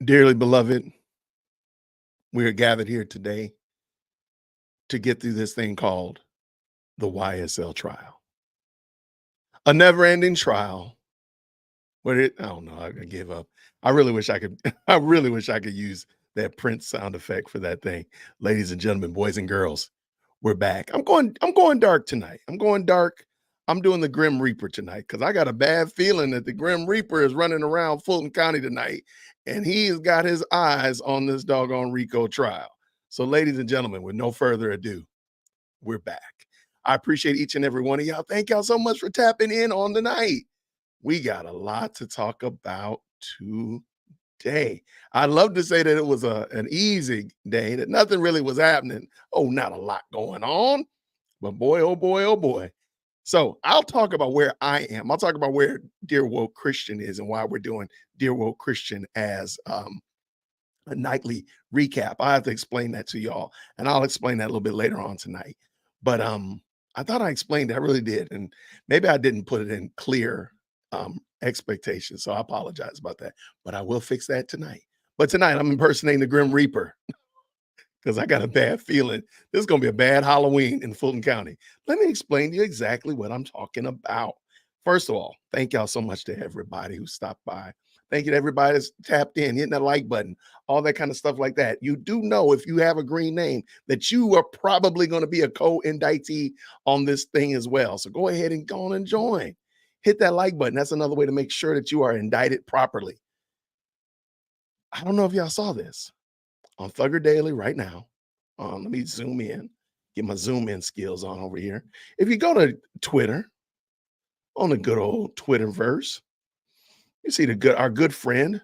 Dearly beloved, we are gathered here today to get through this thing called the YSL trial. A never-ending trial where I don't know, I give up. I really wish I could I really wish I could use that Prince sound effect for that thing. Ladies and gentlemen, boys and girls, we're back. I'm going dark tonight. I'm going dark. I'm doing the Grim Reaper tonight because I got a bad feeling that the Grim Reaper is running around Fulton County tonight, and he has got his eyes on this doggone Rico trial. So, ladies and gentlemen, with no further ado, we're back. I appreciate each and every one of y'all. Thank y'all so much for tapping in on the night. We got a lot to talk about today. I'd love to say that it was an easy day, that nothing really was happening. Oh, not a lot going on. But boy, oh boy, oh boy. So I'll talk about where I am. I'll talk about where Dear Woke Christian is and why we're doing Dear Woke Christian as a nightly recap. I have to explain that to y'all, and I'll explain that a little bit later on tonight. But I thought I explained it. I really did, and maybe I didn't put it in clear expectations, so I apologize about that. But I will fix that tonight. But tonight I'm impersonating the Grim Reaper because I got a bad feeling this is going to be a bad Halloween in Fulton County. Let me explain to you exactly what I'm talking about. First of all, thank y'all so much to everybody who stopped by. Thank you to everybody that's tapped in, hitting that like button, all that kind of stuff like that. You do know if you have a green name that you are probably going to be a co-indictee on this thing as well. So go ahead and go on and join. Hit that like button. That's another way to make sure that you are indicted properly. I don't know if y'all saw this on Thugger Daily right now. Let me zoom in, get my zoom in skills on over here. If you go to Twitter, on the good old Twitterverse, you see our good friend,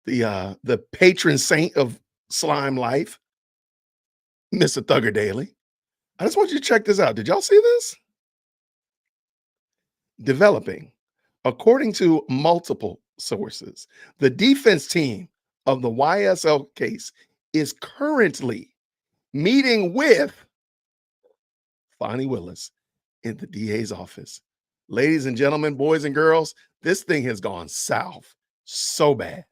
the patron saint of slime life, Mr. Thugger Daily. I just want you to check this out. Did y'all see this? Developing, according to multiple sources, the defense team of the YSL case is currently meeting with Fonnie Willis in the DA's office. Ladies and gentlemen, boys and girls, this thing has gone south so bad.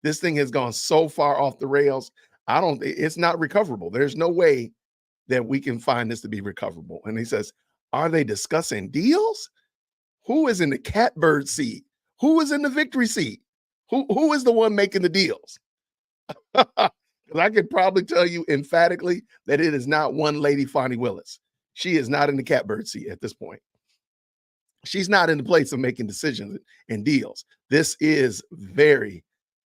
This thing has gone so far off the rails. It's not recoverable. There's no way that we can find this to be recoverable. And he says, are they discussing deals? Who is in the catbird seat? Who is in the victory seat? Who is the one making the deals? Because I could probably tell you emphatically that it is not one lady, Fonnie Willis. She is not in the catbird seat at this point. She's not in the place of making decisions and deals. This is very,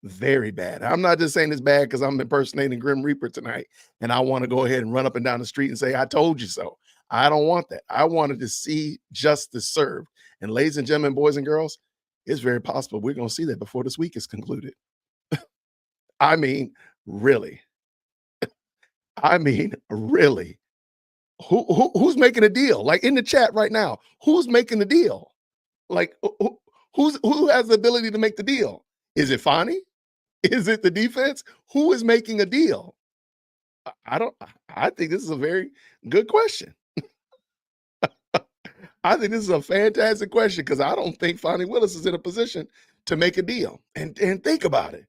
very bad. I'm not just saying it's bad because I'm impersonating Grim Reaper tonight and I want to go ahead and run up and down the street and say, I told you so. I don't want that. I wanted to see justice served. And ladies and gentlemen, boys and girls, it's very possible we're going to see that before this week is concluded. I mean, really. I mean, really. Who's making a deal? Like in the chat right now, who's making the deal? Like who has the ability to make the deal? Is it Fonnie? Is it the defense? Who is making a deal? I think this is a very good question. I think this is a fantastic question because I don't think Fonnie Willis is in a position to make a deal. And think about it.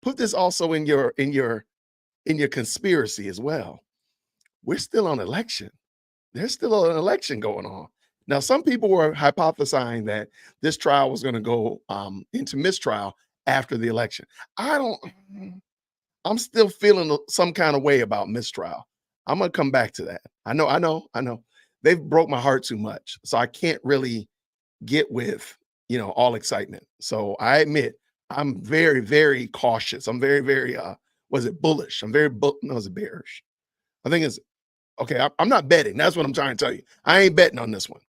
Put this also in your conspiracy as well. We're still on election. There's still an election going on. Now, some people were hypothesizing that this trial was going to go into mistrial after the election. I'm still feeling some kind of way about mistrial. I'm going to come back to that. I know. They've broke my heart too much. So I can't really get with, all excitement. So I admit I'm very, very cautious. I'm very, very, was it bullish? I'm very, no, was it bearish? I think it's, okay, I'm not betting. That's what I'm trying to tell you. I ain't betting on this one.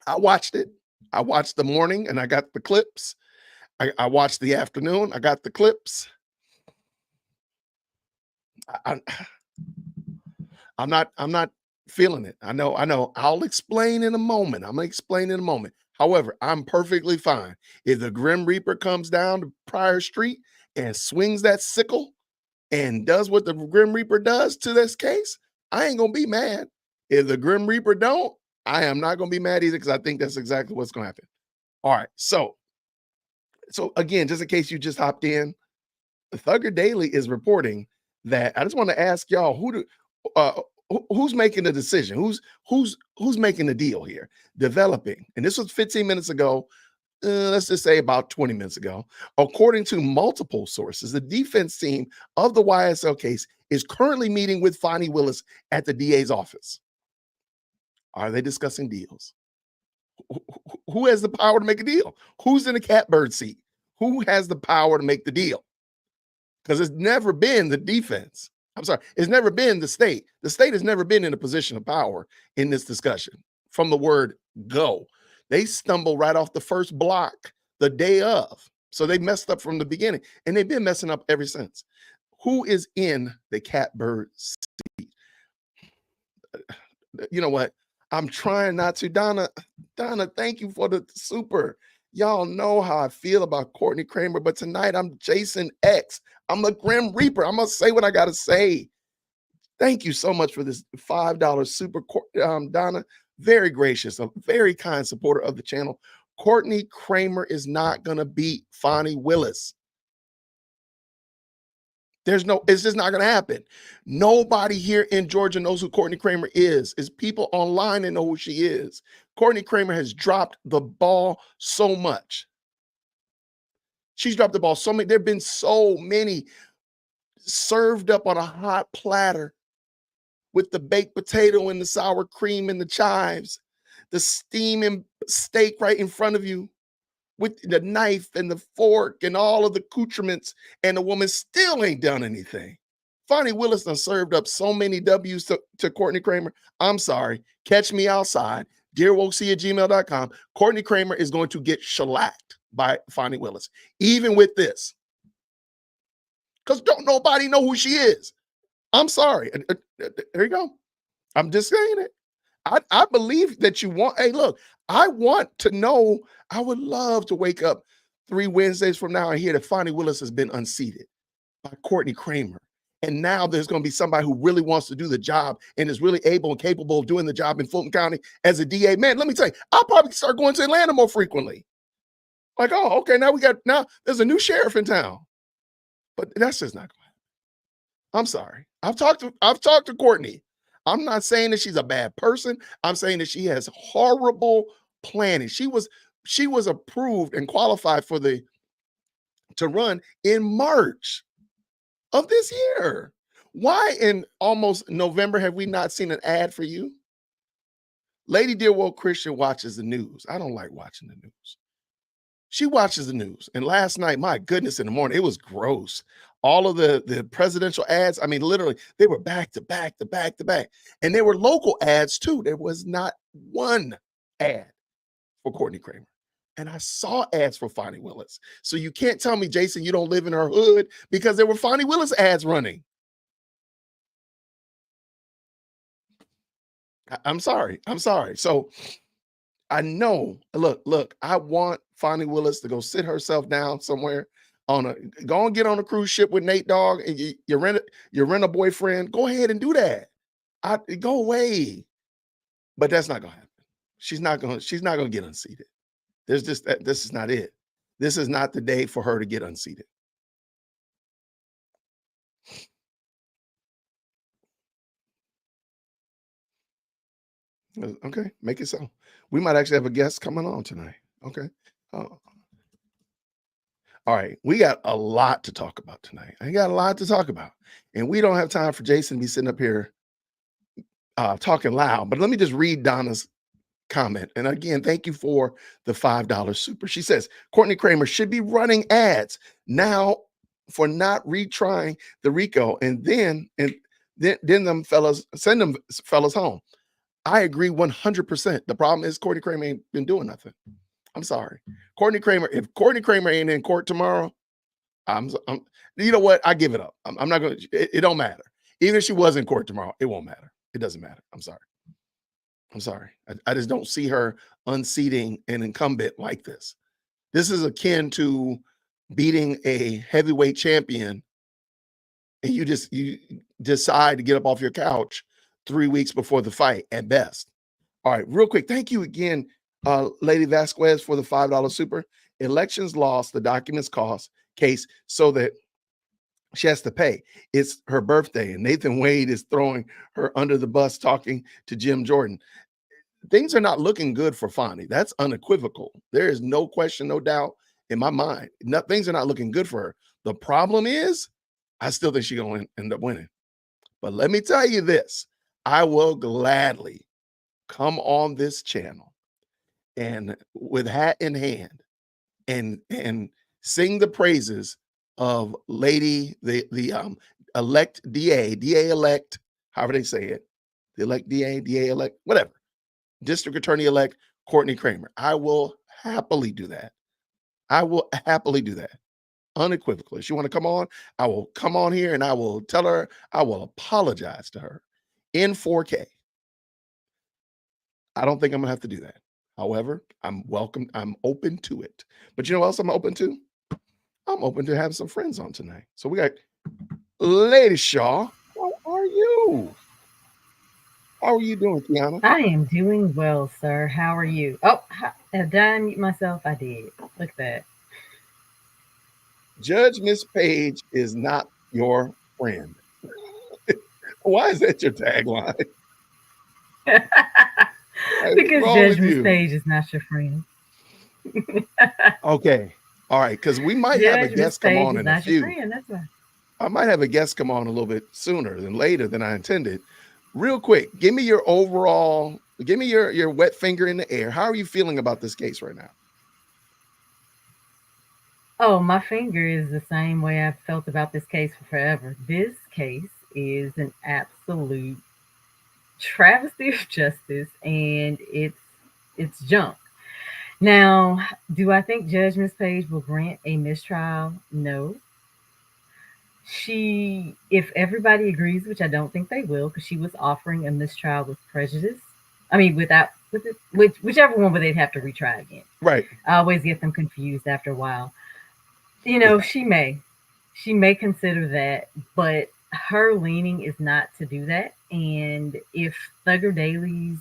I watched it. I watched the morning and I got the clips. I watched the afternoon. I got the clips. I'm not feeling it. I know. I'll explain in a moment. I'm going to explain in a moment. However, I'm perfectly fine. If the Grim Reaper comes down to Pryor Street and swings that sickle and does what the Grim Reaper does to this case, I ain't going to be mad. If the Grim Reaper don't, I am not going to be mad either because I think that's exactly what's going to happen. All right. So again, just in case you just hopped in, Thugger Daily is reporting that. I just want to ask y'all who's making the decision? Who's making the deal here? Developing, and this was 15 minutes ago. Let's just say about 20 minutes ago. According to multiple sources, the defense team of the YSL case is currently meeting with Fonnie Willis at the DA's office. Are they discussing deals? Who has the power to make a deal? Who's in the catbird seat? Who has the power to make the deal? Because it's never been the defense. I'm sorry, it's never been the state. The state has never been in a position of power in this discussion from the word go. They stumble right off the first block the day of. So they messed up from the beginning, and they've been messing up ever since. Who is in the catbird seat? You know what? I'm trying not to. Donna, thank you for the super. Y'all know how I feel about Courtney Kramer, but tonight I'm Jason X. I'm the Grim Reaper. I'm going to say what I got to say. Thank you so much for this $5 super, Donna. Very gracious, a very kind supporter of the channel. Courtney Kramer is not going to beat Fonnie Willis. It's just not going to happen. Nobody here in Georgia knows who Courtney Kramer is. It's people online that know who she is. Courtney Kramer has dropped the ball so much. She's dropped the ball so many. There have been so many served up on a hot platter with the baked potato and the sour cream and the chives, the steaming steak right in front of you, with the knife and the fork and all of the accoutrements, and the woman still ain't done anything. Fonnie Willis done served up so many W's to Courtney Kramer. I'm sorry. Catch me outside. DearWokC@gmail.com. Courtney Kramer is going to get shellacked by Fonnie Willis, even with this. Because don't nobody know who she is. I'm sorry. There you go. I'm just saying it. I believe that you want, hey, look, I want to know. I would love to wake up 3 Wednesdays from now and hear that Fonnie Willis has been unseated by Courtney Kramer. And now there's going to be somebody who really wants to do the job and is really able and capable of doing the job in Fulton County as a DA. Man, let me tell you, I'll probably start going to Atlanta more frequently. Like, oh, okay, now there's a new sheriff in town. But that's just not going to happen. I'm sorry. I've talked to Courtney. I'm not saying that she's a bad person. I'm saying that she has horrible planning. She was approved and qualified to run in March of this year. Why in almost November have we not seen an ad for you? Lady Dear Woke Christian watches the news. I don't like watching the news. She watches the news. And last night, my goodness, in the morning, it was gross. All of the presidential ads, I mean, literally, they were back to back to back to back. And they were local ads too. There was not one ad for Courtney Kramer. And I saw ads for Fonnie Willis. So you can't tell me, Jason, you don't live in her hood, because there were Fonnie Willis ads running. I'm sorry. So I know, look, I want Fonnie Willis to go sit herself down somewhere go and get on a cruise ship with Nate Dogg, and you rent a boyfriend. Go ahead and do that. Go away. But that's not gonna happen. She's not gonna get unseated. This is not it. This is not the day for her to get unseated. Okay, make it so. We might actually have a guest coming on tonight. Okay. All right, we got a lot to talk about tonight. I got a lot to talk about, and we don't have time for Jason to be sitting up here talking loud. But let me just read Donna's comment. And again, thank you for the $5 super. She says, Courtney Kramer should be running ads now for not retrying the RICO, and then them fellas send them fellas home. I agree 100%. The problem is Courtney Kramer ain't been doing nothing. I'm sorry. Courtney Kramer, if Courtney Kramer ain't in court tomorrow, you know what? I give it up. I'm not going to, it don't matter. Even if she was in court tomorrow, it won't matter. It doesn't matter. I'm sorry. I just don't see her unseating an incumbent like this. This is akin to beating a heavyweight champion, and you decide to get up off your couch 3 weeks before the fight at best. All right, real quick. Thank you again, Lady Vasquez, for the $5 super. Elections lost, the documents cost case, so that She has to pay. It's her birthday, and Nathan Wade is throwing her under the bus talking to Jim Jordan. Things are not looking good for Fonnie. That's unequivocal. There is no question, no doubt in my mind. Things are not looking good for her. The problem is, I still think she's going to end up winning. But let me tell you this. I will gladly come on this channel and with hat in hand and sing the praises of lady, the elect DA elect, however they say it, the elect DA elect, whatever, district attorney elect Courtney Kramer. I will happily do that. I will happily do that. Unequivocally. If she want to come on, I will come on here and I will tell her, I will apologize to her in 4K. I don't think I'm gonna have to do that. However, I'm open to it. But you know what else I'm open to? I'm open to having some friends on tonight. So we got Lady Shaw. How are you? How are you doing, Kiana? I am doing well, sir. How are you? Oh, did I mute myself? I did. Look at Judge Miss Page is not your friend. Why is that your tagline? that. What's Because wrong with Judgment you? Stage is not your friend. Okay. All right. Because we might have a Judgment guest come Stage on is in a not your few. friend. That's why. I might have a guest come on a little bit sooner than later than I intended. Real quick, give me your overall, give me your wet finger in the air. How are you feeling about this case right now? Oh, my finger is the same way I've felt about this case for forever. This case is an absolute travesty of justice, and it's junk. Now, do I think Judge Miss Page will grant a mistrial? No. If everybody agrees, which I don't think they will, because she was offering a mistrial with prejudice. I mean, with whichever one, but they'd have to retry again. Right. I always get them confused after a while. Yeah. She may consider that, but her leaning is not to do that. And if Thugger Daly's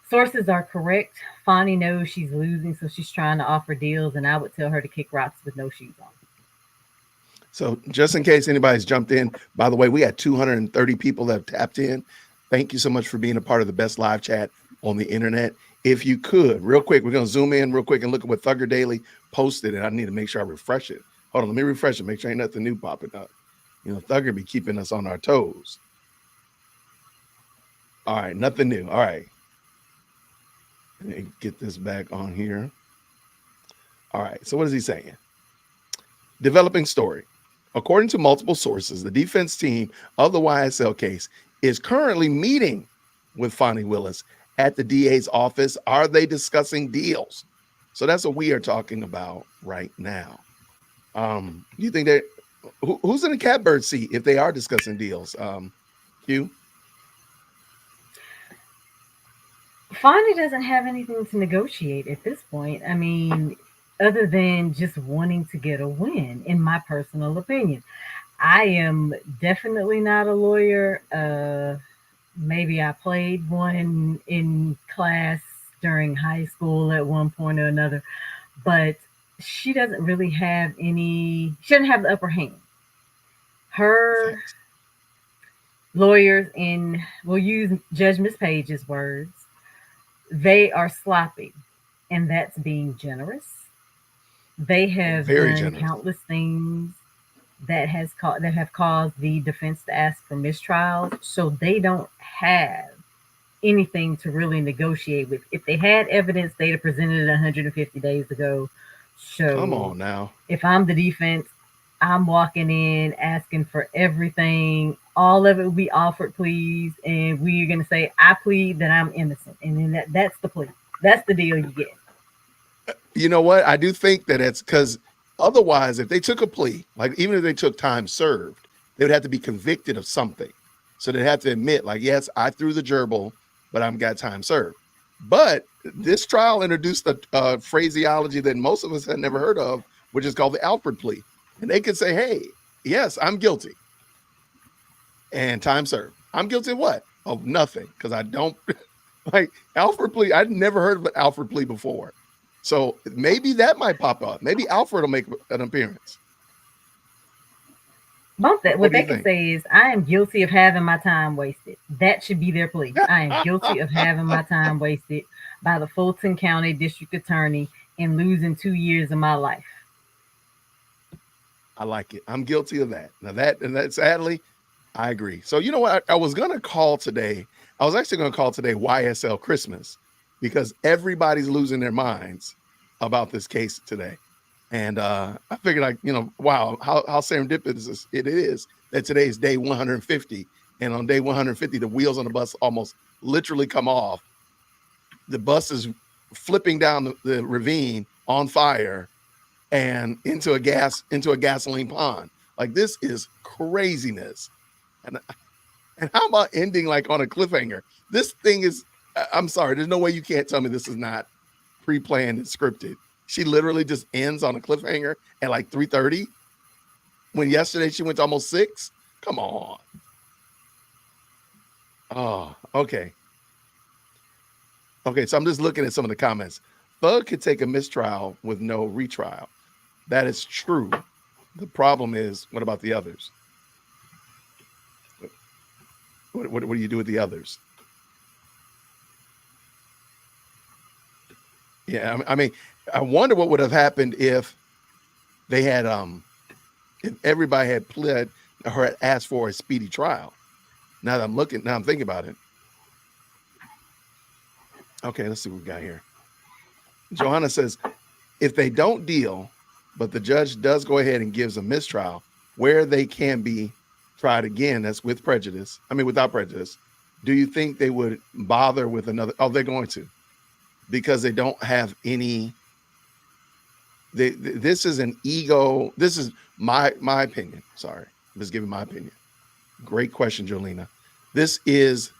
sources are correct, Fonnie knows she's losing, so she's trying to offer deals, and I would tell her to kick rocks with no shoes on. So just in case anybody's jumped in, by the way, we had 230 people that have tapped in. Thank you so much for being a part of the best live chat on the internet. If you could, real quick, we're going to zoom in real quick and look at what Thugger Daily posted, and I need to make sure I refresh it. Hold on, let me refresh it, make sure ain't nothing new popping up. You know, Thugger be keeping us on our toes. All right, nothing new. All right. Let me get this back on here. All right, so what is he saying? Developing story. According to multiple sources, the defense team of the YSL case is currently meeting with Fonnie Willis at the DA's office. Are they discussing deals? So that's what we are talking about right now. You think that who's in the catbird seat if they are discussing deals? Hugh? Fonnie doesn't have anything to negotiate at this point. I mean, other than just wanting to get a win, in my personal opinion. I am definitely not a lawyer. Maybe I played one in class during high school at one point or another, but she doesn't really have she doesn't have the upper hand. Her Facts. lawyers, we'll use Judge Miss Page's words, they are sloppy, and that's being generous. They have Very done generous. countless things that have caused the defense to ask for mistrials, so they don't have anything to really negotiate with. If they had evidence, they'd have presented it 150 days ago. Come So on now. if I'm the defense, I'm walking in asking for everything. All of it will be offered, please, and we're gonna say I plead that I'm innocent, and then that's the plea. That's the deal you get. You know what? I do think that it's because otherwise, if they took a plea, like even if they took time served, they would have to be convicted of something. So they'd have to admit, like, yes, I threw the gerbil, but I've got time served. But this trial introduced a phraseology that most of us had never heard of, which is called the Alfred plea. And they could say, hey, yes, I'm guilty. And time served. I'm guilty of what? Of nothing. Because I don't like Alfred plea. I'd never heard of an Alfred plea before. So maybe that might pop up. Maybe Alfred will make an appearance. Both that What what do they you can think? say is, I am guilty of having my time wasted. That should be their plea. I am guilty of having my time wasted by the Fulton County District Attorney and losing 2 years of my life. I like it. I'm guilty of that. Now that sadly, I agree. So you know what? I was gonna call today. I was actually gonna call today YSL Christmas because everybody's losing their minds about this case today. And I figured, like, wow, how serendipitous it is that today is day 150. And on day 150, the wheels on the bus almost literally come off. The bus is flipping down the ravine on fire and into a gasoline pond. Like, this is craziness. And how about ending like on a cliffhanger? This thing is, I'm sorry, there's no way you can't tell me this is not pre-planned and scripted. She literally just ends on a cliffhanger at like 3:30 when yesterday she went to almost 6. Come on. Oh, okay. Okay, so I'm just looking at some of the comments. Thug could take a mistrial with no retrial. That is true. The problem is, what about the others? What do you do with the others? Yeah, I mean, I wonder what would have happened if they had if everybody had pled or had asked for a speedy trial. Now I'm thinking about it. Okay, let's see what we got here. Johanna says, if they don't deal, but the judge does go ahead and gives a mistrial where they can be tried again, that's with prejudice. I mean, without prejudice. Do you think they would bother with another? Oh, they're going to, because they don't have any. This is an ego. This is my opinion. Sorry, I'm just giving my opinion. Great question, Jolena. This is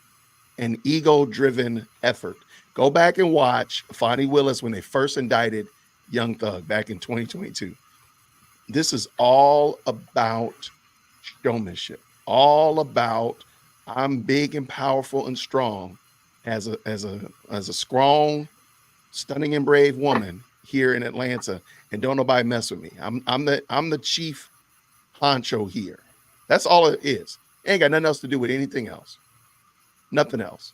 an ego-driven effort. Go back and watch Fonnie Willis when they first indicted Young Thug back in 2022. This is all about showmanship. All about, I'm big and powerful and strong as a strong, stunning and brave woman here in Atlanta, and don't nobody mess with me. I'm the chief honcho here. That's all it is. It ain't got nothing else to do with anything else. Nothing else.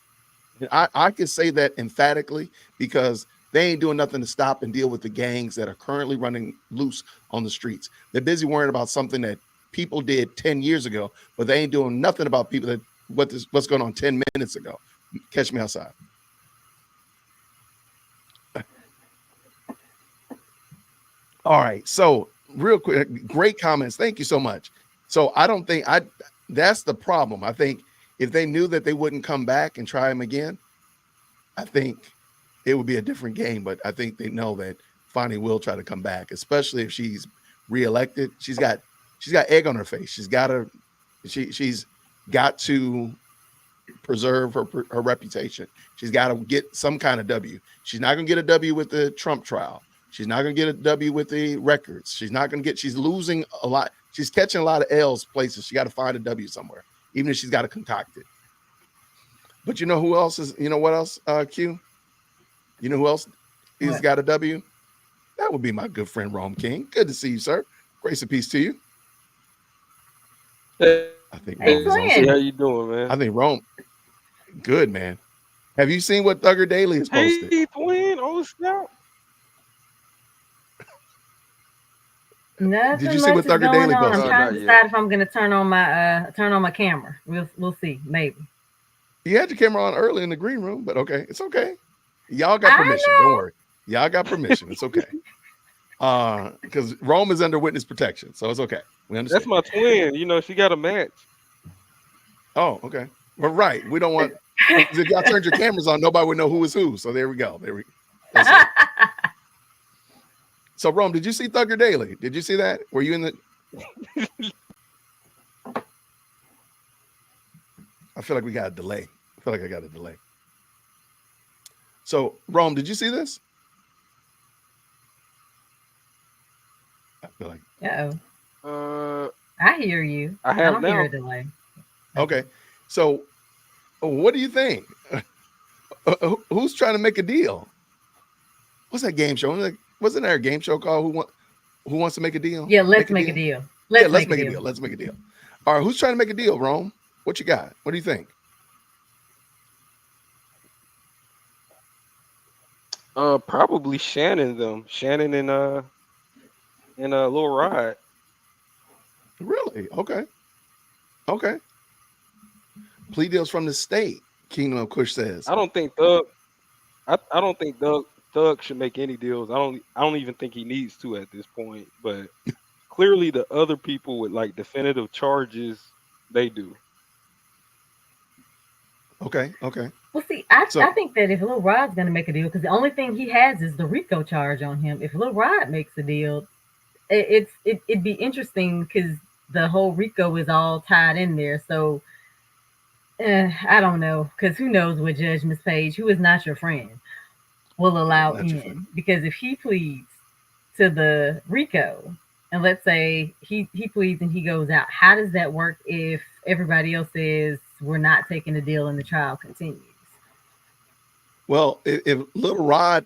And I can say that emphatically because they ain't doing nothing to stop and deal with the gangs that are currently running loose on the streets. They're busy worrying about something that people did 10 years ago, but they ain't doing nothing about people that what's going on 10 minutes ago. Catch me outside. All right. So real quick, great comments. Thank you so much. So I don't think that's the problem. I think if they knew that they wouldn't come back and try him again, I think it would be a different game. But I think they know that Fonnie will try to come back, especially if she's reelected. She's got egg on her face. She's got to preserve her reputation. She's got to get some kind of W. She's not going to get a W with the Trump trial. She's not going to get a W with the records. She's losing a lot. She's catching a lot of L's places. She got to find a W somewhere, even if she's got to concoct it. But you know who else is, you know what else, Q? You know who else has got a W? That would be my good friend, Rome King. Good to see you, sir. Grace and peace to you. Hey, I think Hey, Rome is twin. how you doing, man? I think Rome, good, man. Have you seen what Thugger Daily has posted? Hey, twin. Oh, snap. Nothing Did you see much what is Thugger going Daily on. I'm posted? trying Not to yet. decide if I'm going to turn on my camera. We'll see. Maybe. You had your camera on early in the green room, but okay, it's okay. Y'all got I permission. know. Don't worry. Y'all got permission. It's okay. Because Rome is under witness protection, so it's okay. We understand. That's my twin. You know, she got a match. Oh, okay. Well, right. We don't want, because if y'all turned your cameras on, nobody would know who is who. So there we go. That's it. So Rome, did you see Thugger Daily? Did you see that? Were you in the? I feel like we got a delay. I feel like I got a delay. So Rome, did you see this? I feel like. Uh-oh. I hear you. I have don't now. hear a delay. Okay. So what do you think? Who's trying to make a deal? What's that game show? Wasn't there a game show called Who Wants to Make a Deal? Yeah, let's make a deal. Let's make a deal. Let's make a deal. All right, who's trying to make a deal, Rome? What you got? What do you think? Probably Shannon them. Shannon and Lil Rod. Really? Okay. Okay. Plea deals from the state. Kingdom of Kush says. I don't think Thug. I don't think Thug should make any deals. I don't even think he needs to at this point. But clearly, the other people with like definitive charges, they do. Okay. Okay. Well, see, I So think that if Lil Rod's going to make a deal, because the only thing he has is the RICO charge on him. If Lil Rod makes a deal, it'd be interesting because the whole RICO is all tied in there. So I don't know, because who knows what Judge Miss Page, who is not your friend, will allow not your friend. in. Because if he pleads to the RICO, and let's say he pleads and he goes out, how does that work if everybody else says we're not taking the deal and the trial continues? Well, if Little Rod,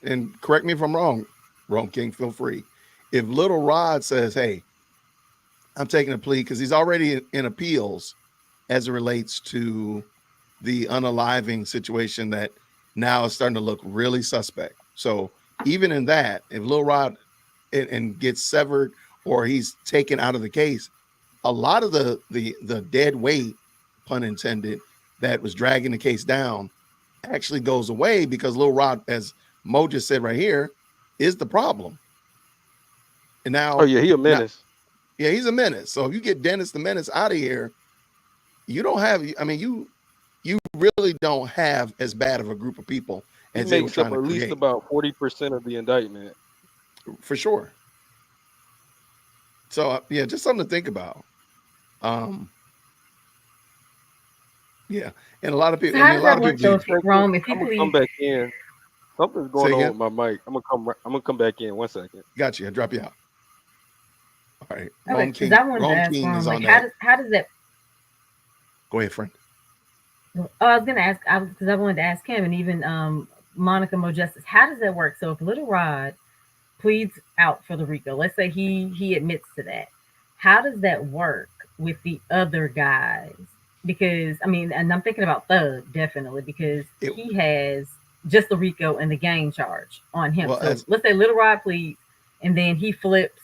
and correct me if I'm wrong, Rome King, feel free. If Little Rod says, "Hey, I'm taking a plea," because he's already in appeals as it relates to the unaliving situation that now is starting to look really suspect. So even in that, if Lil Rod and gets severed or he's taken out of the case, a lot of the dead weight, pun intended, that was dragging the case down actually goes away because Lil Rod, as Mo just said right here, is the problem. And now, Oh yeah, he a menace. yeah, he's a menace. So if you get Dennis the Menace out of here, you don't have, I mean, you really don't have as bad of a group of people He as they were makes up trying to at least create. about 40% of the indictment. For sure. So yeah, just something to think about. Yeah, and a lot of people. So I how mean, a does lot that of work people though, do. if Rome? If he I'm gonna come pleads, back in. Something's Say going on again. with my mic. I'm gonna come back in 1 second. Got you. I drop you out. All right, okay, Rome because King. I wanted to Rome ask King Rome, is like, on that. how does that? Go ahead, friend. Oh, I was gonna ask, because I wanted to ask him, and even Monica Mo Justice, how does that work? So if Little Rod pleads out for the RICO, let's say he admits to that, how does that work with the other guys? Because I mean, and I'm thinking about Thug definitely because It, he has just the RICO and the gang charge on him. well, So as let's say Little Rod pleads, and then he flips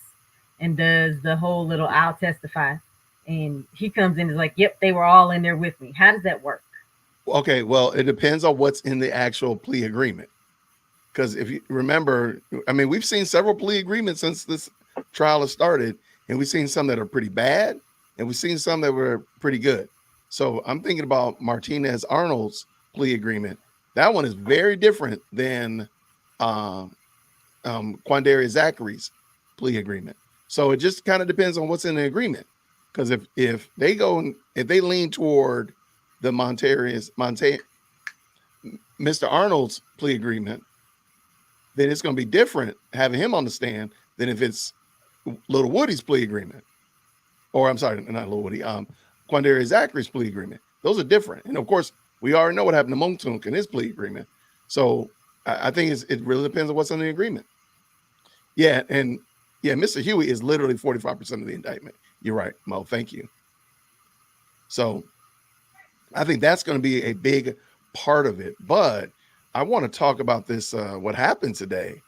and does the whole little "I'll testify," and he comes in and is like, "Yep, they were all in there with me." How does that work? okay. Well, it depends on what's in the actual plea agreement. Because if you remember, I mean, we've seen several plea agreements since this trial has started, and we've seen some that are pretty bad, and we've seen some that were pretty good. So I'm thinking about Martinez Arnold's plea agreement. That one is very different than Quandaria Zachary's plea agreement. So it just kind of depends on what's in the agreement. Because if they lean toward the Mr. Arnold's plea agreement, then it's going to be different having him on the stand than if it's Little Woody's plea agreement. Or I'm sorry, not Little Woody, Quandaria Zachary's plea agreement. Those are different. And of course, we already know what happened to Montunk in his plea agreement. So I think it really depends on what's in the agreement. Yeah, and yeah, Mr. Huey is literally 45% of the indictment. You're right, Mo. Thank you. So I think that's going to be a big part of it. But I want to talk about this, what happened today.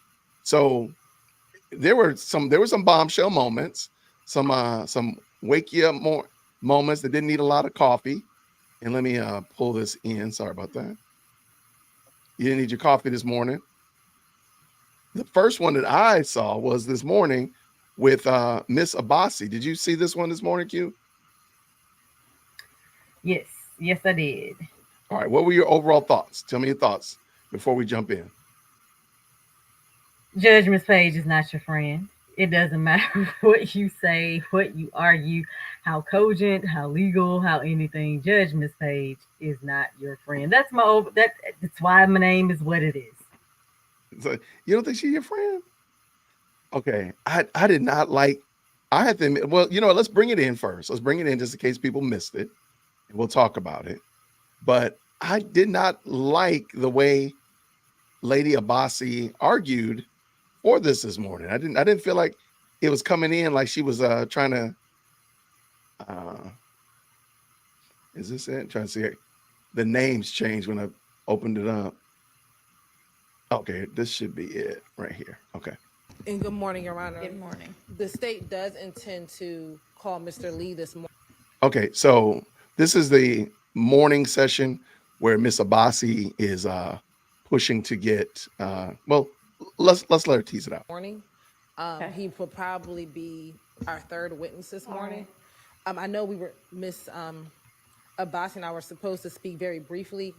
So there were some bombshell moments, some wake you up more moments that didn't need a lot of coffee. And let me pull this in. Sorry about that. You didn't need your coffee this morning. The first one that I saw was this morning with Miss Abbasi. Did you see this one this morning, Q? Yes, I did. All right. What were your overall thoughts? Tell me your thoughts before we jump in. Judge Miss Page is not your friend. It doesn't matter what you say, what you argue, how cogent, how legal, how anything. Judge Miss Page is not your friend. That's why my name is what it is. So you don't think she's your friend? Okay. I did not like. I had to admit, well, you know what? Let's bring it in first. Let's bring it in just in case people missed it, and we'll talk about it. But I did not like the way Lady Abbasi argued for this morning. I didn't feel like it was coming in like she was trying to Uh, is this it? Trying to see it. The names changed when I opened it up. Okay, this should be it right here. Okay. And good morning, Your Honor. Good morning. The state does intend to call Mr. Lee this morning. Okay, so this is the morning session where Miss Abasi is pushing to get well, let's let her tease it out. Okay. He will probably be our third witness this morning. I know we were Miss Abbas and I were supposed to speak very briefly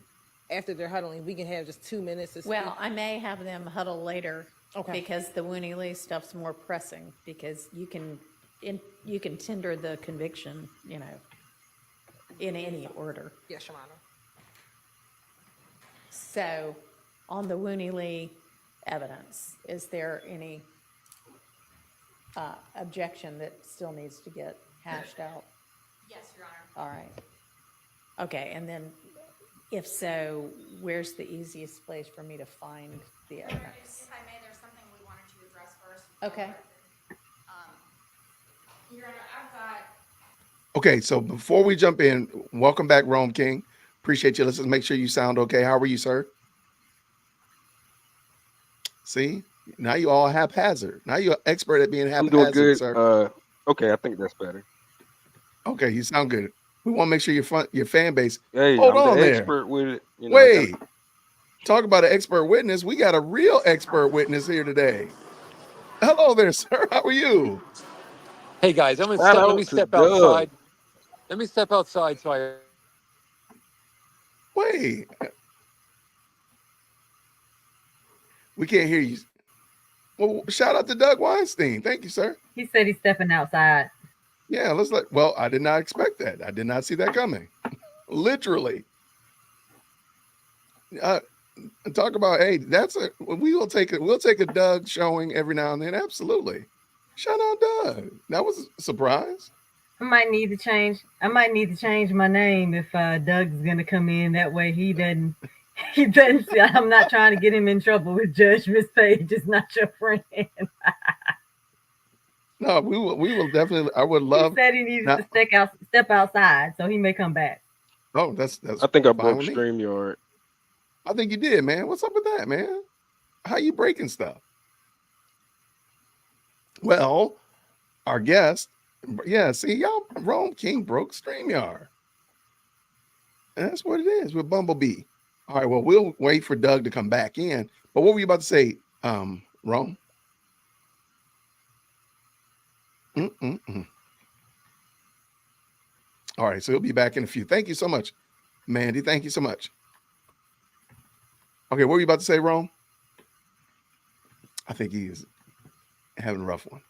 after they're huddling. We can have just 2 minutes to speak. Well, I may have them huddle later Okay. because the Winnie Lee stuff's more pressing because you can tender the conviction, in any order. Yes, Your Honor. So on the Winnie Lee evidence, is there any objection that still needs to get hashed out? Yes, Your Honor. All right. Okay, and then if so, where's the easiest place for me to find the Your Honor, evidence? if I may, there's something we wanted to address first. Okay. Your Honor, I've got Okay, so before we jump in, welcome back, Rome King. Appreciate you. Let's just make sure you sound okay. How are you, sir? See, now you all haphazard. Now you're an expert at being I'm doing haphazard, good. sir. Okay, I think that's better. Okay, you sound good. We want to make sure your fan base. Hey, Hold I'm on the there. expert with it. Wait, talk about an expert witness. We got a real expert witness here today. Hello there, sir. How are you? Hey guys, let me Shout step out to Doug. outside. Let me step outside so I. Wait, we can't hear you. Well, shout out to Doug Weinstein. Thank you, sir. He said he's stepping outside. Yeah, well, I did not expect that. I did not see that coming. Literally. Talk about, hey, we'll take a Doug showing every now and then. Absolutely. Shout out Doug. That was a surprise. I might need to change my name if Doug's gonna come in. That way he doesn't see, I'm not trying to get him in trouble with Judge Miss Page. It's not your friend. No, we will definitely. I would love. He said he needed to step outside, so he may come back. Oh, that's. I think I fine broke with me. StreamYard. I think you did, man. What's up with that, man? How you breaking stuff? Well, our guest, yeah, see, y'all, Rome King broke StreamYard. And that's what it is with Bumblebee. All right, well, we'll wait for Doug to come back in. But what were you about to say, Rome? All right, so he'll be back in a few. Thank you so much, Mandy. Thank you so much. Okay, what were you about to say, Rome? I think he is having a rough one.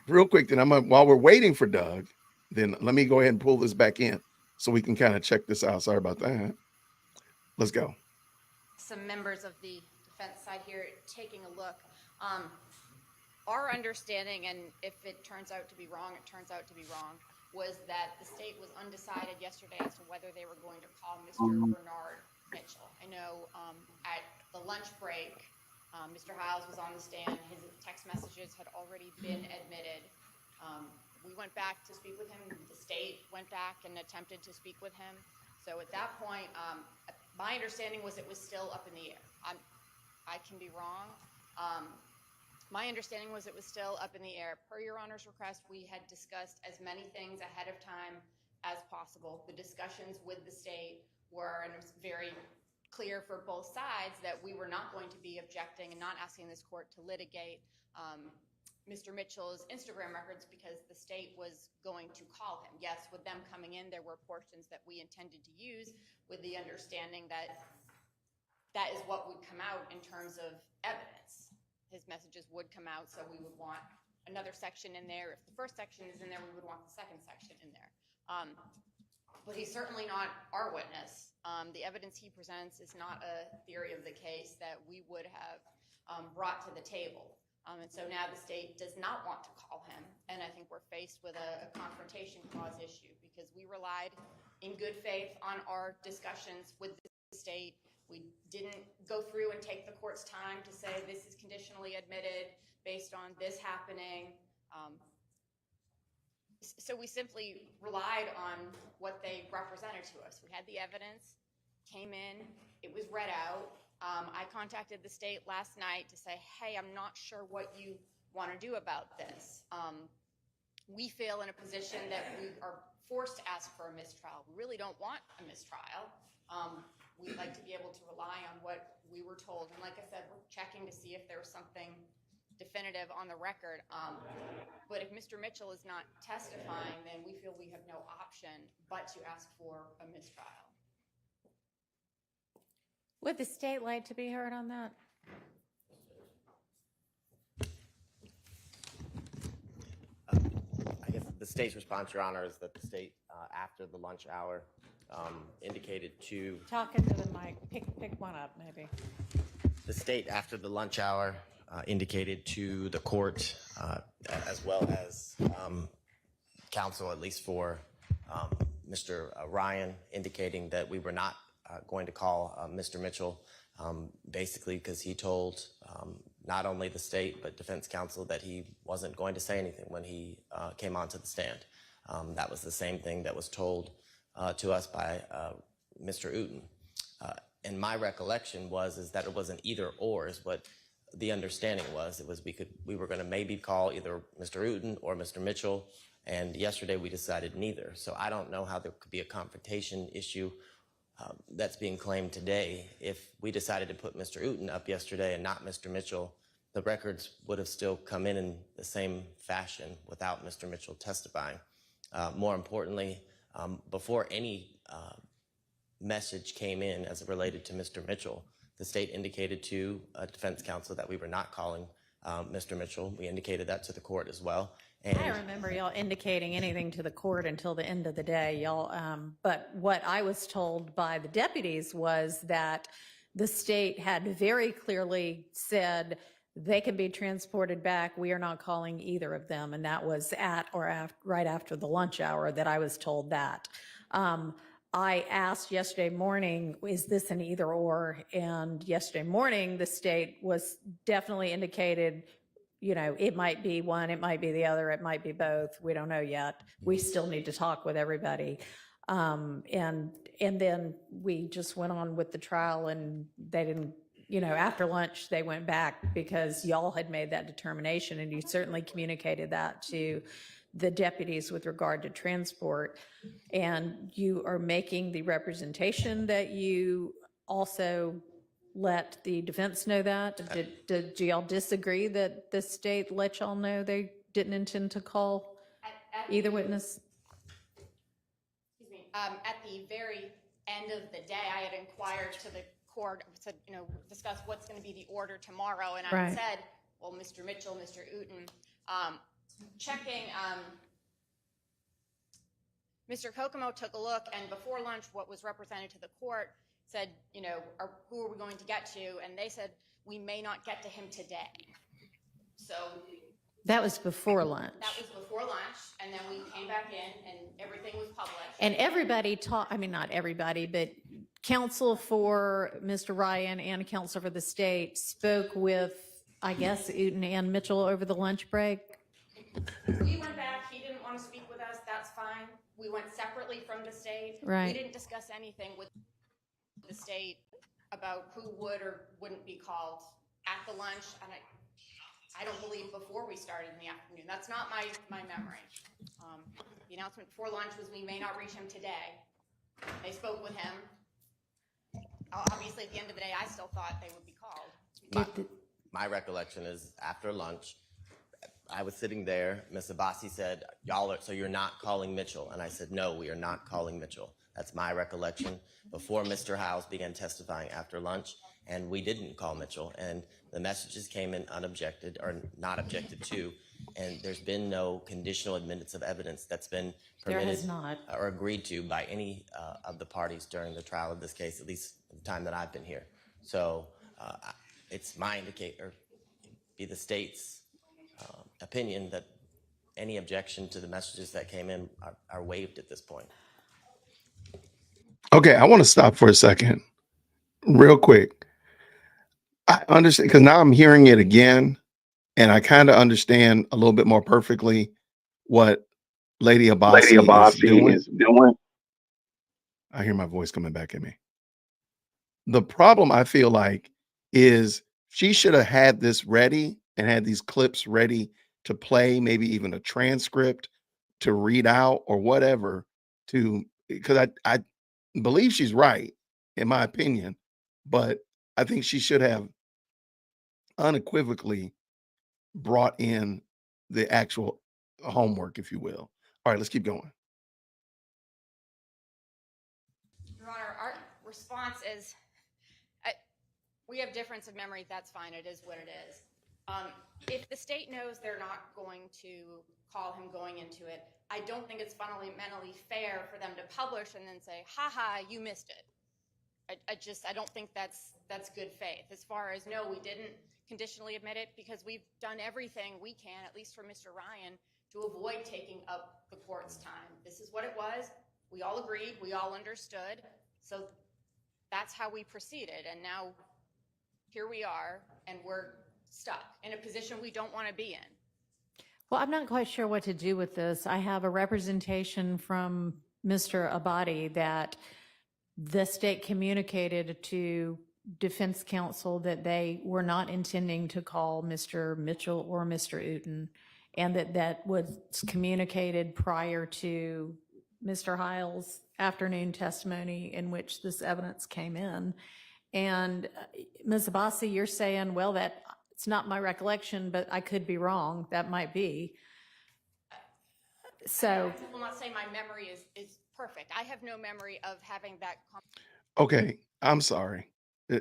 Real quick, then while we're waiting for Doug, then let me go ahead and pull this back in so we can kind of check this out. Sorry about that. Let's go. some members of the defense side here taking a look. Our understanding, and if it turns out to be wrong, it turns out to be wrong, was that the state was undecided yesterday as to whether they were going to call Mr. Bernard Mitchell. I know at the lunch break, Mr. Hiles was on the stand. His text messages had already been admitted. We went back to speak with him. The state went back and attempted to speak with him. So at that point, my understanding was it was still up in the air. I can be wrong. My understanding was it was still up in the air. Per Your Honor's request, we had discussed as many things ahead of time as possible. The discussions with the state were, and it was very clear for both sides, that we were not going to be objecting and not asking this court to litigate Mr. Mitchell's Instagram records because the state was going to call him. Yes, with them coming in, there were portions that we intended to use with the understanding that that is what would come out in terms of evidence. His messages would come out, so we would want another section in there. If the first section is in there, we would want the second section in there. But he's certainly not our witness. The evidence he presents is not a theory of the case that we would have brought to the table. And so now the state does not want to call him. And I think we're faced with a confrontation clause issue because we relied in good faith on our discussions with the state. We didn't go through and take the court's time to say this is conditionally admitted based on this happening. So we simply relied on what they represented to us. We had the evidence, came in, it was read out. I contacted the state last night to say, hey, I'm not sure what you want to do about this. We feel in a position that we are forced to ask for a mistrial. We really don't want a mistrial. We'd like to be able to rely on what we were told. And like I said, we're checking to see if there was something definitive on the record. But if Mr. Mitchell is not testifying, then we feel we have no option but to ask for a mistrial. Would the state like to be heard on that? I guess the state's response, Your Honor, is that the state, after the lunch hour, indicated to Talking to the mic. Pick one up, maybe. the state after the lunch hour indicated to the court, as well as counsel, at least for Mr. Ryan, indicating that we were not going to call Mr. Mitchell, basically because he told not only the state but defense counsel that he wasn't going to say anything when he came onto the stand. That was the same thing that was told to us by Mr. Uten. And my recollection is that it was an either or is what the understanding was. It was we were going to maybe call either Mr. Uten or Mr. Mitchell, and yesterday we decided neither. So I don't know how there could be a confrontation issue that's being claimed today. If we decided to put Mr. Uten up yesterday and not Mr. Mitchell, the records would have still come in the same fashion without Mr. Mitchell testifying. More importantly, before any message came in as it related to Mr. Mitchell, the state indicated to defense counsel that we were not calling Mr. Mitchell. We indicated that to the court as well. And I don't remember y'all indicating anything to the court until the end of the day, y'all. But what I was told by the deputies was that the state had very clearly said they can be transported back. We are not calling either of them. And that was at or right after the lunch hour that I was told that. I asked yesterday morning, is this an either or? And yesterday morning, the state was definitely indicated, you know, it might be one, it might be the other, it might be both. We don't know yet. We still need to talk with everybody. And then we just went on with the trial, and they didn't, you know, after lunch, they went back because y'all had made that determination, and you certainly communicated that to the deputies with regard to transport. And you are making the representation that you also let the defense know that. Did y'all disagree that the state let y'all know they didn't intend to call either witness? Excuse me. At the very end of the day, I had inquired to the court, said, you know, discuss what's going to be the order tomorrow, and I said, well, Mr. Mitchell, Mr. Uten, checking. Mr. Kokomo took a look, and before lunch, what was represented to the court said, you know, who are we going to get to? And they said, we may not get to him today. So that was before lunch. That was before lunch, and then we came back in, and everything was published. And everybody I mean, not everybody, but counsel for Mr. Ryan and counsel for the state spoke with, I guess, Uten and Mitchell over the lunch break. We went back. He didn't want to speak with us. That's fine. We went separately from the state. Right. We didn't discuss anything with the state about who would or wouldn't be called at the lunch, and I don't believe before we started in the afternoon. That's not my memory. The announcement before lunch was we may not reach him today. They spoke with him. Obviously, at the end of the day, I still thought they would be called. My recollection is after lunch, I was sitting there. Ms. Abbasi said, so you're not calling Mitchell? And I said, no, we are not calling Mitchell. That's my recollection before Mr. Howes began testifying after lunch, and we didn't call Mitchell. And the messages came in unobjected or not objected to, and there's been no conditional admittance of evidence that's been permitted or agreed to by any of the parties during the trial of this case, at least the time that I've been here. So it's my indicator, be the state's opinion that any objection to the messages that came in are waived at this point. Okay, I want to stop for a second, real quick. I understand, because now I'm hearing it again, and I kind of understand a little bit more perfectly what Lady Lady Abbasi is doing. I hear my voice coming back at me. The problem I feel like is she should have had this ready and had these clips ready to play, maybe even a transcript to read out or whatever to because I believe she's right, in my opinion, but I think she should have unequivocally brought in the actual homework, if you will. All right, let's keep going. Your Honor, our response is, we have difference of memory. That's fine. It is what it is. If the state knows they're not going to call him going into it, I don't think it's fundamentally fair for them to publish and then say, ha ha, you missed it. I don't think that's good faith. As far as, no, we didn't conditionally admit it, because we've done everything we can, at least for Mr. Ryan, to avoid taking up the court's time. This is what it was. We all agreed. We all understood. So that's how we proceeded. And now here we are, and we're stuck in a position we don't want to be in. Well, I'm not quite sure what to do with this. I have a representation from Mr. Abadi that the state communicated to defense counsel that they were not intending to call Mr. Mitchell or Mr. Uten, and that was communicated prior to Mr. Hiles' afternoon testimony in which this evidence came in. And Ms. Abbasi, you're saying, well, that it's not my recollection, but I could be wrong. That might be. So I will not say my memory is perfect. I have no memory of having that. Okay, I'm sorry.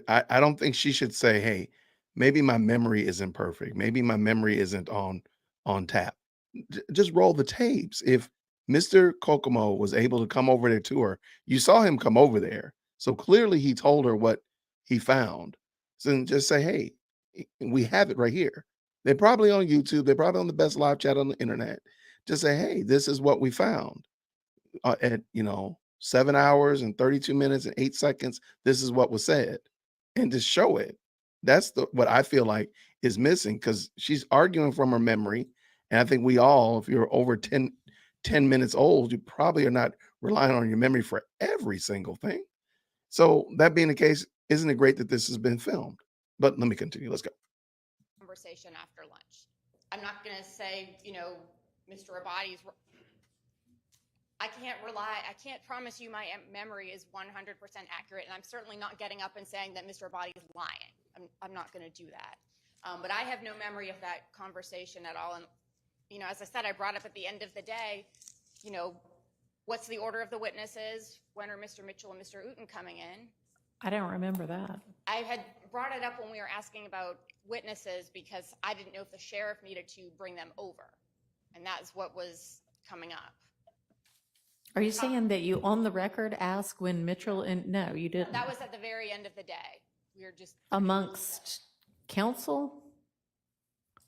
I don't think she should say, hey, maybe my memory isn't perfect. Maybe my memory isn't on tap. Just roll the tapes. If Mr. Kokomo was able to come over there to her, you saw him come over there. So clearly he told her what he found. So then just say, hey, we have it right here. They're probably on YouTube. They're probably on the best live chat on the internet. Just say, hey, this is what we found at 7 hours and 32 minutes and 8 seconds. This is what was said, and to show it. That's what I feel like is missing, because she's arguing from her memory. And I think we all, if you're over 10 minutes old, you probably are not relying on your memory for every single thing. So that being the case, isn't it great that this has been filmed? But let me continue. Let's go. Conversation after lunch. I'm not going to say, Mr. Abadi's. I can't promise you my memory is 100% accurate, and I'm certainly not getting up and saying that Mr. Abadi is lying. I'm not going to do that. But I have no memory of that conversation at all. And, as I said, I brought up at the end of the day, what's the order of the witnesses? When are Mr. Mitchell and Mr. Uten coming in? I don't remember that. I had brought it up when we were asking about witnesses, because I didn't know if the sheriff needed to bring them over. And that's what was coming up. Are you saying that you on the record asked when Mitchell and no, you didn't? That was at the very end of the day. We were just Amongst counsel?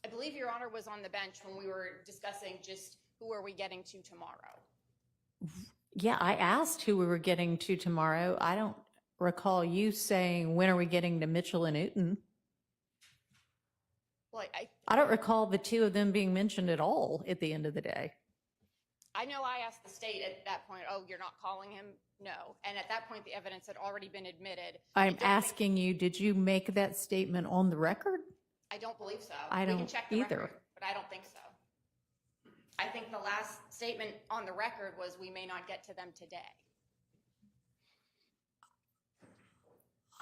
I believe Your Honor was on the bench when we were discussing just who are we getting to tomorrow. Yeah, I asked who we were getting to tomorrow. I don't recall you saying when are we getting to Mitchell and Uten. Well, I don't recall the two of them being mentioned at all at the end of the day. I know I asked the state at that point, oh, you're not calling him? No. And at that point, the evidence had already been admitted. I'm asking you, did you make that statement on the record? I don't believe so. I We can don't check the either. record, but I don't think so. I think the last statement on the record was we may not get to them today.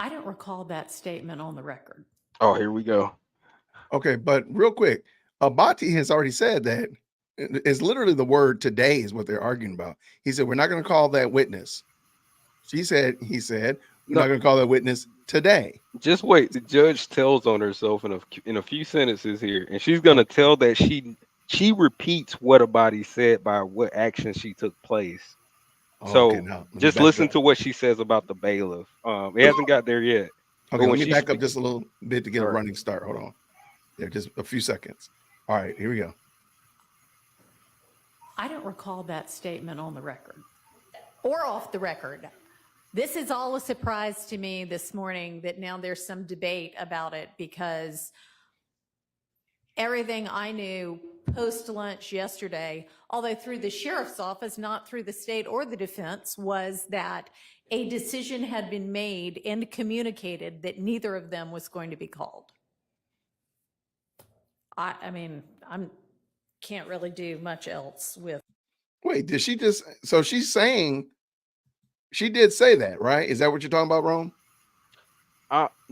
I don't recall that statement on the record. Oh, here we go. Okay, but real quick, Abati has already said that it's literally the word today is what they're arguing about. He said, we're not going to call that witness. He said, we're not going to call that witness today. Just wait. The judge tells on herself in a few sentences here, and she's going to tell that she repeats what Abadi said by what action she took place. So Okay, now, just listen to what she says about the bailiff. It hasn't got there yet. Okay, let me back up just a little bit to get a running start. Hold on. There, just a few seconds. All right, here we go. I don't recall that statement on the record or off the record. This is all a surprise to me this morning that now there's some debate about it, because everything I knew post-lunch yesterday, although through the sheriff's office, not through the state or the defense, was that a decision had been made and communicated that neither of them was going to be called. I mean, can't really do much else with. Wait, did she just? So she's saying she did say that, right? Is that what you're talking about, Rome?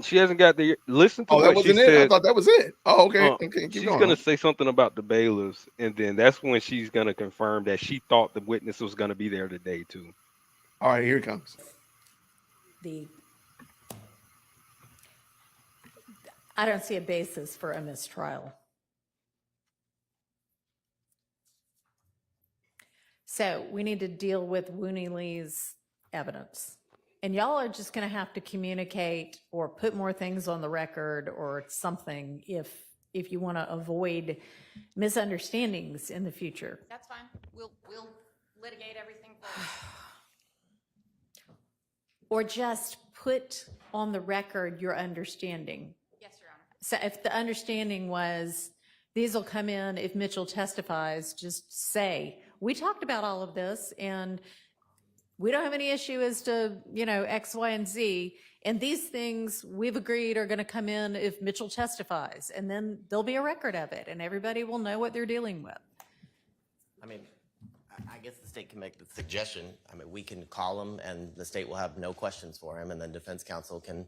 She hasn't got the listen to Oh, that what she wasn't it. I said. thought that was it. Oh, okay. Okay, keep She's going. gonna say something about the bailiffs, and then that's when she's gonna confirm that she thought the witness was gonna be there today too. All right, here it comes. I don't see a basis for a mistrial. So we need to deal with Wooney Lee's evidence. And y'all are just going to have to communicate or put more things on the record or something if you want to avoid misunderstandings in the future. That's fine. We'll litigate everything first. Or just put on the record your understanding. Yes, Your Honor. So if the understanding was these will come in if Mitchell testifies, just say, we talked about all of this and we don't have any issue as to, X, Y, and Z. And these things we've agreed are going to come in if Mitchell testifies. And then there'll be a record of it and everybody will know what they're dealing with. I mean, I guess the state can make the suggestion. I mean, we can call him and the state will have no questions for him and then defense counsel can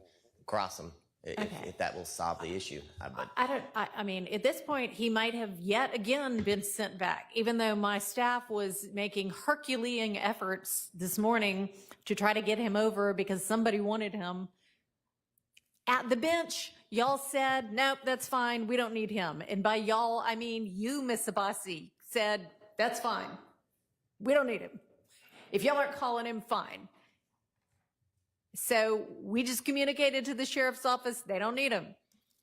cross him if that will solve the issue. I mean, at this point, he might have yet again been sent back, even though my staff was making Herculean efforts this morning to try to get him over because somebody wanted him. At the bench, y'all said, nope, that's fine. We don't need him. And by y'all, I mean you, Miss Abbasi, said, that's fine. We don't need him. If y'all aren't calling him, fine. So we just communicated to the sheriff's office, they don't need him.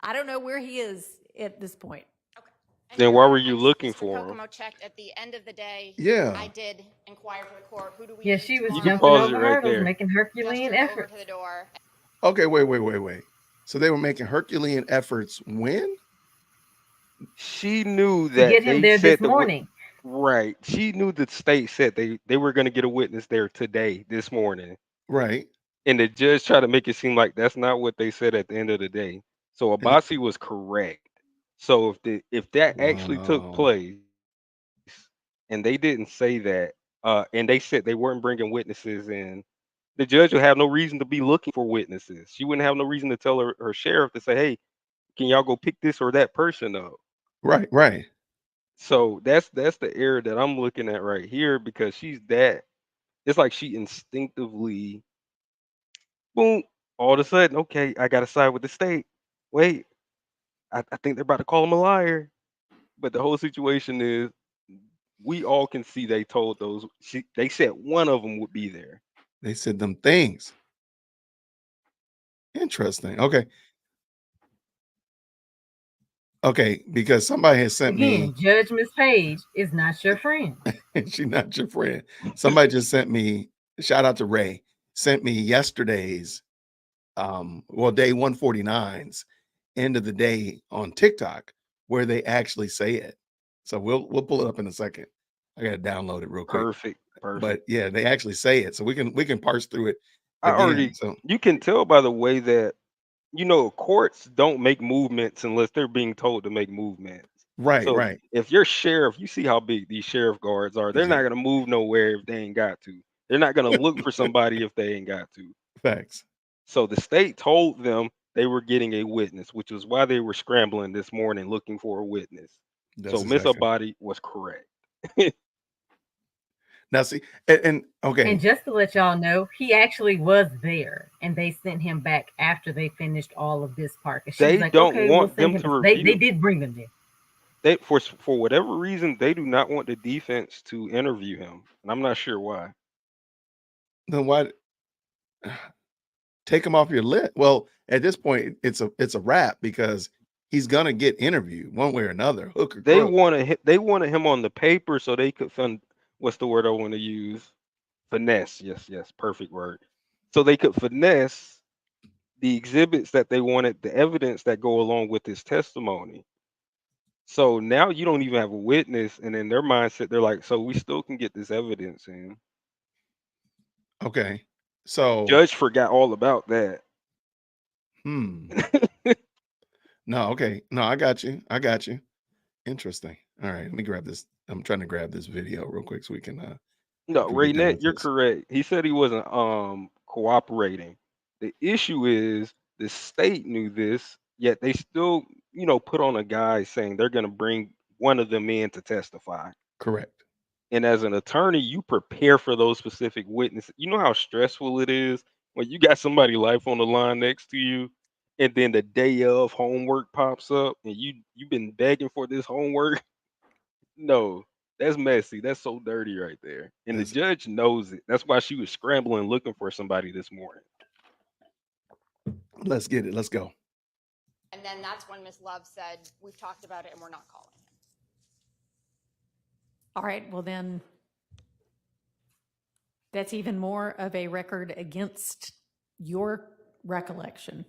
I don't know where he is at this point. Okay. And Then Your why Honor, were you as looking Mr. for him? Kokomo checked at the end of the day. Yeah. I did inquire for the court. Who do we Yeah, need she was You can jumping pause it over right hurdles, there. making Herculean Gesture over efforts. to the door. Okay, wait. So they were making Herculean efforts when? She knew To that get him they there said this morning. right. She knew the state said they were going to get a witness there this morning. Right. And the judge tried to make it seem like that's not what they said at the end of the day. So And it- Abbasi was correct. So if that actually took wow. place and they didn't say that, and they said they weren't bringing witnesses in, the judge would have no reason to be looking for witnesses. She wouldn't have no reason to tell her sheriff to say, hey, can y'all go pick this or that person up? Right. So that's the error that I'm looking at right here because it's like she instinctively, boom, all of a sudden, okay, I gotta side with the state. Wait, I think they're about to call him a liar. But the whole situation is we all can see they told they said one of them would be there. They said them things. Interesting. Okay, because somebody has sent Again, Judge Miss Page is not your friend. she's not your friend. Somebody just sent me, shout out to Ray, sent me yesterday's day 149's end of the day on TikTok where they actually say it. So we'll pull it up in a second. I gotta download it real quick. Perfect. But yeah, they actually say it. So we can parse through it I again. already So you can tell by the way that courts don't make movements unless they're being told to make movements. So right. if you're sheriff, you see how big these sheriff guards are. They're not gonna move nowhere if they ain't got to. They're not gonna look for somebody if they ain't got to. Facts. So the state told them they were getting a witness, which is why they were scrambling this morning looking for a witness. That's So Miss exactly. Abadi was correct. Now see, and okay. And just to let y'all know, he actually was there, and they sent him back after they finished all of this part. And she was They like, don't okay, want we'll them send him. to They review. did bring them there. They for whatever reason they do not want the defense to interview him, and I'm not sure why. Then why take him off your list? Well, at this point, it's a wrap because he's gonna get interviewed one way or another. Hook or They crook. wanted him on the paper so they could what's the word I want to use? Finesse. Yes, perfect word. So they could finesse the exhibits that they wanted, the evidence that go along with his testimony. So now you don't even have a witness, and in their mindset, they're like, so we still can get this evidence in. Okay. So, Judge forgot all about that. no, okay. No, I got you. I got you. Interesting. All right, let me grab this. I'm trying to grab this video real quick so we can No, be done Raynette, with you're this. correct. He said he wasn't cooperating. The issue is the state knew this, yet they still, put on a guy saying they're gonna bring one of them in to testify. Correct. And as an attorney, you prepare for those specific witnesses. You know how stressful it is when you got somebody's life on the line next to you, and then the day of homework pops up, and you've been begging for this homework. No, that's messy. That's so dirty right there. And the That's- judge knows it. That's why she was scrambling looking for somebody this morning. Let's get it. Let's go. And then that's when Ms. Love said, we've talked about it and we're not calling him. All right, well then, that's even more of a record against your recollection.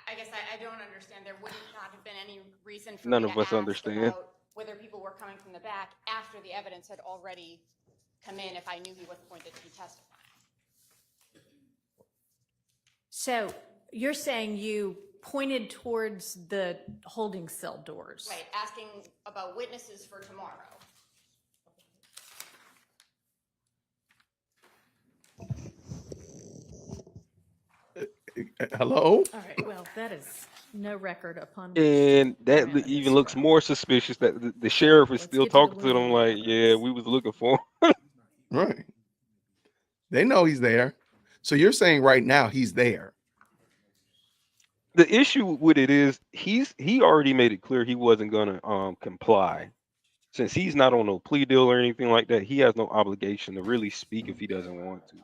I guess I don't understand. There would not have been any reason for None me of to us ask understand. about whether people were coming from the back after the evidence had already come in if I knew he was appointed to be testifying. So you're saying you pointed towards the holding cell doors? Right, asking about witnesses for tomorrow. Hello? All right, well, that is no record upon which. And that Miranda even looks Mistrial. more suspicious that the sheriff is let's still get to the talking to them limiting like, yeah, evidence. we was looking for him. Right. They know he's there. So you're saying right now he's there. The issue with it is he already made it clear he wasn't gonna comply. Since he's not on no plea deal or anything like that, he has no obligation to really speak if he doesn't want to.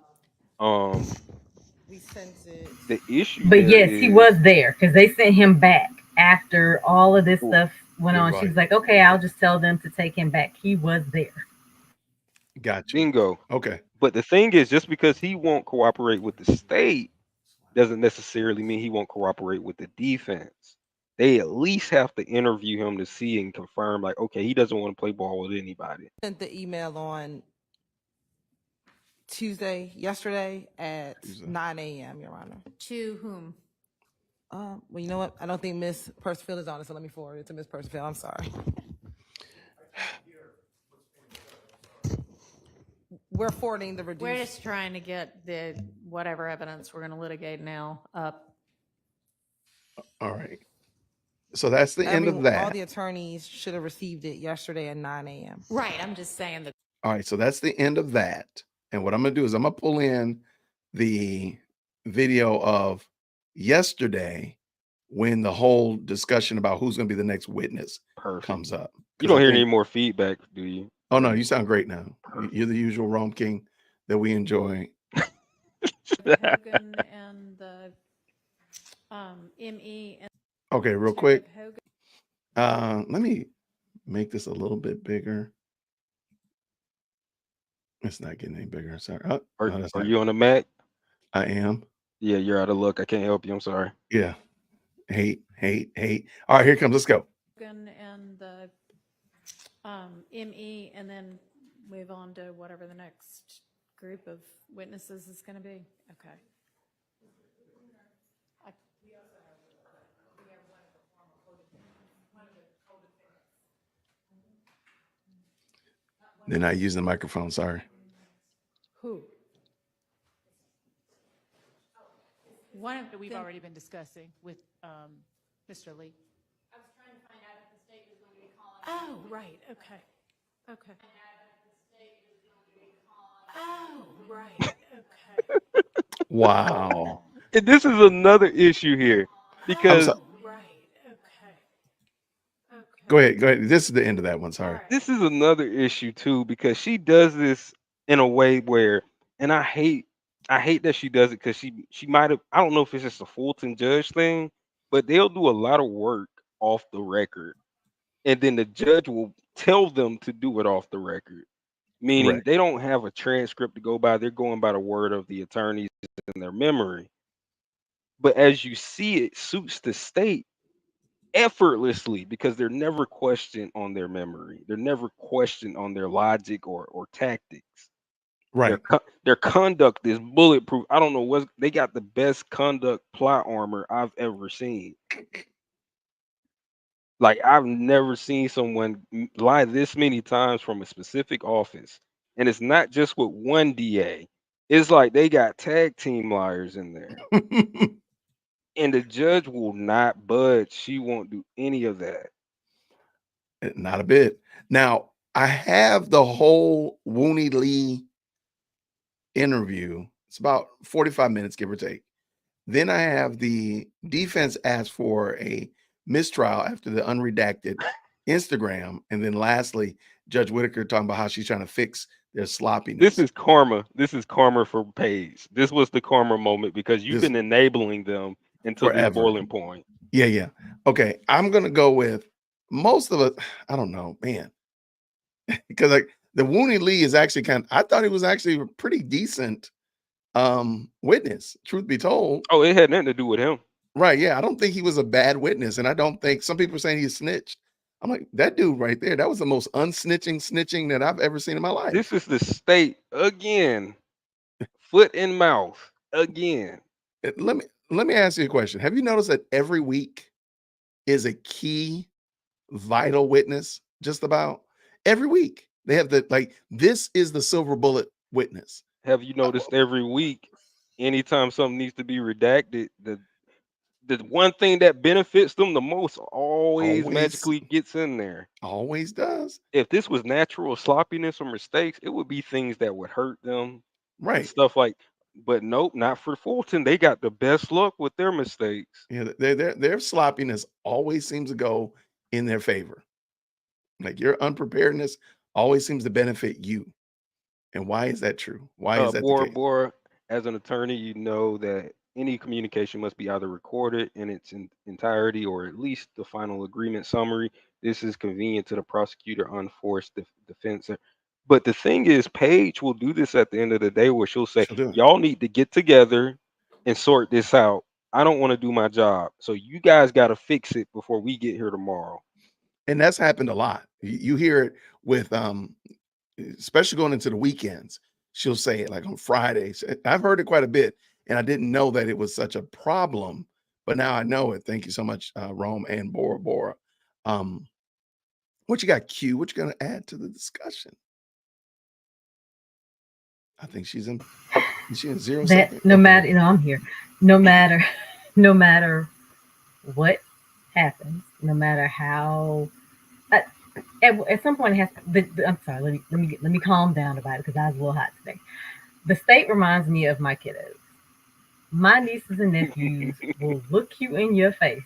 We sent it. The issue But there yes, he is was there because they sent him back after all of this Cool. stuff went You're on. She right. was like, okay, I'll just tell them to take him back. He was there. Got you. bingo. Okay. But the thing is, just because he won't cooperate with the state doesn't necessarily mean he won't cooperate with the defense. They at least have to interview him to see and confirm, like, okay, he doesn't want to play ball with anybody. Sent the email on yesterday at Tuesday. 9 a.m., Your Honor. To whom? Well, you know what? I don't think Miss Percival is on it, so let me forward it to Miss Percival. I'm sorry. We're forwarding the reduced. We're just trying to get the whatever evidence we're going to litigate now up. All right. So that's the end of that. All the attorneys should have received it yesterday at 9 a.m. Right, I'm just saying that. All right. So that's the end of that. And what I'm going to do is I'm going to pull in the video of yesterday when the whole discussion about who's going to be the next witness Perfect. comes up. You don't I hear think- any more feedback, do you? Oh, no, you sound great now. You're the usual Rome King that we enjoy. Hogan and the ME. And Okay, real quick. Hogan. Let me make this a little bit bigger. It's not getting any bigger. Sorry. Oh, Are, no, that's are not- you on the Mac? I am. Yeah, you're out of luck. I can't help you. I'm sorry. Yeah. Hate. All right, here it comes. Let's go. Hogan and the ME, and then move on to whatever the next group of witnesses is going to be. Okay. They're not using the microphone. Sorry. Who? One of That we've already been discussing with Mr. Lee. I was trying to find out if the state was going to be calling. Oh, right. Okay. Okay. Oh, right. Okay. Wow. And this is another issue here because so- Right. Okay. Okay. Go ahead. This is the end of that one. Sorry. this is another issue too because she does this in a way where, and I hate that she does it because she might have, I don't know if it's just a Fulton judge thing, but they'll do a lot of work off the record, and then the judge will tell them to do it off the record, meaning Correct. they don't have a transcript to go by. They're going by the word of the attorneys in their memory. But as you see, it suits the state effortlessly because they're never questioned on their memory. They're never questioned on their logic or tactics. Right. Their conduct is bulletproof. I don't know what they got, the best conduct plot armor I've ever seen. Like I've never seen someone lie this many times from a specific office. And it's not just with one DA. It's like they got tag team liars in there. And the judge will not budge. She won't do any of that. Not a bit. Now, I have the whole Wooney Lee interview. It's about 45 minutes, give or take. Then I have the defense ask for a mistrial after the unredacted Instagram. And then lastly, Judge Whitaker talking about how she's trying to fix their sloppiness. This is karma. This is karma for Paige. This was the karma moment because you've This- been enabling them until this Forever. boiling point. Yeah. Okay. I'm going to go with most of it. I don't know, man. Because like the Wooney Lee is actually I thought he was actually a pretty decent witness, truth be told. Oh, it had nothing to do with him. Right. Yeah. I don't think he was a bad witness. And I don't think some people are saying he snitched. I'm like, that dude right there, that was the most snitching that I've ever seen in my life. This is the state again. Foot in mouth again. Let me ask you a question. Have you noticed that every week is a key vital witness? Just about every week. They have this is the silver bullet witness. Have you noticed every week, anytime something needs to be redacted, the one thing that benefits them the most always magically gets in there. Always does. If this was natural sloppiness or mistakes, it would be things that would hurt them. Right. Stuff like, but nope, not for Fulton. They got the best luck with their mistakes. Yeah, their sloppiness always seems to go in their favor. Like your unpreparedness always seems to benefit you. And why is that true? Why is that the case? Bora, as an attorney, you know that any communication must be either recorded in its entirety or at least the final agreement summary. This is convenient to the prosecutor, unforced defense. But the thing is, Paige will do this at the end of the day where she'll say, y'all need to get together and sort this out. I don't want to do my job. So you guys got to fix it before we get here tomorrow. And that's happened a lot. You hear it with, especially going into the weekends. She'll say it like on Fridays. I've heard it quite a bit, and I didn't know that it was such a problem, but now I know it. Thank you so much, Rome and Bora. What you got, Q? What you going to add to the discussion? I think she's in 0 seconds. No matter, I'm here. No matter what happens, no matter how. At some point, it has. I'm sorry. Let me calm down about it because I was a little hot today. The state reminds me of my kiddos. My nieces and nephews will look you in your face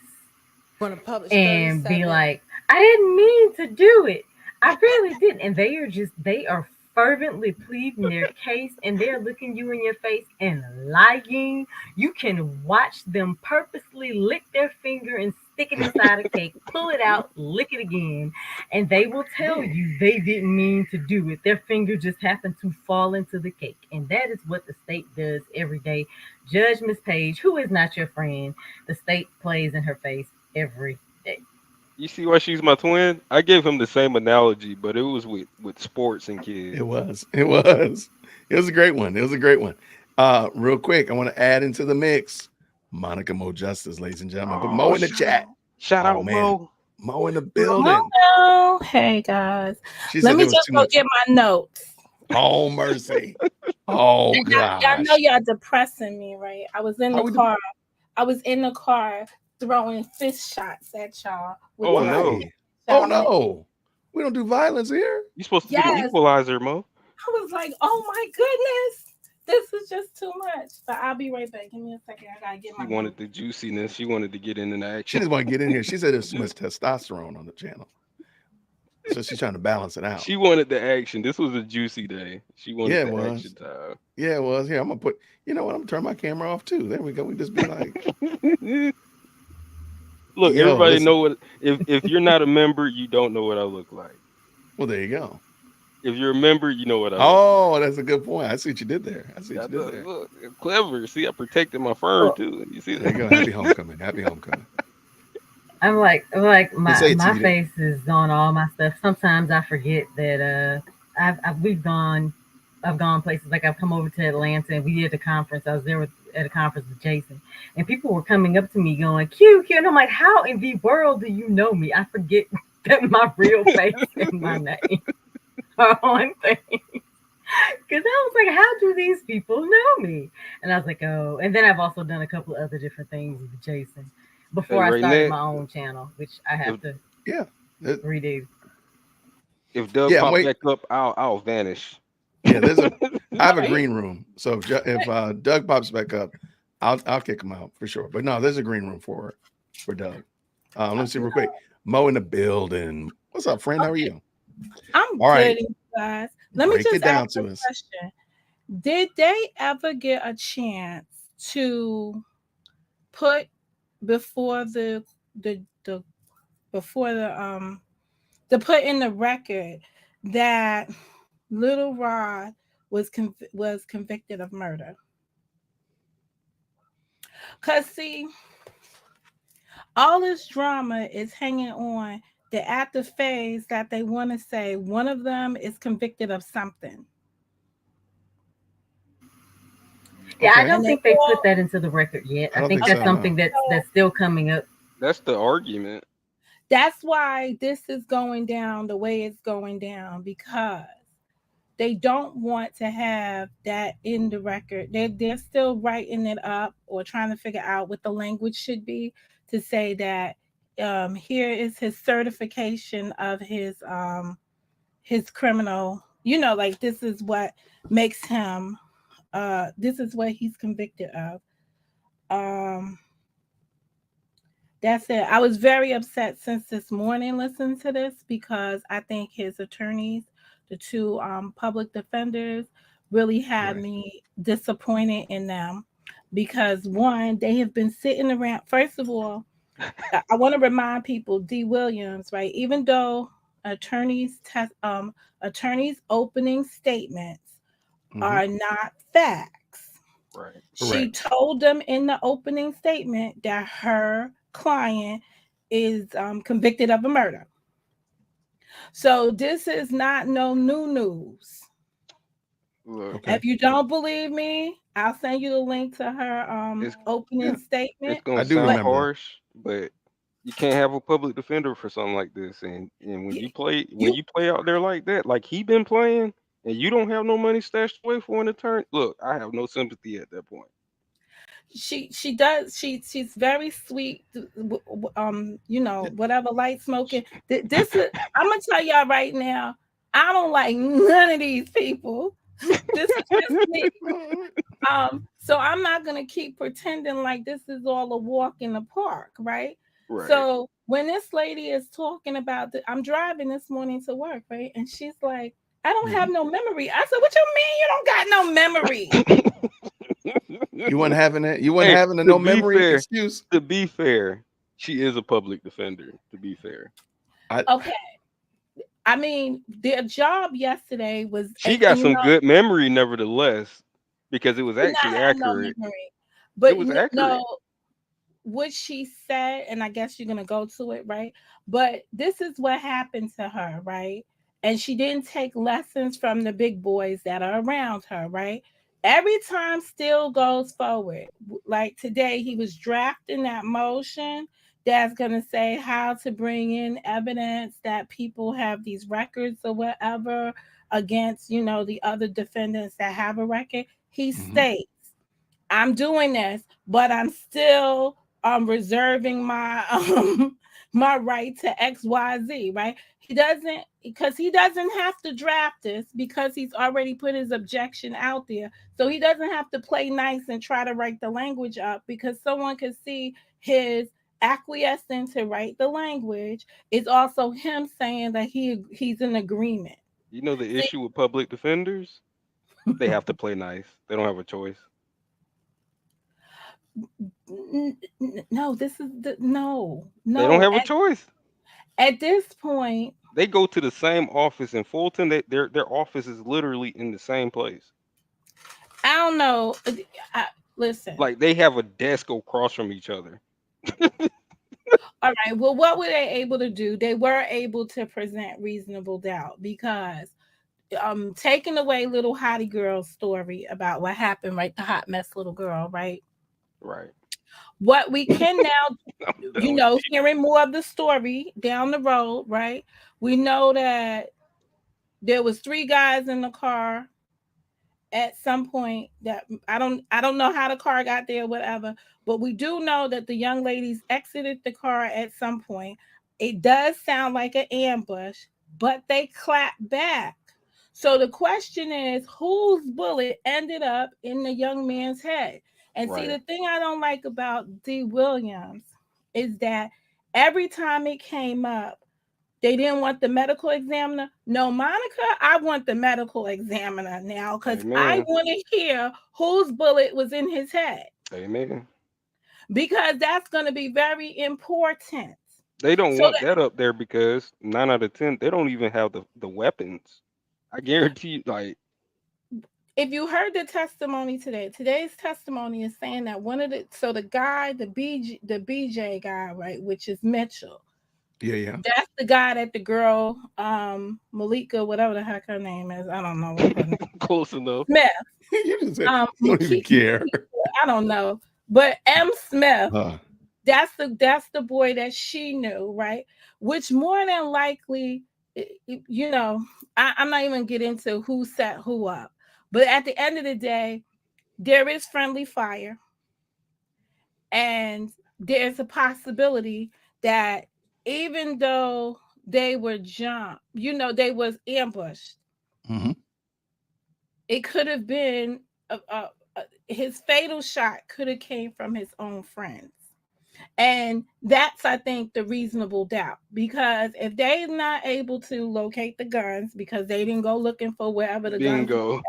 and be like, "I didn't mean to do it. I really didn't." And they are fervently pleading their case, and they're looking you in your face and lying. You can watch them purposely lick their finger and stick it inside a cake, pull it out, lick it again, and they will tell you they didn't mean to do it. Their finger just happened to fall into the cake. And that is what the state does every day. Judge Miss Page, who is not your friend, the state plays in her face every day. You see why she's my twin? I gave him the same analogy, but it was with sports and kids. It was a great one. Real quick, I want to add into the mix Monica Mo Justice, ladies and gentlemen. But Mo in the chat. Shout out, man. Mo in the building. Hello. Hey guys. Let me just go get my notes. Oh mercy. Oh god. Y'all know y'all depressing me, right? I was in the car. I was in the car throwing fist shots at y'all. Oh no. Oh no. We don't do violence here. You're supposed to get an equalizer, Mo. I was like, oh my goodness. This is just too much. But I'll be right back. Give me a second. I gotta get my. She wanted the juiciness. She wanted to get in the action. She just want to get in here. She said there's too much testosterone on the channel. So she's trying to balance it out. She wanted the action. This was a juicy day. She wanted the action time. Yeah, it was. Here, I'm gonna put. You know what? I'm gonna turn my camera off too. There we go. We just be like. Look, everybody know what. If you're not a member, you don't know what I look like. Well, there you go. If you remember, you know what I mean. Oh, that's a good point. I see what you did there. I see what you did there. Look, clever. See, I protected my firm too. You see There you go. that? Happy homecoming. Happy homecoming. I'm like And say it to my you. face is on all my stuff. Sometimes I forget that I've gone places, like I've come over to Atlanta and we did a conference. I was there at a conference with Jason, and people were coming up to me going Q, and I'm like, how in the world do you know me? I forget that my real face and my name are on things. Because I was like, how do these people know me? And I was like, oh. And then I've also done a couple of other different things with Jason before I started my own channel, which I have to redo. If Doug pops back up, I'll vanish. Yeah, I have a green room. So if Doug pops back up, I'll kick him out for sure. But no, there's a green room for Doug. Let me see real quick. Mo in the building. What's up, friend? How are you? I'm all right, good, guys. Let me just ask a question. Did they ever get a chance to put before the to put in the record that Little Rod was convicted of murder? Because see, all this drama is hanging on the after phase that they want to say one of them is convicted of something. Yeah, I don't think they put that into the record yet. I think that's something that's still coming up. That's the argument. That's why this is going down the way it's going down, because they don't want to have that in the record. They're still writing it up or trying to figure out what the language should be to say that here is his certification of his criminal, like this is what makes him this is what he's convicted of. That's it. I was very upset since this morning listening to this, because I think his attorneys, the two public defenders, really had me disappointed in them, because one, they have been sitting around. First of all, I want to remind people, D. Williams, right? Even though attorneys' opening statements are not facts, right? She told them in the opening statement that her client is convicted of a murder. So this is not no new news. Okay. If you don't believe me, I'll send you the link to her opening statement. It's gonna sound harsh, but you can't have a public defender for something like this. And when you play out there like that, like he been playing, and you don't have no money stashed away for an attorney, look, I have no sympathy at that point. She does. She's very sweet. Whatever light smoking. This is. I'm gonna tell y'all right now. I don't like none of these people. This is just me. So I'm not gonna keep pretending like this is all a walk in the park, right? Right. So when this lady is talking about I'm driving this morning to work, right? And she's like, I don't have no memory. I said, what you mean you don't got no memory? You weren't having it. You weren't having a no memory excuse. To be fair, she is a public defender. To be fair, okay. I mean, their job yesterday was. She got some good memory, nevertheless, because it was actually accurate. No memory, but it was accurate. No, what she said, and I guess you're gonna go to it, right? But this is what happened to her, right? And she didn't take lessons from the big boys that are around her, right? Every time Steele goes forward, like today, he was drafting that motion that's going to say how to bring in evidence that people have these records or whatever against, the other defendants that have a record. He states, I'm doing this, but I'm still reserving my my right to XYZ, right? He doesn't have to draft this, because he's already put his objection out there. So he doesn't have to play nice and try to write the language up, because someone could see his acquiescing to write the language is also him saying that he's in agreement. You know the issue with public defenders? They have to play nice. They don't have a choice. No, this is no. They don't have a choice. At this point, They go to the same office in Fulton. Their office is literally in the same place. I don't know. Listen. Like they have a desk across from each other. All right. Well, what were they able to do? They were able to present reasonable doubt because taking away little hottie girl's story about what happened, right? The hot mess little girl, right? Right. What we can now, I'm done with you. hearing more of the story down the road, right? We know that there was 3 guys in the car at some point that I don't know how the car got there, whatever, but we do know that the young ladies exited the car at some point. It does sound like an ambush, but they clapped back. So the question is, whose bullet ended up in the young man's head? And see, Right. the thing I don't like about D. Williams is that every time it came up, they didn't want the medical examiner. No, Monica, I want the medical examiner now because I Amen. want to hear whose bullet was in his head Amen. because that's going to be very important. They don't So want that up there because 9 out of 10 they don't even have the weapons. I guarantee you, like if you heard the testimony today's testimony is saying that the guy, the BJ guy, right, which is Mitchell. Yeah. That's the guy that the girl, Malika, whatever the heck her name is. I don't know what her name is. close enough. Smith. You just said, don't even care. I don't know. But M. Smith, Huh. that's the boy that she knew, right? Which more than likely, I'm not even get into who set who up. But at the end of the day, there is friendly fire. And there's a possibility that even though they were jumped, they was ambushed. Mm-hmm. It could have been his fatal shot could have came from his own friends. And that's, I think, the reasonable doubt. Because if they're not able to locate the guns because they didn't go looking for wherever the guns Bingo.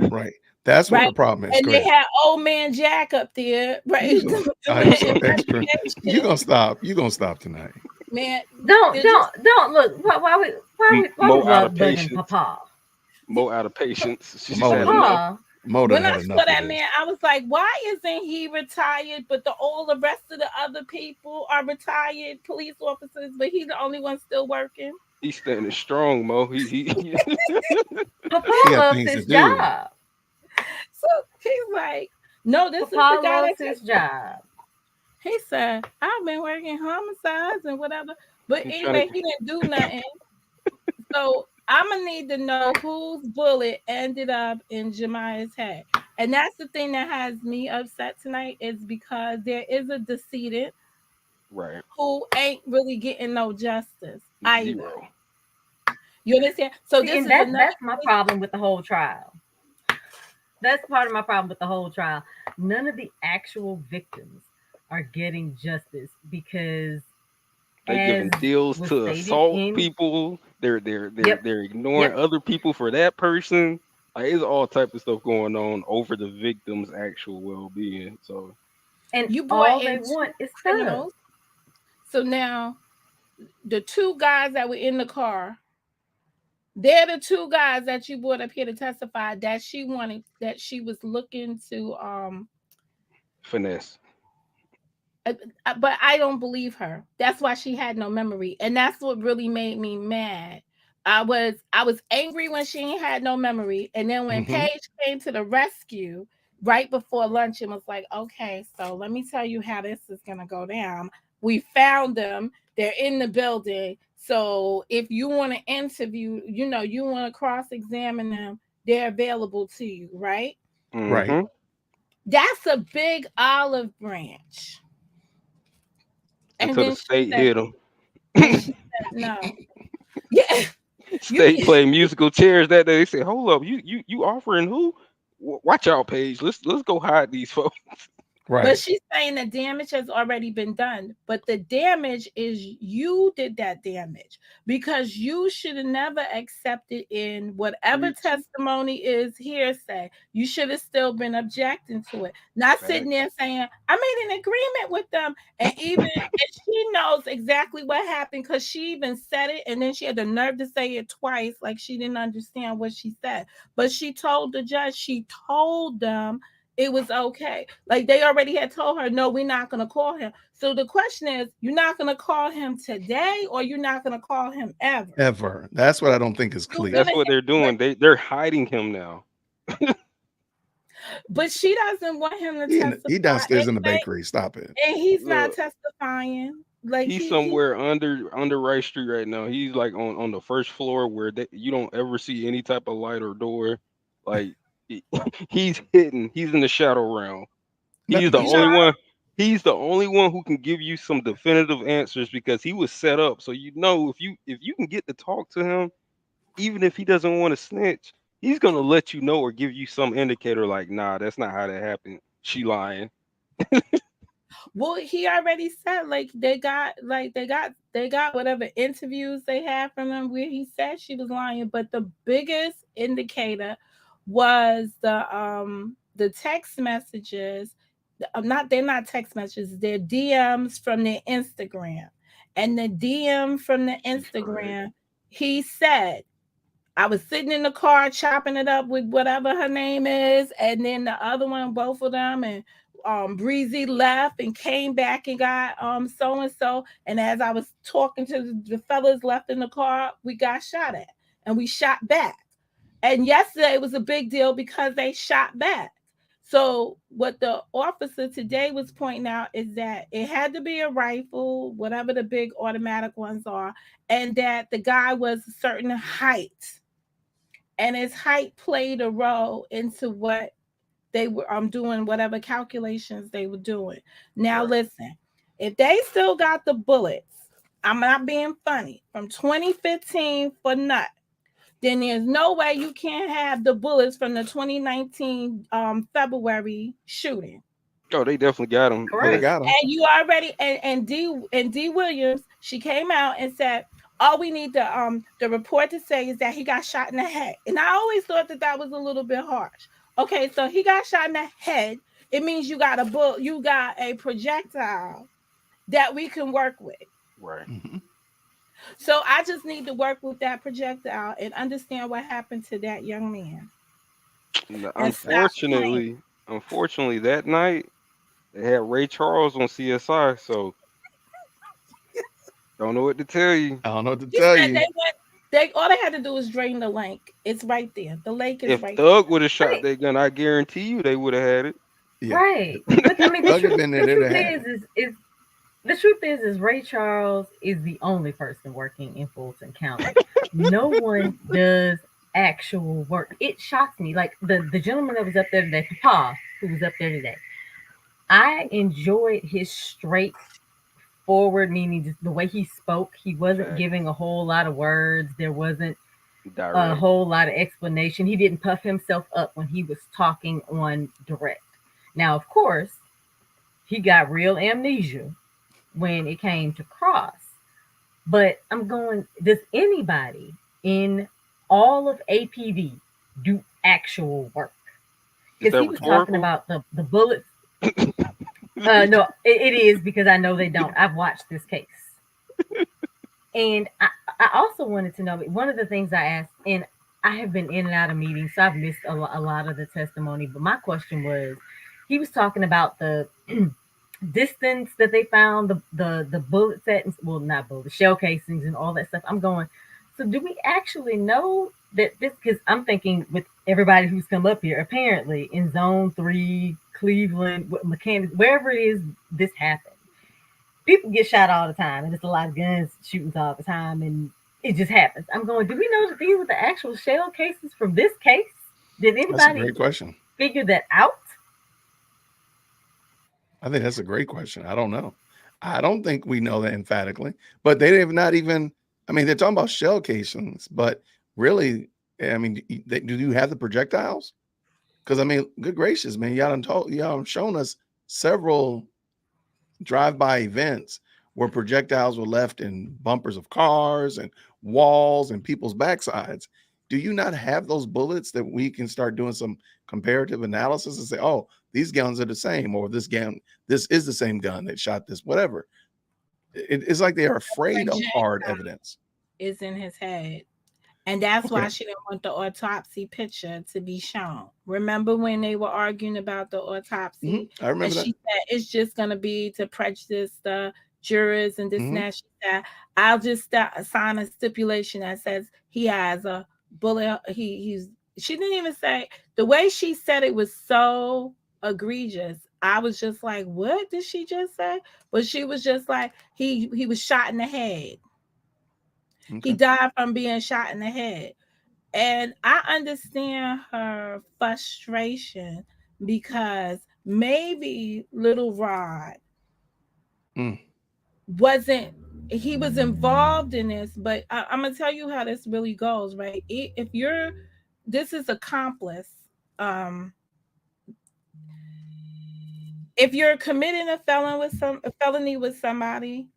Right. That's what the problem is. And they had old man Jack up there, right? I'm so extra. You're gonna stop tonight. Man, don't look. Why we love bugging Papa? Mo out of patience. She Mo said done- enough. Mo done When I had saw enough that of this. man, I was like, why isn't he retired? But all the rest of the other people are retired police officers, but he's the only one still working. He's standing strong, Mo. He Papa He got loves things his to do. job. So he's like, no, this Papa is the guy loves that his job. He said, I've been working homicides and whatever. But He's anyway, trying to- he didn't do nothing. So I'm going to need to know whose bullet ended up in Jemiah's head. And that's the thing that has me upset tonight is because there is a decedent right. who ain't really getting no justice either. Zero. You understand? So this is that's my problem with the whole trial. That's part of my problem with the whole trial. None of the actual victims are getting justice because They're giving deals to assault people. They're ignoring other people for that person. Like, there's all type of stuff going on over the victim's actual well-being. So, and you all they want is criminals. So now, the 2 guys that were in the car, they're the 2 guys that you brought up here to testify that she was looking to finesse. But I don't believe her. That's why she had no memory, and that's what really made me mad. I was angry when she had no memory, and then when Paige came to the rescue right before lunch and was like, "Okay, so let me tell you how this is gonna go down. We found them. They're in the building. So if you want to interview, you want to cross-examine them, they're available to you, right? Mm-hmm. Right. That's a big olive branch." Until the state hit them. No. Yeah. State played musical chairs that day. They said, "Hold up, you offering who? Watch out, Paige. Let's go hide these folks." But Right. she's saying the damage has already been done. But the damage is you did that damage because you should have never accepted in whatever Preach. testimony is hearsay. You should have still been objecting to it. Not sitting there Facts. saying, I made an agreement with them. And she knows exactly what happened because she even said it. And then she had the nerve to say it twice, like she didn't understand what she said. But she told the judge, she told them it was okay. Like they already had told her, no, we're not going to call him. So the question is, you're not going to call him today or you're not going to call him ever. Ever. That's what I don't think is You're clear. gonna That's what they're doing. They're hiding him now. But she doesn't want him to He testify. downstairs in the anyway, bakery. Stop it. and he's not Look, testifying. Like he's he somewhere under Rice Street right now. He's like on the first floor where you don't ever see any type of light or door. Like he's hidden. He's in the shadow realm. He's the you only know, one. He's the only one who can give you some definitive answers because he was set up. So if you can get to talk to him, even if he doesn't want to snitch, he's gonna let you know or give you some indicator like, nah, that's not how that happened. She lying. well, he already said they got whatever interviews they had from him where he said she was lying. But the biggest indicator was the text messages. They're not text messages, they're DMs from their Instagram. And the DM from the She's crazy. Instagram, he said, I was sitting in the car chopping it up with whatever her name is, and then the other one, both of them, and Breezy left and came back and got so and so. And as I was talking to the fellas left in the car, we got shot at, and we shot back. And yesterday was a big deal because they shot back. So what the officer today was pointing out is that it had to be a rifle, whatever the big automatic ones are, and that the guy was a certain height. And his height played a role into what they were doing, whatever calculations they were doing. Now Right. listen, if they still got the bullets, I'm not being funny, from 2015 for nut, then there's no way you can't have the bullets from the 2019 February shooting. Oh, they definitely got him. Oh, they But got him. And you already and D Williams, she came out and said, all we need the report to say is that he got shot in the head. And I always thought that was a little bit harsh. Okay, so he got shot in the head. It means you got a projectile that we can work with. right. Mm-hmm. So I just need to work with that projectile and understand what happened to that young man. And stop playing. Unfortunately, that night they had Ray Charles on CSI, so don't know what to tell you. I don't know what to He tell said you. all they had to do was drain the lake. It's right there. The lake is If right Thug would have shot Right. that gun, I guarantee you they would have had it. Yeah. Right. But I mean, the Thug had truth, been there, the they'd truth have had is the truth is Ray Charles is the only person working in Fulton County. No one does actual work. It shocks me. Like the gentleman that was up there today, Papa, who was up there today. I enjoyed his straightforward, meaning just the way he spoke. He wasn't Facts. giving a whole lot of words. There wasn't a Direct. whole lot of explanation. He didn't puff himself up when he was talking on direct. Now, of course, he got real amnesia when it came to Cross. But I'm going, does anybody in all of APD do actual work? Is Because that he was talking rhetorical? about the bullets. No, it is because I know they don't. I've watched this case. And I also wanted to know one of the things I asked, and I have been in and out of meetings, so I've missed a lot of the testimony. But my question was, he was talking about the distance that they found, the bullet settings, well, not bullets, shell casings, and all that stuff. I'm going, so do we actually know that this? Because I'm thinking with everybody who's come up here, apparently in Zone 3, Cleveland, Mechanics, wherever it is, this happened. People get shot all the time, and there's a lot of guns shootings all the time, and it just happens. I'm going, do we know that these are the actual shell cases from this case? Did That's a anybody great question. figure that out? I think that's a great question. I don't know. I don't think we know that emphatically, but they have not even, I mean, they're talking about shell casings, but really, I mean, do you have the projectiles? Because I mean, good gracious, man, y'all done shown us several drive-by events where projectiles were left in bumpers of cars and walls and people's backsides. Do you not have those bullets that we can start doing some comparative analysis and say, oh, these guns are the same, or this is the same gun that shot this, whatever? It's like they are afraid of hard evidence. Is in his head. And that's Okay. why she didn't want the autopsy picture to be shown. Remember when they were arguing about the autopsy? I remember and that. she said it's just going to be to prejudice the jurors and this and that. She said, I'll just sign a stipulation that says he has a bullet. She didn't even say, the way she said it was so egregious. I was just like, what did she just say? But she was just like, he was shot in the head. Okay. He died from being shot in the head. And I understand her frustration because maybe little Rod he was involved in this, but I'm going to tell you how this really goes, right? This is accomplice. If you're committing a felony with somebody,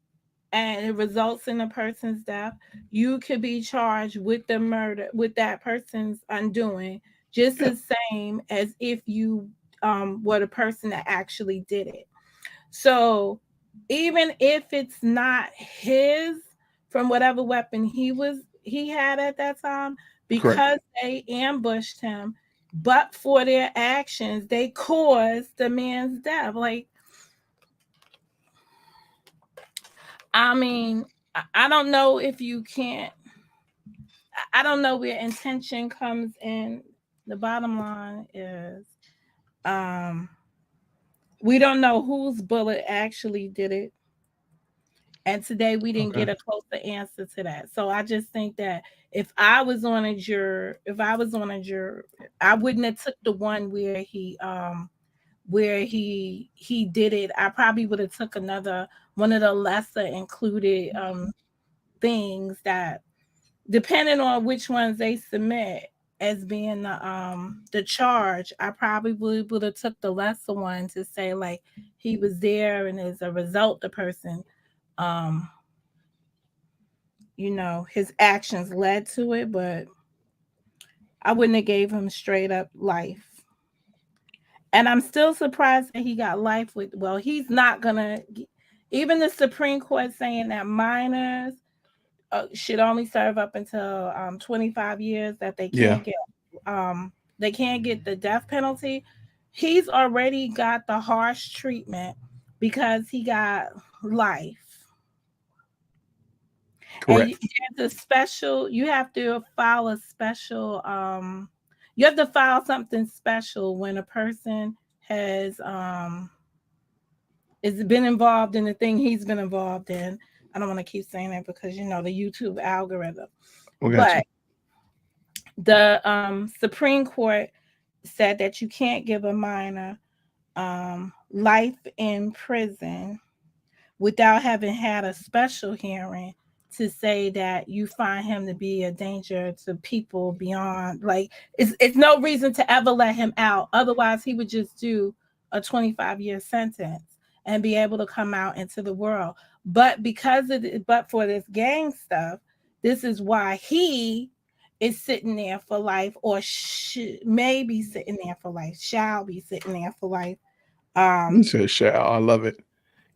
and it results in a person's death, you could be charged with the murder, with that person's undoing, just the same as if you were the person that actually did it. So even if it's not his, from whatever weapon he had at that time, because they ambushed him, but for their actions, they caused the man's death. Like, I mean, I don't know if you can't. I don't know where intention comes in. The bottom line is, we don't know whose bullet actually did it. And today we didn't get a closer answer to that. So I just think that if I was on a juror, I wouldn't have took the one where he did it. I probably would have took one of the lesser included things that, depending on which ones they submit as being the charge, I probably would have took the lesser one to say, like, he was there and as a result the person his actions led to it, but I wouldn't have gave him straight up life. And I'm still surprised that he got life with, well, he's not gonna, even the Supreme Court saying that minors should only serve up until 25 years, that they can't get the death penalty. He's already got the harsh treatment because he got life. Correct. And you have to file a special, you have to file something special when a person has been involved in the thing he's been involved in. I don't want to keep saying that because, the YouTube algorithm. But the Supreme Court said that you can't give a minor life in prison without having had a special hearing to say that you find him to be a danger to people beyond, like, it's no reason to ever let him out. Otherwise, he would just do a 25-year sentence and be able to come out into the world. But but for this gang stuff, this is why he is sitting there for life, or may be sitting there for life, shall be sitting there for life. He says shall. I love it.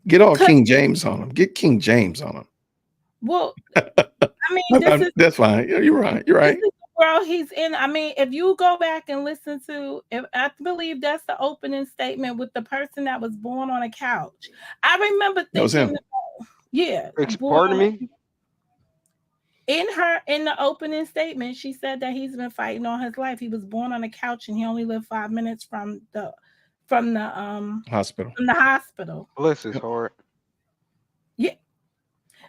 Get all King James on him. Get King James on him. Well, I mean, that's fine. Yeah, you're right. You're right. This is the world he's in. I mean, if you go back and listen to, I believe that's the opening statement with the person that was born on a couch. I remember thinking, pardon me. In the opening statement, she said that he's been fighting all his life. He was born on a couch and he only lived 5 minutes from the hospital. From the hospital. Bless his heart. Yeah.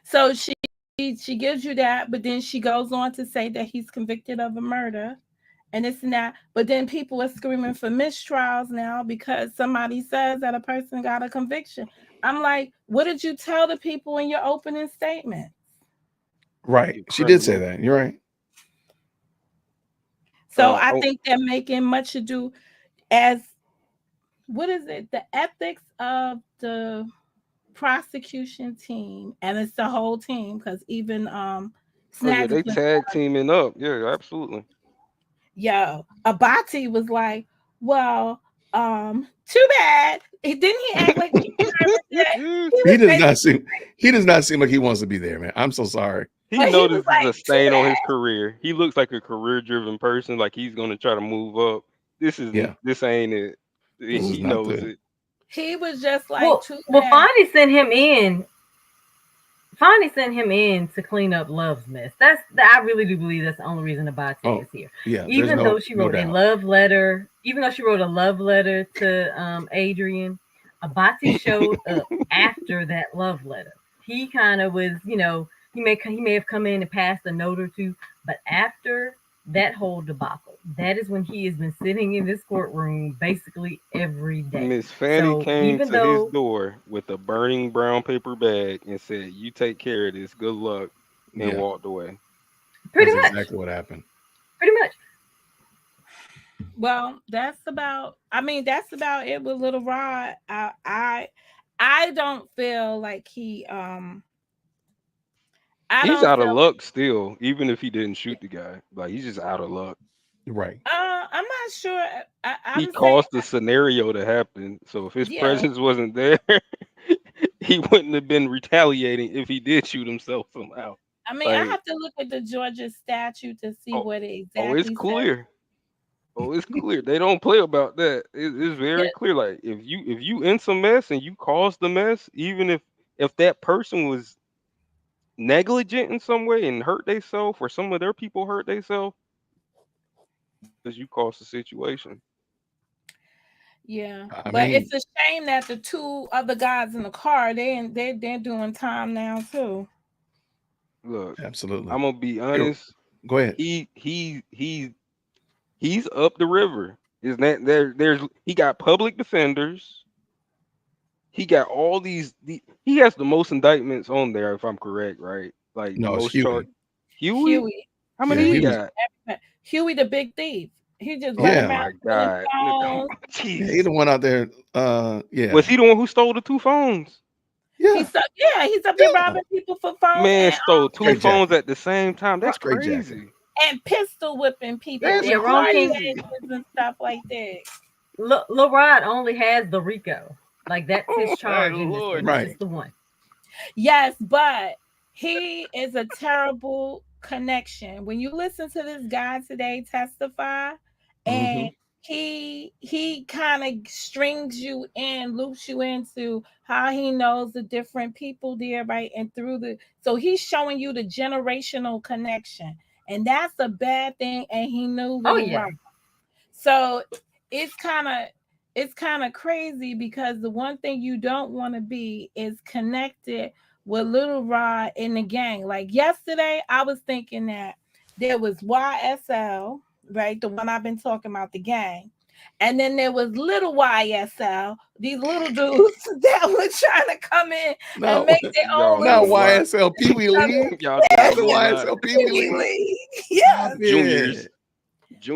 So she gives you that, but then she goes on to say that he's convicted of a murder and this and that. But then people are screaming for mistrials now because somebody says that a person got a conviction. I'm like, what did you tell the people in your opening statement? Right. She did say that. You're right. So I think they're making much ado, as what is it? The ethics of the prosecution team, and it's the whole team because even Oh yeah, Snaggs they was tag teaming up. Yeah, absolutely. yo, Abati was like, well, too bad. Didn't he act like he that? He He was does basically, not seem. He does not seem like he wants to be there, man. I'm so sorry. He but he was notices a like, too stain on bad. his career. He looks like a career-driven person, like he's gonna try to move up. Yeah, This ain't it. this is He not knows good. it. He was just like, Well, too well, bad. Fonnie sent him in. Fonnie sent him in to clean up Love's mess. I really do believe that's the only reason Abate Oh, is here. yeah. There's Even though no she no wrote a doubt. love letter, to Adrian, Abate showed up after that love letter. He kind of was, he may have come in and passed a note or two, but after that whole debacle, that is when he has been sitting in this courtroom basically every day. Miss Fanny So came even to his though, door with a burning brown paper bag and said, "You take care of this. Good luck," and Yeah, walked away. pretty that's much, exactly what happened. pretty much. Well, that's about it with Little Rod. I don't feel like he I He's don't out of feel luck still, even if he didn't shoot the guy. Like he's just out of luck. Right. I'm not sure. He I'm saying, caused the scenario to happen. So if his yeah. presence wasn't there, he wouldn't have been retaliating if he did shoot himself somehow. I mean, I Like, have to look at the Georgia statute to see oh, what it oh, it's exactly says. clear. Oh, it's clear. They don't play about that. It's very Yeah, clear. Like if you in some mess and you caused the mess, even if that person was negligent in some way and hurt themselves or some of their people hurt themselves, because you caused the situation. yeah. I But mean, it's a shame that the two other guys in the car, they're doing time now too. Look, absolutely. I'm gonna be Here, honest. go ahead. He's up the river. Is that there's he got public defenders. He got all he has the most indictments on there, if I'm correct, right? Like the No, it's most charge. Huey. Huey? Huey, How Yeah, many he he was. got? Huey the big thief. He just Oh run Yeah, around my stealing God. phones. yeah. He Jesus. the one out there. Yeah, Was he the one who stole the 2 phones? yeah, He's up there yeah. robbing people for phones Man stole 2 Straight phones jacking. at the same time. That's Straight jacking. crazy. and pistol whipping people That's Yeah, with Ron car King, crazy. chases and stuff like that. Lil Rod only has the RICO. Like that's his Oh my charge in this Lord. thing. Right. Just the one. Yes, but he is a terrible connection. When you listen to this guy today testify, and he kind of strings you in, loops you into how he knows the different people there, right? And so he's showing you the generational connection, and that's a bad thing. And he knew Oh Little yeah. Rock. So it's kind of crazy because the one thing you don't want to be is connected with Little Rod in the gang. Like yesterday, I was thinking that there was YSL, right? The one I've been talking about, the gang. And then there was little YSL, these little dudes that were trying to come in No, and make their own Y'all little doing a lot. YSL Pee Wee League. Y'all That's doing the a lot. YSL Pee Wee League. League. Yes. Juniors.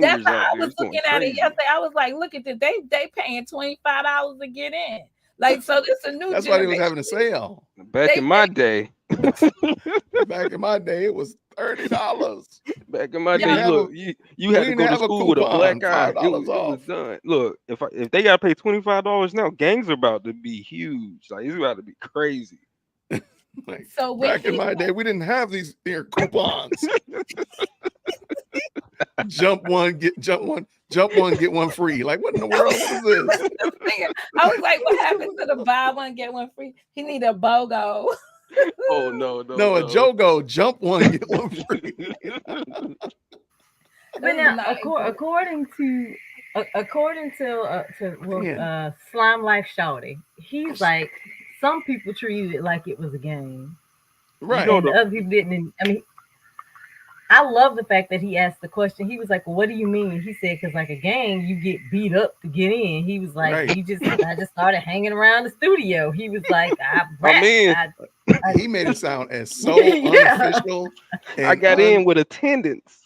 That's Juniors how out I there. was It's going looking at it crazy. yesterday. I was like, look at this. They paying $25 to get in. Like, so this is a new That's why they was generation. having a sale. Back They in my day, Back in my day, it was $30. back in my We day, didn't have look, a you we had to didn't go to have a school with a black coupon, eye. $5 It was off. done. Look, if they gotta pay $25 now, gangs are about to be huge. Like it's about to be crazy. Like, So when back in he my day, we didn't have these here coupons. Jump one, get one free. Like, what in the world? What is this? I was like, what happened to the buy one get one free? He need a BOGO. Oh no, No, a Jogo, jump one, get one free. But now, according to Slime Life Shawty, he's like, some people treated it like it was a game, Right. and other people didn't. I mean, I love the fact that he asked the question. He was like, well, "What do you mean?" He said, "Because like a gang, you get beat up to get in." He was like, Right. I just started hanging around the studio." He was like, He made it sound as so Yeah. unofficial. I got in with attendance.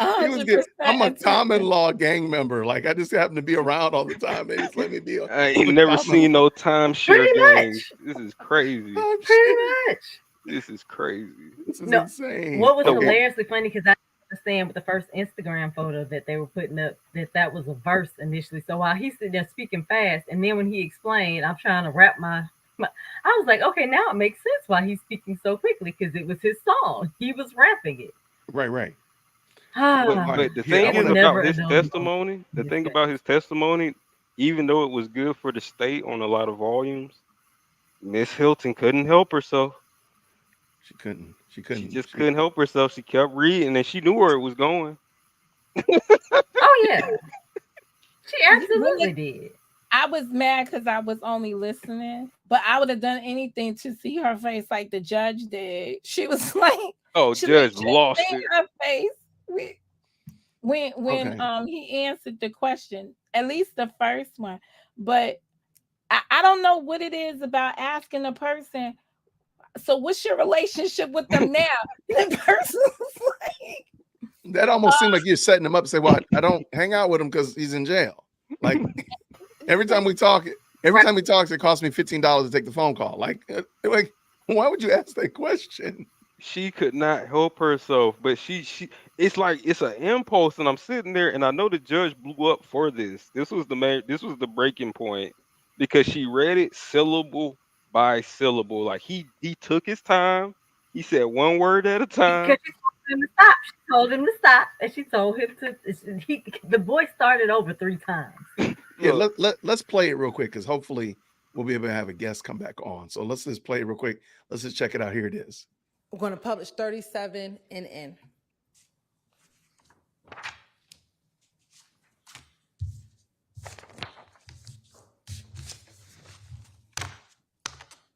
He was 100% getting, I'm a common attention. law gang member. Like I just happen to be around all the time. They just let me be on I ain't the never common seen law. no timeshare Pretty gangs. much. This is crazy. Oh, Pretty shit. much. This is crazy. This is No, insane. what was Okay. hilariously funny because I didn't understand with the first Instagram photo that they were putting up that was a verse initially. So while he's sitting there speaking fast, and then when he explained, I'm trying to wrap my I was like, okay, now it makes sense why he's speaking so quickly because it was his song. He was rapping it. Right. But the Here, I thing is wanna- never about his a dull moment testimony, the in thing this about his testimony, even though it was good for the state on a lot of volumes, Miss Hilton couldn't help herself. She couldn't. She just couldn't help herself. She kept reading and she knew where it was going. Oh yeah, she Really, absolutely did. I was mad because I was only listening, but I would have done anything to see her face like the judge did. She was like, Oh, she Judge just lost seen it. her face when Okay. he answered the question, at least the first one. But I don't know what it is about asking a person, so what's your relationship with them now? The person's like, That almost seemed like you're setting him up. Say, well, I don't hang out with him because he's in jail. Like every time we talk, it costs me $15 to take the phone call. Like why would you ask that question? She could not help herself, but she it's like it's an impulse, and I'm sitting there and I know the judge blew up for this. This was the breaking point because she read it syllable by syllable. Like he took his time. He said one word at a time. Because she told him to stop. She told him to stop, and she told him to. The boy started over 3 times. Yeah, Look, let's play it real quick because hopefully we'll be able to have a guest come back on. So let's just play it real quick. Let's just check it out. Here it is. We're going to publish 37 NN.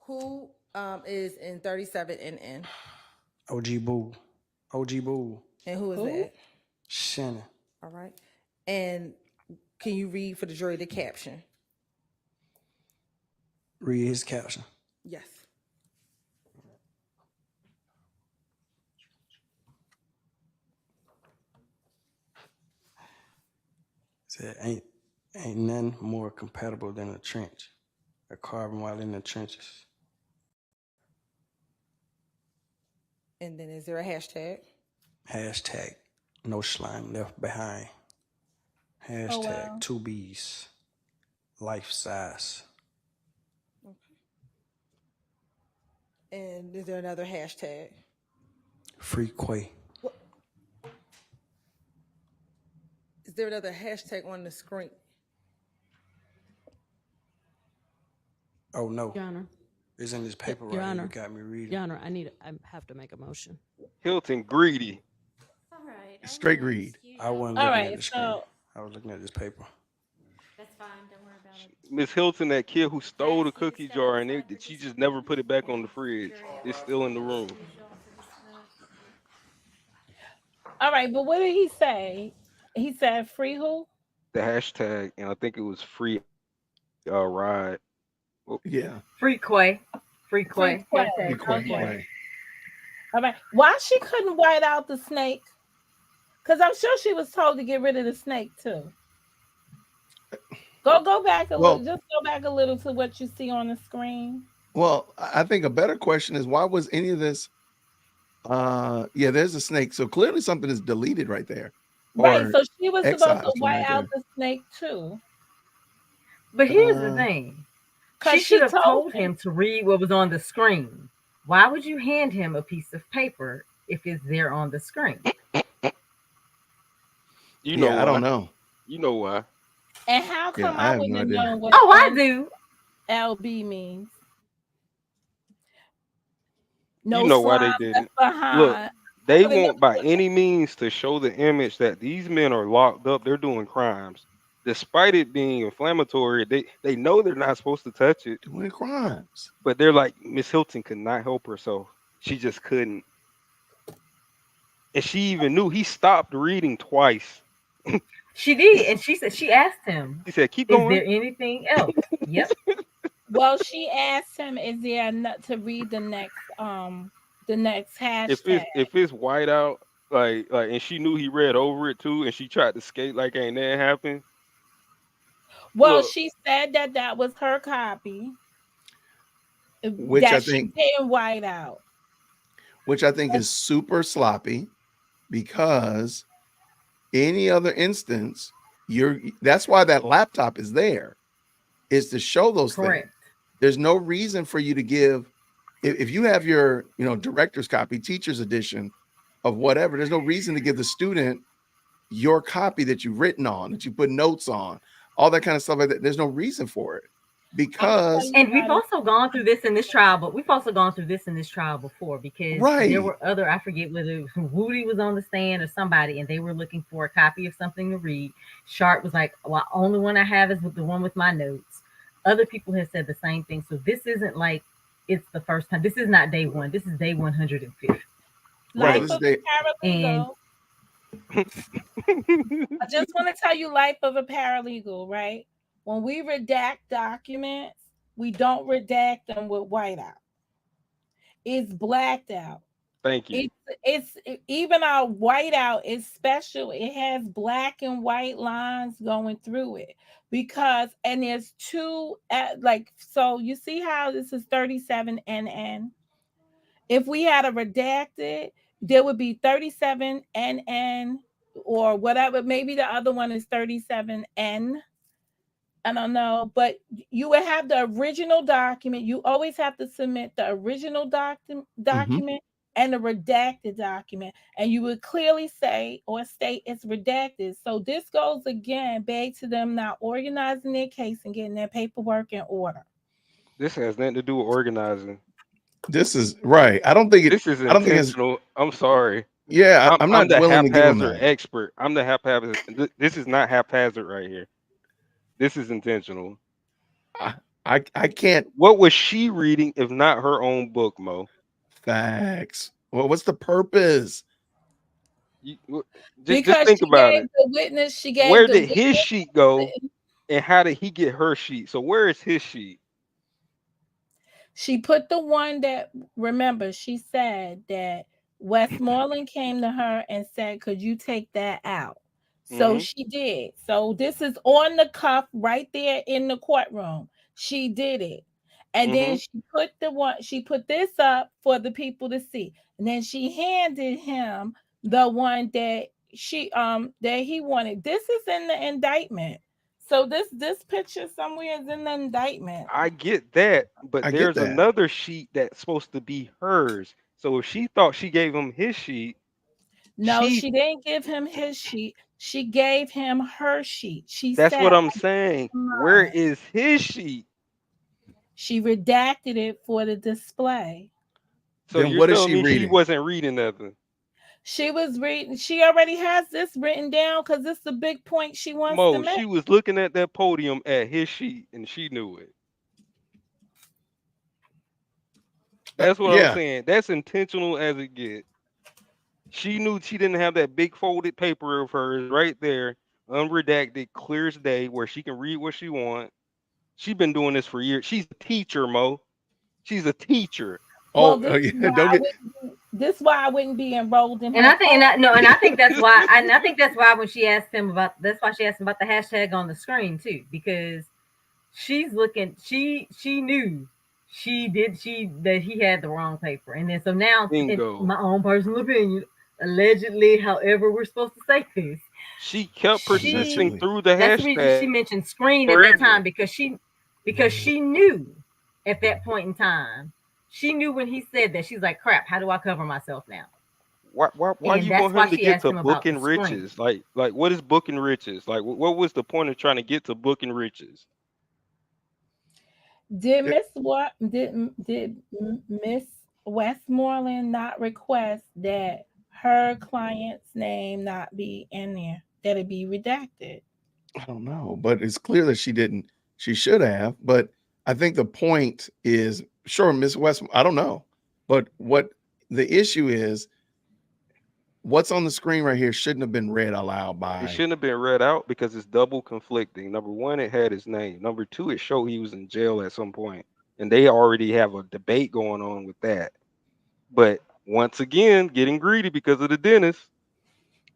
Who is in 37 NN? OG Boo. OG Boo. And who is that? Shannon. All right. And can you read for the jury the caption? Read his caption. Yes. Said ain't nothing more compatible than a trench. A carbon while in the trenches. And then is there a hashtag? Hashtag no slime left behind. Hashtag 2Bs. Life size. And is there another hashtag? Free Quay. Is there another hashtag on the screen? Oh no. Your Honor. It's in this paper Your right Honor. here. You got me reading. Your Honor, I have to make a motion. Hilton greedy. All right. Straight greed. I wasn't all looking at right, the screen. so I was looking at this paper. That's fine. Don't worry about it. Miss Hilton, that kid who stole the cookie jar and she just never put it back on the fridge. It's still in the room. all right, but what did he say? He said free who? The hashtag, and I think it was free ride. Yeah. Free Quay. Free Quay. Quay. Hashtag Quay, Free Quay. right. All right. Why she couldn't white out the snake? Because I'm sure she was told to get rid of the snake too. Go back a little. Just go back a little to what you see on the screen. Well, I think a better question is why was any of this? Yeah, there's a snake. So clearly something is deleted right there. Right. Or So she was supposed to excised from white right out there. the snake too. But here's the thing. She 'Cause should have told told him to read what was on the screen. Why would you hand him a piece of paper if it's there on the screen? You know Yeah, why. I don't know. You know why. And how come Yeah, I I have wouldn't no have idea. known what Oh, I do. LB means? No You know why they slime did left it. behind. Look, they I mean, want by any means to show the image that these men are locked up. They're doing crimes. Despite it being inflammatory, they know they're not supposed to touch it. Doing crimes. But they're like, Miss Hilton could not help herself. She just couldn't. And she even knew. He stopped reading twice. She did. And she said, she asked him, He said, keep is going. there anything else? Yep. Well, she asked him, "Is there to read the next hashtag?" If it's white out, and she knew he read over it too, and she tried to skate like ain't that happened. Well, Look, she said that that was her copy which I that she think didn't white out. is super sloppy, because any other instance, that's why that laptop is there, is to show those Correct. things. There's no reason for you to give, if you have your, director's copy, teacher's edition of whatever, there's no reason to give the student your copy that you've written on, that you put notes on, all that kind of stuff like that. There's no reason for it, because And we've also gone through this in this trial, but we've also gone through this in this trial before, because there right, were other, I forget whether Woody was on the stand or somebody, and they were looking for a copy of something to read. Sharp was like, well, only one I have is the one with my notes. Other people have said the same thing. So this isn't like it's the first time. This is not day one. This is day 150. right. Life This of is they, a paralegal. I just want to tell you, life of a paralegal, right? When we redact documents, we don't redact them with whiteout. It's blacked out. thank you. It's even our whiteout is special. It has black and white lines going through it, because and there's two so you see how this is 37 NN. If we had a redacted, there would be 37 NN or whatever. Maybe the other one is 37N. I don't know, but you would have the original document. You always have to submit the original document and the redacted document, and you would clearly say or state it's redacted. So this goes again back to them not organizing their case and getting their paperwork in order. This has nothing to do with organizing. this is right. I don't think This is it's, intentional. I'm sorry. yeah, I'm I'm not the willing to give them haphazard that. expert. I'm the haphazard. This is not haphazard right here. This is intentional. I can't. What was she reading if not her own book, Mo? Facts. Well, what's the purpose? Just Because think she about gave it. the witness, she gave Where the did his witness. sheet go, and how did he get her sheet? So where is his sheet? She put the one that, remember, she said that Westmoreland came to her and said, could you take that out? So she did. So this is on the cuff right there in the courtroom. She did it. And then she put this up for the people to see. And then she handed him the one that that he wanted. This is in the indictment. So this picture somewhere is in the indictment. I get that, but I get there's that. another sheet that's supposed to be hers. So if she thought she gave him his sheet, No, she didn't give him his sheet. She gave him her sheet. She that's what said I'm saying. Where is his sheet? she redacted it for the display. So Then you're what is telling she me she reading? wasn't reading nothing? She was reading. She already has this written down because this is a big point she wants to Mo, make. she was looking at that podium at his sheet and she knew it. That's what I'm Yeah, saying. That's intentional as it gets. She knew she didn't have that big folded paper of hers right there, unredacted, clear as day, where she can read what she wants. She's been doing this for years. She's a teacher, Mo. She's a teacher. Well, oh, yeah, don't get. this why I wouldn't be enrolled in. And I think, and I think that's why, and I think that's why when she asked him about, that's why she asked him about the hashtag on the screen too, because she's looking, she knew that he had the wrong paper, and then so now, in Bingo. my own personal opinion, allegedly, however we're supposed to say this, She kept persisting through the that's the reason she hashtag. mentioned screen at that time, because she knew at that point in time. She knew when he said that, she's like, crap, how do I cover myself now? Why And you that's want why him to she get asked to him about the booking screen. riches? Like what is booking riches? Like what was the point of trying to get to booking riches? Did Miss Westmoreland not request that her client's name not be in there, that it be redacted? I don't know, but it's clear that she didn't. She should have, but I think the point is, sure, Miss West, I don't know, but what the issue is, what's on the screen right here shouldn't have been read aloud It by. shouldn't have been read out because it's double conflicting. Number one, it had his name. Number two, it showed he was in jail at some point, and they already have a debate going on with that. But once again, getting greedy because of the dentist,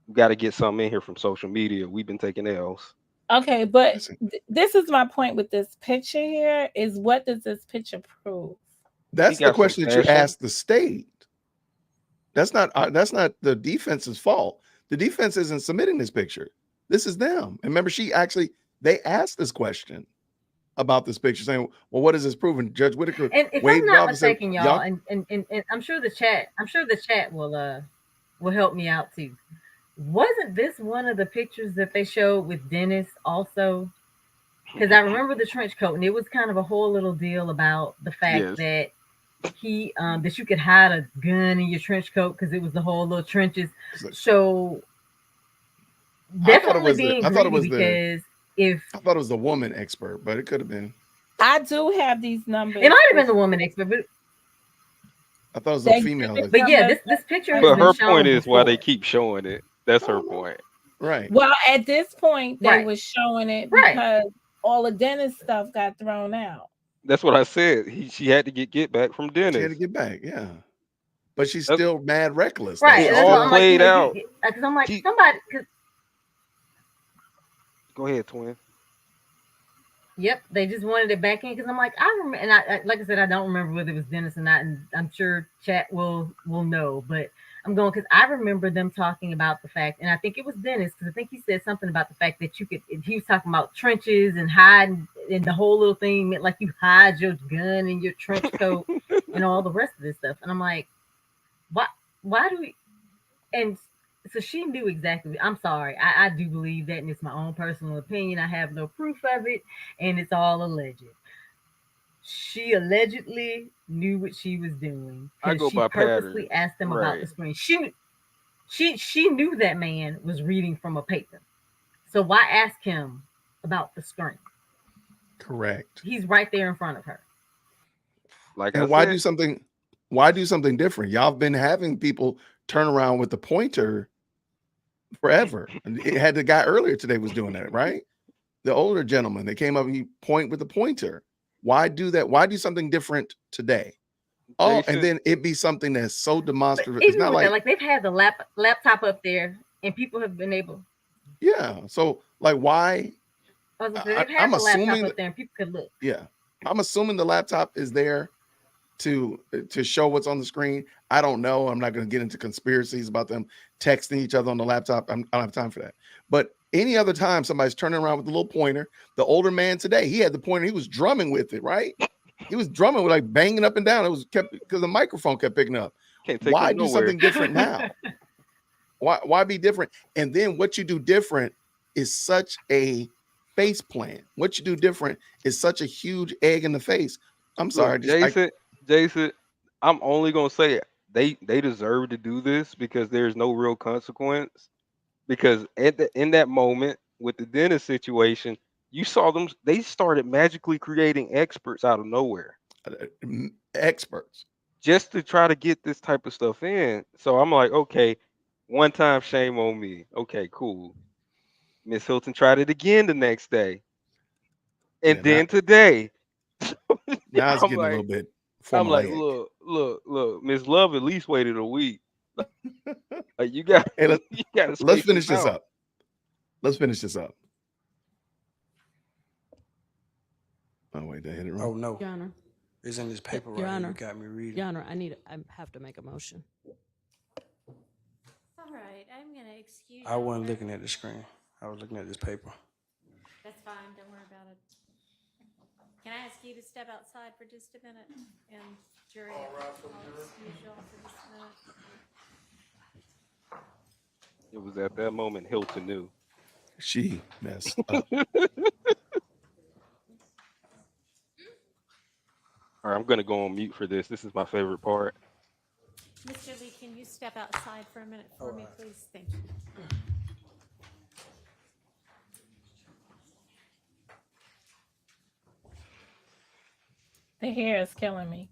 We got to get something in here from social media. We've been taking L's. Okay, but Listen, this is my point with this picture here is what does this picture prove? that's He the got some question that you fashion. asked the state. That's not the defense's fault. The defense isn't submitting this picture. This is them. And remember, they asked this question about this picture, saying, "Well, what is this proving?" Judge Whitaker And if I'm waved it not off and said, mistaken, y'all, and I'm sure the chat will help me out too. Wasn't this one of the pictures that they showed with Dennis also? Because I remember the trench coat, and it was kind of a whole little deal about the fact Yes. that he that you could hide a gun in your trench coat because it was the whole little trenches. So definitely being greedy because I thought it was the woman expert, but it could have been. I do have these numbers. It might have been the woman expert, but I thought it was a female. But yeah, this picture has But been her shown point is why they before. keep showing it. That's her point. Right. Well, at this point, they Right. were showing it Right. because all the Dennis stuff got thrown out. That's what I said. She had to get back from Dennis. She had to get back, yeah. But she's still mad reckless. Right. It And that's all what I'm played out. Because I'm like, somebody. Go ahead, twin. Yep, they just wanted it back in because I'm like, I remember, and I like I said, I don't remember whether it was Dennis or not, and I'm sure chat will know, but I'm going because I remember them talking about the fact, and I think it was Dennis because I think he said something about the fact that he was talking about trenches and hiding, and the whole little thing meant like you hide your gun in your trench coat and all the rest of this stuff, and I'm like, why do we? And so she knew exactly. I'm sorry. I do believe that, and it's my own personal opinion. I have no proof of it, and it's all alleged. She allegedly knew what she was doing. I go she by purposely pattern. asked them about the screen. She knew that man was reading from a paper. So why ask him about the screen? Correct. He's right there in front of her. Like and why do something different? Y'all have been having people turn around with the pointer forever. And it had the guy earlier today was doing that, right? The older gentleman, they came up and you point with the pointer. Why do that? Why do something different today? Oh, and then it be something that's so demonstrative. It's not like they've had the laptop up there and people have been able. Yeah. So like why? I'm assuming up there and people could look. Yeah. I'm assuming the laptop is there to show what's on the screen. I don't know. I'm not going to get into conspiracies about them texting each other on the laptop. I don't have time for that. But any other time somebody's turning around with a little pointer, the older man today, he had the pointer. He was drumming with it, right? He was drumming with like banging up and down. It was kept because the microphone kept picking up. Why do something different now? Why be different? And then what you do different is such a face plant. What you do different is such a huge egg in the face. I'm sorry, Jason, I'm only gonna say it. They deserve to do this because there's no real consequence. Because in that moment with the Dennis situation, you saw them. They started magically creating experts out of nowhere. Experts just to try to get this type of stuff in. So I'm like, okay, one time, shame on me. Okay, cool. Miss Hilton tried it again the next day, and then today. Now it's getting a little bit formulaic. I'm like, look, Miss Love at least waited a week. Like you got, let's finish this up. Let's finish this up. Oh wait, did I hit it wrong? Oh no, Your Honor. It's in this paper right here. You got me reading. Your Honor, I have to make a motion. All right, I'm gonna excuse. I wasn't looking at the screen. I was looking at this paper. That's fine. Don't worry about it. Can I ask you to step outside for just a minute? And jury, I'll excuse y'all for just a minute. It was at that moment Hilton knew. She messed up. All right, I'm gonna go on mute for this. This is my favorite part. Mr. Lee, can you step outside for a minute for me, please? Thank you. The hair is killing me.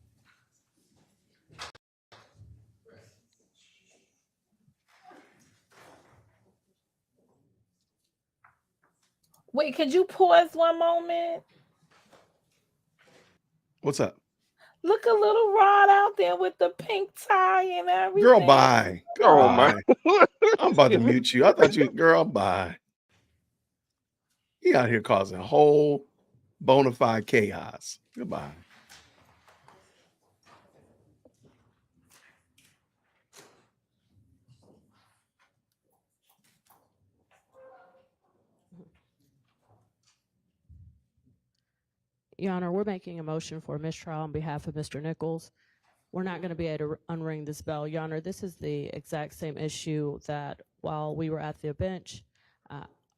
Wait, could you pause one moment? What's up? Look a little Rod out there with the pink tie and everything. Girl, bye. Oh my! I'm about to mute you. I thought you, girl, bye. He out here causing whole bona fide chaos. Goodbye. Your Honor, we're making a motion for mistrial on behalf of Mr. Nichols. We're not going to be able to unring this bell. Your Honor, this is the exact same issue that while we were at the bench,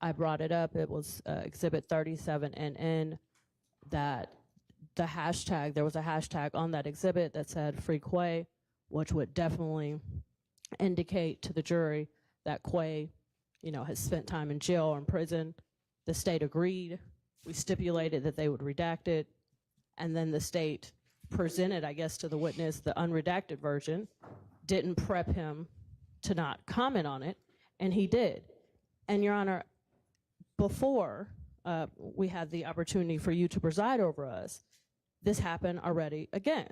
I brought it up. It was Exhibit 37NN that the hashtag, there was a hashtag on that exhibit that said Free Quay, which would definitely indicate to the jury that Quay, has spent time in jail or in prison. The state agreed. We stipulated that they would redact it, and then the state presented, I guess, to the witness the unredacted version, didn't prep him to not comment on it, and he did. And Your Honor, before we had the opportunity for you to preside over us, this happened already again.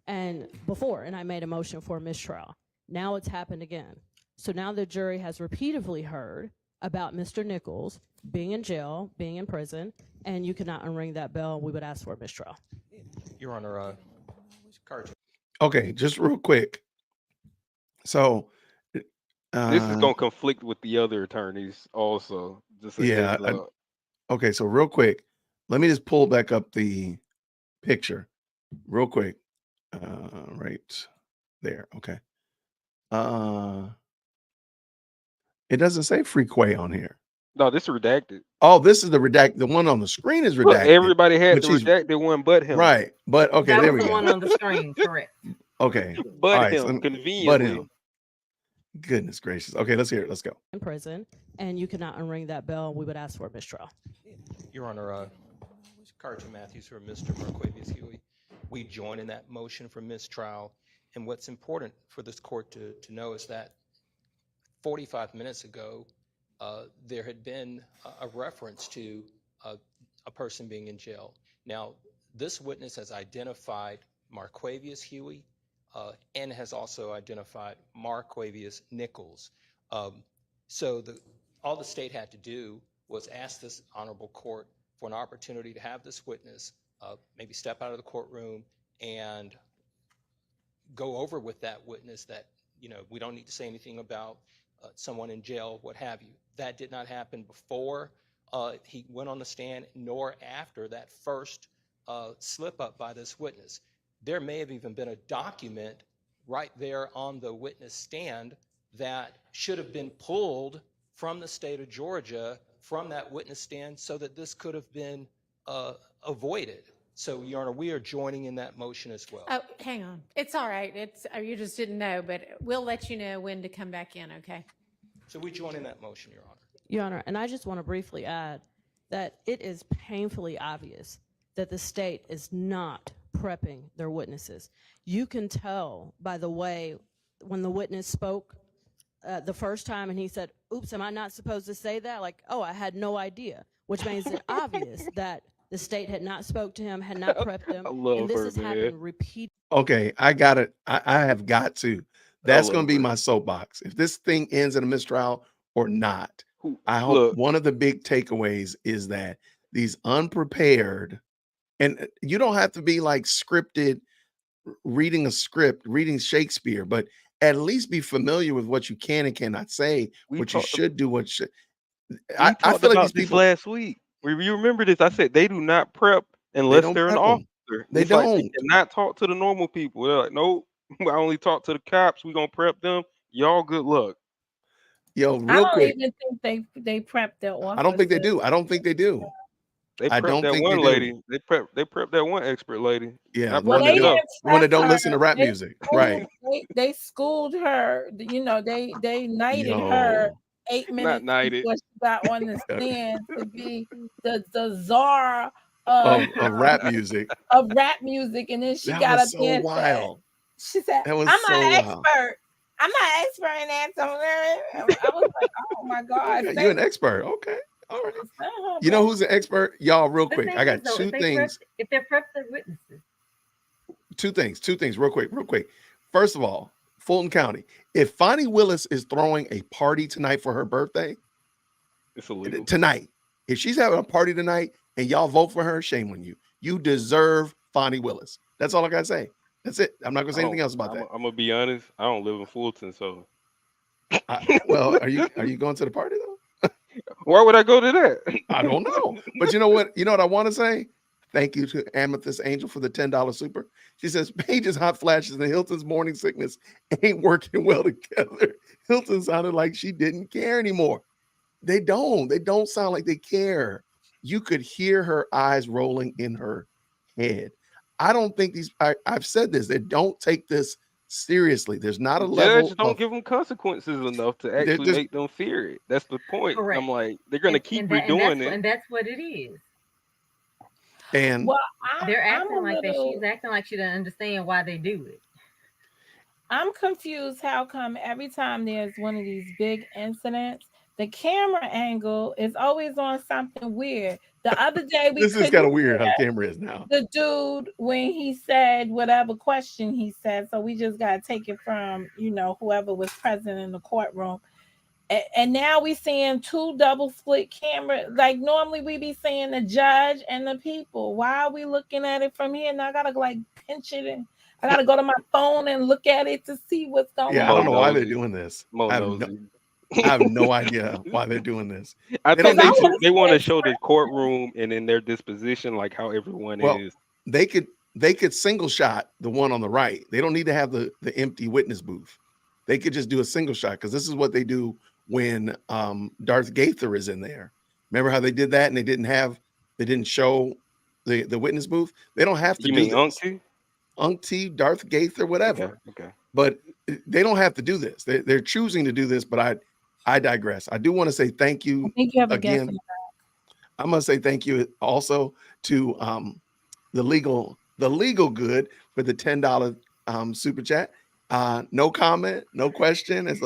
And I made a motion for mistrial. Now it's happened again. So now the jury has repeatedly heard about Mr. Nichols being in jail, being in prison, and you cannot unring that bell. We would ask for a mistrial. Your Honor, Okay, just real quick. So This is gonna conflict with the other attorneys also. Just a yeah. heads up. Okay, so real quick, let me just pull back up the picture real quick. Right there. Okay. It doesn't say Free Quay on here. No, this is redacted. Oh, this is the redacted. The one on the screen is redacted. Look, everybody had but the redacted one but him. Right. But okay, That there was we the go. one on the screen, correct. Okay. But All right, him, so conveniently. but him. Goodness gracious. Okay, let's hear it. Let's go. In prison, and you cannot unring that bell. We would ask for a mistrial. Your Honor, Carter Matthews or Mr. Marquavius Huey, we join in that motion for mistrial. And what's important for this court to know is that 45 minutes ago, there had been a reference to a person being in jail. Now, this witness has identified Marquavius Huey and has also identified Marquavius Nichols. So all the state had to do was ask this honorable court for an opportunity to have this witness maybe step out of the courtroom and go over with that witness that, we don't need to say anything about someone in jail, what have you. That did not happen before he went on the stand, nor after that first slip up by this witness. There may have even been a document right there on the witness stand that should have been pulled from the state of Georgia from that witness stand so that this could have been avoided. So, Your Honor, we are joining in that motion as well. Oh, hang on. It's all right. You just didn't know, but we'll let you know when to come back in, okay? So we join in that motion, Your Honor. Your Honor, and I just want to briefly add that it is painfully obvious that the state is not prepping their witnesses. You can tell by the way when the witness spoke the first time and he said, oops, am I not supposed to say that? Like, oh, I had no idea, which makes it obvious that the state had not spoke to him, had not prepped him. And this has happened repeatedly. Okay, I got it. I have got to. That's going to be my soapbox. If this thing ends in a mistrial or not, I hope one of the big takeaways is that these unprepared, and you don't have to be like scripted, reading a script, reading Shakespeare, but at least be familiar with what you can and cannot say, what you should do, what should. I feel like these people last week. You remember this? I said they do not prep unless they're an officer. They don't. Like they cannot talk to the normal people. They're like, nope, I only talk to the cops. We're gonna prep them. Y'all good luck. Yo, real I don't quick. even think they prep their officers. I don't think they do. I don't think they do. They prep that one lady. They prep that one expert lady. Yeah, one that don't listen to rap music. Right. They schooled her. They knighted her 8 minutes before she got on the stand to be the czar of rap music. Of rap music, and then she got up there and wild. She said, "I'm not an expert. I'm not an expert in that." I was like, "Oh my God, you're an expert." Okay. All right. You know who's an expert? Y'all, real quick. I got two things. If they're prepped, they're witnesses. Two things, real quick. First of all, Fulton County, If Fonnie Willis is throwing a party tonight for her birthday, It's illegal. tonight, if she's having a party tonight and y'all vote for her, shame on you. You deserve Fonnie Willis. That's all I gotta say. That's it. I'm not gonna say anything else about that. I'm gonna be honest. I don't live in Fulton, so Well, are you going to the party though? why would I go to that? I don't know. But you know what? You know what I want to say? Thank you to Amethyst Angel for the $10 super. She says Paige's hot flashes and Hilton's morning sickness ain't working well together. Hilton sounded like she didn't care anymore. They don't sound like they care. You could hear her eyes rolling in her head. I don't think I've said this, they don't take this seriously. There's not a level. Judge don't give them consequences enough to actually make them fear it. That's the point. Correct. I'm like, they're gonna keep redoing it. And that's what it is. And Well, They're I'm acting a like that. little- She's acting like she doesn't understand why they do it. I'm confused. How come every time there's one of these big incidents, the camera angle is always on something weird? The other day this is kind of weird how the camera is now. The dude, when he said whatever question he said, so we just got to take it from, whoever was present in the courtroom. And now we seeing two double split cameras. Like normally we be seeing the judge and the people. Why are we looking at it from here? And I gotta pinch it, and I gotta go to my phone and look at it to see what's going on. Yeah, I don't know why they're doing this. I have no idea why they're doing this. I think they want to show the courtroom and in their disposition, like how everyone is. They could single shot the one on the right. They don't need to have the empty witness booth. They could just do a single shot, because this is what they do when Darth Gaither is in there. Remember how they did that and they didn't show the witness booth? They don't have to do this. Uncti, Darth Gaither, whatever. Okay. But they don't have to do this. They're choosing to do this, but I digress. I do want to say thank you. I think you have a again. guess. I'm gonna say thank you also to the legal good for the $10 super chat. No comment, no question, as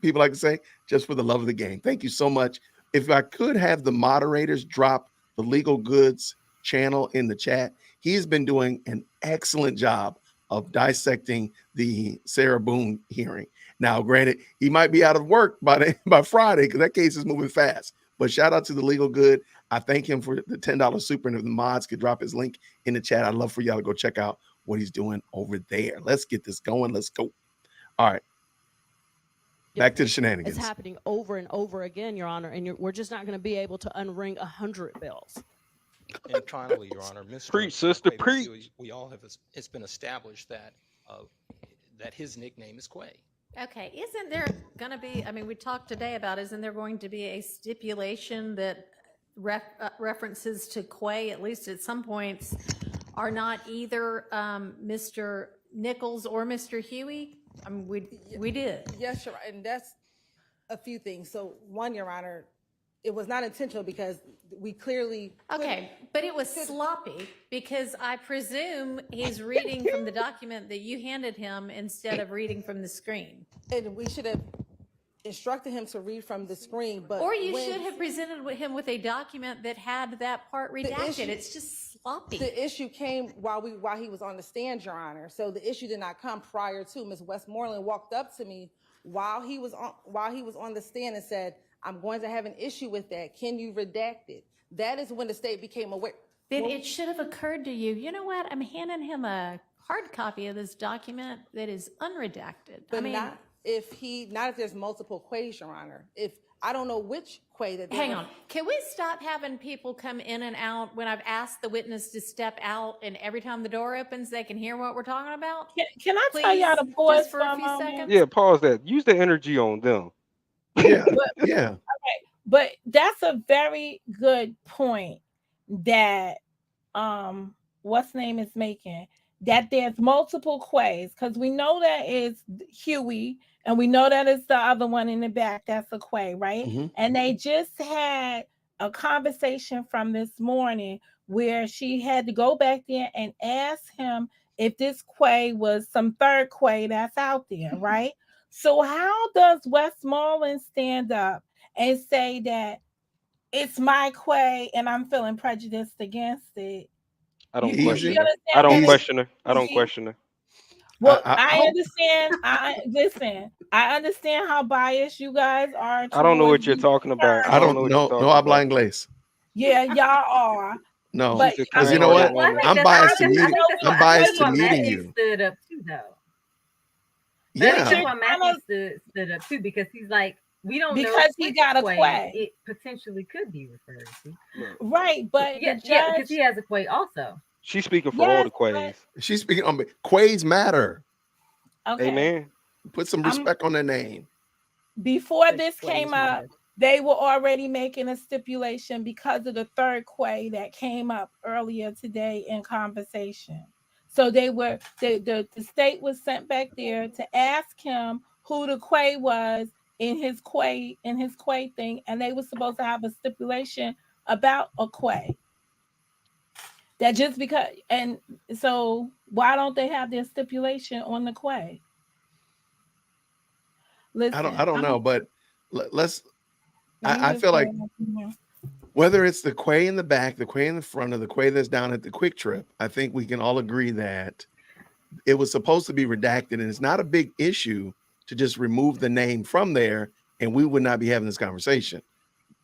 people like to say, just for the love of the game. Thank you so much. If I could have the moderators drop the legal goods channel in the chat. He's been doing an excellent job of dissecting the Sarah Boone hearing. Now, granted, he might be out of work by Friday, because that case is moving fast. But shout out to the legal good. I thank him for the $10 super. And if the mods could drop his link in the chat, I'd love for y'all to go check out what he's doing over there. Let's get this going. Let's go. All right. Back to the shenanigans. It's happening over and over again, Your Honor, and we're just not going to be able to unring 100 bills. And finally, Your Honor, Mr. Preach, sister, Quay, preach. We all have. It's been established that his nickname is Quay. Okay, isn't there going to be, we talked today about, isn't there going to be a stipulation that references to Quay, at least at some points, are not either Mr. Nichols or Mr. Huey? We did. Yes, Your Honor, and that's a few things. So one, Your Honor, it was not intentional because we clearly... Okay, but it was sloppy because I presume he's reading from the document that you handed him instead of reading from the screen. And we should have instructed him to read from the screen, but... Or you should have presented him with a document that had that part redacted. It's just sloppy. The issue came while he was on the stand, Your Honor. So the issue did not come prior to. Ms. Westmoreland walked up to me while he was on the stand and said, "I'm going to have an issue with that. Can you redact it?" That is when the state became aware. Then it should have occurred to you, you know what? I'm handing him a hard copy of this document that is unredacted. But not if there's multiple Quays, Your Honor. If I don't know which Quay that. Hang on. Can we stop having people come in and out when I've asked the witness to step out, and every time the door opens, they can hear what we're talking about? Can I Please, tell y'all to pause just for a few seconds? Yeah, pause that. Use the energy on them. Yeah, yeah. Okay, but that's a very good point that what's name is making, that there's multiple Quays, because we know that is Huey and we know that it's the other one in the back that's a Quay, right? Mm-hmm. And they just had a conversation from this morning where she had to go back there and ask him if this Quay was some third Quay that's out there, right? So how does Westmoreland stand up and say that it's my Quay and I'm feeling prejudiced against it? I don't Easy. question her. I don't question her. I don't question her. Well, I understand. Listen. I understand how biased you guys are. I don't know what towards you're these talking about. terms. I don't know don't what you're know. No talking habla about. inglés. Yeah, y'all are. No, But She's a because I you know mean, what? kind-hearted Well, I woman. think I'm that's, biased to I meeting. think that's I'm why, biased to why meeting Matthew you. stood up too, though. But I think Yeah. that's why Matthew stood up too, because he's like, we don't know because he which got a Quay Quay. it potentially could be referred to. Right, but Yeah, the yeah, because judge. he has a Quay also. She's speaking for all Yes, the but Quays. She's speaking on Quays matter. okay. Amen. Put some respect on their name. Before The this Quays came up, matter. they were already making a stipulation because of the third Quay that came up earlier today in conversation. So they were the state was sent back there to ask him who the Quay was in his Quay thing, and they were supposed to have a stipulation about a Quay. That just because, and so why don't they have their stipulation on the Quay? Listen, I don't know, but let's. let me I just feel go like up in here. whether it's the Quay in the back, the Quay in the front, or the Quay that's down at the Quick Trip, I think we can all agree that it was supposed to be redacted, and it's not a big issue to just remove the name from there, and we would not be having this conversation.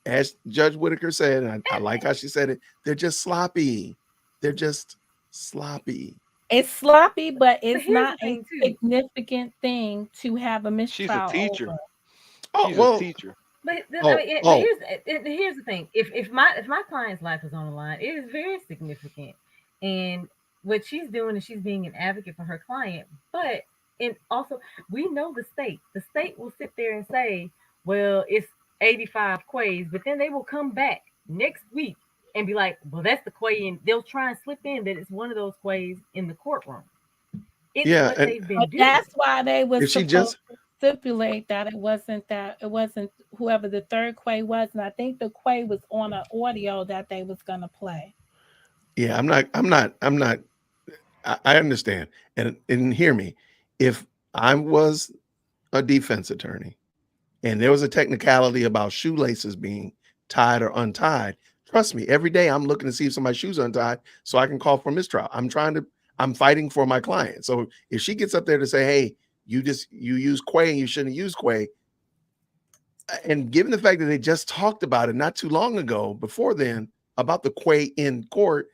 As Judge Whitaker said, and I like how she said it, they're just sloppy. They're just sloppy. It's sloppy, but it's here's not the a thing, too. significant thing to have a She's a mistrial teacher. over. Oh She's a well. teacher. But Oh, I mean, oh. here's the thing. If my client's life is on the line, it is very significant. And what she's doing is she's being an advocate for her client. But and also we know the state. The state will sit there and say, well, it's 85 Quays, but then they will come back next week and be like, well, that's the Quay, and they'll try and slip in that it's one of those Quays in the courtroom. It's Yeah, what and they've been But doing. that's why they were if she supposed just to stipulate that it wasn't whoever the third Quay was, and I think the Quay was on an audio that they was gonna play. yeah, I'm not. I understand, and hear me. If I was a defense attorney and there was a technicality about shoelaces being tied or untied, trust me, every day I'm looking to see if somebody's shoes are untied so I can call for mistrial. I'm fighting for my client. So if she gets up there to say, hey, you use Quay and you shouldn't use Quay, and given the fact that they just talked about it not too long ago, before then, about the Quay in court,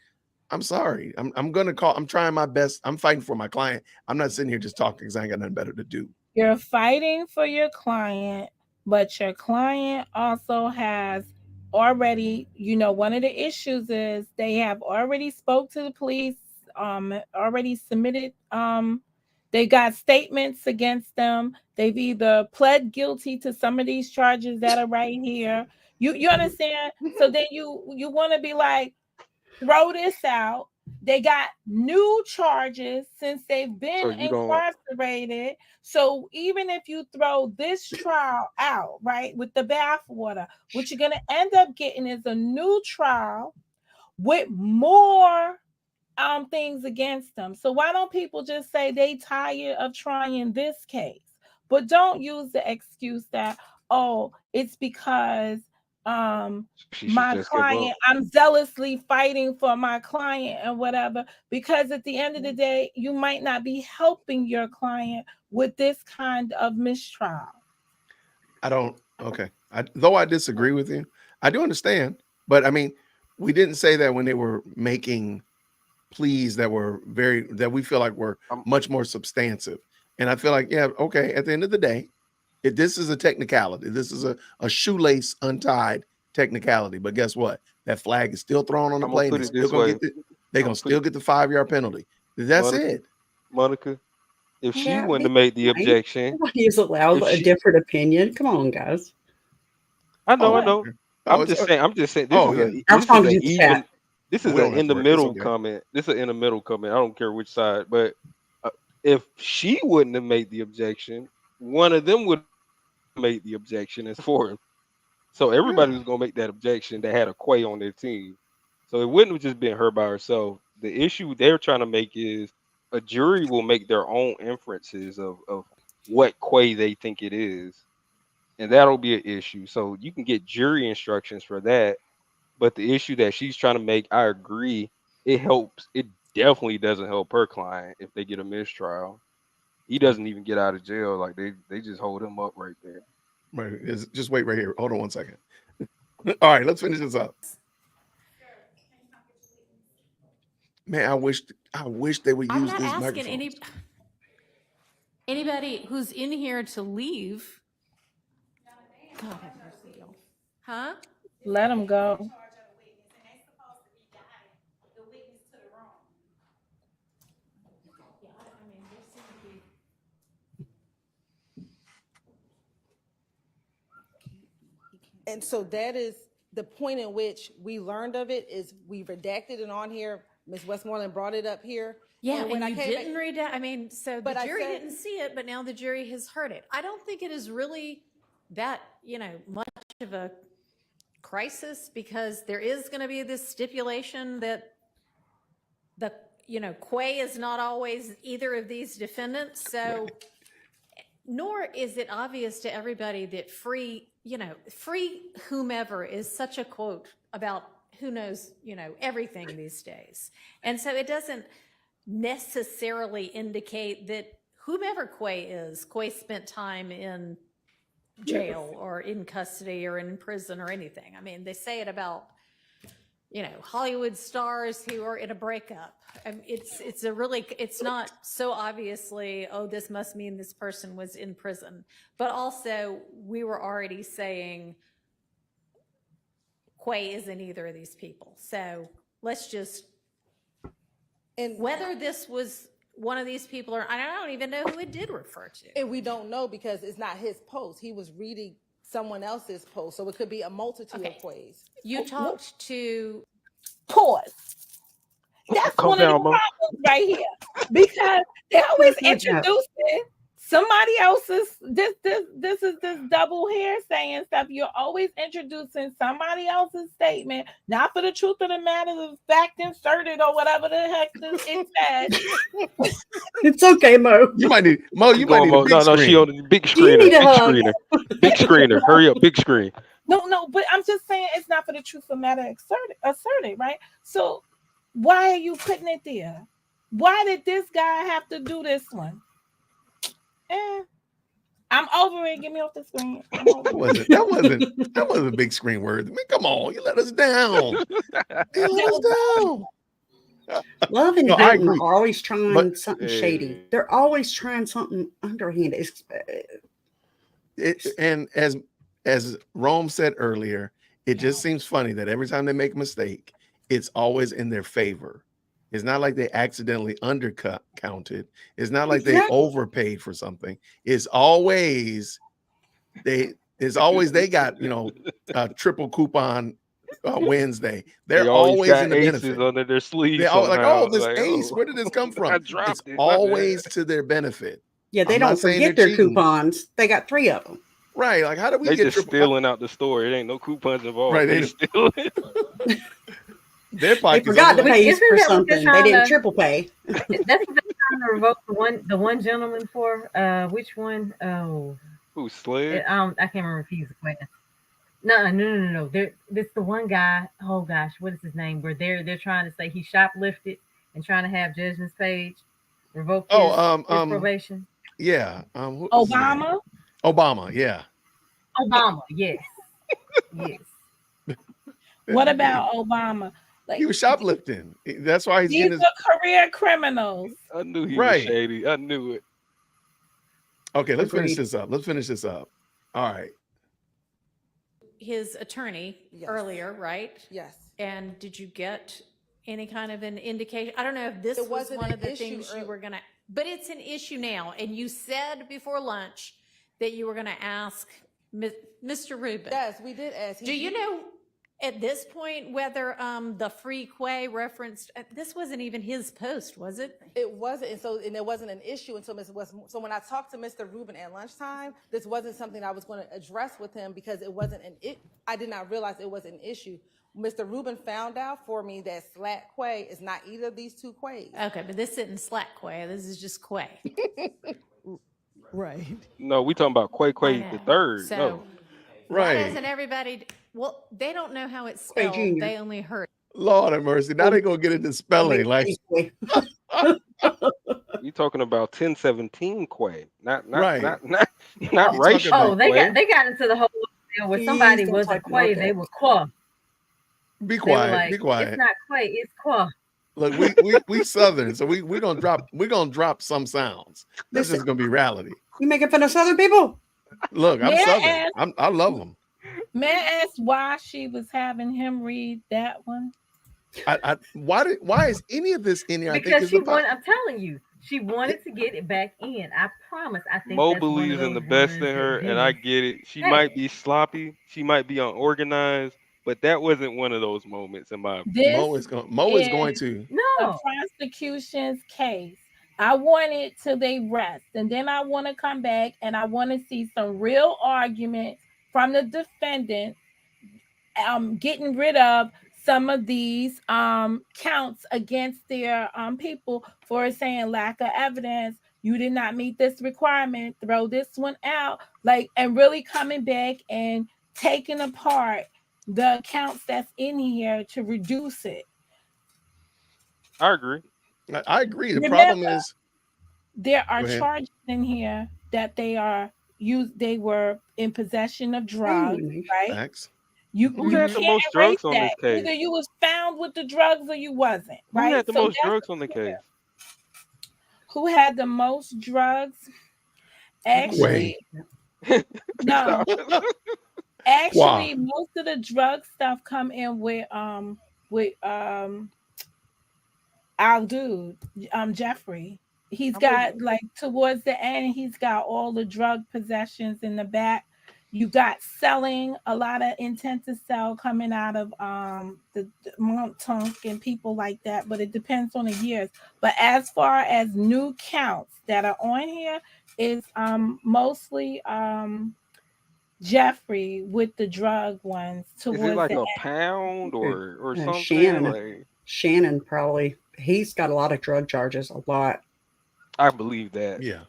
I'm sorry. I'm gonna call. I'm trying my best. I'm fighting for my client. I'm not sitting here just talking because I ain't got nothing better to do. You're fighting for your client, but your client also has already, one of the issues is they have already spoke to the police, already submitted, they got statements against them. They've either pled guilty to some of these charges that are right here. You understand? So then you want to be like, throw this out. They got new charges since they've been So you don't. incarcerated. So even if you throw this trial out, right, with the bathwater, what you're going to end up getting is a new trial with more things against them. So why don't people just say they tired of trying this case? But don't use the excuse that, oh, it's because She should my just give up. client, I'm zealously fighting for my client and whatever, because at the end of the day, you might not be helping your client with this kind of mistrial. I don't. Okay. Though I disagree with you, I do understand. But I mean, we didn't say that when they were making pleas that we feel like were much more substantive. And I feel like, yeah, okay. At the end of the day, this is a technicality. This is a shoelace untied technicality. But guess what? That flag is still thrown on the I'm play. gonna And put it this way. they're gonna still get the 5-yard penalty. That's Monica, it. Monica, if she Yeah, wouldn't be have made the kind. objection, Nobody's allowed if a she, different opinion. Come on, guys. I know, Oh, I know. okay. I'm just saying. Oh, yeah. Our time to just chat. This We is don't an have in to the work. It's middle okay. comment. This is an in the middle comment. I don't care which side, but if she wouldn't have made the objection, one of them would have made the objection as for him. So everybody was gonna make that objection that had a Quay on their team. So it wouldn't have just been her by herself. The issue they're trying to make is a jury will make their own inferences of what Quay they think it is. And that'll be an issue. So you can get jury instructions for that. But the issue that she's trying to make, I agree, it helps. It definitely doesn't help her client if they get a mistrial. he doesn't even get out of jail. Like they just hold him up right there. Right. Just wait right here. Hold on one second. All right, let's finish this up. Man, I wish they would I'm use not this asking microphone. anybody who's in here to leave. God have mercy, y'all. Huh? Let them go. And so that is the point in which we learned of it, is we redacted it on here. Ms. Westmoreland brought it up here. Yeah, when and you came didn't read it. I mean, so the But I jury said- didn't see it, but now the jury has heard it. I don't think it is really that, much of a crisis, because there is going to be this stipulation that Quay is not always either of these defendants. So, nor is it obvious to everybody that free whomever is such a quote about who knows, everything these days. And so it doesn't necessarily indicate that whomever Quay spent time in jail or in custody or in prison or anything. I mean, they say it about, Hollywood stars who are in a breakup. It's not so obviously, oh, this must mean this person was in prison. But also, we were already saying Quay isn't either of these people. So let's just, and whether this was one of these people or I don't even know who it did refer to. And we don't know because it's not his post. He was reading someone else's post. So it could be a multitude of Quays. You talked to... Pause. That's Calm one down, of the Mo. problems right here. Because they always introducing somebody else's, this is this double hearsay and stuff. You're always introducing somebody else's statement, not for the truth of the matter, the fact inserted or whatever the heck it says. It's okay, Mo. You might need a big screen. She on the big screener. Big screener. Hurry up, big screen. No, but I'm just saying it's not for the truth of the matter asserted, right? So why are you putting it there? Why did this guy have to do this one? I'm over it. Get me off the screen. That wasn't a big screen word. I mean, come on, you let us down. Love and No, I Houghton agree. are always trying But- something shady. They're always trying something underhanded. And as Rome said earlier, it just seems funny that every time they make a mistake, it's always in their favor. It's not like they accidentally counted. It's not like they overpaid for something. It's always they got a triple coupon Wednesday. They're always got in the aces benefit. under their sleeve. They're all like, somehow. oh, this Like, ace, oh, where did this come from? I dropped It's it. My bad. always to their benefit. Yeah, they I'm don't not saying forget they're their cheating. coupons. They got 3 of them. Right. Like, how do we They get just triple? stealing out the store. It ain't no coupons involved. Right, They they- stealing. Their They pockets forgot to are- pay Isn't for that what something. they're They trying didn't to- triple pay. That's what they're trying to revoke the one gentleman for. Which one? Oh, Who slid? I can't remember if he's a witness. No. This the one guy. Oh gosh, what is his name? Where they're trying to say he shoplifted and trying to have Judgment's Page revoke his, his probation. Yeah. What was his name? Obama? Obama, yeah. Obama, yes. Yes. What about Obama? Like, He was shoplifting. That's why he's these getting his. are career criminals. I knew he Right. was shady. I knew it. Okay, let's finish Agreed. this up. All right. His attorney Yes. earlier, right? Yes. And did you get any kind of an indication? I don't know if this It was wasn't one an of the issue things you ear- were gonna, but it's an issue now. And you said before lunch that you were gonna ask Mr. Rubin. Yes, we did ask. Do you know at this point whether the free Quay referenced, this wasn't even his post, was it? It wasn't, and it wasn't an issue until Mr. West. So when I talked to Mr. Rubin at lunchtime, this wasn't something I was going to address with him because it wasn't I did not realize it was an issue. Mr. Rubin found out for me that Slack Quay is not either of these two Quays. Okay, but this isn't Slack Quay. This is just Quay. Right. No, we talking about Quay I know. the third. So No. why Right. doesn't everybody? Well, they don't know how it's Quay spelled. Jr. They only heard. Lord have mercy. Now they're gonna get into spelling. Like We talking about 1017 Quay, not Right. not He's racial talking about they Quay. got into the whole deal where Please somebody don't wasn't talk about Quay, that. they were Quay. be They were quiet, be like, it's quiet. not Quay, it's Quay. Look, we Southern, so we're gonna drop some sounds. That's Listen, just gonna be reality. you making fun of Southern people? Look, I'm May I Southern. ask? I love them. May I ask why she was having him read that one? Why is any of this in here? I think Because is she the wanted, I'm telling you, she wanted to get it back in. I promise. I think Mo that's one of believes in those the best ones in her, that and I Dennis get it. She said. might be sloppy, she might be unorganized, but that wasn't one of those moments, in my opinion. This Mo is going is to. a No. prosecution's case. I want it till they rest, and then I want to come back and I want to see some real argument from the defendant, getting rid of some of these counts against their people for saying lack of evidence. You did not meet this requirement. Throw this one out, like, and really coming back and taking apart the counts that's in here to reduce it. I agree. I agree. The Remember, problem is there are Go ahead. charges in here that they were in possession of drugs, right? Facts. You Who you had the can't most erase drugs on that. this case? Either you was found with the drugs or you wasn't, Who right? had the So most that's drugs on the case? who had the most drugs. Actually, no. Actually, most of the drug stuff come in with our dude, Jeffrey. He's got, like, towards the end, he's got all the drug possessions in the back. You got selling, a lot of intent to sell coming out of the Montauk and people like that, but it depends on the years. But as far as new counts that are on here, is mostly Jeffrey with the drug ones towards Is it like the a end. pound or something? Shannon. Like, Shannon probably. He's got a lot of drug charges. A lot. I believe that. Yeah.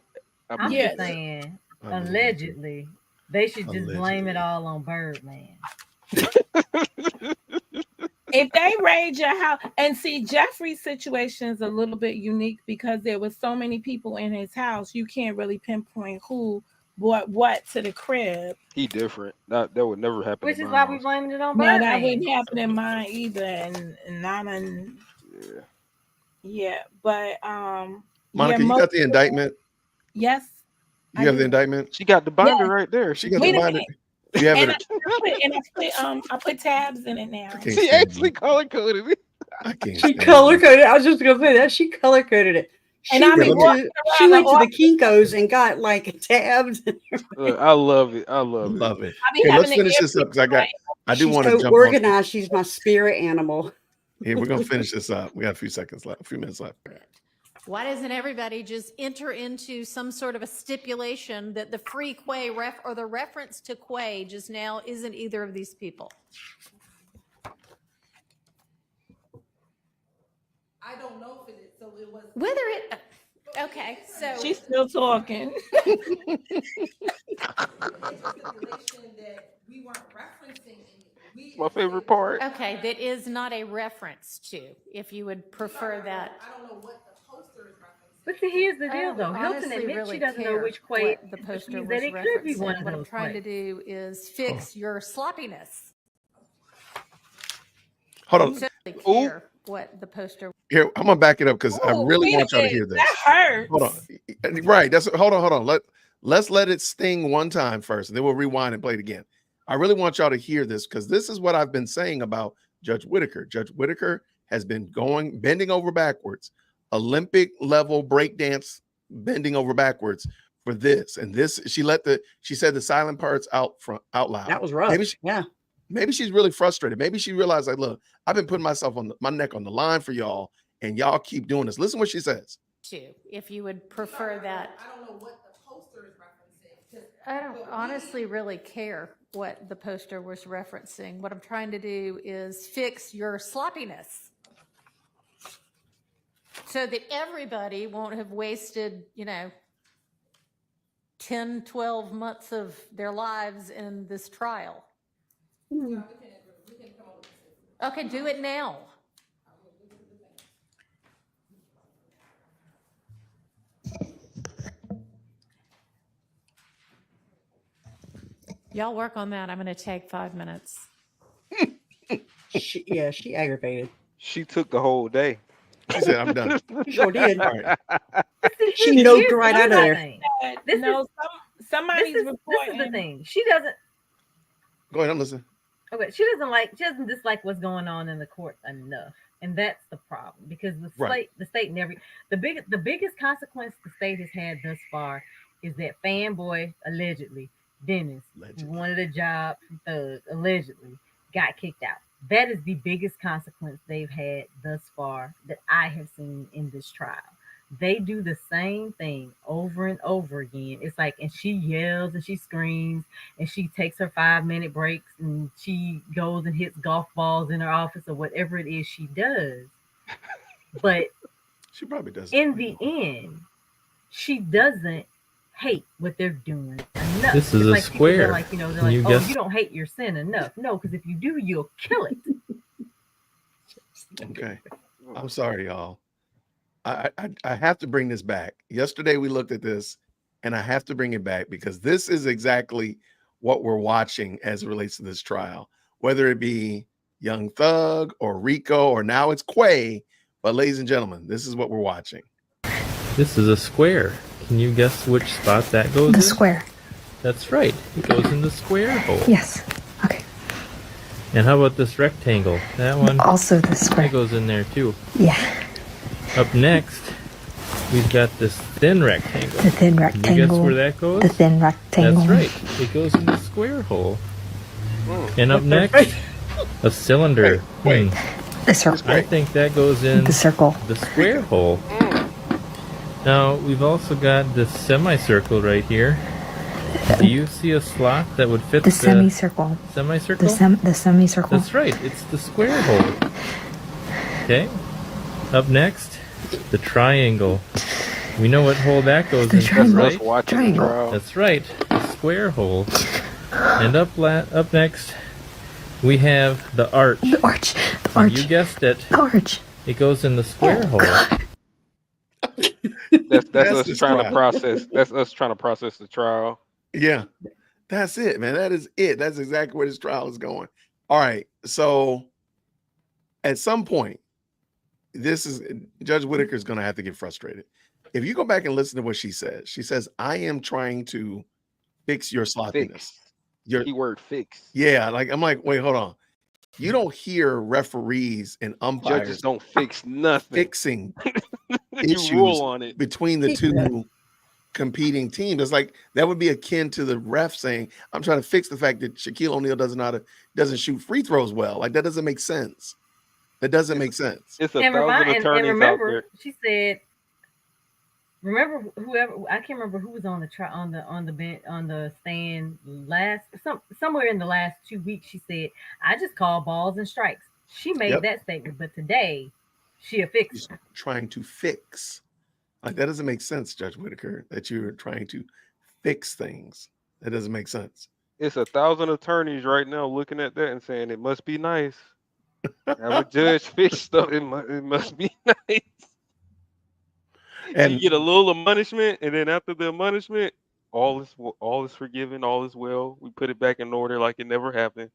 I'm just saying, allegedly, they should just blame it all on Birdman. If they raid your house, and see, Jeffrey's situation is a little bit unique because there was so many people in his house, you can't really pinpoint who brought what to the crib. He different. That would never happen. Which in is my why we house. blamed it on No, Birdman. that wouldn't happen in mine either, and not in. Yeah, but Monica, you got the indictment? Yes. You have the indictment? She got the binder right there. She got the binder. You have And it. I put tabs in it now. She actually color coded it. I can't. She color coded. I was just gonna say that she color coded it. And I mean, She went to the Kinko's and got like tabs. Look, I love it. I love it. be Okay, let's having finish the this up because I do She's want to so jump organized. She's my spirit animal. Here, we're gonna finish this up. We got a few seconds left, a few minutes left. Why doesn't everybody just enter into some sort of a stipulation that the free Quay or the reference to Quay just now isn't either of these people? I don't know if it is. So it was. Whether it. Okay, so. She's still talking. My favorite part. Okay, that is not a reference to, if you would prefer that. I don't know what the poster is referencing. But see, here's the deal, though. Hilton Honestly, admits really she doesn't know care which Quay what the poster that was it could be one referencing. of What I'm those trying to Quays. do is fix your sloppiness. Hold on. Really care what the poster. Here, I'm gonna back it up because I really want y'all to hear this. That hurts. Hold on. Right. Hold on. Let's let it sting one time first, and then we'll rewind and play it again. I really want y'all to hear this because this is what I've been saying about Judge Whitaker. Judge Whitaker has been bending over backwards, Olympic level breakdance, bending over backwards for this. And this, she said the silent parts out loud. That was rough. Maybe she's really frustrated. Maybe she realized, like, look, I've been putting myself on my neck on the line for y'all, and y'all keep doing this. Listen what she says. If you would prefer that. I don't know what the poster is referencing. I don't honestly really care what the poster was referencing. What I'm trying to do is fix your sloppiness so that everybody won't have wasted, 10, 12 months of their lives in this trial. Okay, do it now. Y'all work on that. I'm going to take 5 minutes. She aggravated. She took the whole day. She said, "I'm done." She sure did. All right. She noped right out of there. Somebody's This is reporting. the thing. She doesn't. Go ahead. I'm listening. Okay, she doesn't dislike what's going on in the court enough, and that's the problem because the state never. The biggest consequence the state has had thus far is that fanboy allegedly Dennis, who wanted a job from Thug, allegedly got kicked out. That is the biggest consequence they've had thus far that I have seen in this trial. They do the same thing over and over again. It's like, and she yells and she screams and she takes her 5-minute breaks and she goes and hits golf balls in her office or whatever it is she does. But she probably does. In the end, she doesn't hate what they're doing enough. This is it's a like square. Like, they're Can like, you oh, guess? you don't hate your sin enough. No, because if you do, you'll kill it. Okay. I'm sorry, y'all. I have to bring this back. Yesterday we looked at this, and I have to bring it back because this is exactly what we're watching as it relates to this trial, whether it be Young Thug or Rico or now it's Quay. But ladies and gentlemen, this is what we're watching. This is a square. Can you guess which spot that goes in? The square. That's right. It goes in the square hole. Yes. Okay. And how about this rectangle? That one Also the square. that goes in there too. Yeah. Up next, we've got this thin rectangle. The thin Can you guess rectangle. where that goes? The thin rectangle. That's right. It goes in the square hole. And up next, a cylinder. The circle. I think that goes in The circle. the square hole. Now, we've also got this semicircle right here. Do you see a slot that would fit The semicircle. Semicircle? The semicircle. That's right. It's the square hole. Okay. Up next, the triangle. We know what hole that goes into, triangle. right? Triangle. That's right. The square hole. And up next, we have the arch. The arch. The arch. You guessed it. The arch. It goes in the square hole. That's That's us the trying to trial. process. That's us trying to process the trial. Yeah, that's it, man. That is it. That's exactly where this trial is going. All right. So at some point, Judge Whitaker is going to have to get frustrated. If you go back and listen to what she says, I am trying to fix your sloppiness. Your keyword fix. Yeah. I'm like, wait, hold on. You don't hear referees and umpires Judges don't fix nothing. fixing You issues rule on it. between the two competing teams. It's like that would be akin to the ref saying, I'm trying to fix the fact that Shaquille O'Neal doesn't shoot free throws well. Like that doesn't make sense. That doesn't make sense. It's And remember, she said, remember whoever, I can't remember who was on the bench, on the stand somewhere in the last 2 weeks. She said, I just call balls and strikes. She made that statement, but today she a fixer. Trying to fix. Like that doesn't make sense, Judge Whitaker, that you're trying to fix things. That doesn't make sense. It's 1,000 attorneys right now looking at that and saying it must be nice. Have a judge fix stuff. It must be nice. And you get a little admonishment, and then after the admonishment, all is forgiven, all is well. We put it back in order like it never happened.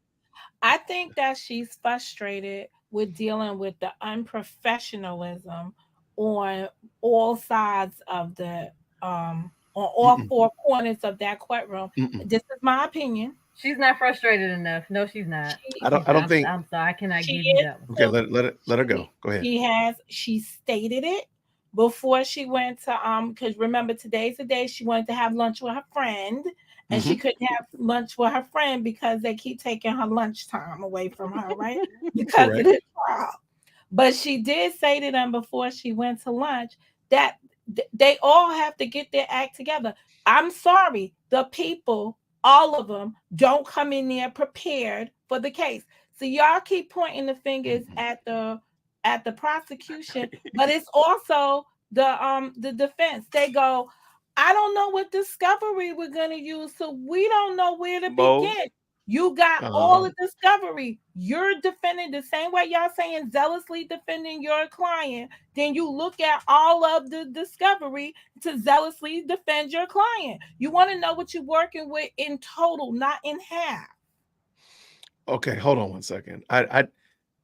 I think that she's frustrated with dealing with the unprofessionalism on all sides of the on all four corners of that courtroom. This is my opinion. She's not frustrated enough. No, she's not. I don't think. I'm sorry, I cannot give you that one. Okay, let her go. Go ahead. She stated it before she went to because remember today's the day she wanted to have lunch with her friend, and she couldn't have lunch with her friend because they keep taking her lunchtime away from her, right? Because of the trial. But she did say to them before she went to lunch that they all have to get their act together. I'm sorry, the people, all of them, don't come in there prepared for the case. So y'all keep pointing the fingers at the prosecution, but it's also the defense. They go, I don't know what discovery we're gonna use, so we don't know where to begin. You got all Uh, the discovery. You're defending the same way y'all saying zealously defending your client. Then you look at all of the discovery to zealously defend your client. You want to know what you're working with in total, not in half. okay, hold on one second. I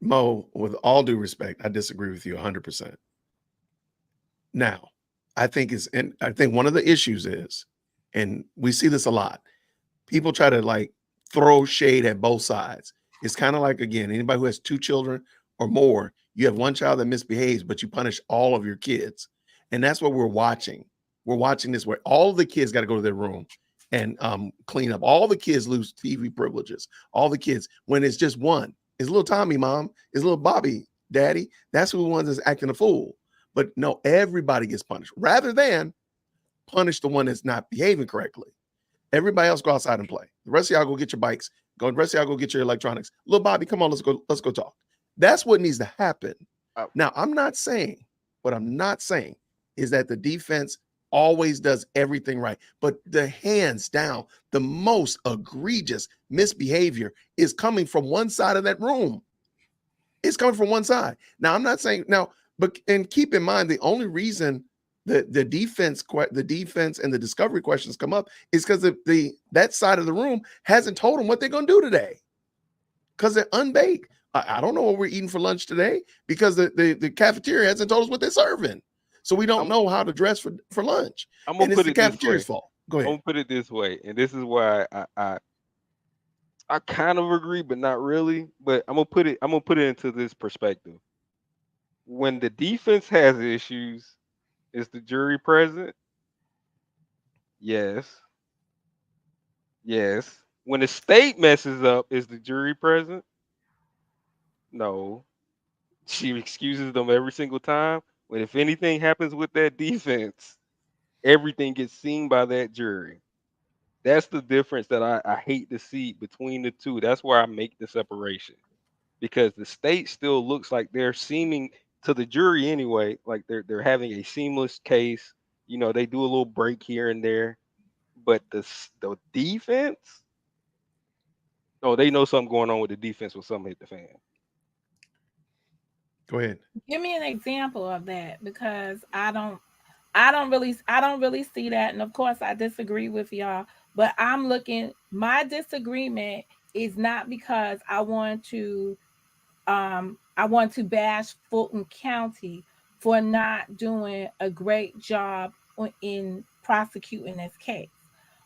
Mo, with all due respect, I disagree with you 100%. Now, I think one of the issues is, and we see this a lot, people try to like throw shade at both sides. It's kind of like, again, anybody who has 2 children or more, you have one child that misbehaves, but you punish all of your kids. And that's what we're watching. We're watching this where all the kids got to go to their room and clean up. All the kids lose TV privileges. All the kids, when it's just one. It's little Tommy, mom. It's little Bobby, daddy. That's who the one that's acting a fool. But no, everybody gets punished rather than punish the one that's not behaving correctly. Everybody else go outside and play. The rest of y'all go get your bikes. The rest of y'all go get your electronics. Little Bobby, come on, let's go talk. That's what needs to happen. Now, what I'm not saying is that the defense always does everything right. But the hands down, the most egregious misbehavior is coming from one side of that room. It's coming from one side. Now, I'm not saying and keep in mind, the only reason the defense and the discovery questions come up is because that side of the room hasn't told them what they're going to do today because they're unbaked. I don't know what we're eating for lunch today because the cafeteria hasn't told us what they're serving. So we don't know how to dress for lunch. I'm gonna And put it's the it this way. cafeteria's fault. Go ahead. I'm gonna put it this way, and this is why I kind of agree, but not really. But I'm gonna put it into this perspective. When the defense has issues, is the jury present? Yes. Yes. When the state messes up, is the jury present? No. She excuses them every single time. But if anything happens with that defense, everything gets seen by that jury. That's the difference that I hate to see between the two. That's why I make the separation. Because the state still looks like they're seeming to the jury anyway, like they're having a seamless case. You know, they do a little break here and there, but the defense, oh, they know something going on with the defense when something hit the fan. Go ahead. Give me an example of that because I don't really see that. And of course I disagree with y'all, but my disagreement is not because I want to bash Fulton County for not doing a great job in prosecuting this case.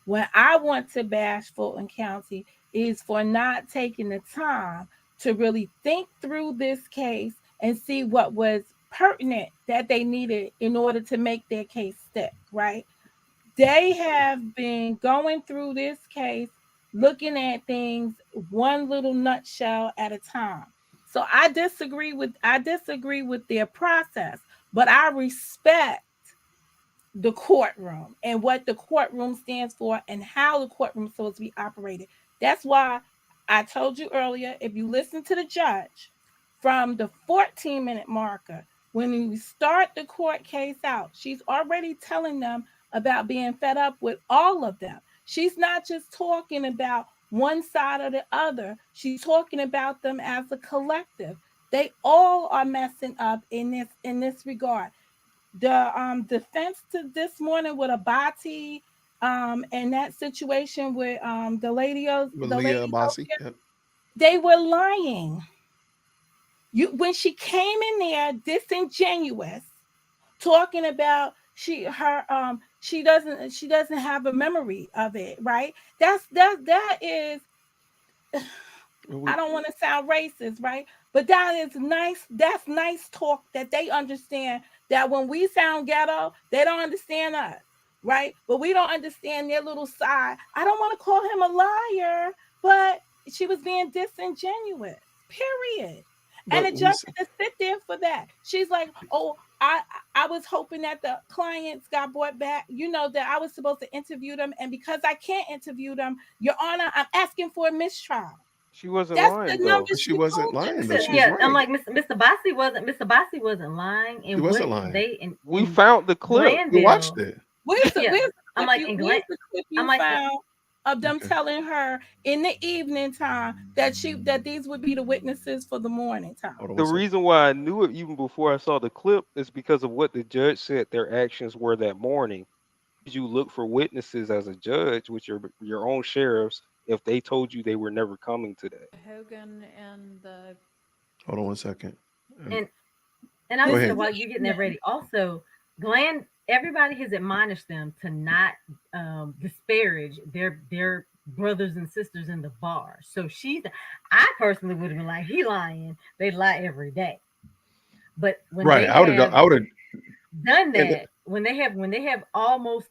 When I want to bash Fulton County is for not taking the time to really think through this case and see what was pertinent that they needed in order to make their case stick, right? They have been going through this case, looking at things one little nutshell at a time. So I disagree with their process, but I respect the courtroom and what the courtroom stands for and how the courtroom is supposed to be operated. That's why I told you earlier, if you listen to the judge from the 14-minute marker, when we start the court case out, she's already telling them about being fed up with all of them. She's not just talking about one side or the other. She's talking about them as a collective. They all are messing up in this regard. The defense to this morning with Abati, and that situation with the lady Abasi, yep. They were lying. When she came in there disingenuous, talking about she doesn't have a memory of it, right? That is I don't want to sound racist, right? But that is nice. That's nice talk that they understand that when we sound ghetto, they don't understand us, right? But we don't understand their little side. I don't want to call him a liar, but she was being disingenuous, period. And the judge had to sit there for that. She's like, oh, I was hoping that the clients got brought back, that I was supposed to interview them. And because I can't interview them, Your Honor, I'm asking for a mistrial. She wasn't lying, though. She wasn't lying, though. She's Yeah, right. I'm like, Mr. Bassi wasn't lying. And he wasn't lying. We found the clip. We watched it. Where's the clip found? of them Okay. telling her in the evening time that these would be the witnesses for the morning time. Hold on The one second. reason why I knew it even before I saw the clip is because of what the judge said their actions were that morning. You look for witnesses as a judge with your own sheriffs if they told you they were never coming today. Hogan and the Hold on one second. And I Go was ahead. while you're getting that ready. Also, Glenn, everybody has admonished them to not disparage their brothers and sisters in the bar. So I personally would have been like, he lying. They lie every day. But when Right. they I would have done that, when they have almost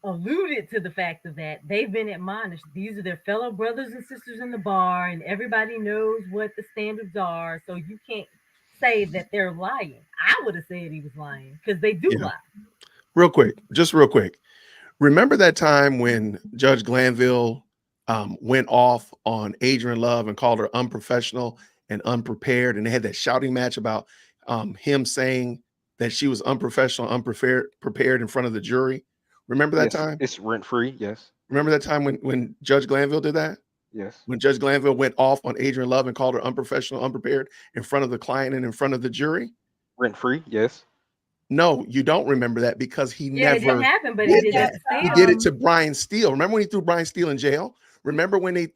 alluded to the fact of that, they've been admonished. These are their fellow brothers and sisters in the bar, and everybody knows what the standards are. So you can't say that they're lying. I would have said he was lying because they do lie. Real quick. Remember that time when Judge Glanville went off on Adrian Love and called her unprofessional and unprepared, and they had that shouting match about him saying that she was unprofessional, prepared in front of the jury? Remember that time? It's rent free. Yes. Remember that time when Judge Glanville did that? Yes. When Judge Glanville went off on Adrian Love and called her unprofessional, unprepared in front of the client and in front of the jury? Rent free. Yes. No, you don't remember that because he It never didn't happen, but he did that. he did it to Brian Steele. Remember when he threw Brian Steele in jail? Remember when they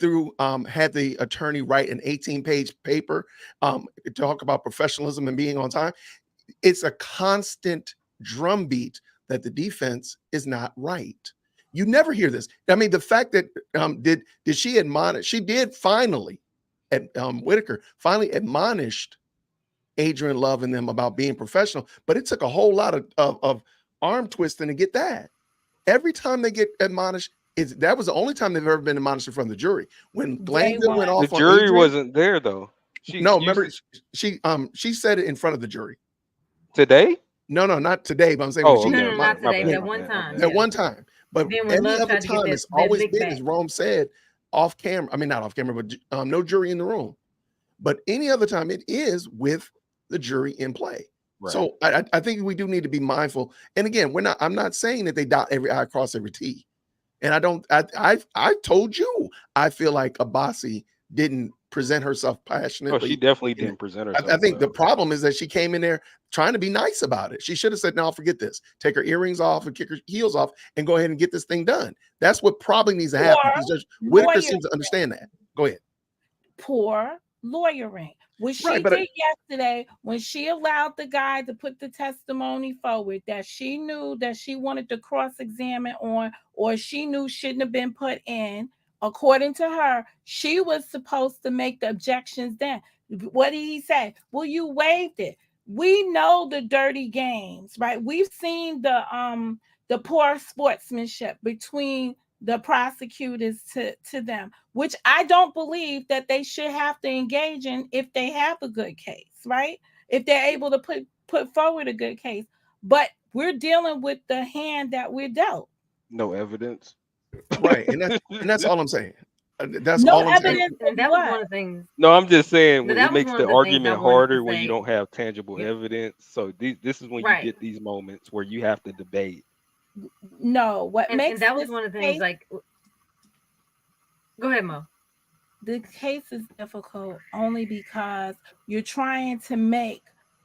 had the attorney write an 18-page paper to talk about professionalism and being on time? It's a constant drumbeat that the defense is not right. You never hear this. I mean, the fact that did she admonish? She did finally at Whitaker finally admonished Adrian Love and them about being professional, but it took a whole lot of arm twisting to get that. Every time they get admonished, that was the only time they've ever been admonished in front of the jury. When Glanville went off, the jury wasn't there though. Remember she said it in front of the jury today. No, not today. But I'm saying not today. That one time. That one time. But then when any Love other tried to get time, that- it's that always big been, back. as Rome said, off camera. I mean, not off camera, but no jury in the room. But any other time, it is with the jury in play. Right. So I think we do need to be mindful. And again, I'm not saying that they dot every I, cross every T. And I told you I feel like Abbasi didn't present herself passionately. Oh, she definitely didn't present herself. I think the problem is that she came in there trying to be nice about it. She should have said, no, forget this. Take her earrings off and kick her heels off and go ahead and get this thing done. That's what probably needs to happen. Because Judge Whitaker seems to understand that. Go ahead. Poor lawyering. What she did yesterday when she allowed the guy to put the testimony forward that she knew that she wanted to cross-examine on, or she knew shouldn't have been put in, according to her, she was supposed to make the objections then. What did he say? Well, you waived it. We know the dirty games, right? We've seen the poor sportsmanship between the prosecutors to them, which I don't believe that they should have to engage in if they have a good case, right? If they're able to put forward a good case. But we're dealing with the hand that we're dealt. No evidence. Right. And that's all I'm saying. That's no all I'm evidence. saying. That was one of the things. No, I'm just saying But it makes the argument harder when you don't have tangible evidence. So this is when you get these moments where you have to debate. No, what makes and that was one of the things. Like, go ahead, Mo. The case is difficult only because you're trying to make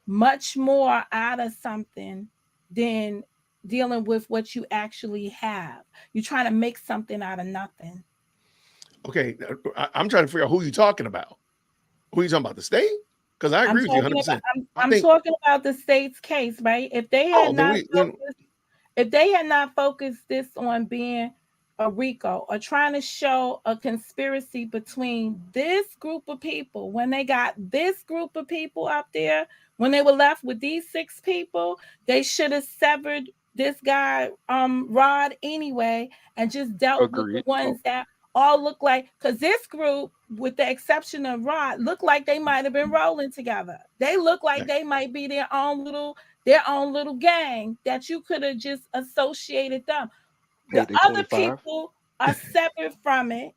much more out of something than dealing with what you actually have. You're trying to make something out of nothing. Okay, I'm trying to figure out who you're talking about. Who are you talking about? The state? Because I agree with you 100%. I'm talking about the state's case, right? If they had not focused this on being a RICO or trying to show a conspiracy between this group of people, when they got this group of people up there, when they were left with these 6 people, they should have severed this guy, Rod, anyway, and just dealt with the ones that all look like, because this group, with the exception of Rod, look like they might have been rolling together. They look like they might be their own little gang that you could have just associated them. The other people are separate from it.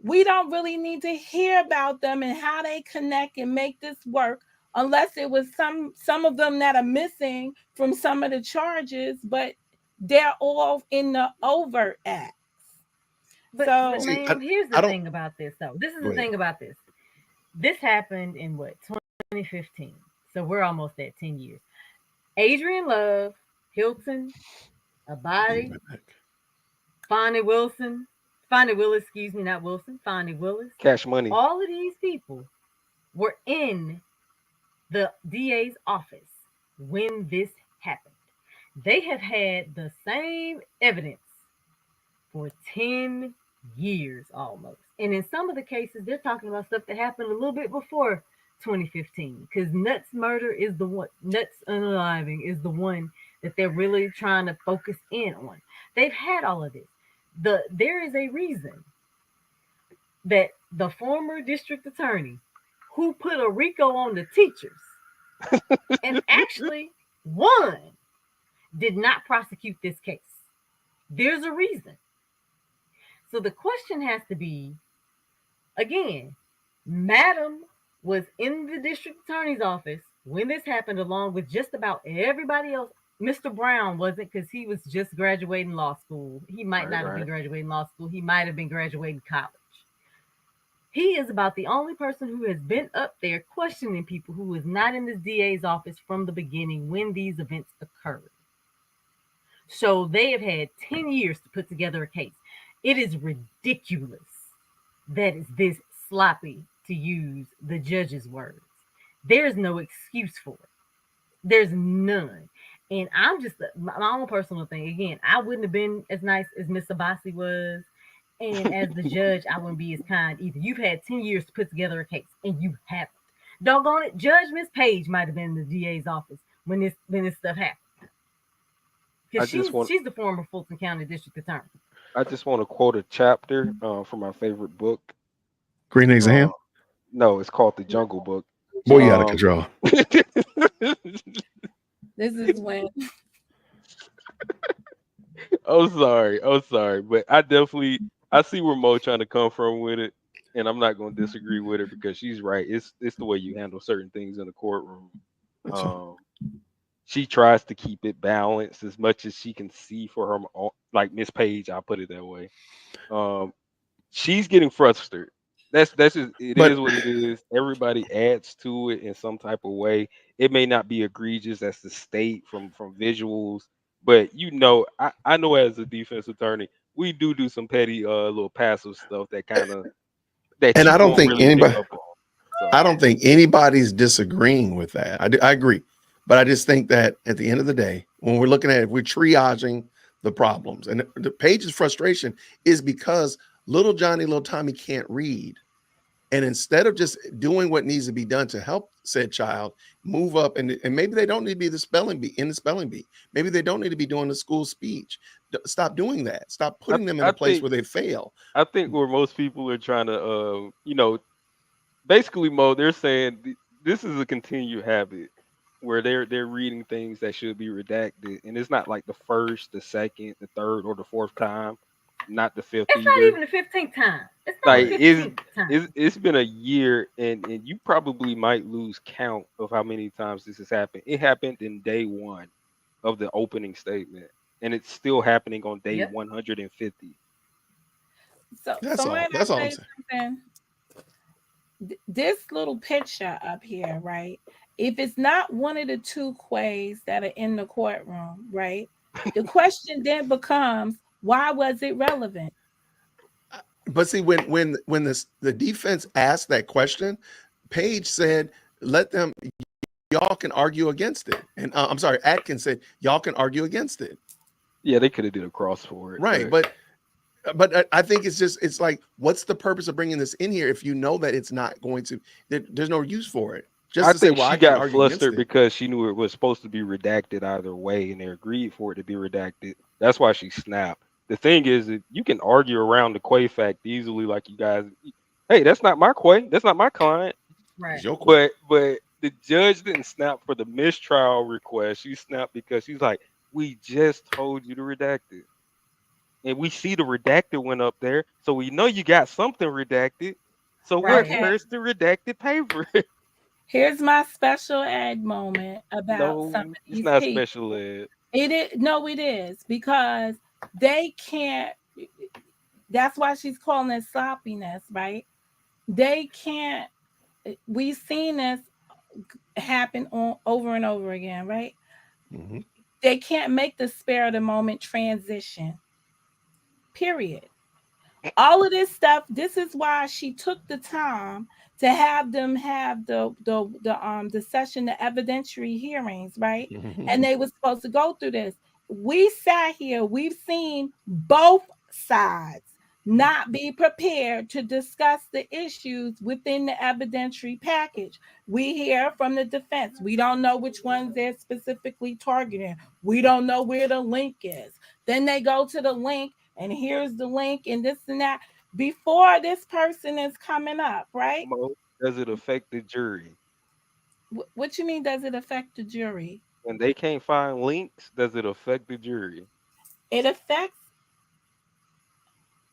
We don't really need to hear about them and how they connect and make this work, unless it was some of them that are missing from some of the charges, but they're all in the overt acts. But So ma'am, here's the thing about this though. This is the thing about this. This happened in what, 2015. So we're almost at 10 years. Adrian Love, Hilton, Abadi, Fonnie Willis, excuse me, not Wilson, Fonnie Willis. Cash Money. All of these people were in the DA's office when this happened. They have had the same evidence for 10 years almost. And in some of the cases, they're talking about stuff that happened a little bit before 2015. Because Nuts murder is the one, Nuts unaliving is the one that they're really trying to focus in on. They've had all of this. There is a reason that the former district attorney who put a RICO on the teachers and actually won did not prosecute this case. There's a reason. So the question has to be, again, Madam was in the district attorney's office when this happened, along with just about everybody else. Mr. Brown wasn't, because he was just graduating law school. He might not have been graduating law school. He might have been graduating college. He is about the only person who has been up there questioning people who was not in the DA's office from the beginning when these events occurred. So they have had 10 years to put together a case. It is ridiculous that it's this sloppy, to use the judge's words. There's no excuse for it. There's none. And I'm just, my own personal thing, again, I wouldn't have been as nice as Miss Abasi was. And as the judge, I wouldn't be as kind either. You've had 10 years to put together a case, and you haven't. Doggone it, Judge Miss Page might have been in the DA's office when this stuff happened. Because she's the former Fulton County District Attorney. I just want to quote a chapter from my favorite book. Green Exam? No, it's called The Jungle Book. Boy, you out of control. This is when. I'm sorry. But I see where Mo trying to come from with it. And I'm not going to disagree with her because she's right. It's the way you handle certain things in the courtroom. She tries to keep it balanced as much as she can see for her, like Miss Page, I'll put it that way. She's getting frustrated. That's just it is what it is. Everybody adds to it in some type of way. It may not be egregious as the state from visuals, but I know as a defense attorney, we do some petty little passive stuff that kind of that. And I don't think anybody. So. I don't think anybody's disagreeing with that. I agree, but I just think that at the end of the day, when we're looking at it, we're triaging the problems, and the Page's frustration is because little Tommy can't read. And instead of just doing what needs to be done to help said child move up, and maybe they don't need to be in the spelling bee. Maybe they don't need to be doing the school speech. Stop doing that. Stop putting them in a place where they fail. I think where most people are trying to, basically, Mo, they're saying this is a continued habit where they're reading things that should be redacted, and it's not like the first, the second, the third, or the fourth time. Not the fifth. It's not even the 15th time. It's not like the 15th time. It's been a year, and you probably might lose count of how many times this has happened. It happened in day one of the opening statement, and it's still happening on day 150. So that's all I'm saying. This little picture up here, right? If it's not one of the two Quays that are in the courtroom, right? The question then becomes, why was it relevant? But see, when the defense asked that question, Page said, "Let them. Y'all can argue against it." And I'm sorry, Atkins said, "Y'all can argue against it." Yeah, they could have did a cross for it, right? But I think it's like, what's the purpose of bringing this in here if you know that it's not going to? There's no use for it. I think she got flustered because she knew it was supposed to be redacted either way, and they agreed for it to be redacted. That's why she snapped. The thing is that you can argue around the Quay fact easily, like you guys. Hey, that's not my Quay. That's not my client. Right. But the judge didn't snap for the mistrial request. She snapped because she's like, "We just told you to redact it, and we see the redacted went up there, so we know you got something redacted. So where's the redacted paper?" Here's my special ed moment about some of these it's not people. Special ed. It is, because they That's why she's calling it sloppiness, right? They can't. We've seen this happen on over and over again, right? Mm-hmm. They can't make the spare of the moment transition. Period. All of this stuff. This is why she took the time to have them have the session, the evidentiary hearings, right? And they were supposed to go through this. We sat here. We've seen both sides not be prepared to discuss the issues within the evidentiary package. We hear from the defense. We don't know which ones they're specifically targeting. We don't know where the link is. Then they go to the link, and here's the link, and this and that. Before this person is coming up, right? Does it affect the jury? What you mean, does it affect the jury? When they can't find links, does it affect the jury? It affects.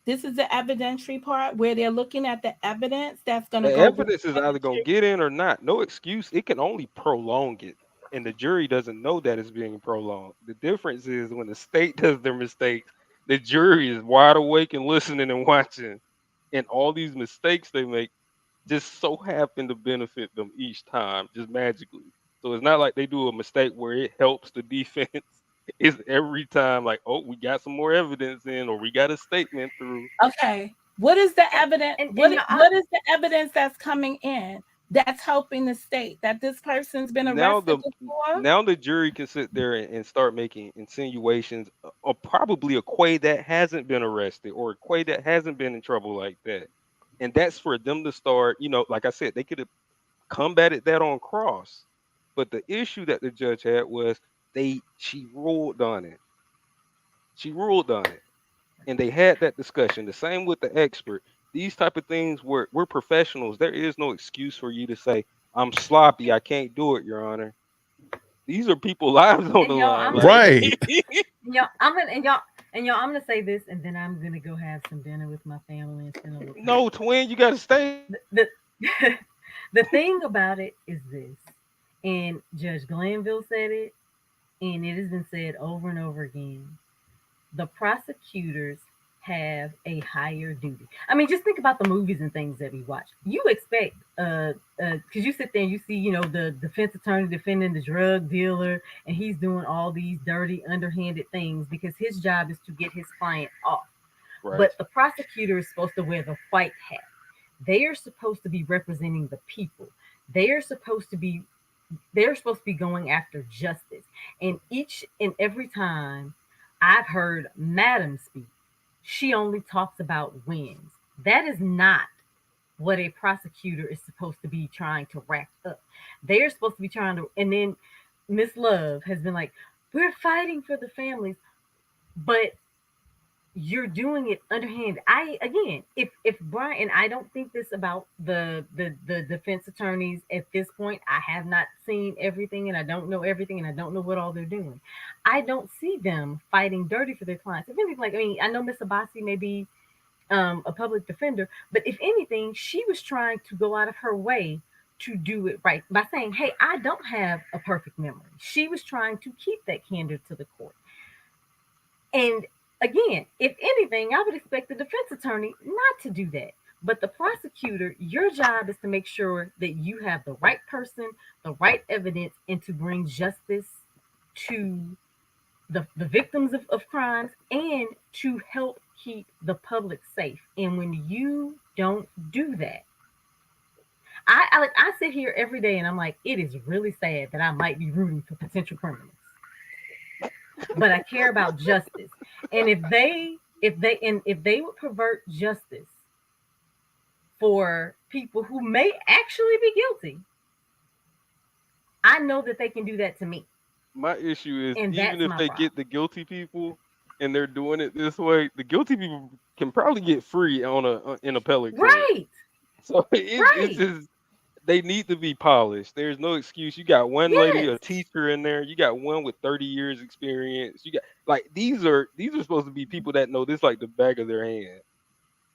This is the evidentiary part where they're looking at the evidence that's going to The go. evidence is either going to get in or not. No excuse. It can only prolong it. And the jury doesn't know that it's being prolonged. The difference is when the state does their mistakes, the jury is wide awake and listening and watching. And all these mistakes they make just so happen to benefit them each time, just magically. So it's not like they do a mistake where it helps the defense. It's every time like, oh, we got some more evidence in, or we got a statement through. Okay. What is the evidence? What is the evidence that's coming in that's helping the state that this person's been arrested before? Now the jury can sit there and start making insinuations of probably a Quay that hasn't been arrested or a Quay that hasn't been in trouble like that. And that's for them to start, like I said, they could have combated that on cross. But the issue that the judge had was she ruled on it. She ruled on it. And they had that discussion. The same with the expert. These type of things, we're professionals. There is no excuse for you to say, I'm sloppy, I can't do it, Your Honor. These are people's lives on the line. Right. I'm gonna say this, and then I'm gonna go have some dinner with my family and spend a little time. No, twin, you gotta stay. The thing about it is this, and Judge Glanville said it, and it has been said over and over again. The prosecutors have a higher duty. I mean, just think about the movies and things that we watch. You expect, because you sit there and you see, the defense attorney defending the drug dealer, and he's doing all these dirty, underhanded things because his job is to get his client off. Right. But the prosecutor is supposed to wear the white hat. They are supposed to be representing the people. They're supposed to be going after justice. And each and every time I've heard Madam speak, she only talks about wins. That is not what a prosecutor is supposed to be trying to rack up. They are supposed to be trying to, and then Miss Love has been like, we're fighting for the families, but you're doing it underhand. If Brian, and I don't think this about the defense attorneys at this point. I have not seen everything, and I don't know everything, and I don't know what all they're doing. I don't see them fighting dirty for their clients. If anything, I know Miss Abbasi may be a public defender, but if anything, she was trying to go out of her way to do it right by saying, hey, I don't have a perfect memory. She was trying to keep that candor to the court. And again, if anything, I would expect the defense attorney not to do that. But the prosecutor, your job is to make sure that you have the right person, the right evidence, and to bring justice to the victims of crimes and to help keep the public safe. And when you don't do that, I sit here every day and I'm like, it is really sad that I might be rooting for potential criminals. But I care about justice. And if they would pervert justice for people who may actually be guilty, I know that they can do that to me. My issue is, And even if they problem. get the guilty people and they're doing it this way, the guilty people can probably get free in appellate court. Right. So it's just, they need to be polished. There's no excuse. You got one lady, a teacher in there. You got one with 30 years experience. You got these are supposed to be people that know this like the back of their hand.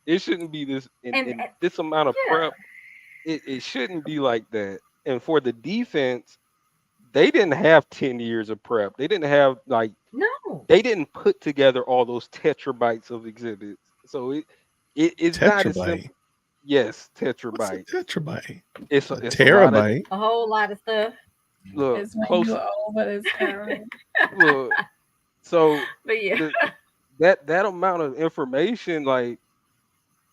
It shouldn't be this in this amount of prep. It shouldn't be like that. And for the defense, they didn't have 10 years of prep. They didn't have they didn't put together all those tetrabytes of exhibits. So it's not as simple. Tetrabyte. Yes, What's a tetrabyte. tetrabyte? It's A a lot of terabyte. A whole lot of stuff. look It's when close. you're over this era. Look, so But yeah. that amount of information, like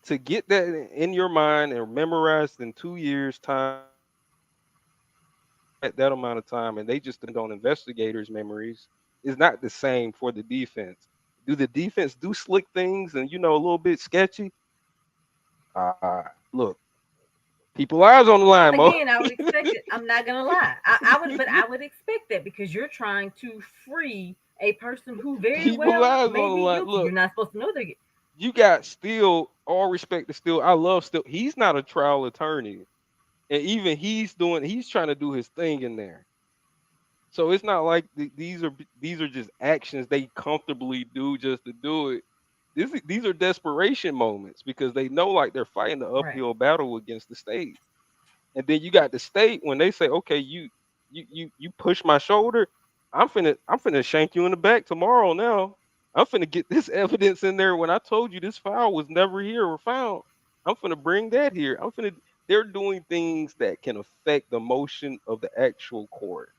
to get that in your mind and memorized in 2 years time, at that amount of time, and they just depend on investigators' memories, is not the same for the defense. Do the defense do slick things and a little bit sketchy? Look, people eyes on the line, Mo. Again, I would expect it. I'm not gonna lie. I would expect that because you're trying to free a person who very People well eyes may on the be line. guilty. Look, You're not supposed to know that. you got Steele, all respect to Steele. I love Steele. He's not a trial attorney. And even he's trying to do his thing in there. So it's not like these are just actions they comfortably do just to do it. These are desperation moments because they know like they're fighting the Right. uphill battle against the state. And then you got the state when they say, okay, you push my shoulder, I'm finna shank you in the back tomorrow now. I'm finna get this evidence in there when I told you this file was never here or found. I'm finna bring that here. They're doing things that can affect the motion of the actual court.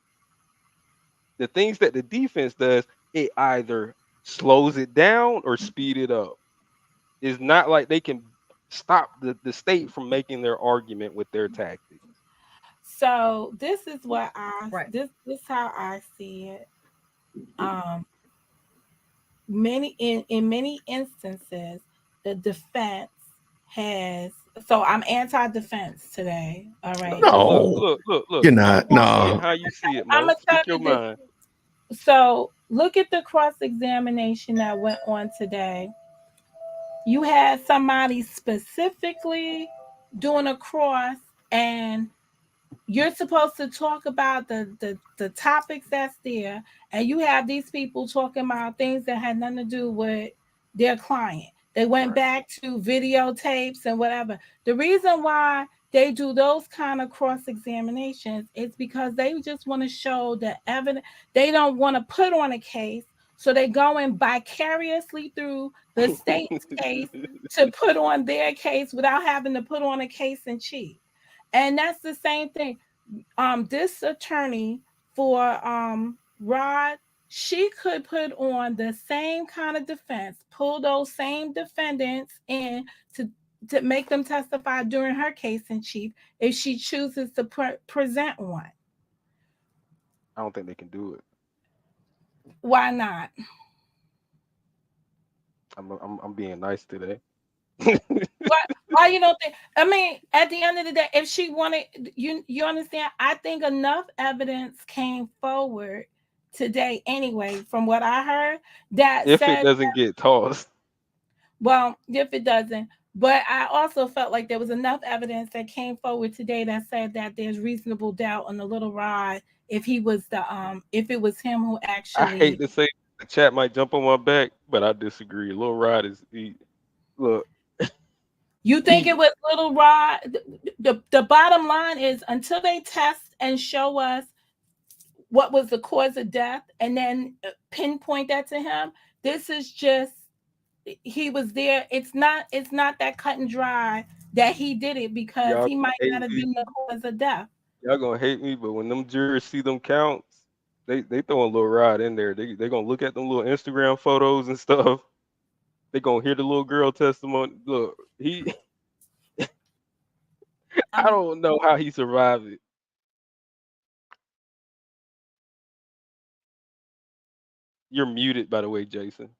The things that the defense does, it either slows it down or speed it up. It's not like they can stop the state from making their argument with their tactics. So this is what Right. this how I see it. In many instances, the defense has. So I'm anti-defense today. All right. No, Look. you're not. You see it No. how you see it, I'm Mo. gonna tell Speak your you this. mind. So look at the cross-examination that went on today. You had somebody specifically doing a cross, and you're supposed to talk about the topics that's there, and you have these people talking about things that had nothing to do with their client. They went back to videotapes and whatever. The reason why they do those kind of cross examinations is because they just want to show the evidence. They don't want to put on a case, so they going vicariously through the state's case to put on their case without having to put on a case in chief. And that's the same thing. This attorney for Rod, she could put on the same kind of defense, pull those same defendants in to make them testify during her case in chief if she chooses to present one. I don't think they can do it. Why not? I'm being nice today. Why you don't think? I mean, at the end of the day, if she wanted, you understand. I think enough evidence came forward today, anyway, from what I heard, that If it said, doesn't get tossed. well, if it doesn't, but I also felt like there was enough evidence that came forward today that said that there's reasonable doubt on the little Rod if he was if it was him who actually. I hate to say the chat might jump on my back, but I disagree. Lil Rod look. You think it was little Rod? The bottom line is until they test and show us what was the cause of death and then pinpoint that to him, this is just he was there. It's not that cut and dry that he did it because he might not have been the cause of death. Y'all gonna hate me, but when them jurors see them counts, they throw a little Rod in there. They gonna look at them little Instagram photos and stuff. They gonna hear the little girl testimony. Look, I don't know how he survived it. You're muted, by the way, Jason.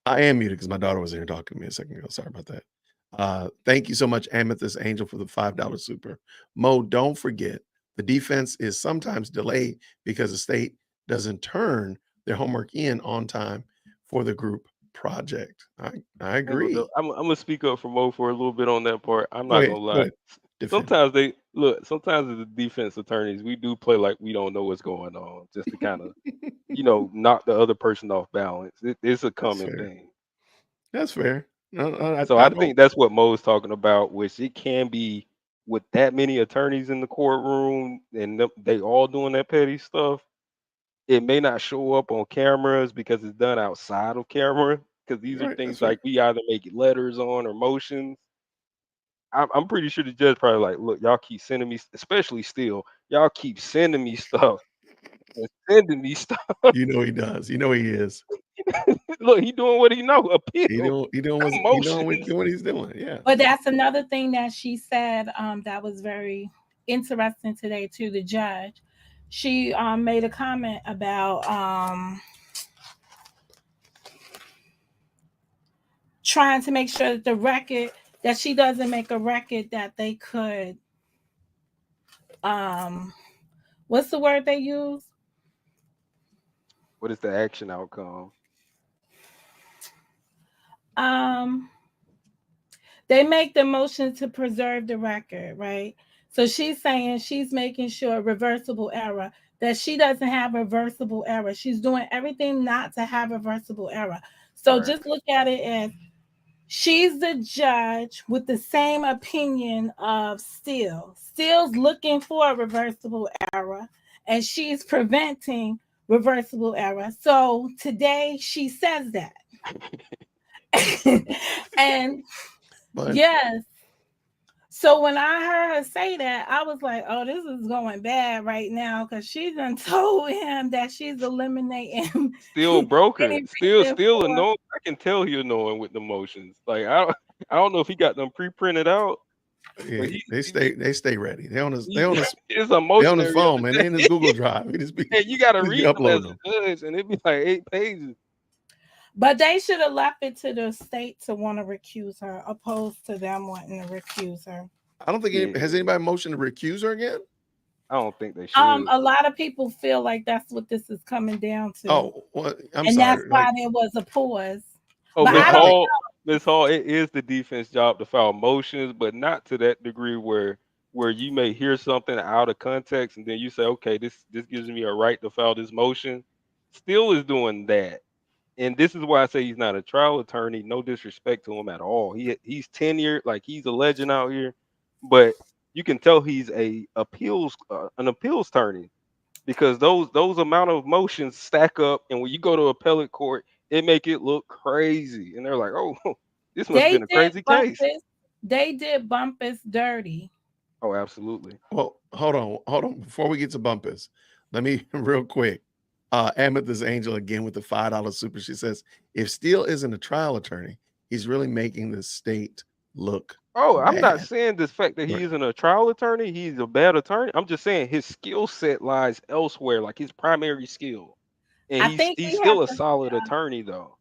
I am muted because my daughter was here talking to me a second ago. Sorry about that. Thank you so much, Amethyst Angel, for the $5 super. Mo, don't forget, the defense is sometimes delayed because the state doesn't turn their homework in on time for the group project. I agree. I'm gonna speak up for Mo for a little bit on that part. I'm Go not ahead, gonna go lie. ahead. Defend. Sometimes as the defense attorneys, we do play like we don't know what's going on, just to kind of, knock the other person off balance. It's a common thing. That's fair. So I think that's what Mo's talking about, which it can be with that many attorneys in the courtroom and they all doing that petty stuff. It may not show up on cameras because it's done outside of camera, because these are Right, things that's right. like we either make letters on or motions. I'm pretty sure the judge probably like, look, y'all keep sending me, especially still, y'all keep sending me stuff and sending me stuff. You know he does. You know he is. Look, he doing what he know, He appeal, doing motions. what he's doing. Yeah. But that's another thing that she said that was very interesting today to the judge. She made a comment about trying to make sure that the record, that she doesn't make a record that they could, what's the word they use? What is the action outcome? They make the motion to preserve the record, right? So she's saying she's making sure reversible error, that she doesn't have reversible error. She's doing everything not to have reversible error. So Right. just look at it as she's the judge with the same opinion of Steele. Steele's looking for a reversible error, and she's preventing reversible error. So today she says that. And yes. So when I heard her say that, I was like, oh, this is going bad right now, because she done told him that she's eliminating. Still broker. any Still reason for- annoying. I can tell he annoying with the motions. Like I don't know if he got them pre-printed out. Yeah, But they stay ready. They on his it's emotional. on his phone, man. They in his Google Drive. He just be, and you gotta he just be read them as uploading a judge, and it'd be like 8 pages. But they should have left it to the state to want to recuse her, opposed to them wanting to recuse her. I don't think has anybody motioned to recuse her again. I don't think they should. A lot of people feel like that's what this is coming down to. Oh, well, I'm and sorry. that's why there was a pause. Oh, But Miss Hall, it is the defense job to file motions, but not to that degree where you may hear something out of context and then you say, okay, this gives me a right to file this motion. Still is doing that. And this is why I say he's not a trial attorney. No disrespect to him at all. He's tenured, like he's a legend out here, but you can tell he's an appeals attorney, because those amount of motions stack up, and when you go to appellate court, it make it look crazy. And they're like, oh, this must have been a crazy case. They did Bumpus dirty. Oh, absolutely. Well, hold on. Before we get to Bumpus, let me real quick. Amethyst Angel again with the $5 super. She says, if Steele isn't a trial attorney, he's really making the state look Oh, I'm not bad. saying this fact that he isn't a trial attorney, he's a bad attorney. I'm just saying his skill set lies elsewhere, like his primary skill. And he's still a solid attorney, though.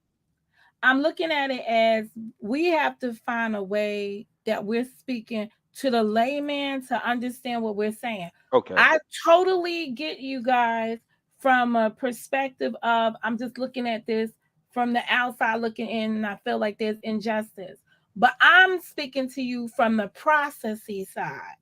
I'm looking at it as we have to find a way that we're speaking to the layman to understand what we're saying. Okay. I totally get you guys from a perspective of, I'm just looking at this from the outside looking in, and I feel like there's injustice. But I'm speaking to you from the processy side.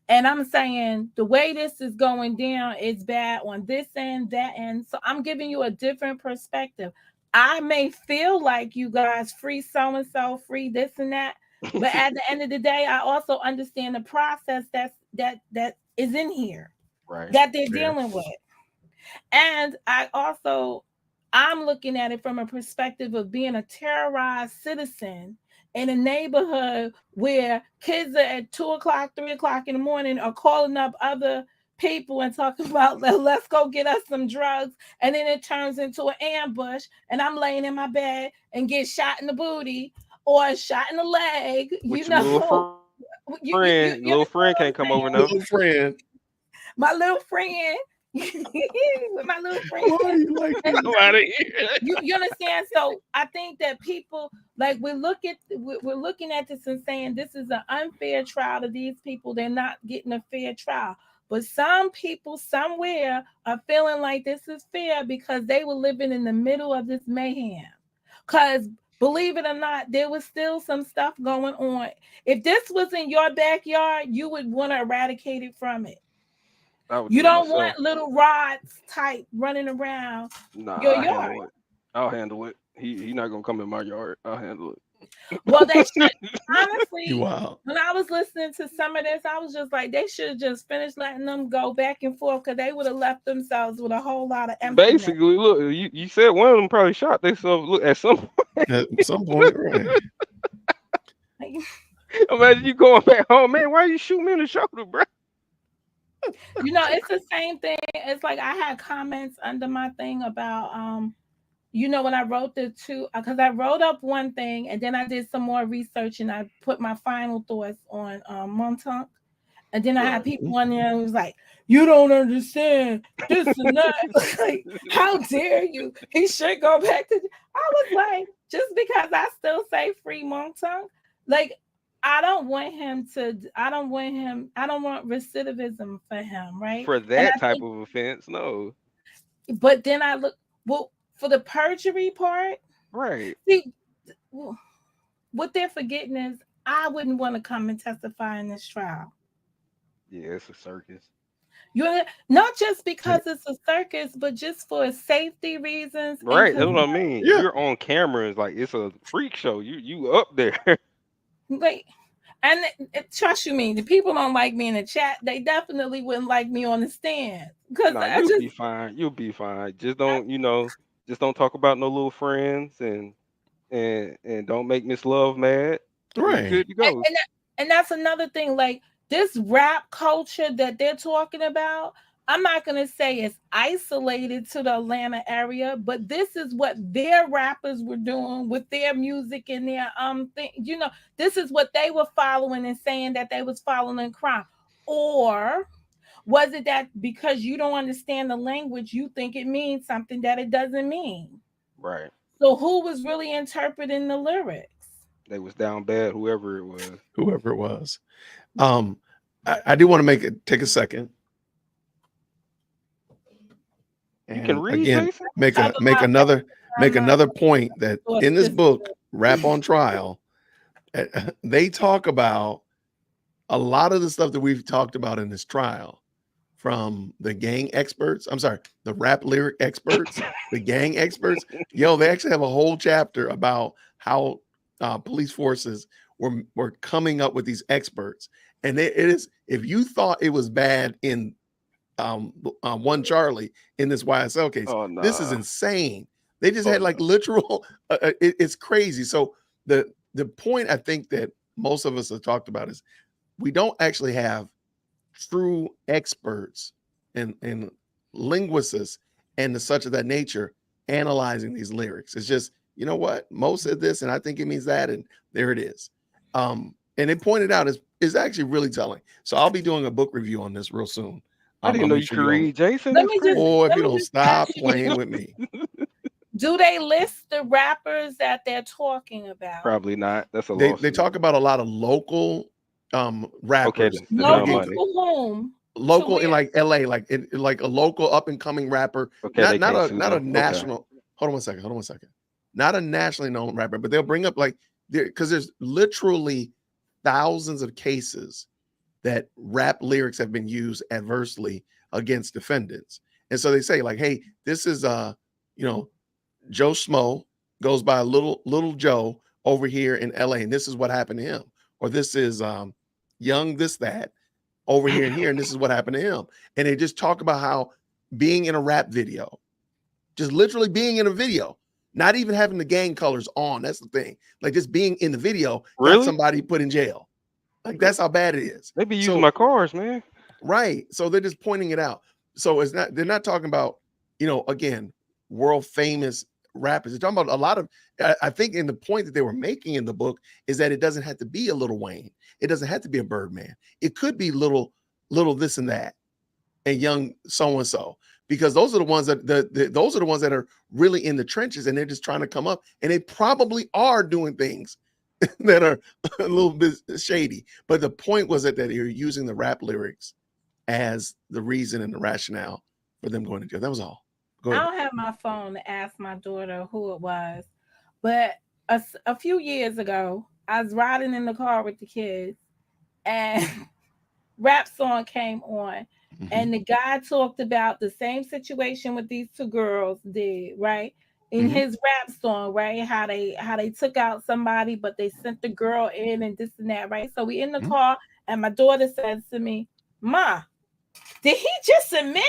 And I'm saying the way this is going down is bad on this end, that end. So I'm giving you a different perspective. I may feel like you guys free so-and-so, free this and that. But at the end of the day, I also understand the process that is in here, right, that they're dealing with. And I'm looking at it from a perspective of being a terrorized citizen in a neighborhood where kids are at 2 o'clock, 3 o'clock in the morning are calling up other people and talking about, let's go get us some drugs. And then it turns into an ambush, and I'm laying in my bed and get shot in the booty or shot in the leg. Little friend can't come over now. Little friend. My little friend. With my little friend. Why do you like you understand? So I think that people, like, we're looking at this and saying this is an unfair trial to these people. They're not getting a fair trial. But some people somewhere are feeling like this is fair because they were living in the middle of this mayhem. Because believe it or not, there was still some stuff going on. If this was in your backyard, you would want to eradicate it from it. You don't want little rods type running around your yard. I'll handle it. He's not gonna come in my yard. I'll handle it. Well, they should, honestly, wow. When I was listening to some of this, I was just like, they should have just finished letting them go back and forth, because they would have left themselves with a whole lot of emptiness. Basically, look, you said one of them probably shot themselves. Look, at some point, At some point, right? Imagine you going back home, man. Why you shoot me in the shoulder, bro? You know, it's the same thing. It's like I had comments under my thing about you know, when I wrote the two, because I wrote up one thing and then I did some more research and I put my final thoughts on Montauk. And then I had people on there who was like, "You don't understand this and that. Like, how dare you? He should go back to." I was like, just because I still say free Montauk, like, I don't want recidivism for him, right? For that type of offense, no. But then I look, well, for the perjury part, right? See, what they're forgetting is I wouldn't want to come and testify in this trial. Yeah, it's a circus. You're not just because it's a circus, but just for safety reasons. Right, that's what I mean. Yeah. You're on camera. It's like it's a freak show. You up there. Like, and trust you me, the people don't like me in the chat. They definitely wouldn't like me on the stand. Because you'll be fine. You'll be fine. Just don't, just don't talk about no little friends and don't make Miss Love mad. Right. You're good to go. And that's another thing. Like, this rap culture that they're talking about, I'm not going to say it's isolated to the Atlanta area, but this is what their rappers were doing with their music and their thing. You know, this is what they were following and saying that they was following crime. Or was it that because you don't understand the language, you think it means something that it doesn't mean? Right. So who was really interpreting the lyrics? They was down bad, whoever it was. I do want to take a second. And you can read, again, Jason? make another point that in this book, Rap on Trial, they talk about a lot of the stuff that we've talked about in this trial, from the gang experts. I'm sorry, the rap lyric experts, the gang experts. Yo, they actually have a whole chapter about how police forces were coming up with these experts. And it is, if you thought it was bad in One Charlie in this YSL case, this is insane. They just had like literal, it's crazy. So the point I think that most of us have talked about is we don't actually have true experts and linguists and such of that nature analyzing these lyrics. It's just, you know what, Mo said this and I think it means that, and there it is. And it pointed out is actually really telling. So I'll be doing a book review on this real soon. I didn't know you could read, Jason. If you don't stop playing with me. Do they list the rappers that they're talking about? Probably not. That's a they talk about a lot of local rappers. Okay, local to whom? Local in like LA, like a local up and coming rapper. Okay, not a national. Okay. Hold on one second. Not a nationally known rapper, but they'll bring up like because there's literally thousands of cases that rap lyrics have been used adversely against defendants. And so they say like, hey, this is Joe Schmo goes by little Joe over here in LA, and this is what happened to him. Or this is young this that over here and here, and this is what happened to him. And they just talk about how being in a rap video, just literally being in a video, not even having the gang colors on. That's the thing. Like just being in the video, got somebody put in jail. Like that's how bad it is. They be using my cars, man. Right. So they're just pointing it out. So they're not talking about, again, world famous rappers. They're talking about a lot of, I think in the point that they were making in the book is that it doesn't have to be a Lil Wayne. It doesn't have to be a Birdman. It could be little this and that and young so-and-so, because those are the ones that are really in the trenches and they're just trying to come up, and they probably are doing things that are a little bit shady. But the point was that you're using the rap lyrics as the reason and the rationale for them going to jail. That was all. Go ahead. I don't have my phone to ask my daughter who it was, but a few years ago, I was riding in the car with the kids and rap song came on. Mm-hmm. And the guy talked about the same situation with these two girls did, right? In his rap song, right? How they took out somebody, but they sent the girl in and this and that, right? So we in the car, and my daughter says to me, "Ma, did he just admit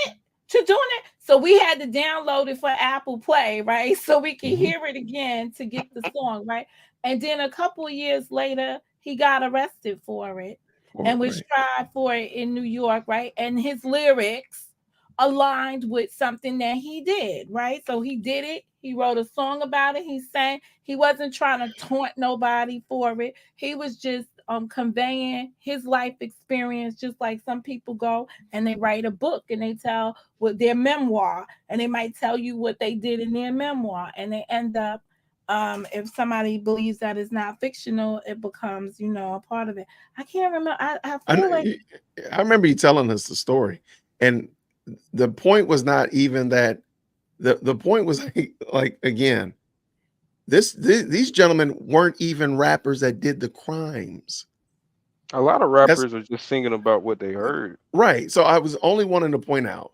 to doing it. So we had to download it for Apple Play, right? So we can hear it again to get the song, right? And then a couple of years later, he got arrested for it and was tried for it in New York, right? And his lyrics aligned with something that he did, right? So he did it. He wrote a song about it. He sang. He wasn't trying to taunt nobody for it. He was just conveying his life experience, just like some people go and they write a book and they tell what their memoir, and they might tell you what they did in their memoir, and they end up, if somebody believes that it's not fictional, it becomes, a part of it. I can't remember. I feel like I remember you telling us the story, and the point was not even that. The point was like again, these gentlemen weren't even rappers that did the crimes. A lot of rappers are just singing about what they heard. Right. So I was only wanting to point out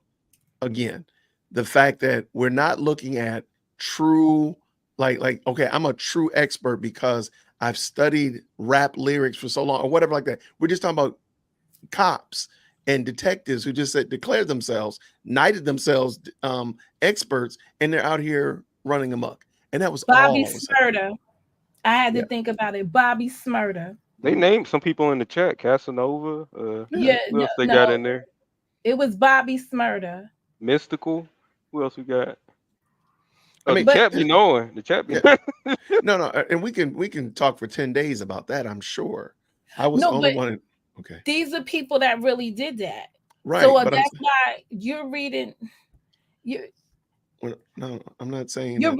again the fact that we're not looking at true, like okay, I'm a true expert because I've studied rap lyrics for so long or whatever like that. We're just talking about cops and detectives who just declared themselves, knighted themselves experts, and they're out here running amok. And that was Bobby all. Smurda. I had to think about it. Bobby Smurda. They named some people in the chat. Casanova. Who else they got in there? It was Bobby Smurda. Mystical. Who else we got? I mean, the chat be knowing. The chat be no, and we can talk for 10 days about that, I'm sure. I was only wanting. Okay. These are people that really did that. Right. So that's why you're reading. No, I'm not saying you're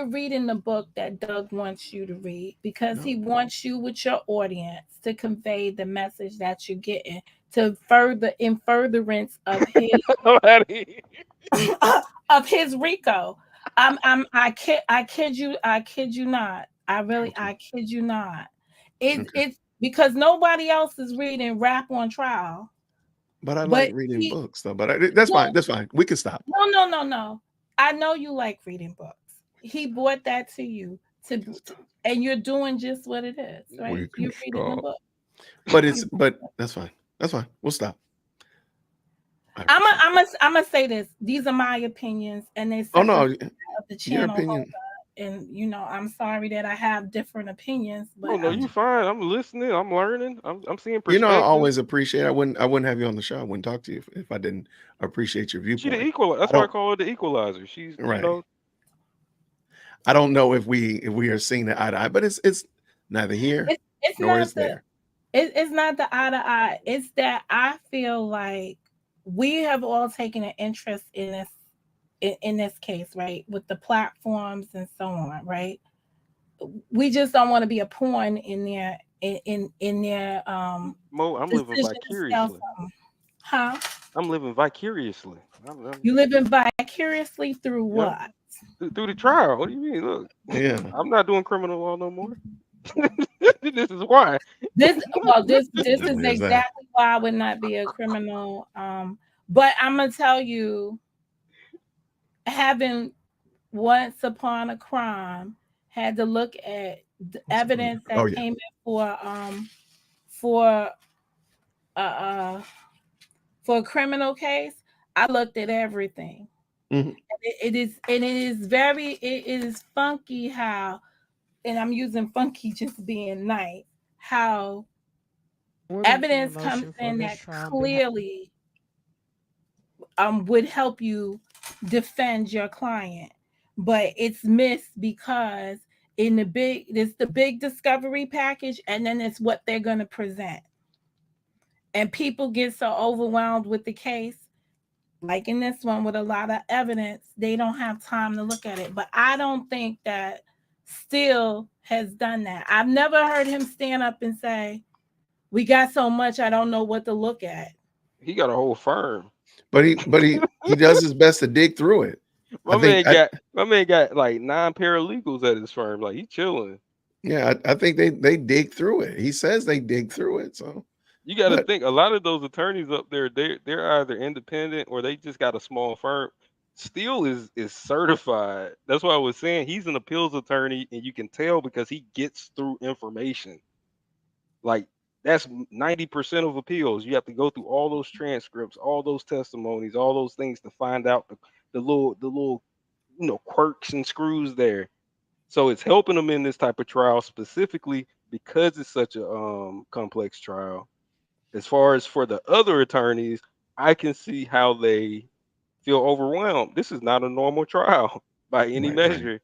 reading the book that Doug wants you to read because he wants you with your audience to convey the message that you're getting to furtherance of his of his RICO. I kid you not. I kid you not. It's because nobody else is reading Rap on Trial. But I like reading books though. But that's fine. That's fine. We can stop. No. I know you like reading books. He brought that to you and you're doing just what it is, right? You're reading the book. But that's fine. That's fine. We'll stop. I'm gonna say this. These are my opinions, and they of the channel. Your opinion. And I'm sorry that I have different opinions. But no, you're fine. I'm listening. I'm learning. I'm seeing perspective. I always appreciate. I wouldn't have you on the show. I wouldn't talk to you if I didn't appreciate your viewpoint. She's the equalizer. That's why I call her the equalizer. She's right. I don't know if we are seeing the eye to eye, but it's neither here nor is there. It's not the eye to eye. It's that I feel like we have all taken an interest in this case, right? With the platforms and so on, right? We just don't want to be a pawn in their Mo, I'm living vicariously. Huh? I'm living vicariously. You living vicariously through what? Through the trial. What do you mean? Look, I'm not doing criminal law no more. This is why. This is exactly why I would not be a criminal. But I'm gonna tell you, having once upon a crime had to look at the evidence that came in for a criminal case. I looked at everything. Mm-hmm. It is funky how, and I'm using funky just being nice, how evidence comes in that clearly would help you defend your client, but it's missed because it's the big discovery package, and then it's what they're going to present, and people get so overwhelmed with the case, like in this one with a lot of evidence, they don't have time to look at it. But I don't think that Steele has done that. I've never heard him stand up and say, "We got so much, I don't know what to look at." He got a whole firm, but he does his best to dig through it. My man got like 9 paralegals at his firm. Like, he chilling. Yeah, I think they dig through it. He says they dig through it. So you got to think, a lot of those attorneys up there, they're either independent or they just got a small firm. Steele is certified. That's why I was saying he's an appeals attorney, and you can tell because he gets through information. Like, That's 90% of appeals. You have to go through all those transcripts, all those testimonies, all those things to find out the little quirks and screws there. So it's helping them in this type of trial specifically because it's such a complex trial. As far as for the other attorneys, I can see how they feel overwhelmed. This is not a normal trial by any measure.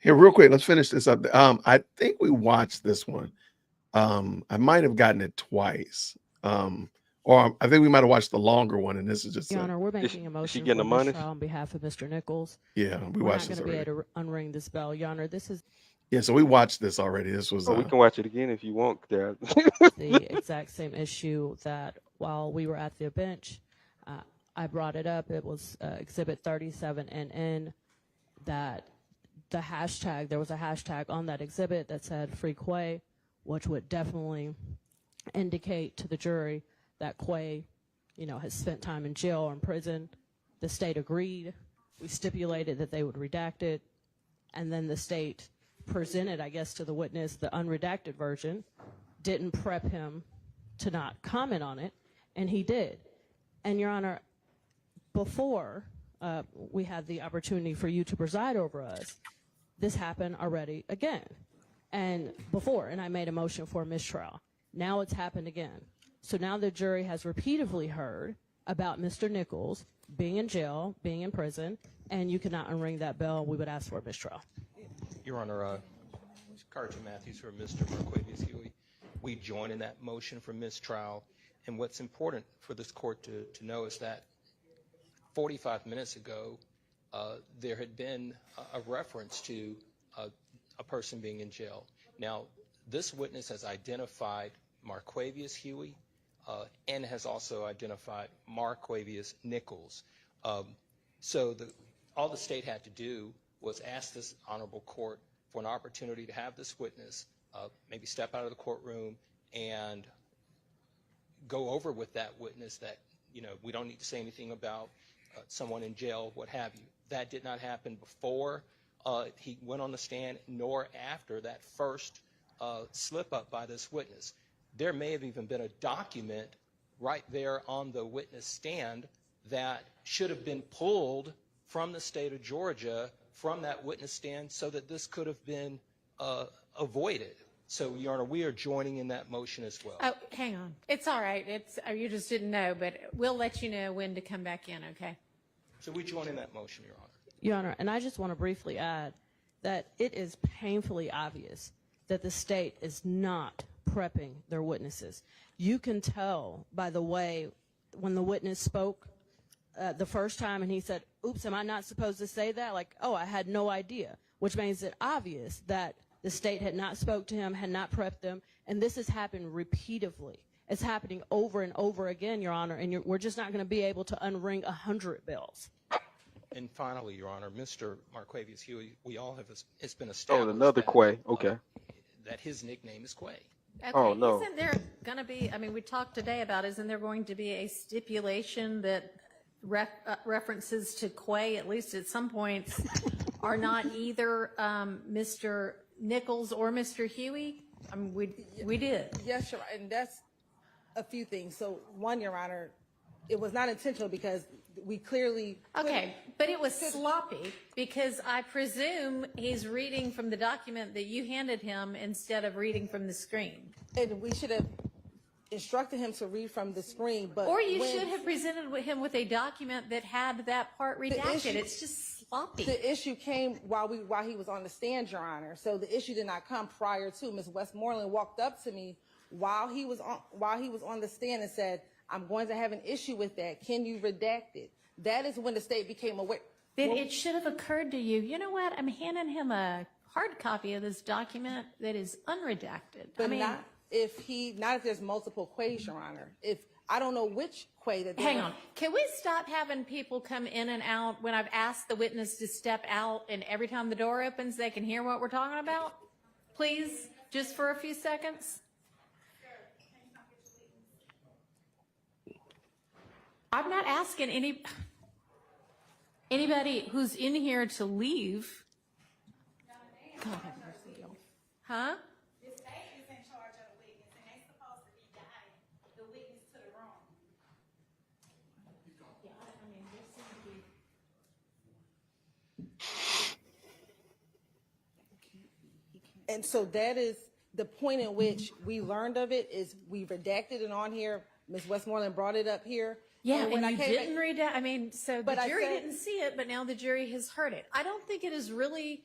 Here, real quick, let's finish this up. I think we watched this one. I might have gotten it twice. Or I think we might have watched the longer one, and this is just Your Honor, we're making a motion getting for the money? mistrial on behalf of Mr. Nichols. Yeah, we We're watched not this going to be already. able to unring this bell. Your Honor, this is Yeah, so we watched this already. This was We can watch it again if you want, Dad. the exact same issue that while we were at the bench, I brought it up. It was Exhibit 37NN that the hashtag, there was a hashtag on that exhibit that said Free Quay, which would definitely indicate to the jury that Quay, has spent time in jail or in prison. The state agreed. We stipulated that they would redact it. And then the state presented, I guess, to the witness the unredacted version, didn't prep him to not comment on it, and he did. And Your Honor, before we had the opportunity for you to preside over us, this happened already again. And I made a motion for a mistrial. Now it's happened again. So now the jury has repeatedly heard about Mr. Nichols being in jail, being in prison, and you cannot unring that bell. We would ask for a mistrial. Your Honor, Carter Matthews for Mr. Marquavius Huey. We join in that motion for mistrial. And what's important for this court to know is that 45 minutes ago, there had been a reference to a person being in jail. Now, this witness has identified Marquavius Huey and has also identified Marquavius Nichols. So all the state had to do was ask this honorable court for an opportunity to have this witness maybe step out of the courtroom and go over with that witness that, we don't need to say anything about someone in jail, what have you. That did not happen before he went on the stand, nor after that first slip up by this witness. There may have even been a document right there on the witness stand that should have been pulled from the state of Georgia from that witness stand so that this could have been avoided. So, Your Honor, we are joining in that motion as well. Oh, hang on. It's all right. You just didn't know, but we'll let you know when to come back in, okay? So we join in that motion, Your Honor. Your Honor, and I just want to briefly add that it is painfully obvious that the state is not prepping their witnesses. You can tell by the way when the witness spoke the first time and he said, oops, am I not supposed to say that? Like, oh, I had no idea, which makes it obvious that the state had not spoke to him, had not prepped them, and this has happened repeatedly. It's happening over and over again, Your Honor, and we're just not going to be able to unring 100 bells. And finally, Your Honor, Mr. Marquavius Huey, we all have, it's been established another Quay. Okay. That his nickname is Quay. Okay. Oh, no. Isn't there going to be, we talked today about, isn't there going to be a stipulation that references to Quay, at least at some points, are not either Mr. Nichols or Mr. Huey? We did. Yes, Your Honor, and that's a few things. So, one, Your Honor, it was not intentional because we clearly... Okay, but it was sloppy because I presume he's reading from the document that you handed him instead of reading from the screen. And we should have instructed him to read from the screen, but... Or you should have presented him with a document that had that part redacted. It's just sloppy. The issue came while he was on the stand, Your Honor. So the issue did not come prior to. Ms. Westmoreland walked up to me while he was on the stand and said, I'm going to have an issue with that. Can you redact it? That is when the state became aware. Then it should have occurred to you, you know what, I'm handing him a hard copy of this document that is unredacted. But not if there's multiple Quays, Your Honor. If I don't know which Quay that. Hang on. Can we stop having people come in and out when I've asked the witness to step out and every time the door opens they can hear what we're talking about? Please, just for a few seconds. I'm not asking anybody who's in here to leave. God have mercy, y'all. Huh? And so that is the point in which we learned of it, is we redacted it on here. Ms. Westmoreland brought it up here. Yeah, when and you came didn't read it. I mean, so the But I jury said- didn't see it, but now the jury has heard it. I don't think it is really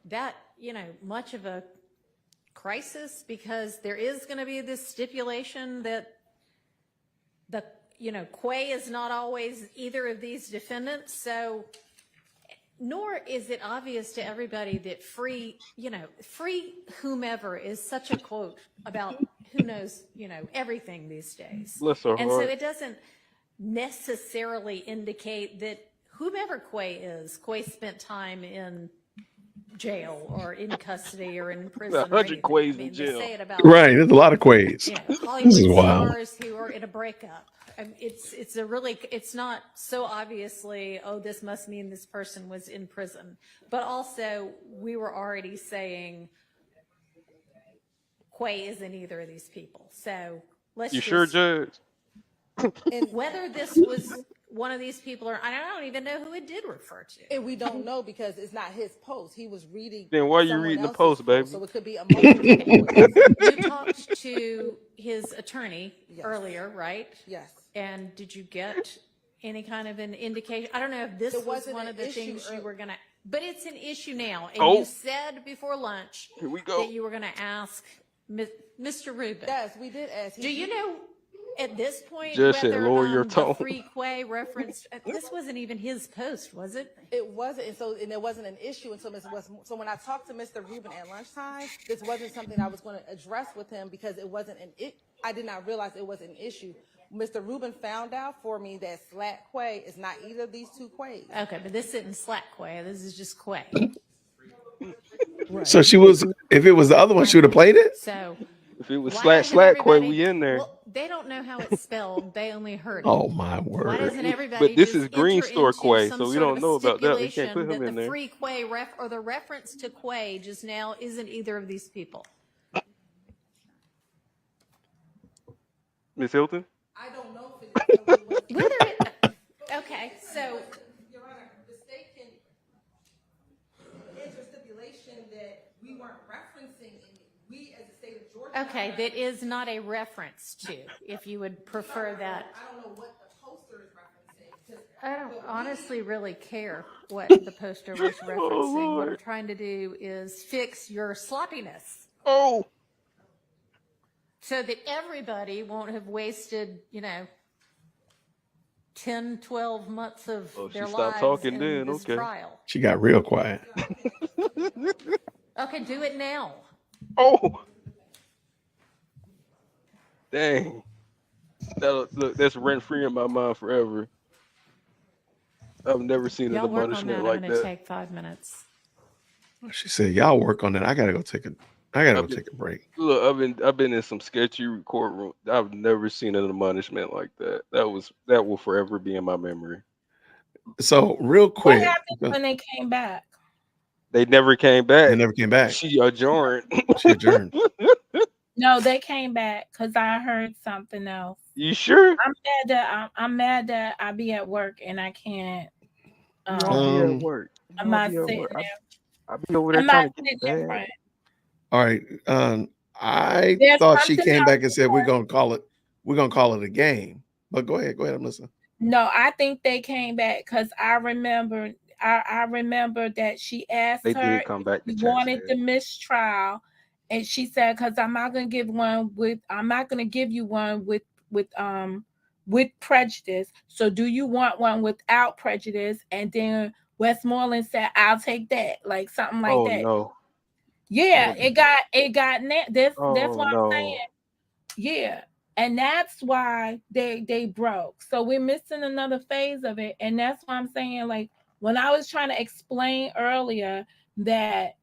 that, much of a crisis, because there is going to be this stipulation that Quay is not always either of these defendants. So, nor is it obvious to everybody that free whomever is such a quote about who knows, everything these days. Bless her And so heart. it doesn't necessarily indicate that whomever Quay is, Quay spent time in jail or in custody or in prison. or 100 anything. Quays I mean, in they jail. say it about Right. There's a lot of Quays. Hollywood This is wild. stars who are in a breakup. It's not so obviously, oh, this must mean this person was in prison. But also, we were already saying Quay isn't either of these people. So let's You sure, Judge? And whether this was one of these people or I don't even know who it did refer to. And we don't know because it's not his post. He was reading. Then why you someone reading the else's post, baby? So it could be a multiple post. You talked to his attorney Yes. earlier, right? Yes. And did you get any kind of an indication? I don't know if this It was wasn't one an of the issue things you early- were going to, but it's an issue now. And Oh. you said before lunch Here we go. that you were going to ask Mr. Rubin. Yes, we did ask. Do you know at this point Just said whether lower your the tone. free Quay referenced, this wasn't even his post, was it? It wasn't, and it wasn't an issue until Ms. West. So when I talked to Mr. Rubin at lunchtime, this wasn't something I was going to address with him because it wasn't I did not realize it was an issue. Mr. Rubin found out for me that Slack Quay is not either of these two Quays. Okay, but this isn't Slack Quay. This is just Quay. So if it was the other one, she would have played it? So If it was why slack doesn't slack Quay, everybody- we in there. Well, they don't know how it's spelled. They only heard it. Oh, my Why word. doesn't everybody But this just is Green enter Store into Quay, some so we sort don't of know about that. We can't stipulation put him that in the there. free Quay or the reference to Quay just now isn't either of these people? Miss Hilton? I don't know if it is. Whether it, okay, so Your Honor, the state can enter stipulation that we weren't referencing we as the state of Georgia. okay, that is not a reference to. If you would prefer that. I don't know what the poster is referencing. because- I don't honestly really care what the poster was referencing. What I'm trying to do is fix your sloppiness Oh, so that everybody won't have wasted, 10, 12 months of Oh, she their stopped lives talking in then, this okay. trial. She got real quiet. Okay, do it now. oh. Dang. Look, that's rent free in my mind forever. I've never seen an Y'all work on that. admonishment I'm like going to that. take 5 minutes. She said, "Y'all work on that. I gotta go take a break." Look, I've been in some sketchy courtroom. I've never seen an admonishment like that. That will forever be in my memory. So real What quick, happened when they came back? They never came back. they never came back. She adjourned. She adjourned. No, they came back because I heard something else. You sure? I'm mad that I be at work and I can't. You don't be Um, at work. You I'm don't not be at sitting work. there. I be over there I'm not trying to sitting get there. bad. Right. All right. I There's thought she something came else back and said we're gonna call it a game. But go ahead, I'm listening. No, I think they came back because I remember. I remember that she asked They her did come back to if she wanted Chatsworth. the mistrial, and she said, "Because I'm not going to give you one with prejudice. So do you want one without prejudice?" And then Westmoreland said, "I'll take that," like something like Oh that. no. Yeah, it got that's Oh what I'm no. saying. Yeah. And that's why they broke. So we're missing another phase of it. And that's why I'm saying, like, when I was trying to explain earlier that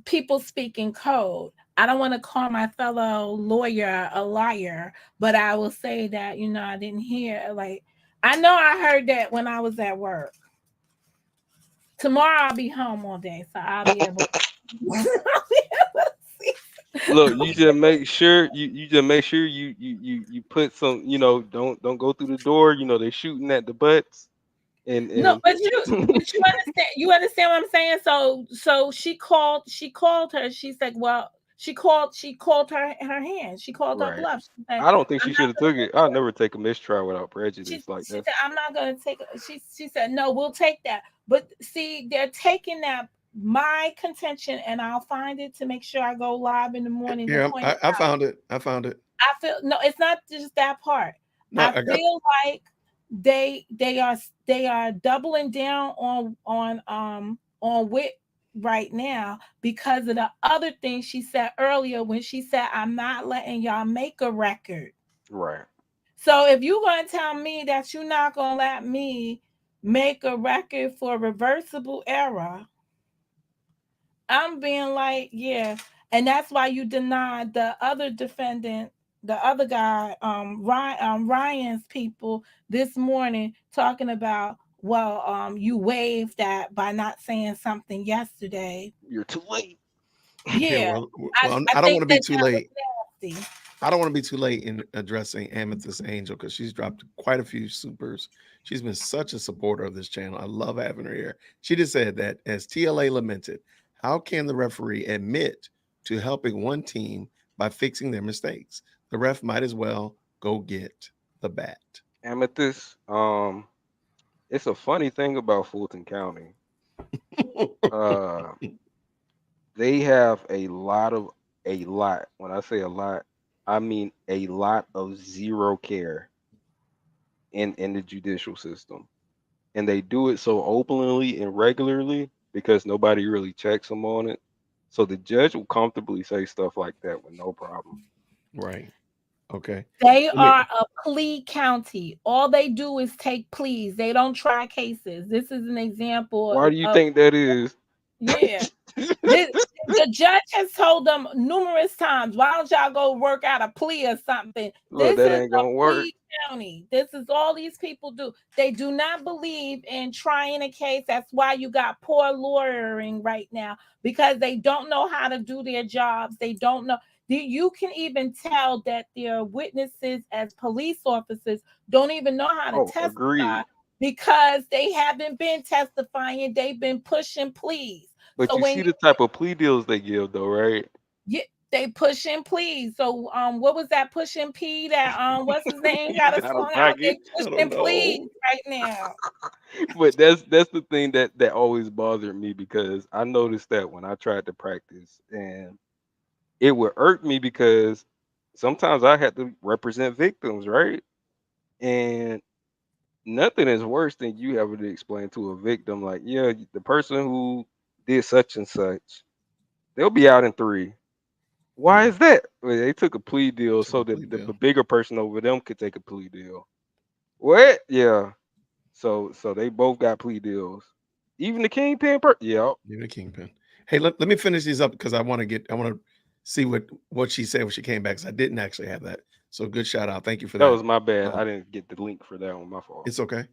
people speak in code, I don't want to call my fellow lawyer a liar, but I will say that, I didn't hear, like, I know I heard that when I was at work. Tomorrow I'll be home all day, so I'll be able to Look, you just make sure you put some, don't go through the door. They shooting at the butts. No, but you understand what I'm saying. So she called her. She said, well, she called her hand. She called her Right. bluff. She said, I don't think I'm she not should have gonna took it. I'll never take a mistrial without prejudice. Like she that's said, I'm not gonna take it. She said, no, we'll take that. But see, they're taking that my contention, and I'll find it to make sure I go live in the morning to Yeah, point it I out. found it. I found it. I feel no, it's not just that part. No, I feel like they are doubling down on Wit right now because of the other thing she said earlier when she said, I'm not letting y'all make a record. right. So if you're going to tell me that you're not going to let me make a record for reversible error, I'm being like, yeah. And that's why you denied the other defendant, the other guy, Ryan's people this morning talking about, well, you waived that by not saying something yesterday. You're too late. Yeah. well, I I don't want to be too late. Nasty. I don't want to be too late in addressing Amethyst Angel because she's dropped quite a few supers. She's been such a supporter of this channel. I love having her here. She just said that, as TLA lamented, how can the referee admit to helping one team by fixing their mistakes? The ref might as well go get the bat. Amethyst, it's a funny thing about Fulton County. They have a lot. When I say a lot, I mean a lot of zero care in the judicial system. And they do it so openly and regularly because nobody really checks them on it. So the judge will comfortably say stuff like that with no problem. Right. Okay. They are a plea county. All they do is take pleas. They don't try cases. This is an example. Why do you think that is? Yeah. The judge has told them numerous times, why don't y'all go work out a plea or something? Look, this that is ain't gonna a work. plea county. This is all these people do. They do not believe in trying a case. That's why you got poor lawyering right now, because they don't know how to do their jobs. They don't know. You can even tell that their witnesses as police officers don't even know how to testify. Agreed. Because they haven't been testifying. They've been pushing pleas. But so you when see the type of plea deals they give, though, right? Yeah, they pushing pleas. So what was that pushing P that what's his name got a song out? They pushing pleas right now. But that's the thing that always bothered me, because I noticed that when I tried to practice, and it would irk me because sometimes I had to represent victims, right? And nothing is worse than you having to explain to a victim, like, yeah, the person who did such and such, they'll be out in 3. Why is that? Well, they took a plea deal so that the bigger person over them could take a plea deal. What? Yeah. So they both got plea deals. Even the kingpin Even the kingpin. Hey, let me finish these up because I want to see what she said when she came back. 'Cause I didn't actually have that. So good shout out. Thank you for that. That was my bad. I didn't get the link for that one. My fault. It's okay.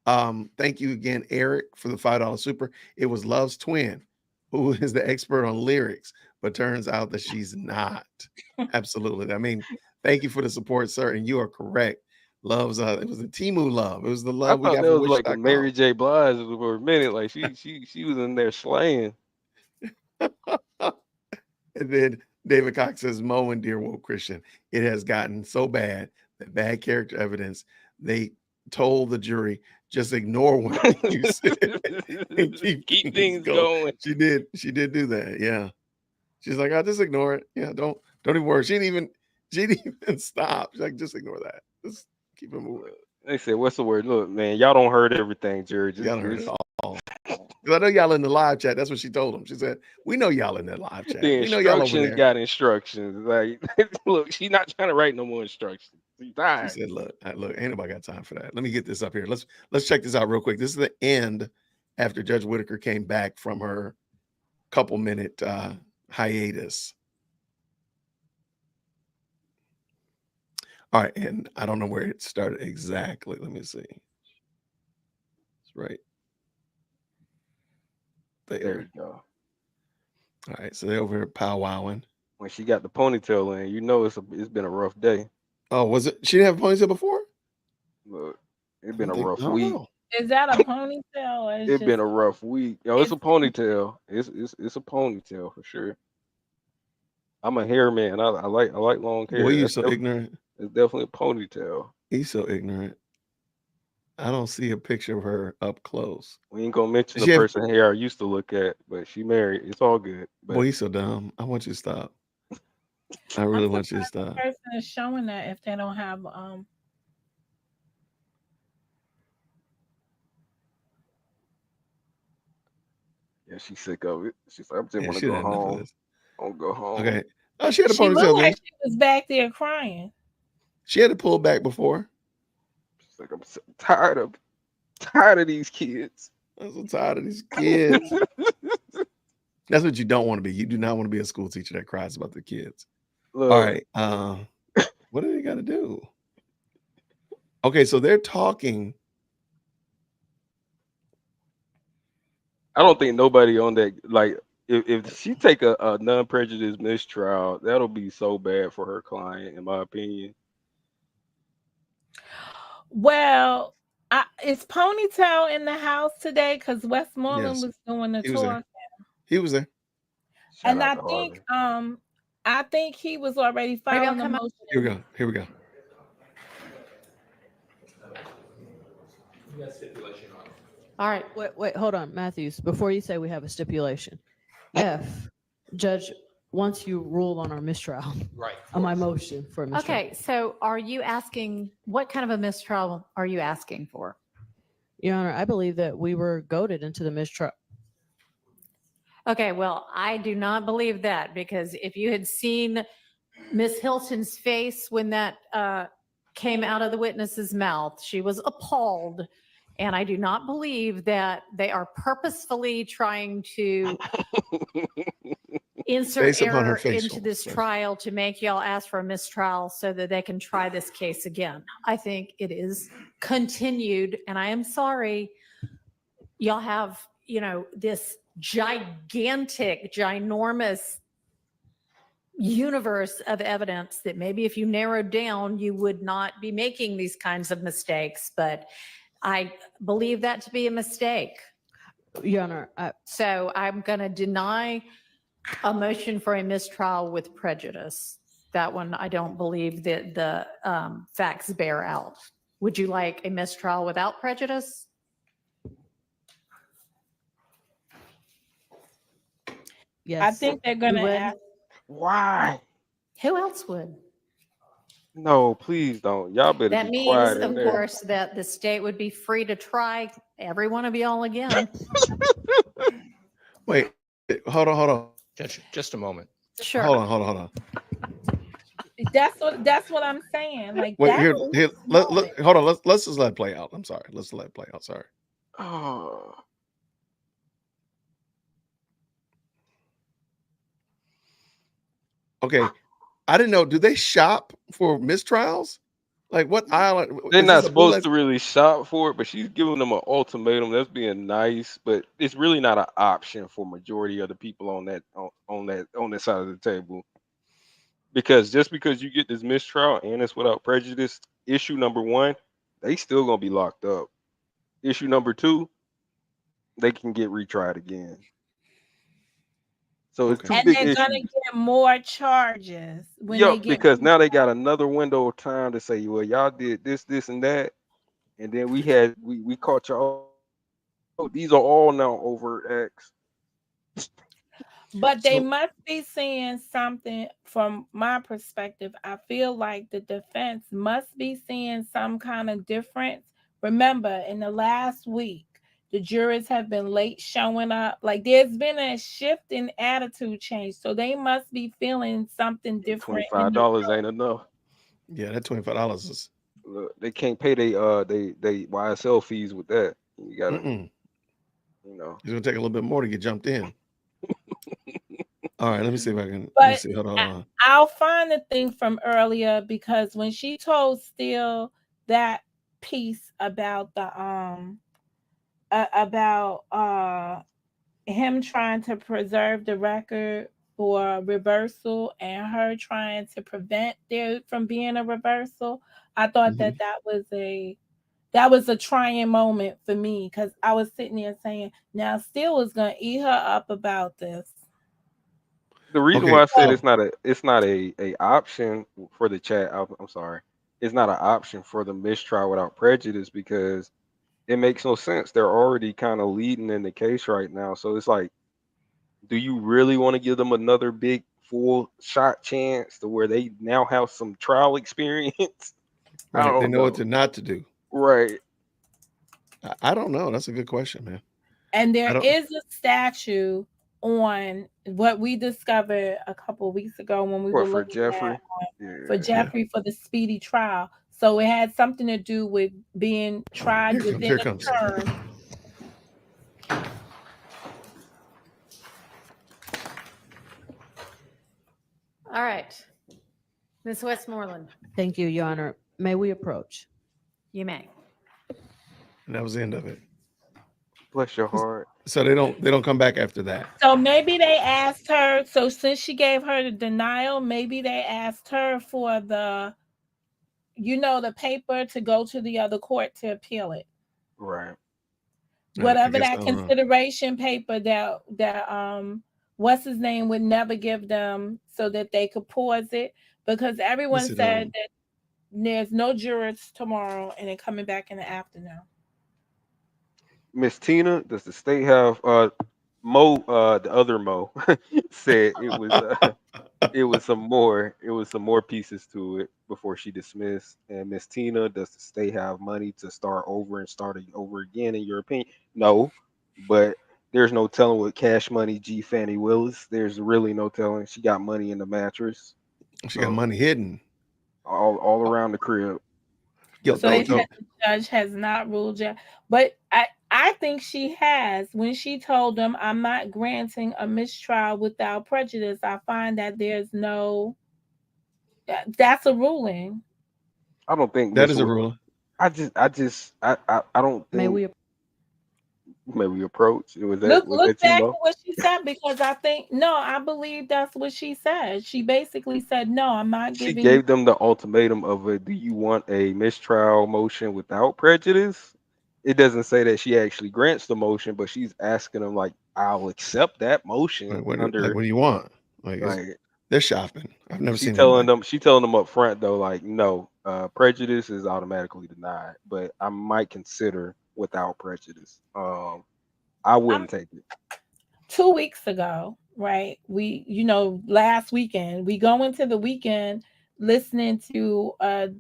Thank you again, Eric, for the $5 super. It was Love's twin, who is the expert on lyrics, but turns out that she's not. Absolutely. I mean, thank you for the support, sir. And you are correct. Love's it was a Timu love. It was the love we got that from was like a Wish.com. Mary J. Blige for a minute. Like she was in there slaying. And then David Cox says, Mo and Dear Woke Christian, it has gotten so bad that bad character evidence, they told the jury, just ignore what you said and keep things going. She did do that. Yeah. She's like, I'll just ignore it. Yeah, don't even worry. She didn't even stop. She's like, just ignore that. Just keep it moving. They said, what's the word? Look, man, y'all don't heard everything, jury. Y'all heard it all. Because I know y'all in the live chat. That's what she told them. She said, we know y'all in that live chat. The We know y'all over instructions there. got instructions. Like, look, she's not trying to write no more instructions. She's tired. She said, look, ain't nobody got time for that. Let me get this up here. Let's check this out real quick. This is the end after Judge Whitaker came back from her couple minute hiatus. All right, and I don't know where it started exactly. Let me see. It's right there. You go. All right, so they're over here powwowing. When she got the ponytail in, you know it's been a rough day. Oh, was it? She didn't have a ponytail before? Look, it's been a rough week. Is that a ponytail or it's It's been just a rough week. Yo, it's a it's ponytail. It's a ponytail for sure. I'm a hair man. I like long Boy, hair. you That's so ignorant. it's definitely a ponytail. He's so ignorant. I don't see a picture of her up close. We ain't gonna mention Does the she have? person hair I used to look at, but she married. It's all good. Boy, But he's so dumb. I want you to stop. I I'm really want you to surprised the stop. person is showing that if they don't have yeah, she's sick of it. She's like, I just Yeah, want to she go had enough of home. this. I'll go home. Okay. Oh, she had a she looked ponytail like then. she was back there crying. She had to pull back before. She's like, I'm so tired of these kids. I'm so tired of these kids. That's what you don't want to be. You do not want to be a school teacher that cries about the kids. All Look, right. What do they got to do? Okay, so they're talking. I don't think nobody on that like if she take a non-prejudiced mistrial, that'll be so bad for her client, in my opinion. Well, is Ponytail in the house today? Because Westmoreland Yes, was doing the he was there. talk. He was there. Shout And out to Harvey. I think he was already Maybe I'll filing a come up. motion. Here we go. Here we go. All right. Wait, hold on, Matthews. Before you say we have a stipulation, if Judge, once you rule on our mistrial, Right. on my motion for a mistrial. Okay, so are you asking, what kind of a mistrial are you asking for? Your Honor, I believe that we were goaded into the mistrial. Okay, well, I do not believe that, because if you had seen Miss Hilton's face when that came out of the witness's mouth, she was appalled. And I do not believe that they are purposefully trying to insert Based upon her error facial into this expression. trial to make y'all ask for a mistrial so that they can try this case again. I think it is continued, and I am sorry, y'all have, this gigantic, ginormous universe of evidence that maybe if you narrowed down, you would not be making these kinds of mistakes. But I believe that to be a mistake. Your Honor, So I'm going to deny a motion for a mistrial with prejudice. That one, I don't believe that the facts bear out. Would you like a mistrial without prejudice? yes. I think they're going You to would? ask. Why? Who else would? No, please don't. Y'all better That be means, quiet in of there. course, that the state would be free to try every one of y'all again. Wait, hold on. Judge, just a moment. Sure. Hold on. That's what I'm saying. Like Wait, that. here. Hold on. Let's just let it play out. I'm sorry. Let's let it play out. Sorry. Oh. Okay. I didn't know. Do they shop for mistrials? Like what island? They're is not this a supposed bootleg- to really shop for it, but she's giving them an ultimatum. That's being nice, but it's really not an option for majority of the people on that side of the table. Because just because you get this mistrial and it's without prejudice, issue number one, they still gonna be locked up. Issue number two, they can get retried again. So it's two And big they're issues. gonna get more charges when Yep, they get because now they got another window of time to say, well, y'all did this, and that, and then we caught y'all. Oh, these are all now over X. But they must be seeing something from my perspective. I feel like the defense must be seeing some kind of difference. Remember, in the last week, the jurors have been late showing up. Like there's been a shift in attitude change. So they must be feeling something different. $25 ain't enough. Yeah, that $25 is. Look, they can't pay they YSL fees with that. You gotta, It's gonna take a little bit more to get jumped in. All right, let me see if I can. But Let me see. Hold on. I'll find the thing from earlier because when she told Steele that piece about the him trying to preserve the record for reversal and her trying to prevent there from being a reversal, I thought that was a that was a trying moment for me because I was sitting there saying, now Steele is gonna eat her up about this. The reason Okay. why I said it's not a option for the chat. I'm sorry. It's not an option for the mistrial without prejudice because it makes no sense. They're already kind of leading in the case right now. So it's like, do you really want to give them another big full shot chance to where they now have some trial experience? I Right. They don't know what know. to not to do. Right. I don't know. That's a good question, man. And I there don't. is a statue on what we discovered a couple of weeks ago when we were What for looking at Jeffrey? for Yeah. Yeah. Jeffrey for the speedy trial. So it had something to do with being tried Here comes. within Here a comes. term. All right. Ms. Westmoreland, Thank you, Your Honor. May we approach? you may. And that was the end of it. Bless your heart. So they don't come back after that. So maybe they asked her. So since she gave her the denial, maybe they asked her for the, the paper to go to the other court to appeal it. Right. Whatever guess I that don't know. consideration paper that what's his name would never give them so that they could pause it because everyone Yes, it said that there's no jurors tomorrow and they're coming back in the afternoon. Miss Tina, does the state have Mo the other Mo said it was some more pieces to it before she dismissed. And Miss Tina, does the state have money to start over and start over again in your opinion? No, but there's no telling with Cash Money G Fannie Willis. There's really no telling. She got money in the mattress. She got money hidden all around the crib. Yo, So they thank you. said the judge has not ruled yet. But I think she has. When she told them, I'm not granting a mistrial without prejudice, I find that there's no, that's a ruling. I don't think That is a ruling. I don't May think we? maybe approach. Was Look that you, back at Mo? what she said because I believe that's what she said. She basically said, no, I'm not She giving you. gave them the ultimatum of do you want a mistrial motion without prejudice? It doesn't say that she actually grants the motion, but she's asking them like, I'll accept that motion Like, what under do you want? Like they're shopping. I've never seen that. she telling them up front though, like, no, prejudice is automatically denied, but I might consider without prejudice. I wouldn't take it. 2 weeks ago, right? We, last weekend, we go into the weekend listening to a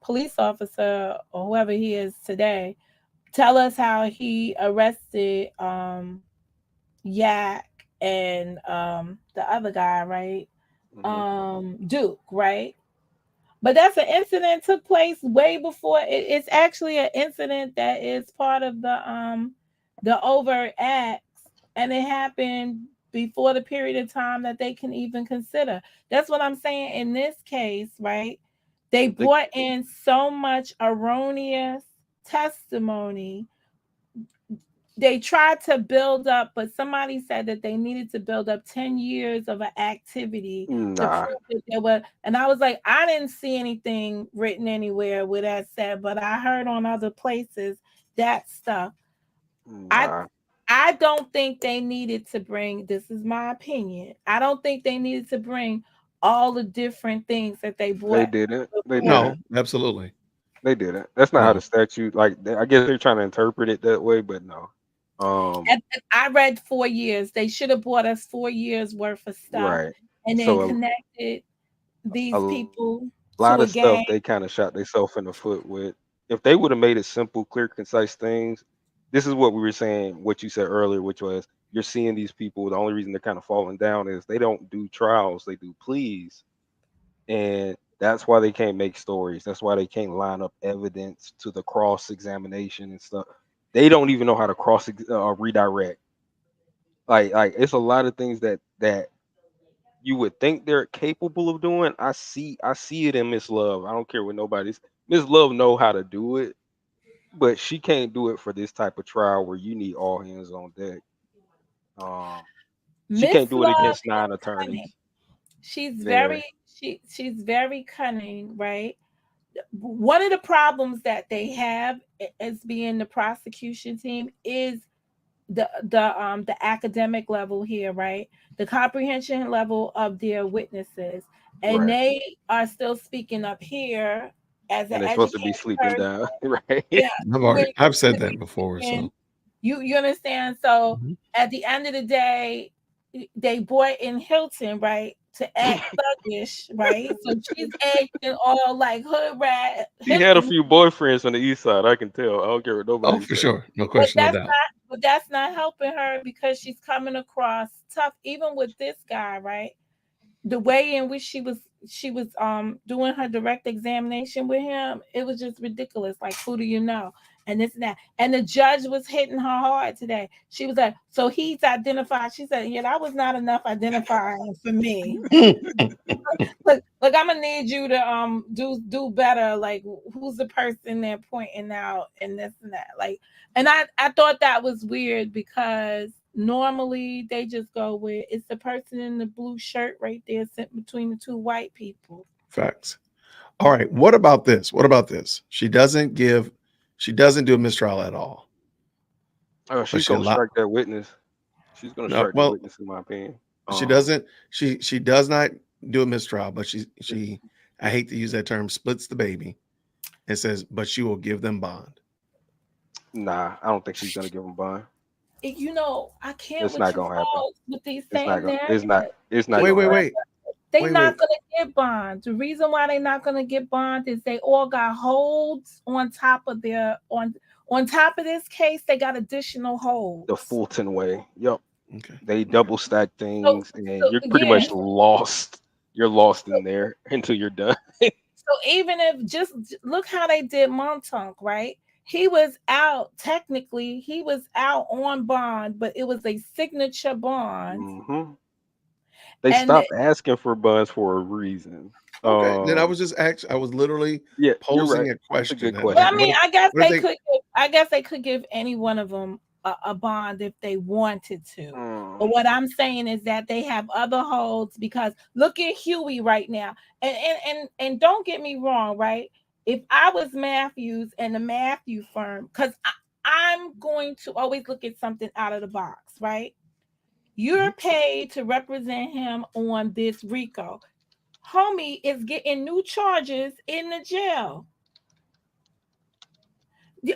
police officer or whoever he is today tell us how he arrested Yak and the other guy, right? Duke, right? But that's an incident took place way before. It's actually an incident that is part of the overt acts, and it happened before the period of time that they can even consider. That's what I'm saying in this case, right? They brought in so much erroneous testimony. They tried to build up, but somebody said that they needed to build up 10 years of an activity to prove that there were. And I was like, I didn't see anything written anywhere where that said, but I heard on other places that stuff. I don't think they needed to bring, this is my opinion, I don't think they needed to bring all the different things that they brought. They didn't. No, absolutely. They didn't. That's not how the statute, like, I guess they're trying to interpret it that way, but no. I read 4 years. They should have bought us 4 years worth of stuff, Right. and then So connected these people a lot to a of stuff gang. they kind of shot themselves in the foot with. If they would have made it simple, clear, concise things, this is what we were saying, what you said earlier, which was you're seeing these people. The only reason they're kind of falling down is they don't do trials, they do pleas. And that's why they can't make stories. That's why they can't line up evidence to the cross examination and stuff. They don't even know how to cross redirect. Like it's a lot of things that you would think they're capable of doing. I see it in Miss Love. I don't care what nobody's. Miss Love know how to do it, but she can't do it for this type of trial where you need all hands on deck. She can't do it against 9 attorneys. She's very she's very cunning, right? one of the problems that they have as being the prosecution team is the academic level here, right? The comprehension level of their witnesses, and Right. they are still speaking up here as an And they're supposed to be educated sleeping person. down, right? Yeah, I've said that before. So you understand? So Mhm. at the end of the day, they brought in Hilton, right, to act thuggish, right? So she's acting all like hood rat. He had a few boyfriends on the east side. I can tell. I don't care what Oh, nobody for says. sure. No But question, no that's doubt. not helping her because she's coming across tough, even with this guy, right? The way in which she was doing her direct examination with him, it was just ridiculous. Like, who do you know? And this and that. And the judge was hitting her hard today. She was like, so he's identified. She said, yeah, that was not enough identifying for me. look, I'm gonna need you to do better. Like, who's the person they're pointing out and this and that. Like, and I thought that was weird because normally they just go with it's the person in the blue shirt right there sitting between the two white people. Facts. All right. What about this? What about this? She doesn't do a mistrial at all. Oh, But she's she gonna allow strike that witness. She's gonna no, strike the well, witness, in my opinion. she doesn't, she does not do a mistrial, but she I hate to use that term, splits the baby and says, but she will give them bond. Nah, I don't think she's gonna give him bond. I can't It's with not you gonna happen. folks with these It's not same gonna. narratives. It's not Wait, gonna wait, happen. wait. They Wait, not wait. gonna get bond. The reason why they not gonna get bond is they all got holds on top of their on top of this case. They got additional holds. The Fulton way. Yep. Okay. They double stack So, things, and you're pretty yeah. much lost. You're lost in there until you're done. So even if just look how they did Montauk, right? He was out technically. He was out on bond, but it was a signature bond. hmm They And stopped asking for bonds for a reason. Okay. Then I was just actually, I was literally Yeah, you're posing right. a That's a question. good That, Well, like, I mean, what I guess if they could. I guess they could give any one of them a bond if they wanted to. But what I'm saying is that they have other holds because look at Huey right now, and don't get me wrong, right? If I was Matthews and the Matthew firm, because I'm going to always look at something out of the box, right? You're paid to represent him on this RICO. Homie is getting new charges in the jail.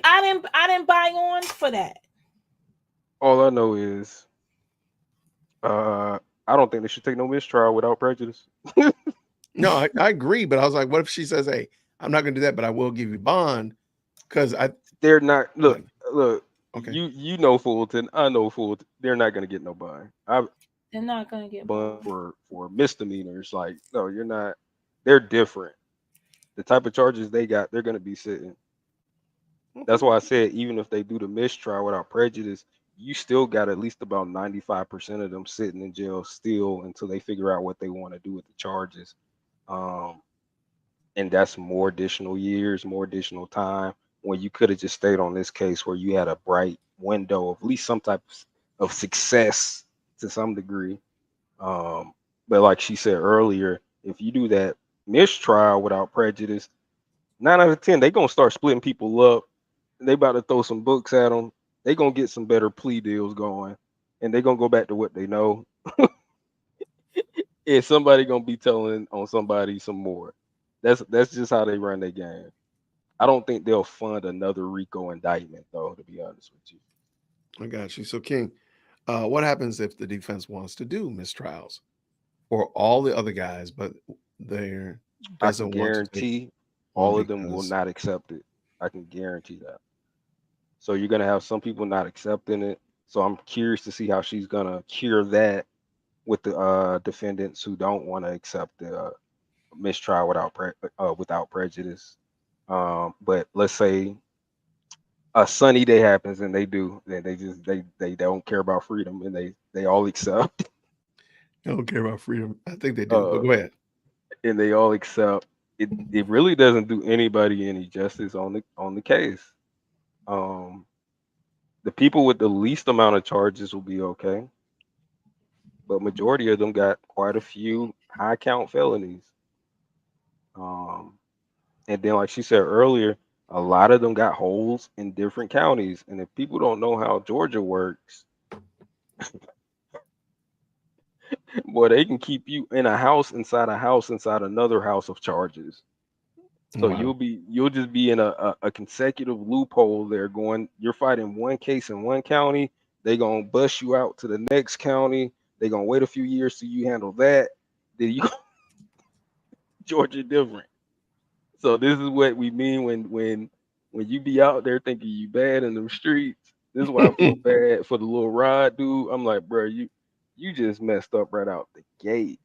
I didn't buy on for that. All I know is, I don't think they should take no mistrial without prejudice. No, I agree, but I was like, what if she says, "Hey, I'm not going to do that, but I will give you bond," because They're not. Look. Okay. You know Fulton. I know Fulton. They're not gonna get no bond. They're not gonna get bond for misdemeanors. Like, no, you're not. They're different. The type of charges they got, they're gonna be sitting. That's why I said even if they do the mistrial without prejudice, you still got at least about 95% of them sitting in jail still until they figure out what they want to do with the charges. And that's more additional years, more additional time when you could have just stayed on this case where you had a bright window of at least some type of success to some degree. But like she said earlier, if you do that mistrial without prejudice, 9 out of 10, they gonna start splitting people up. They about to throw some books at them. They gonna get some better plea deals going, and they gonna go back to what they know. And somebody gonna be telling on somebody some more. That's just how they run their game. I don't think they'll fund another RICO indictment, though, to be honest with you. I got you. So, King, what happens if the defense wants to do mistrials or all the other guys, but they're I can guarantee all of them will because not accept it. I can guarantee that. So you're gonna have some people not accepting it. So I'm curious to see how she's gonna cure that with the defendants who don't want to accept the mistrial without prejudice. But let's say a sunny day happens and they do, then they don't care about freedom and they all accept. They don't care about freedom. I think they do, but go ahead. And they all accept. It really doesn't do anybody any justice on the case. The people with the least amount of charges will be okay, but majority of them got quite a few high count felonies. And then, like she said earlier, a lot of them got holes in different counties. And if people don't know how Georgia works, boy, they can keep you in a house inside another house of charges. So Wow. you'll just be in a consecutive loophole there going, you're fighting one case in one county, they gonna bust you out to the next county, they gonna wait a few years till you handle that. Then you Georgia different. So this is what we mean when you be out there thinking you bad in them streets. This is why I feel bad for the little rod dude. I'm like, bro, you just messed up right out the gate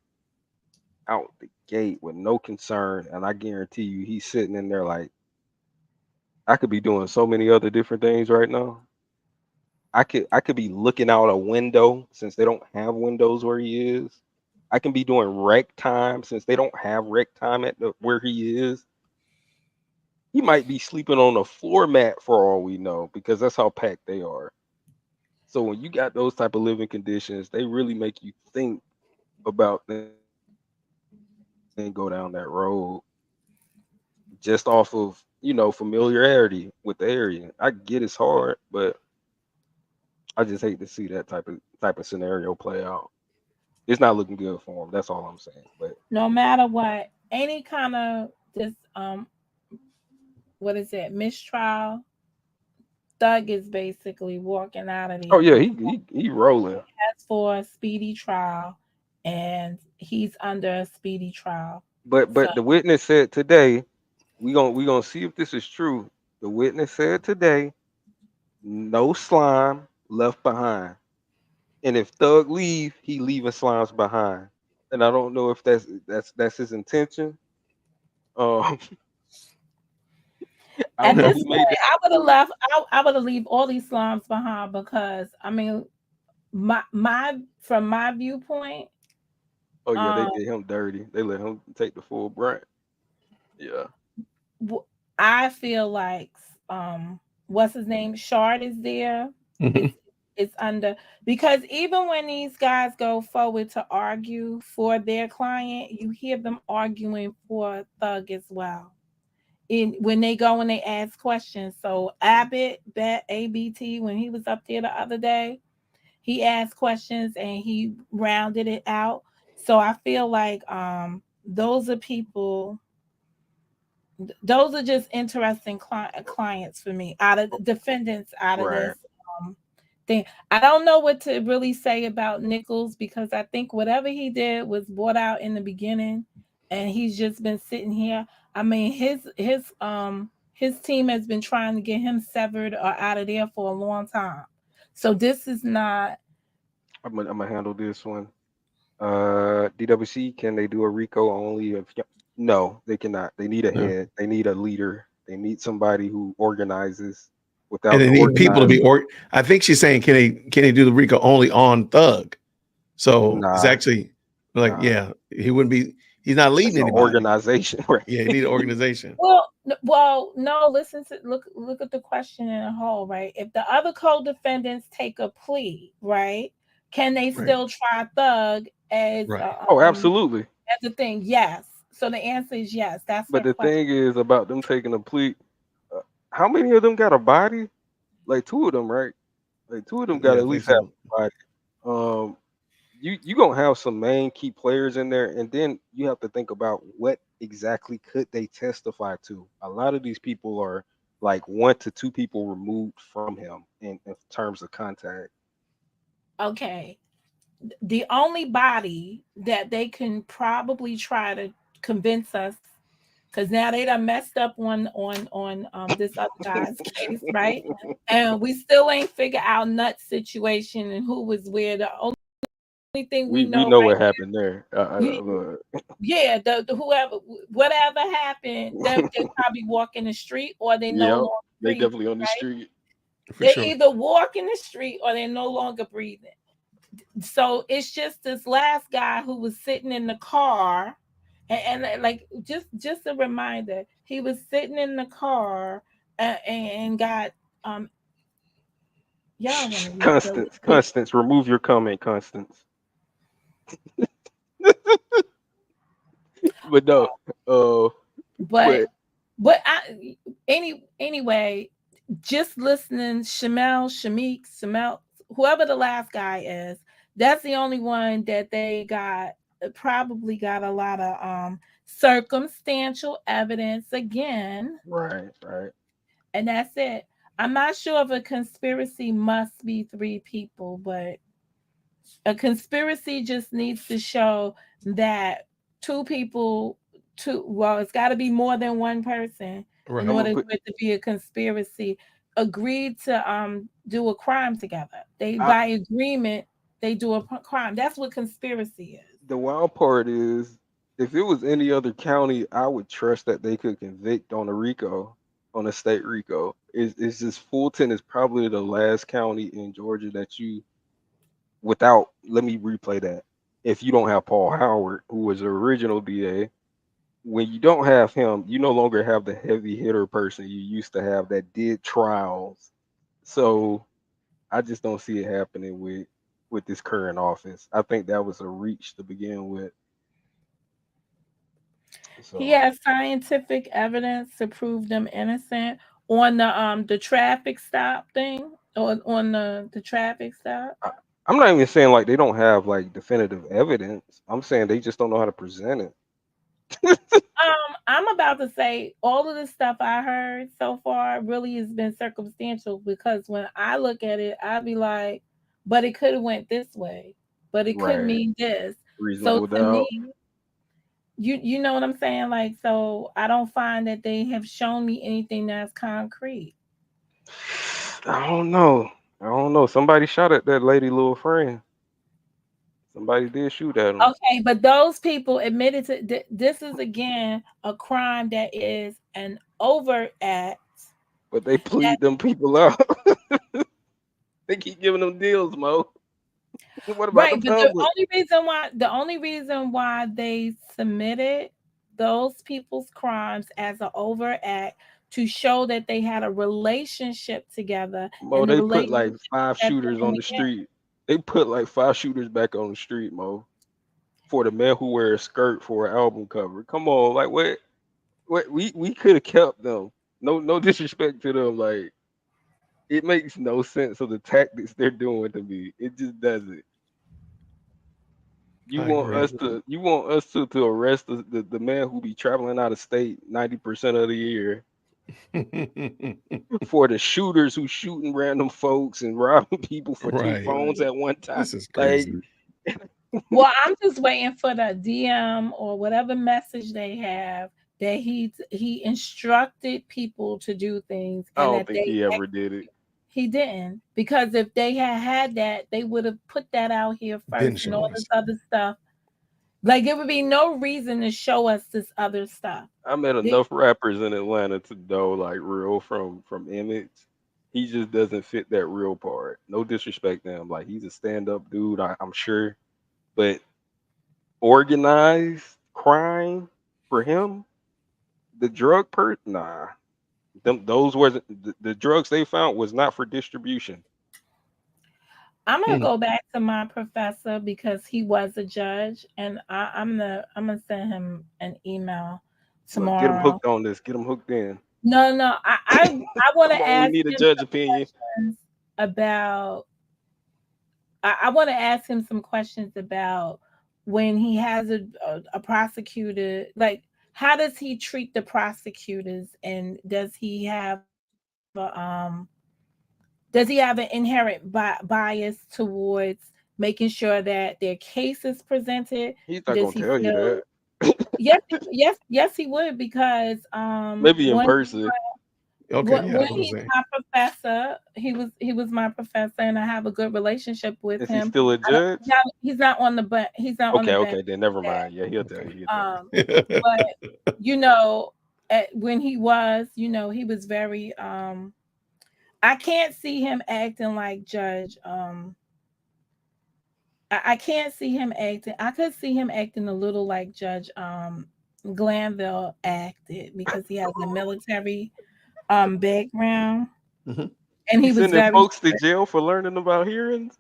with no concern. And I guarantee you he's sitting in there like, I could be doing so many other different things right now. I could be looking out a window since they don't have windows where he is. I can be doing rec time since they don't have rec time where he is. He might be sleeping on a floor mat for all we know, because that's how packed they are. So when you got those type of living conditions, they really make you think about things and go down that road just off of, familiarity with the area. I get it's hard, but I just hate to see that type of scenario play out. It's not looking good for him. That's all I'm saying. But No matter what, any kind of this what is it, mistrial, Thug is basically walking out of there. oh yeah, he rolling. As for a speedy trial, and he's under a speedy trial. But So the witness said today, we gonna see if this is true. The witness said today, no slime left behind. And if Thug leave, he leaving slimes behind. And I don't know if that's his intention. Um, I at don't know this who point, made that. I would have left. I would have leave all these slums behind, because I mean, my from my viewpoint, Oh yeah, they did him dirty. They let him take the full brunt. Yeah. I feel like what's his name, Shard is there. It's under, because even when these guys go forward to argue for their client, you hear them arguing for Thug as well. When they go and they ask questions. So Abbott, bet ABT, when he was up there the other day, he asked questions and he rounded it out. So I feel like those are people. Those are just interesting clients for me, out of the defendants, out of Right. this thing. I don't know what to really say about Nichols, because I think whatever he did was brought out in the beginning, and he's just been sitting here. I mean, his team has been trying to get him severed or out of there for a long time. So this is not. I'm gonna handle this one. DWC, can they do a RICO only if no, they cannot. They need a No. head. They need a leader. They need somebody who organizes. Without And they the need people to be I think she's saying, can they do the RICO only on Thug? So it's Nah, actually like, yeah, he wouldn't be, he's not it's leading an anybody. organization, right? Yeah, you need an organization. Well, no. Listen to look at the question in a whole, right? If the other co-defendants take a plea, right, can they still try Thug as Oh, absolutely. as the thing? Yes. So the answer is yes. That's But her the question. thing is about them taking a plea. How many of them got a body? Like two of them, right? Like two of them got Yeah, at I think least have so. a body. You gonna have some main key players in there, and then you have to think about what exactly could they testify to. A lot of these people are like 1 to 2 people removed from him in terms of contact. Okay. The only body that they can probably try to convince us, because now they done messed up on this other guy's case, right? And we still ain't figured out Nut's situation and who was where. The only thing we We know know right what happened there. now, yeah, the whoever, whatever happened, they probably walk in the street, or they no Yep, longer they breathe, definitely on the right? street. They either walk in the street or they're no longer breathing. So it's just this last guy who was sitting in the car, and like just a reminder, he was sitting in the car and got y'all want to Constance, remove your comment, Constance. But no, but But anyway, just listening, Shamel, whoever the last guy is, that's the only one that they probably got a lot of circumstantial evidence again. Right. And that's it. I'm not sure if a conspiracy must be 3 people, but a conspiracy just needs to show that 2 people, it's got to be more than one person in order for it to be a conspiracy, agreed to do a crime together. By agreement, they do a crime. That's what conspiracy is. The wild part is, if it was any other county, I would trust that they could convict on a state RICO. It's just Fulton is probably the last county in Georgia that let me replay that. If you don't have Paul Howard, who was the original DA, when you don't have him, you no longer have the heavy hitter person you used to have that did trials. So I just don't see it happening with this current office. I think that was a reach to begin with. So, he has scientific evidence to prove them innocent on the traffic stop thing, or on the traffic stop. I'm not even saying like they don't have like definitive evidence. I'm saying they just don't know how to present it. I'm about to say all of the stuff I heard so far really has been circumstantial, because when I look at it, I'd be like, but it could have went this way, but it could mean this. Reasonable so to doubt. me, you know what I'm saying? Like, so I don't find that they have shown me anything that's concrete. I don't know. Somebody shot at that lady little friend. Somebody did shoot at him. Okay, but those people admitted to this is again a crime that is an overt act. But they plead them people out. They keep giving them deals, Mo. What about Right, the but public? the only reason why they submitted those people's crimes as an overt act to show that they had a relationship together. Mo, they put like 5 shooters on the street. They put like 5 shooters back on the street, Mo, for the man who wears a skirt for an album cover. Come on, like what we could have kept them. No disrespect to them. Like, it makes no sense of the tactics they're doing to me. It just doesn't. You want us to arrest the man who be traveling out of state 90% of the year for the shooters who shooting random folks and robbing people for 2 phones at one time. This is crazy. Well, I'm just waiting for the DM or whatever message they have that he instructed people to do things. I don't think he ever did it. He didn't, because if they had that, they would have put that out here first and all this other stuff. Like, it would be no reason to show us this other stuff. I met enough rappers in Atlanta to know like real from image. He just doesn't fit that real part. No disrespect to him. Like, he's a stand-up dude, I'm sure. But organized crime for him, the drug nah. Those were the drugs they found was not for distribution. I'm gonna go back to my professor because he was a judge, and I'm gonna send him an email tomorrow. Get him hooked on this. Get him hooked in. No, I want to ask. We need a judge opinion about. I want to ask him some questions about when he has a prosecutor. Like, how does he treat the prosecutors, and does he have an inherent bias towards making sure that their case is presented? He's not gonna tell you that. Yes, he would, because maybe in person. When he's my professor, he was my professor, and I have a good relationship with him. Is he still a judge? He's not on the bench. He's not on the bench. Okay, then never mind. Yeah, he'll tell you. But when he was, he was very. I can't see him acting like Judge. I can't see him acting. I could see him acting a little like Judge Glanville acted, because he has a military background, and he was sending folks to jail for learning about hearings.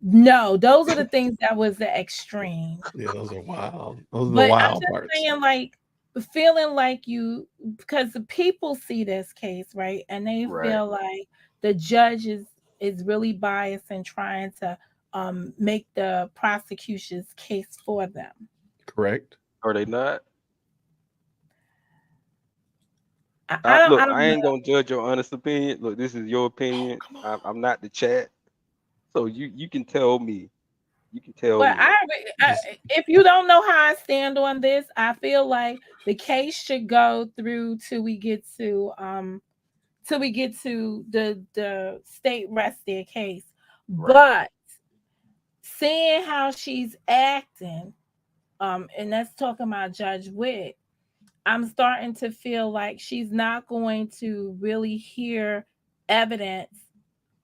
No, those are the things that was the extreme. Yeah, those are wild. Those are the wild I'm just parts. saying, like, feeling like you, because the people see this case, right? And they Right. feel like the judge is really biased and trying to make the prosecution's case for them. Correct. Are they not? I Look, don't I know. ain't gonna judge your honest opinion. Look, this is your opinion. I'm not the chat, so you can tell me. You can tell But me. if you don't know how I stand on this, I feel like the case should go through till we get to the state rest their case. Right. But seeing how she's acting, and that's talking about Judge Witt, I'm starting to feel like she's not going to really hear evidence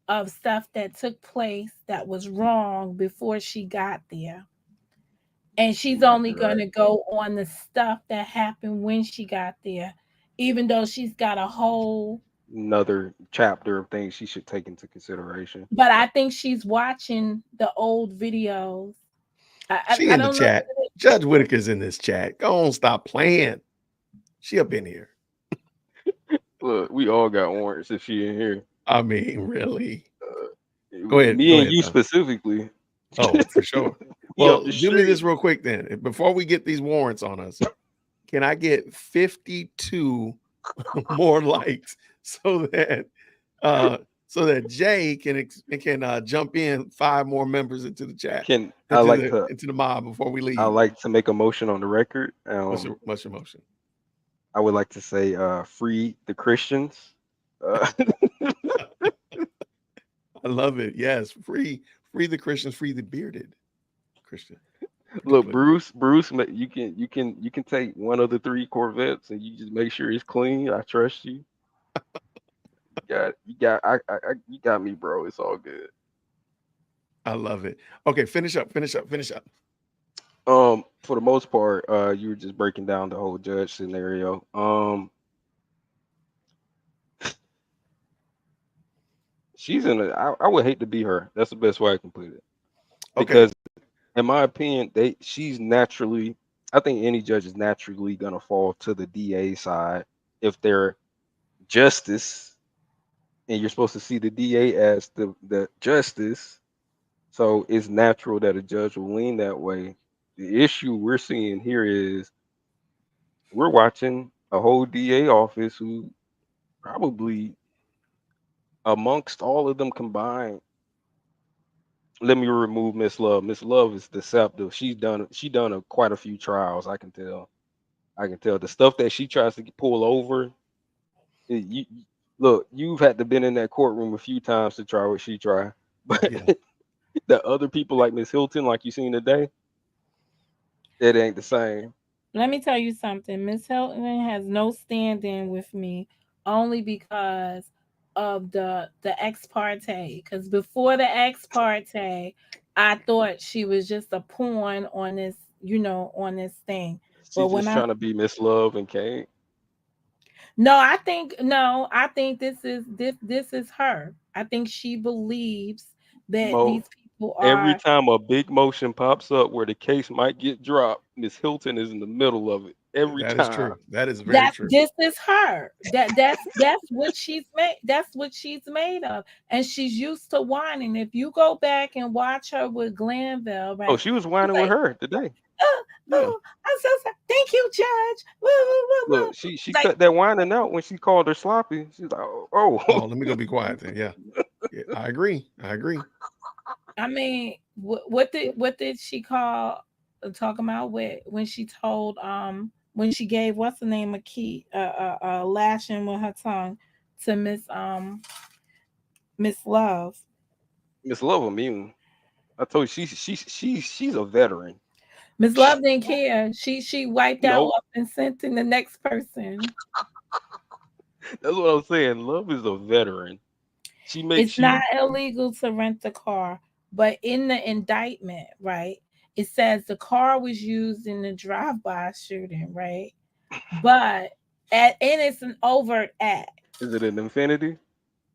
of stuff that took place that was wrong before she got there. And She she's might only be going right. to go on the stuff that happened when she got there, even though she's got a whole. Another chapter of things she should take into consideration. But I think she's watching the old videos. She I in the don't know. chat. Judge Whitaker's in this chat. Go on, stop playing. She up in here. Look, we all got warrants if she in here. I mean, really. Go ahead. Me Go and ahead, you though. specifically. Oh, for sure. We up Well, the do me this street. real quick then. Before we get these warrants on us, can I get 52 more likes so that Jay can jump in 5 more members into the chat, Can I like to? into the mob before we leave? I like to make a motion on the record. What's your motion? I would like to say, free the Christians. I love it. Yes, free the Christians, free the bearded Christian. Look, Bruce, you can take one of the 3 Corvettes and you just make sure it's clean. I trust you. You got me, bro. It's all good. I love it. Okay, finish up. For the most part, you were just breaking down the whole judge scenario. She's in I would hate to be her. That's the best way I can put it. Because in my opinion, she's naturally, I think any judge is naturally gonna fall to the DA side if they're justice, and you're supposed to see the DA as the justice. So it's natural that a judge will lean that way. The issue we're seeing here is we're watching a whole DA office who probably, amongst all of them combined, let me remove Miss Love. Miss Love is deceptive. She done quite a few trials. I can tell the stuff that she tries to pull over. Look, you've had to been in that courtroom a few times to try what she tried, but the other people like Miss Hilton, like you seen today, it ain't the same. Let me tell you something. Miss Hilton has no stand-in with me only because of the ex parte. Because before the ex parte, I thought she was just a pawn on this, on this thing. She's just trying to be Miss Love and Kate. No, I think this is her. I think she believes that these people are. Every time a big motion pops up where the case might get dropped, Miss Hilton is in the middle of it. Every time. That is true. That is very true. This is her. That's what she's made. That's what she's made of, and she's used to whining. If you go back and watch her with Glanville, right? Oh, she was whining with her today. Oh, I'm so sorry. Thank you, Judge. Look, she cut that whining out when she called her sloppy. She's like, oh, let me go be quiet then. Yeah, I agree. I mean, what did she call talking about when she told when she gave what's the name of key lashing with her tongue to Miss Love. Miss Love immune. I told you she's a veteran. Miss Love didn't care. She wiped out and sent in the next person. That's what I'm saying. Love is a veteran. She makes it's not illegal to rent the car, but in the indictment, right, it says the car was used in the drive-by shooting, right? But and it's an overt act. Is it an Infinity?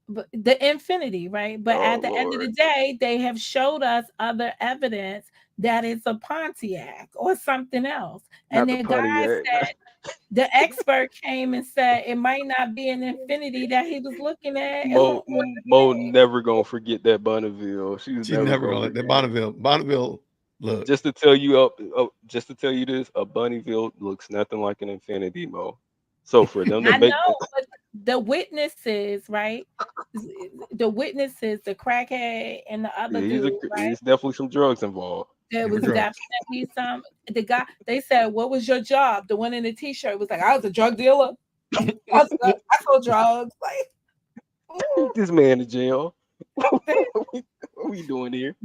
But the Infinity, right? But at the end of the day, they have showed us other evidence that it's a Pontiac or something else. And then guys said the expert came and said it might not be an infinity that he was looking at. Mo never gonna forget that Bonneville. She's She's never gonna let that Bonneville look. Just to tell you this, a Bonneville looks nothing like an infinity, Mo. So for them to I make know, but the witnesses, right? The witnesses, the crackhead and the other dude, right? there's definitely some drugs involved. There was definitely some. The guy, they said, "What was your job?" The one in the t-shirt was like, "I was a drug dealer. I sold drugs." Like, Put this man in jail. What are we doing here?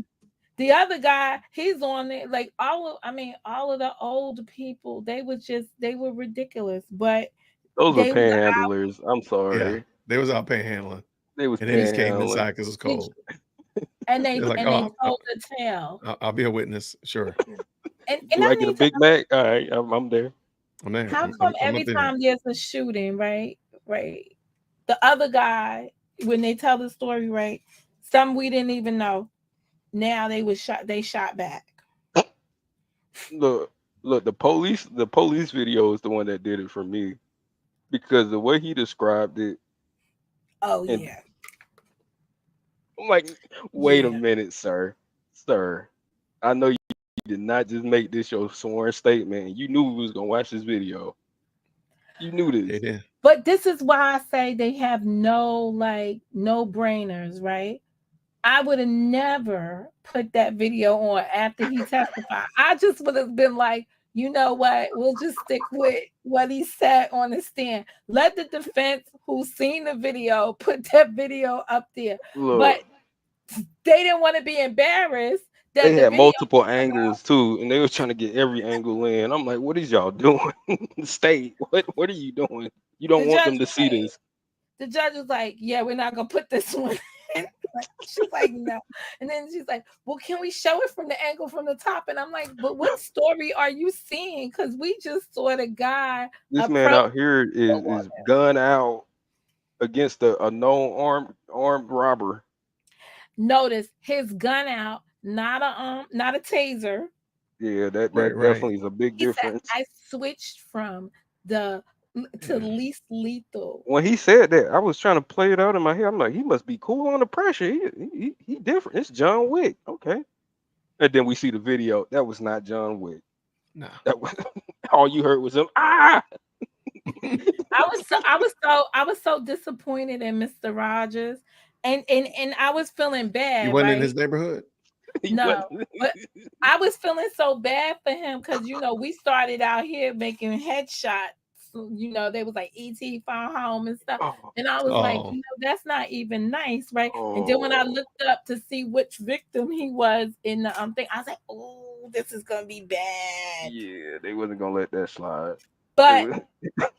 the other guy, he's on it. Like all of the old people, they were ridiculous. But Those were they were out. panhandlers. I'm sorry. Yeah, they was out panhandling. They was and they just came panhandling. inside because it's cold. And they They're like, they told the tale. I'll be a witness, sure. And Do I get a Big Mac? All right, I'm there. I'm there. How come every time there's a shooting, right? The other guy, when they tell the story, right? Some we didn't even know. Now they shot back. Look, the police video is the one that did it for me. Because the way he described it. Oh yeah. I'm like, wait a minute, sir. Sir. I know you did not just make this your sworn statement. You knew we was gonna watch this video. You knew this. They did. But this is why I say they have no brainers, right? I would have never put that video on after he testified. I just would have been like, you know what? We'll just stick with what he said on the stand. Let the defense, who's seen the video, put that video up there. Look, but they didn't want to be embarrassed. That they the had video multiple angles too, and they was trying to get every angle in. I'm like, what is y'all doing? State, what are you doing? You don't want them to see this. The judge was like, yeah, we're not gonna put this one. She's like, no. And then she's like, well, can we show it from the angle from the top? And I'm like, but what story are you seeing? Because we just saw the guy. This man out here is gun out against a known armed robber. Notice his gun out, not a taser. Yeah, that definitely is a big difference. Said, I switched from to least lethal. When he said that, I was trying to play it out in my head. I'm like, he must be cool on the pressure. He different. It's John Wick. Okay. And then we see the video. That was not John Wick. No. That was all you heard was him. Ah. I was so disappointed in Mr. Rogers. And I was feeling bad. You wasn't in his neighborhood? No, but I was feeling so bad for him because we started out here making headshots. They was like ET found home and stuff. And I was like, that's not even nice, right? And then when I looked up to see which victim he was in the thing, I was like, oh, this is gonna be bad. Yeah, they wasn't gonna let that slide. But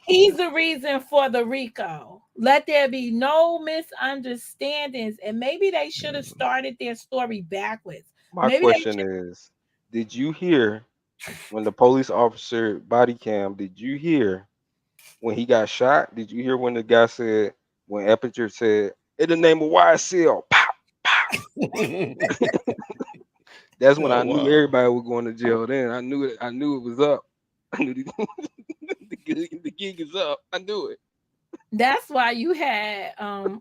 he's the reason for the RICO. Let there be no misunderstandings. And maybe they should have started their story backwards. My question is, did you hear when the police officer body cam, did you hear when he got shot? Did you hear when the guy said, when Eppinger said, in the name of YSL, pow, pow. That's when I knew everybody was going to jail then. I knew it was up. I knew the gig is up. I knew it. That's why you had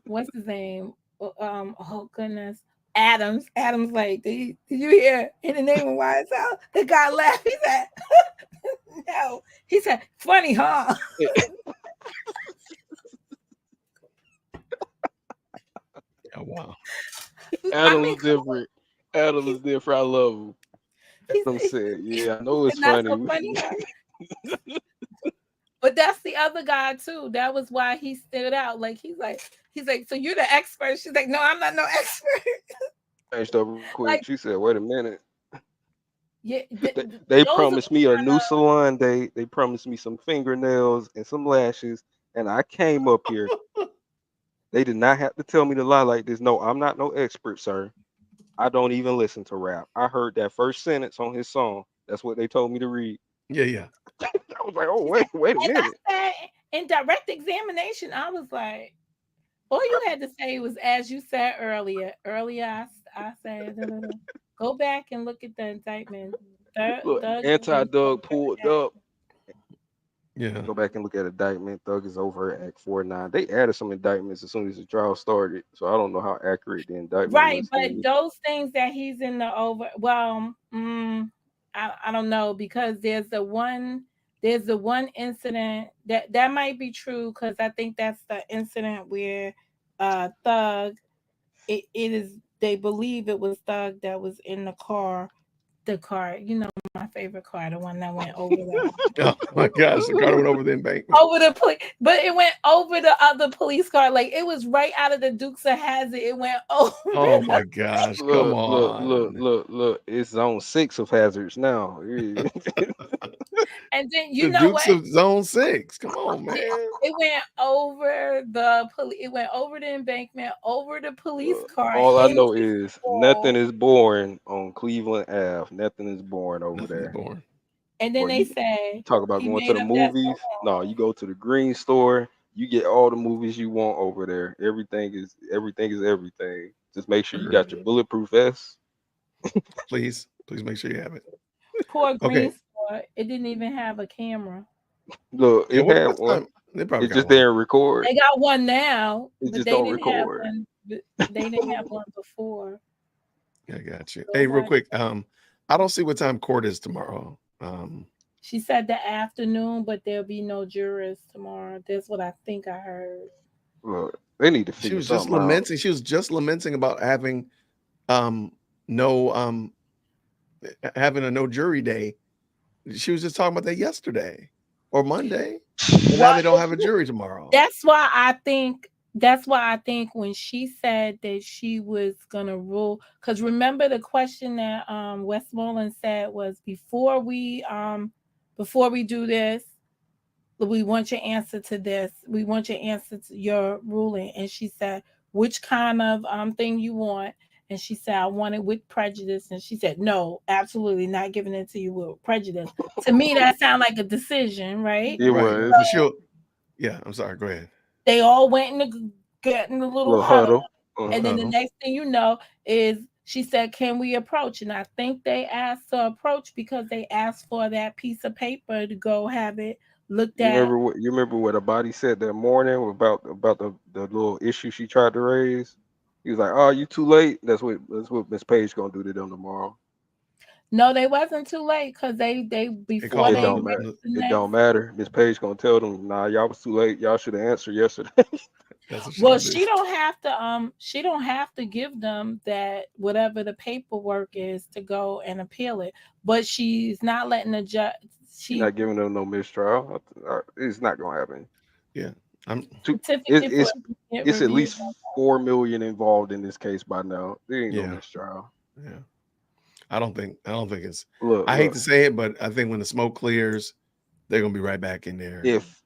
what's his name? Oh goodness, Adams. Adams, like, did you hear in the name of YSL? The guy laughed. He said, no. He said, funny, huh? Oh wow. Adam was different. Adam was different. I love him. Adam said, yeah, I know it's funny. So funny huh? But that's the other guy too. That was why he stood out. Like he's like, so you're the expert. She's like, no, I'm not no expert. Changed up real quick. Like, she said, wait a minute. Yeah, they promised me a new salon date. They promised me some fingernails and some lashes, and I came up here. They did not have to tell me to lie like this. No, I'm not no expert, sir. I don't even listen to rap. I heard that first sentence on his song. That's what they told me to read. Yeah. I was like, oh, wait a minute. In direct examination, I was like, all you had to say was, as you said earlier. Earlier, I said, go back and look at the indictment. Anti-Doug pulled up. Yeah. Go back and look at indictment. Thug is over at Act 49. They added some indictments as soon as the trial started, so I don't know how accurate the indictment Right, list but is. those things that he's in the over, well, I don't know, because there's the one incident that might be true, because I think that's the incident where Thug, it is, they believe it was Thug that was in the car, my favorite car, the one that went over the Oh my gosh, the car went over the embankment. over the police, but it went over the other police car. Like, it was right out of the Dukes of Hazzard. It went over. Oh my gosh, come on. Look. It's zone 6 of hazards now. And then The Dukes of Zone 6. Come on, man. It went over the It went over the embankment, over the police car. All I know into is the wall. nothing is boring on Cleveland Ave. Nothing is boring over Nothing is there. boring. And then Boy, they you say talk about he going to made the up that movies. song. No, you go to the green store. You get all the movies you want over there. Everything is everything. Just make sure you got your bulletproof vest. Please make sure you have it. Poor Green Okay. Store. It didn't even have a camera. Look, Yeah, it what had time? one. They probably It got just one. didn't record. They got one now, It but just they don't didn't have record. one. They didn't have one before. I got you. Hey, real quick. I don't see what time court is tomorrow. She said the afternoon, but there'll be no jurors tomorrow. That's what I think I heard. Look, they need to She figure was just something out. lamenting. She was just lamenting about having no having a no jury day. She was just talking about that yesterday or Monday. And now they don't have a jury tomorrow. That's why I think when she said that she was gonna rule, because remember the question that Westmoreland said was, before we do this, we want your answer to this. We want your answer to your ruling. And she said, which kind of thing you want? And she said, I want it with prejudice. And she said, no, absolutely not giving it to you with prejudice. To me, that sounds like a decision, right? It Right. was. But she'll, yeah, I'm sorry. Go ahead. They all went get in a little huddle. And then the next thing you know is she said, can we approach? And I think they asked to approach because they asked for that piece of paper to go have it looked You at. remember what a body said that morning about the little issue she tried to raise? He was like, "Oh, you too late." That's what Miss Page gonna do to them tomorrow. No, they wasn't too late, because they before It they don't matter. It don't matter. Miss Page gonna tell them, "Nah, y'all was too late. Y'all should have answered yesterday." Well, she don't have to give them that, whatever the paperwork is, to go and appeal it. But she's not letting the judge. She's not giving them no mistrial. It's not gonna happen. Yeah, it's at least 4 million involved in this case by now. There ain't no mistrial. Yeah. I don't think it's. Look, I hate to say it, but I think when the smoke clears, they're gonna be right back in there.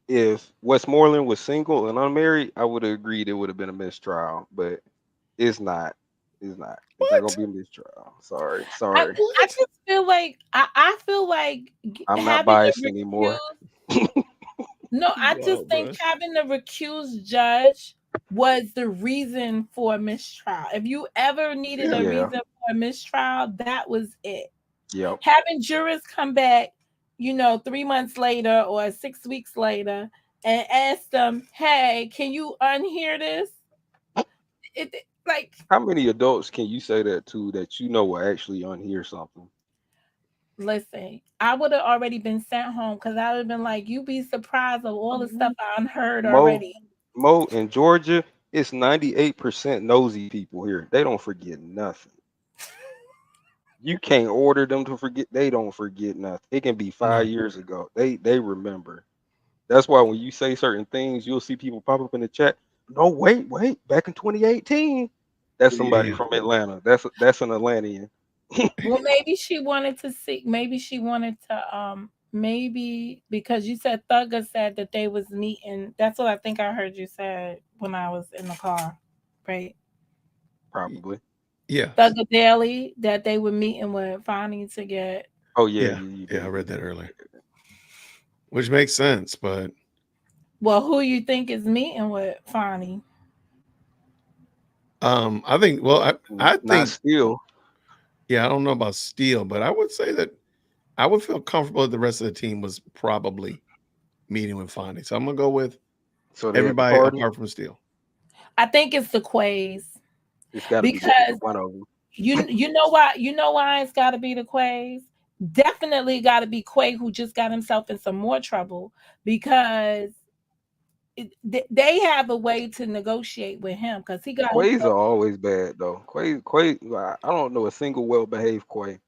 If Westmoreland was single and unmarried, I would have agreed it would have been a mistrial, but it's not. It's not. It's not gonna be a mistrial. Sorry. I just feel like I feel like I'm not biased anymore. No, I just think having the recused judge was the reason for a mistrial. If you ever needed a reason for a mistrial, that was it. Yep. Having jurors come back, 3 months later or 6 weeks later and ask them, hey, can you unhear this? How many adults can you say that to that will actually unhear something? Listen, I would have already been sent home, because I would have been like, you'd be surprised of all the stuff I unheard already. Mo, in Georgia, it's 98% nosy people here. They don't forget nothing. You can't order them to forget. They don't forget nothing. It can be 5 years ago. They remember. That's why when you say certain things, you'll see people pop up in the chat. No, wait, back in 2018. That's somebody from Atlanta. That's an Atlantean. Well, maybe she wanted to see. Maybe she wanted to. Maybe because you said Thugger said that they was meeting. That's what I think I heard you said when I was in the car, right? Probably. Yeah. Thugger Daily, that they were meeting with Fonnie to get. Oh yeah. Yeah, I read that earlier. Which makes sense, but. Well, who you think is meeting with Fonnie? I think. Well, I think not Steele. Yeah, I don't know about Steele, but I would say that I would feel comfortable that the rest of the team was probably meeting with Fondy. So I'm gonna go with So they at the everybody party? apart from Steele. I think it's the Quays. It's got to be Because one of them. you know why it's got to be the Quays. Definitely got to be Quay, who just got himself in some more trouble because they have a way to negotiate with him because he got. Quays are always bad though. Quay. I don't know a single well-behaved Quay.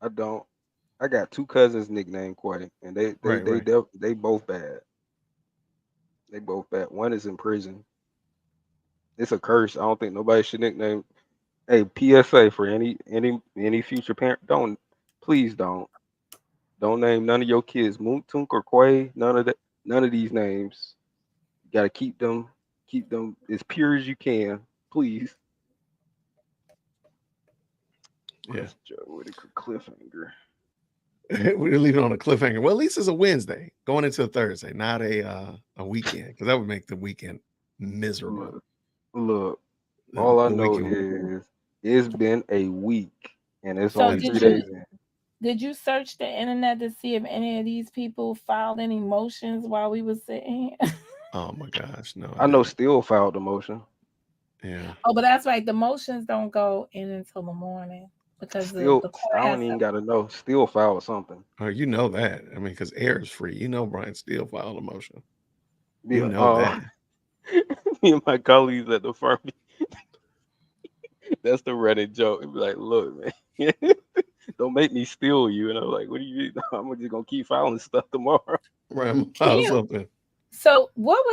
I don't. I got two cousins nicknamed Quay, and they both bad. They both bad. One is in prison. It's a curse. I don't think nobody should nickname. Hey, PSA for any future parent, please don't name none of your kids Moontunk or Quay. None of these names. You gotta keep them as pure as you can, please. Yeah. Joe Whitaker cliffhanger. We're leaving on a cliffhanger. Well, at least it's a Wednesday going into a Thursday, not a weekend, because that would make the weekend miserable. Look, all I know is it's been a week and it's only 3 days in. Did you search the internet to see if any of these people filed any motions while we were sitting here? Oh my gosh, no. I know Steele filed the motion. Yeah. Oh, but that's right. The motions don't go in until the morning because Steele, the court I has don't even gotta know. Steele filed something. Oh, you know that. I mean, because air is free. You know Brian Steele filed a motion. Yeah, You know that. Me and my colleagues at the firm. That's the Reddit joke. It'd be like, look, man, don't make me steal you. And I'm like, what do you mean? I'm just gonna keep filing stuff tomorrow. Right, I'm file something. So what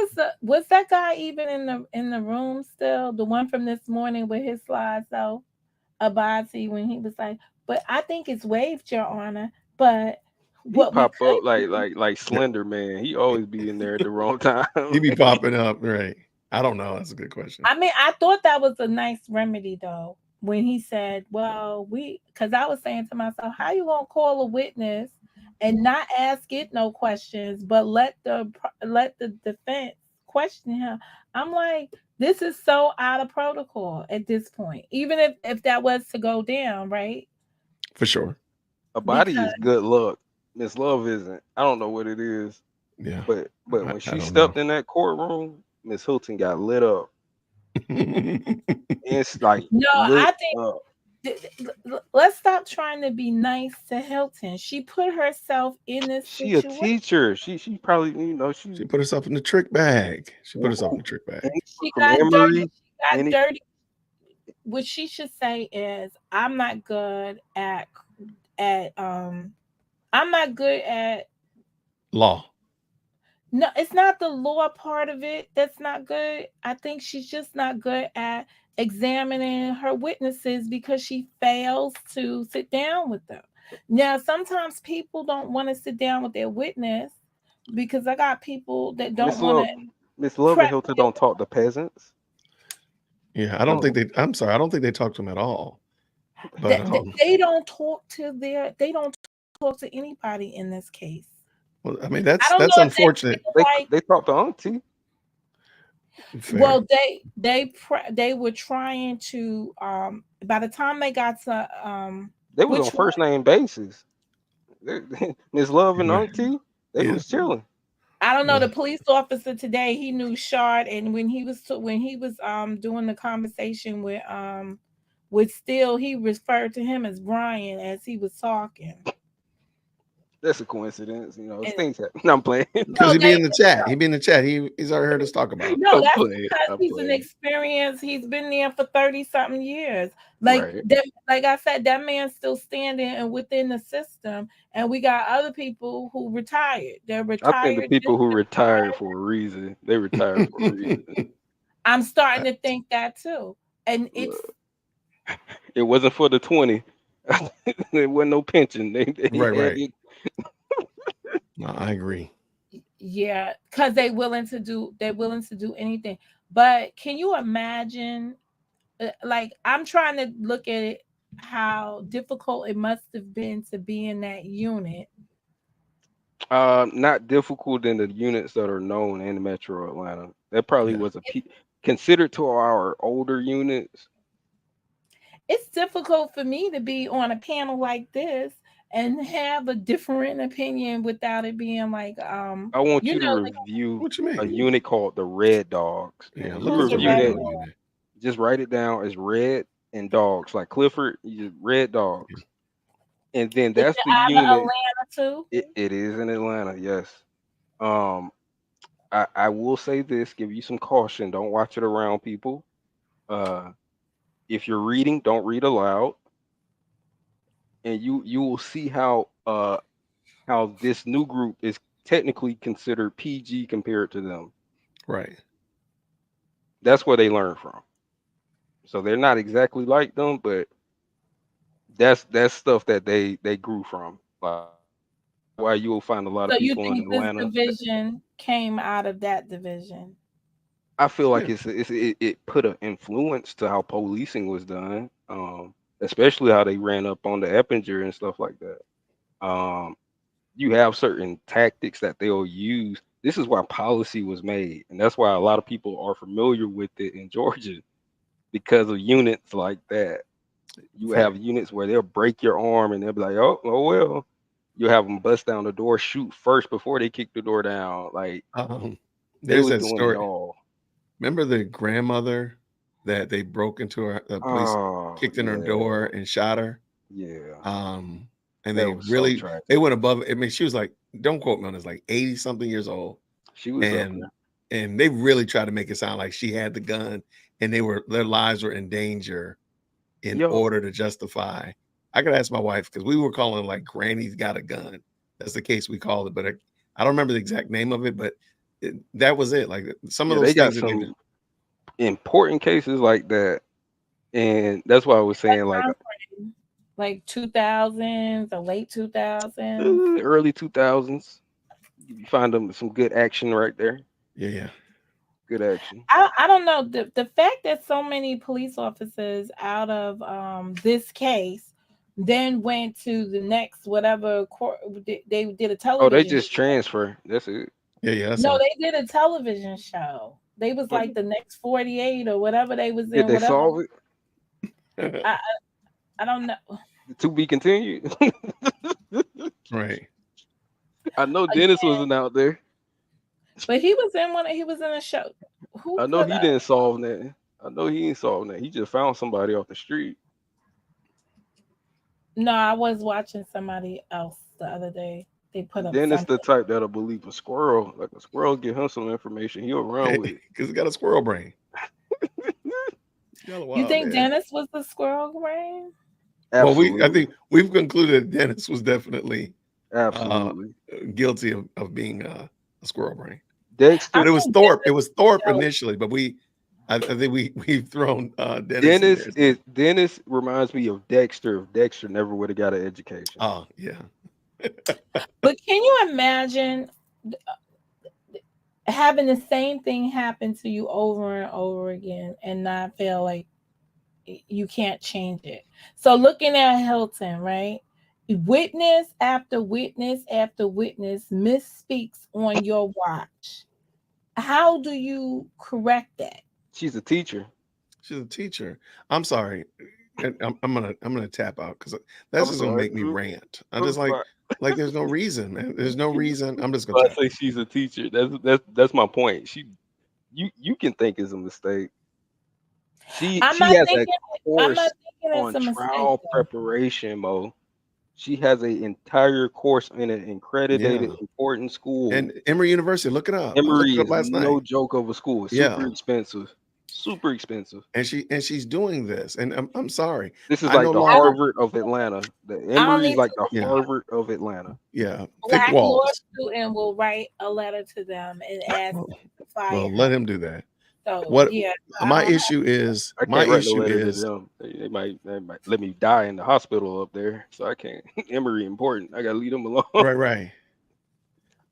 was that guy even in the room still? The one from this morning with his slides though, Abati, when he was like, but I think it's waived, Your Honor. But He pop up like Slender Man. He always be in there at the wrong time. He be popping up, right? I don't know. That's a good question. I mean, I thought that was a nice remedy though, when he said, well, because I was saying to myself, how you gonna call a witness and not ask it no questions, but let the defense question him? I'm like, this is so out of protocol at this point, even if that was to go down, right? For sure. Abati is good luck. Miss Love isn't. I don't know what it is. Yeah. But when she stepped in that courtroom, Miss Hilton got lit up. It's like I think let's stop trying to be nice to Hilton. She put herself in this She situation. a teacher. She probably she put herself in the trick bag. She got dirty. She got dirty. What she should say is, I'm not good at law. No, it's not the law part of it that's not good. I think she's just not good at examining her witnesses because she fails to sit down with them. Now, sometimes people don't want to sit down with their witness because I got people that don't want to. Miss Love and Hilton don't talk to peasants. Yeah, I don't think they. I'm sorry, I don't think they talk to them at all. But they don't talk to anybody in this case. Well, I mean that's unfortunate. They talk to Auntie. Fair. Well, they were trying to. By the time they got to they was on first name basis. Miss Love and Auntie, they was chilling. I don't know. The police officer today, he knew Shard, and when he was doing the conversation with Steele, he referred to him as Brian as he was talking. That's a coincidence, things happen. I'm playing because he be in the chat. He be in the chat. He's already heard us talk about it. No, that's because he's an experience. He's been there for 30-something years. Like I said, that man's still standing and within the system. And we got other people who retired. They're retired. I think the people who retired for a reason. They retired for a reason. I'm starting to think that too. And it wasn't for the 20. There wasn't no pension. Right. No, I agree. Yeah, because they're willing to do anything. But can you imagine? Like, I'm trying to look at it, how difficult it must have been to be in that unit. Not difficult in the units that are known in Metro Atlanta. That probably was considered to our older units. It's difficult for me to be on a panel like this and have a different opinion without it being like, I want you to like, review What you a mean? unit called the Red Dogs. Yeah, And look you up the review Red that, Dog unit. just write it down as Red and Dogs, like Clifford, you just Red Dogs. And then is that's it the out of unit. Atlanta too? It is in Atlanta, yes. Um, I will say this, give you some caution. Don't watch it around people. Uh, if you're reading, don't read aloud. And you will see how this new group is technically considered PG compared to them. Right. That's where they learn from. So they're not exactly like them, but that's stuff that they grew from. Why you will find a lot of So you people in think this Atlanta. division came out of that division? I feel like Yeah. it put an influence to how policing was done, especially how they ran up on the Eppinger and stuff like that. You have certain tactics that they'll use. This is why policy was made, and that's why a lot of people are familiar with it in Georgia because of units like that. You have units where they'll break your arm and they'll be like, oh well. You have them bust down the door, shoot first before they kick the door down. Like they There's was that doing it story. all. Remember the grandmother that they broke into her, the police Oh kicked in her yeah, door and shot her? yeah. And That they was so really, tragic. they went above. I mean, she was like, don't quote me on this, like 80 something years old. She was up And there. and they really tried to make it sound like she had the gun and their lives were in danger in Yo, order to justify. I could ask my wife because we were calling it like Granny's got a gun. That's the case we called it, but I don't remember the exact name of it, but that was it. Like some of yeah, they those got things that they did. some important cases like that, and that's why I was saying like Like 2000s or late 2000s? early 2000s. You find them some good action right there. Yeah. Good action. I don't know. The fact that so many police officers out of this case then went to the next whatever court, they did a Oh, they television just transfer. That's it. Yeah, that's No, all. they did a television show. They was like the next 48 or whatever they was Did in. they Whatever. solve it? I don't know. To be continued. Right. I know Dennis wasn't out there. But he was in one. He was in a show. Who I know put he didn't solve that. I know he ain't solved that. He just found somebody off the street. No, I was watching somebody else the other day. They put up Dennis something. the type that'll believe a squirrel. Like a squirrel give him some information, he'll run with it. Because he got a squirrel brain. You think Dennis was the squirrel brain? Absolutely. Well, I think we've concluded that Dennis was definitely absolutely guilty of being a squirrel brain. Dexter, but it was Thorpe. It was Thorpe initially, but I think we've thrown Dennis. Dennis reminds me of Dexter. If Dexter never would have got an education. Oh yeah. But can you imagine having the same thing happen to you over and over again and not feel like you can't change it? So looking at Hilton, right? Witness after witness after witness misspeaks on your watch. How do you correct that? She's a teacher. She's a teacher. I'm sorry. I'm gonna tap out because that's just gonna make me rant. I'm just like there's no reason, man. There's no reason. I'm just gonna say she's a teacher. That's my point. You can think it's a mistake. She has a course on trial preparation, Mo. She has an entire course in an accredited important school. And Emory University, look it up. Emory I looked it up is last no night. joke of a school. It's super expensive. Super expensive. And she's doing this. And I'm sorry. This is like the Harvard of Atlanta. The Emory is like the Harvard of Atlanta. Yeah. Black law student will write a letter to them and ask to fire. Well, let him do that. So, my issue is I can't write no letter to them. They might let me die in the hospital up there. So I can't. Emory important. I gotta leave them alone. Right.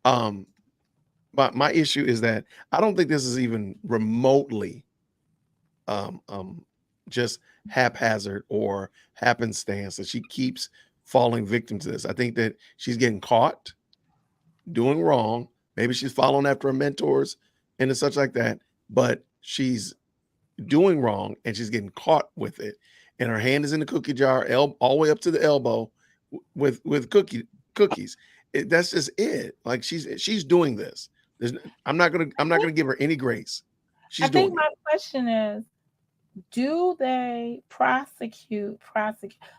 But my issue is that I don't think this is even remotely just haphazard or happenstance that she keeps falling victim to this. I think that she's getting caught doing wrong. Maybe she's following after her mentors and such like that, but she's doing wrong and she's getting caught with it. And her hand is in the cookie jar, all the way up to the elbow, with cookies. That's just it. Like she's doing this. I'm not gonna give her any grace. She's I think doing my it. question is, do they prosecute?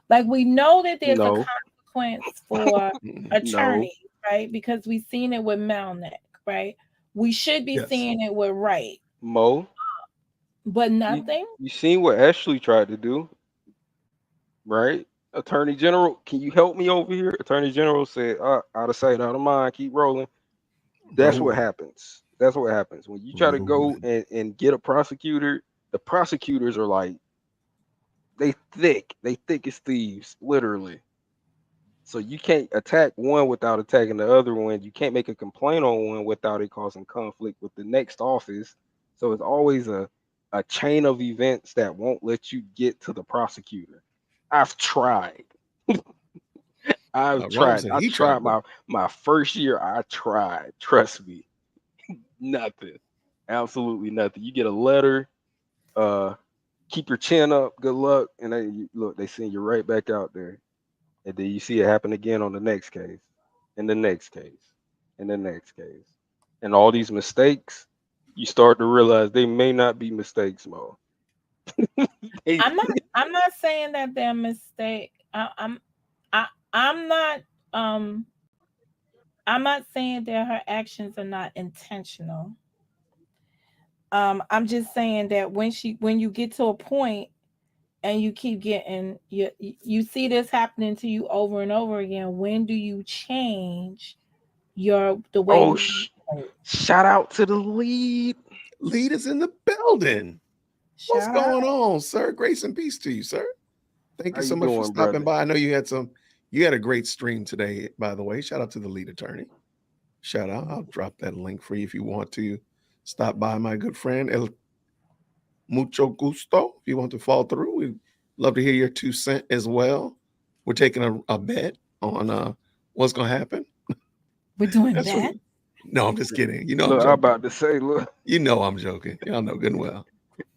Like, we know that there's a No, consequence for no. attorneys, right? Because we've seen it with Melnick, right? We should be Yes. seeing it with Wright, Mo, but you, nothing. you seen what Ashley tried to do, right? Attorney General, can you help me over here? Attorney General said, out of sight, out of mind, keep rolling. That's what happens. That's what happens. When you try to go and get a prosecutor, the prosecutors are like, they thick as thieves, literally. So you can't attack one without attacking the other one. You can't make a complaint on one without it causing conflict with the next office. So it's always a chain of events that won't let you get to the prosecutor. I've tried. I've tried. Said I he tried tried. my first year. I tried. Trust me. Nothing. Absolutely nothing. You get a letter. Keep your chin up. Good luck. And they send you right back out there. And then you see it happen again on the next case, and the next case, and the next case. And all these mistakes, you start to realize they may not be mistakes, Mo. I'm not saying that they're a mistake. I'm not saying that her actions are not intentional. I'm just saying that when you get to a point and you keep getting you see this happening to you over and over again, when do you change the way Oh, you shout out to the lead. Lead is in the building. What's Shout going out. on, sir? Grace and peace to you, sir. Thank you How so you much for doing, stopping brother? by. I know you had a great stream today, by the way. Shout out to the lead attorney. Shout out. I'll drop that link for you if you want to stop by, my good friend. El mucho gusto. If you want to fall through, we'd love to hear your 2 cents as well. We're taking a bet on what's gonna happen. We're doing That's that. No, I'm just kidding. You know Look, I'm I'm joking. about to say, look, You know I'm joking. Y'all know good and well.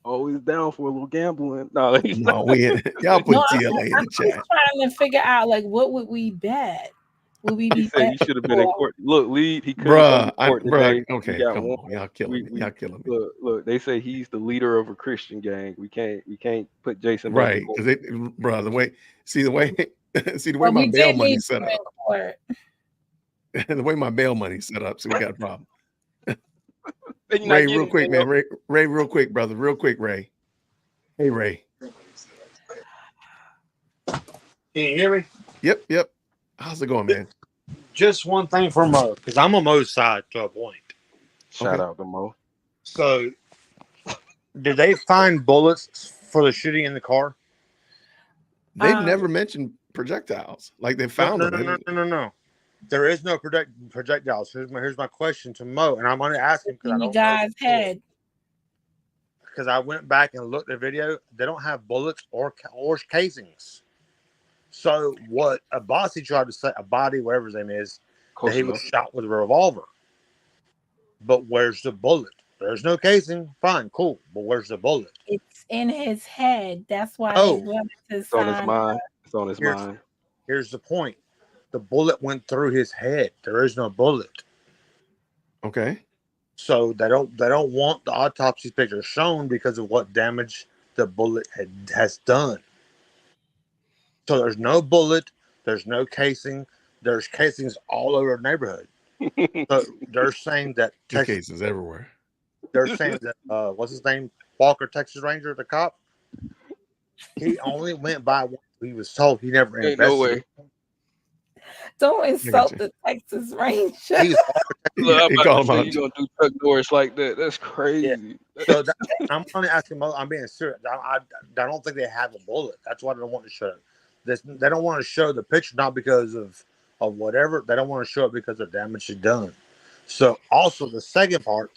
always down for a little gambling. No, No, y'all put No, TLA in I'm the just chat. trying to figure out, like, what would we bet? Would we he be said he betting should have been in for? court. Look, lead, he couldn't come to court today. We Okay, got come one. on. Y'all killing me. Y'all killing me. Look, they say he's the leader of a Christian gang. We can't put Jason back in Right. court. Because the way Well, my we bail did need money's set you in up. court. The way my bail money's set up, so we got a problem. Then you're not Ray, real getting quick, bail. man. Ray, real quick, brother. Real quick, Ray. Hey, Ray. Can you hear me? Yep. How's it going, man? Just one thing for Mo, because I'm on Mo's side to a point. Shout out to Mo. So, did they find bullets for the shooting in the car? They've never mentioned projectiles. Like they found them. No. There is no projectiles. Here's my question to Mo, and I'm going to ask him because I In you don't know. guys' head. Because I went back and looked at the video, they don't have bullets or casings. So what Abbasi tried to say, Abadi, whatever his name is, that he was shot with a revolver. But where's the bullet? There's no casing. Fine, cool. But where's the bullet? It's in his head. That's why they wanted to It's on his sign. mind. It's on his mind. Here's the point. The bullet went through his head. There is no bullet. Okay. So they don't want the autopsy picture shown because of what damage the bullet has done. So there's no bullet. There's no casing. There's casings all over the neighborhood. So they're saying that cases everywhere. They're saying that what's his name? Walker, Texas Ranger, the cop. He only went by what he was told. He never Ain't no way. investigated. Don't insult the Texas Ranger. He was Look, I'm He about called to him say out. you gonna do Chuck Norris like that. That's crazy. So I'm going to ask him. I'm being serious. I don't think they have a bullet. That's why they don't want to show. They don't want to show the picture, not because of whatever. They don't want to show it because of damage done. So also the second part,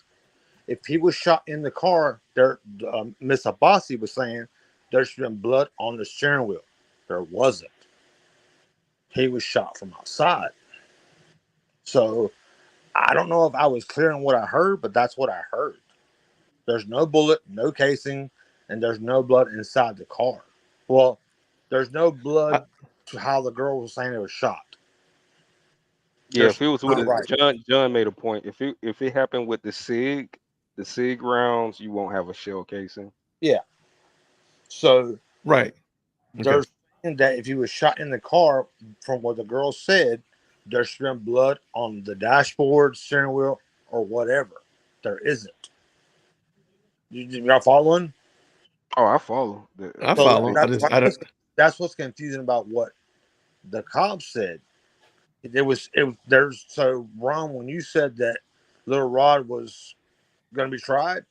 if he was shot in the car, Miss Abbasi was saying there's been blood on the steering wheel. There wasn't. He was shot from outside. So I don't know if I was clear on what I heard, but that's what I heard. There's no bullet, no casing, and there's no blood inside the car. Well, there's no blood to how the girl was saying it was shot. Yeah, if That's it was with not a right. John made a point. If it happened with the SIG rounds, you won't have a shell casing. Yeah. So Right. they're Okay. saying that if he was shot in the car, from what the girl said, there should have been blood on the dashboard, steering wheel, or whatever. There isn't. Y'all following? Oh, I follow. I So follow. that's what's confusing about what the cops said. There's so Ron, when you said that Little Rod was going to be tried,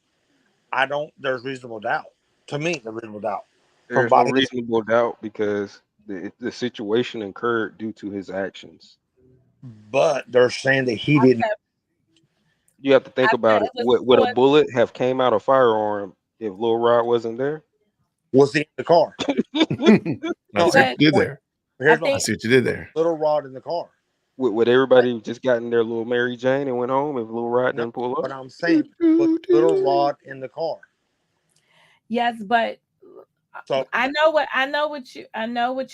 there's reasonable doubt. To me, there's reasonable doubt. There's no reasonable doubt because the situation occurred due to his actions. But they're saying that he didn't. You have to think about it. it was Would a bullet have came out of firearm if Lil Rod wasn't there? Was he in the car? I see what you did there. I see what you did there. Little Rod in the car. Would everybody just gotten their little Mary Jane and went home if Lil Rod didn't pull But up? I'm saying, was Little Rod in the car? Yes, but So I know what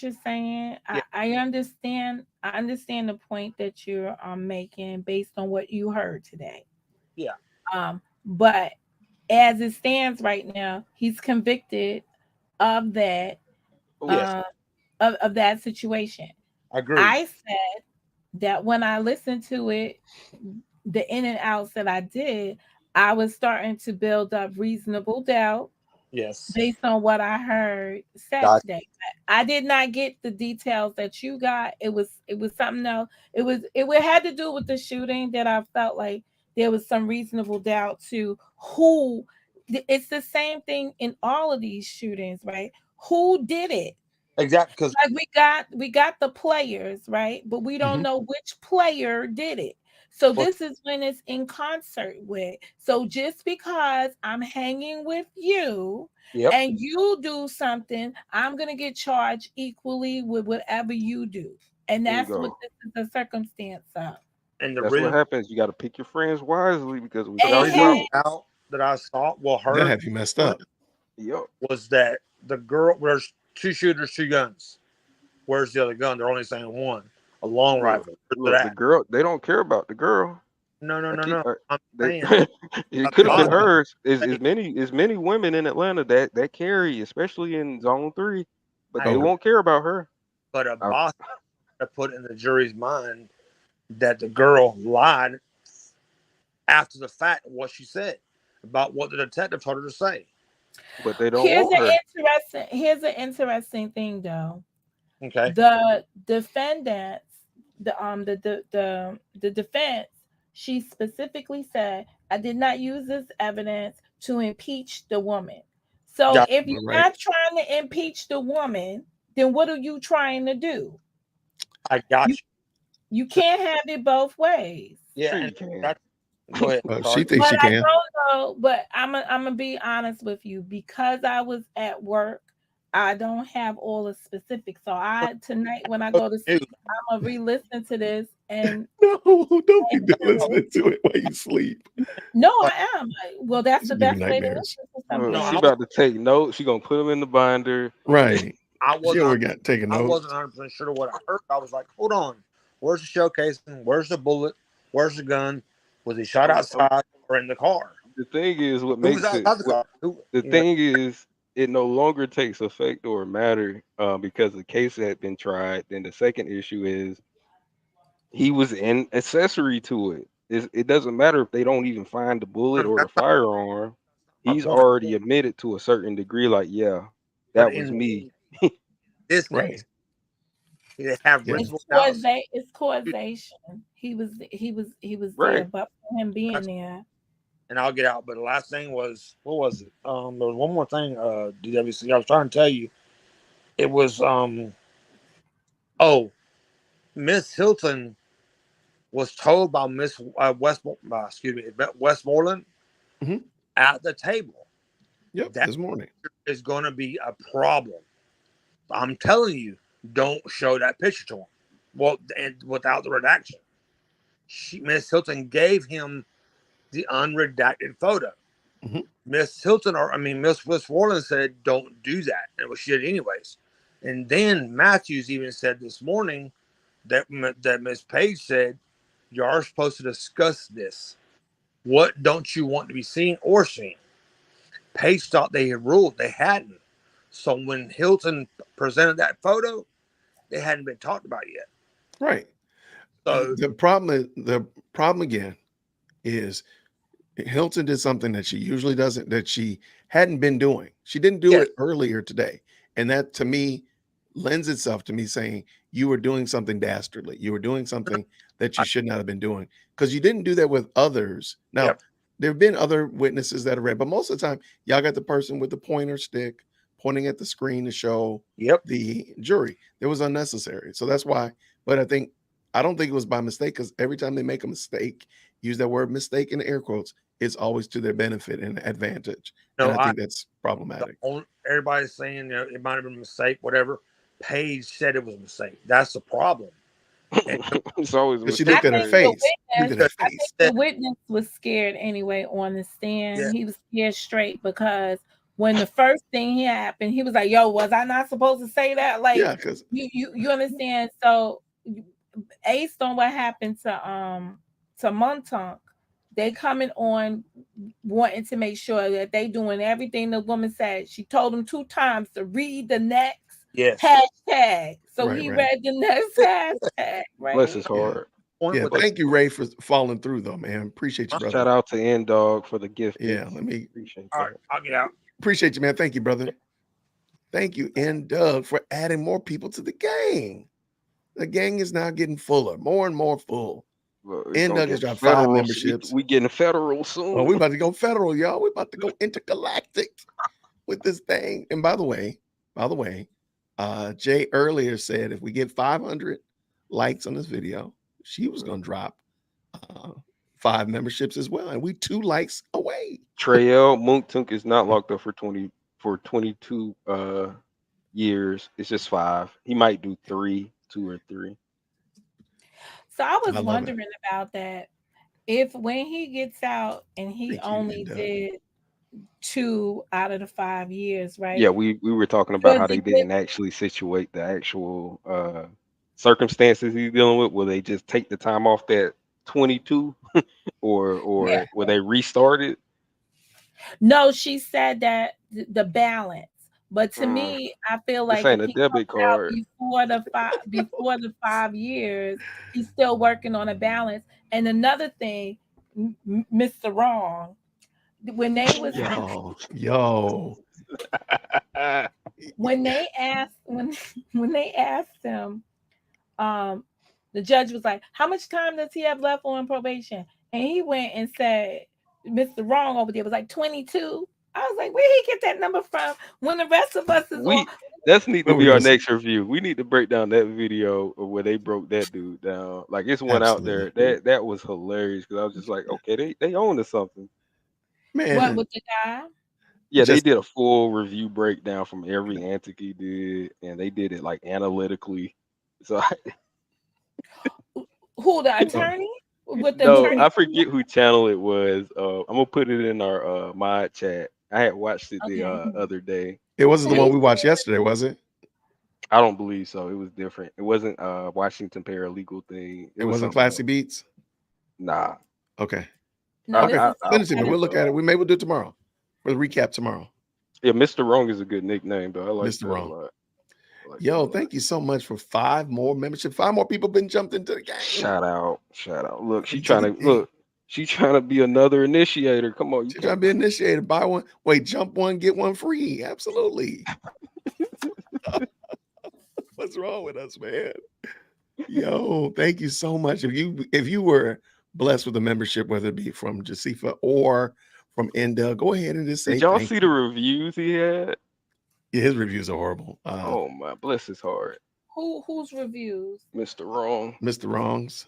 you're saying. I understand the point that you're making based on what you heard today. Yeah. But as it stands right now, he's convicted of that of that situation. I agree. I said that when I listened to it, the in and outs that I did, I was starting to build up reasonable doubt. Yes. Based on what I heard said today. I did not get the details that you got. It was something else. It had to do with the shooting that I felt like there was some reasonable doubt to who. It's the same thing in all of these shootings, right? Who did it? Exactly, because like we got the players, right? But we don't know which player did it. So this is when it's in concert with. So just because I'm hanging with you and you do something, I'm gonna get charged equally with whatever you do. And that's what this is the circumstance of. And That's what happens. You got to pick your friends wisely because we the call you out. out that I saw, That have you messed up. Yep. Was that the girl? There's two shooters, two guns. Where's the other gun? They're only saying one, a long rifle. Look, the girl. They don't care about the girl. No. I'm They, saying it could have been hers. As many women in Atlanta that carry, especially in Zone 3, but they won't care about her. But a boss put in the jury's mind that the girl lied after the fact what she said about what the detective told her to say. But they don't Here's want her. Here's an interesting thing, though. Okay. The defendants, the defense, she specifically said, "I did not use this evidence to impeach the woman." So if you're not trying to impeach the woman, then what are you trying to do? I got you. You can't have it both ways. Yeah, sure you can. Go ahead. She thinks she I can. don't know, but I'm gonna be honest with you. Because I was at work, I don't have all the specifics. So tonight when I go to sleep, I'm gonna re-listen to this and no, don't be listening to it while you sleep. No, I am. Well, that's the best way to nightmares. listen to something. She about to take notes. She gonna put them in the binder. Right. I wasn't taking notes. I wasn't 100% sure what I heard. I was like, hold on. Where's the shell casing? Where's the bullet? Where's the gun? Was he shot outside or in the car? The thing is, what Who makes was it. outside the car? The thing is, it no longer takes effect or matter because the case had been tried. Then the second issue is he was an accessory to it. It doesn't matter if they don't even find the bullet or the firearm. He's already admitted to a certain degree, like, yeah, that was me. This case, they have It's causation. He was Right. there, but for him being there. And I'll get out. But the last thing was, what was it? There was one more thing, DWC. I was trying to tell you. It was Miss Hilton was told by Miss Westmoreland at the table. Yep, that this morning is going to be a problem. I'm telling you, don't show that picture to him. Well, and without the redaction, Miss Hilton gave him the unredacted photo. Miss Hilton, Miss Westmoreland said, "Don't do that," and she did anyways. And then Matthews even said this morning that Ms. Page said, you are supposed to discuss this. What don't you want to be seen or seen? Page thought they had ruled. They hadn't. So when Hilton presented that photo, they hadn't been talked about yet. Right. So the problem again is Hilton did something that she usually doesn't, that she hadn't been doing. She didn't do it earlier today. And that to me lends itself to me saying you were doing something dastardly. You were doing something that you should not have been doing because you didn't do that with others. Now, there have been other witnesses that have read, but most of the time, y'all got the person with the pointer stick pointing at the screen to show the jury. It was unnecessary. So that's why. But I don't think it was by mistake, because every time they make a mistake, use that word mistake in air quotes, it's always to their benefit and advantage. No, and I think that's problematic. Everybody's saying it might have been a mistake, whatever. Paige said it was a mistake. That's the problem. It's always she looked at her face. I think the witness was scared anyway on the stand. Yeah. He was scared straight because when the first thing happened, he was like, "Yo, was I not supposed to say that?" Like, yeah, because you understand. So, based on what happened to Montauk, they coming on wanting to make sure that they doing everything the woman said. She told him 2 times to read the next hashtag. So he read the next hashtag. Right. Bless his heart. Yeah, thank you, Ray, for following through, though, man. Appreciate you, brother. Shout out to N Dog for the gift. Yeah, let me appreciate that. All right, I'll get out. Appreciate you, man. Thank you, brother. Thank you, N Doug, for adding more people to the gang. The gang is now getting fuller, more and more full. N Doug has dropped 5 memberships. We getting federal soon. Oh, we about to go federal, y'all. We about to go intergalactic with this thing. And by the way, Jay earlier said if we get 500 likes on this video, she was going to drop 5 memberships as well, and we 2 likes away. Trail Moontunk is not locked up for 22 years. It's just 5. He might do 2 or 3. So I was wondering about that. If when he gets out and he only did 2 out of the 5 years, right? Yeah, we were talking about how they didn't actually situate the actual circumstances he's dealing with. Will they just take the time off that 22 or will they restart it? No, she said that the balance. But to me, I feel like this ain't a debit card. Before the 5 years, he's still working on a balance. And another thing, Mr. Wrong, when they was when they asked him, the judge was like, "How much time does he have left on probation?" And he went and said, "Mr. Wrong over there was like 22." I was like, "Where he get that number from?" When the rest of us is That's need to be our next review. We need to break down that video of where they broke that dude down. Like it's one out there that was hilarious because I was just like, okay, they own to something. Man, what with the guy? Yeah, they did a full review breakdown from every antic he did, and they did it like analytically. So who, the attorney? With the no, attorney? I forget who channel it was. I'm gonna put it in our mod chat. I had watched it the other day. It wasn't the one we watched yesterday, was it? I don't believe so. It was different. It wasn't Washington paralegal thing. It wasn't Classy Beats? Nah. Okay. No, okay. Send it to me. We'll look at it. We'll do it tomorrow. We'll recap tomorrow. Yeah, Mr. Wrong is a good nickname, though. I like Mr. Wrong. Yo, thank you so much for 5 more memberships. 5 more people been jumped into the game. Shout out. Look, she's trying to be another initiator. Come on, she's trying to be initiator. Buy one. Wait, jump one, get one free. Absolutely. What's wrong with us, man? Yo, thank you so much. If you were blessed with a membership, whether it be from Jasifa or from Enda, go ahead and just say. Did y'all see the reviews he had? Yeah, his reviews are horrible. Oh my, bless his heart. Whose reviews? Mr. Wrong. Mr. Wrong's.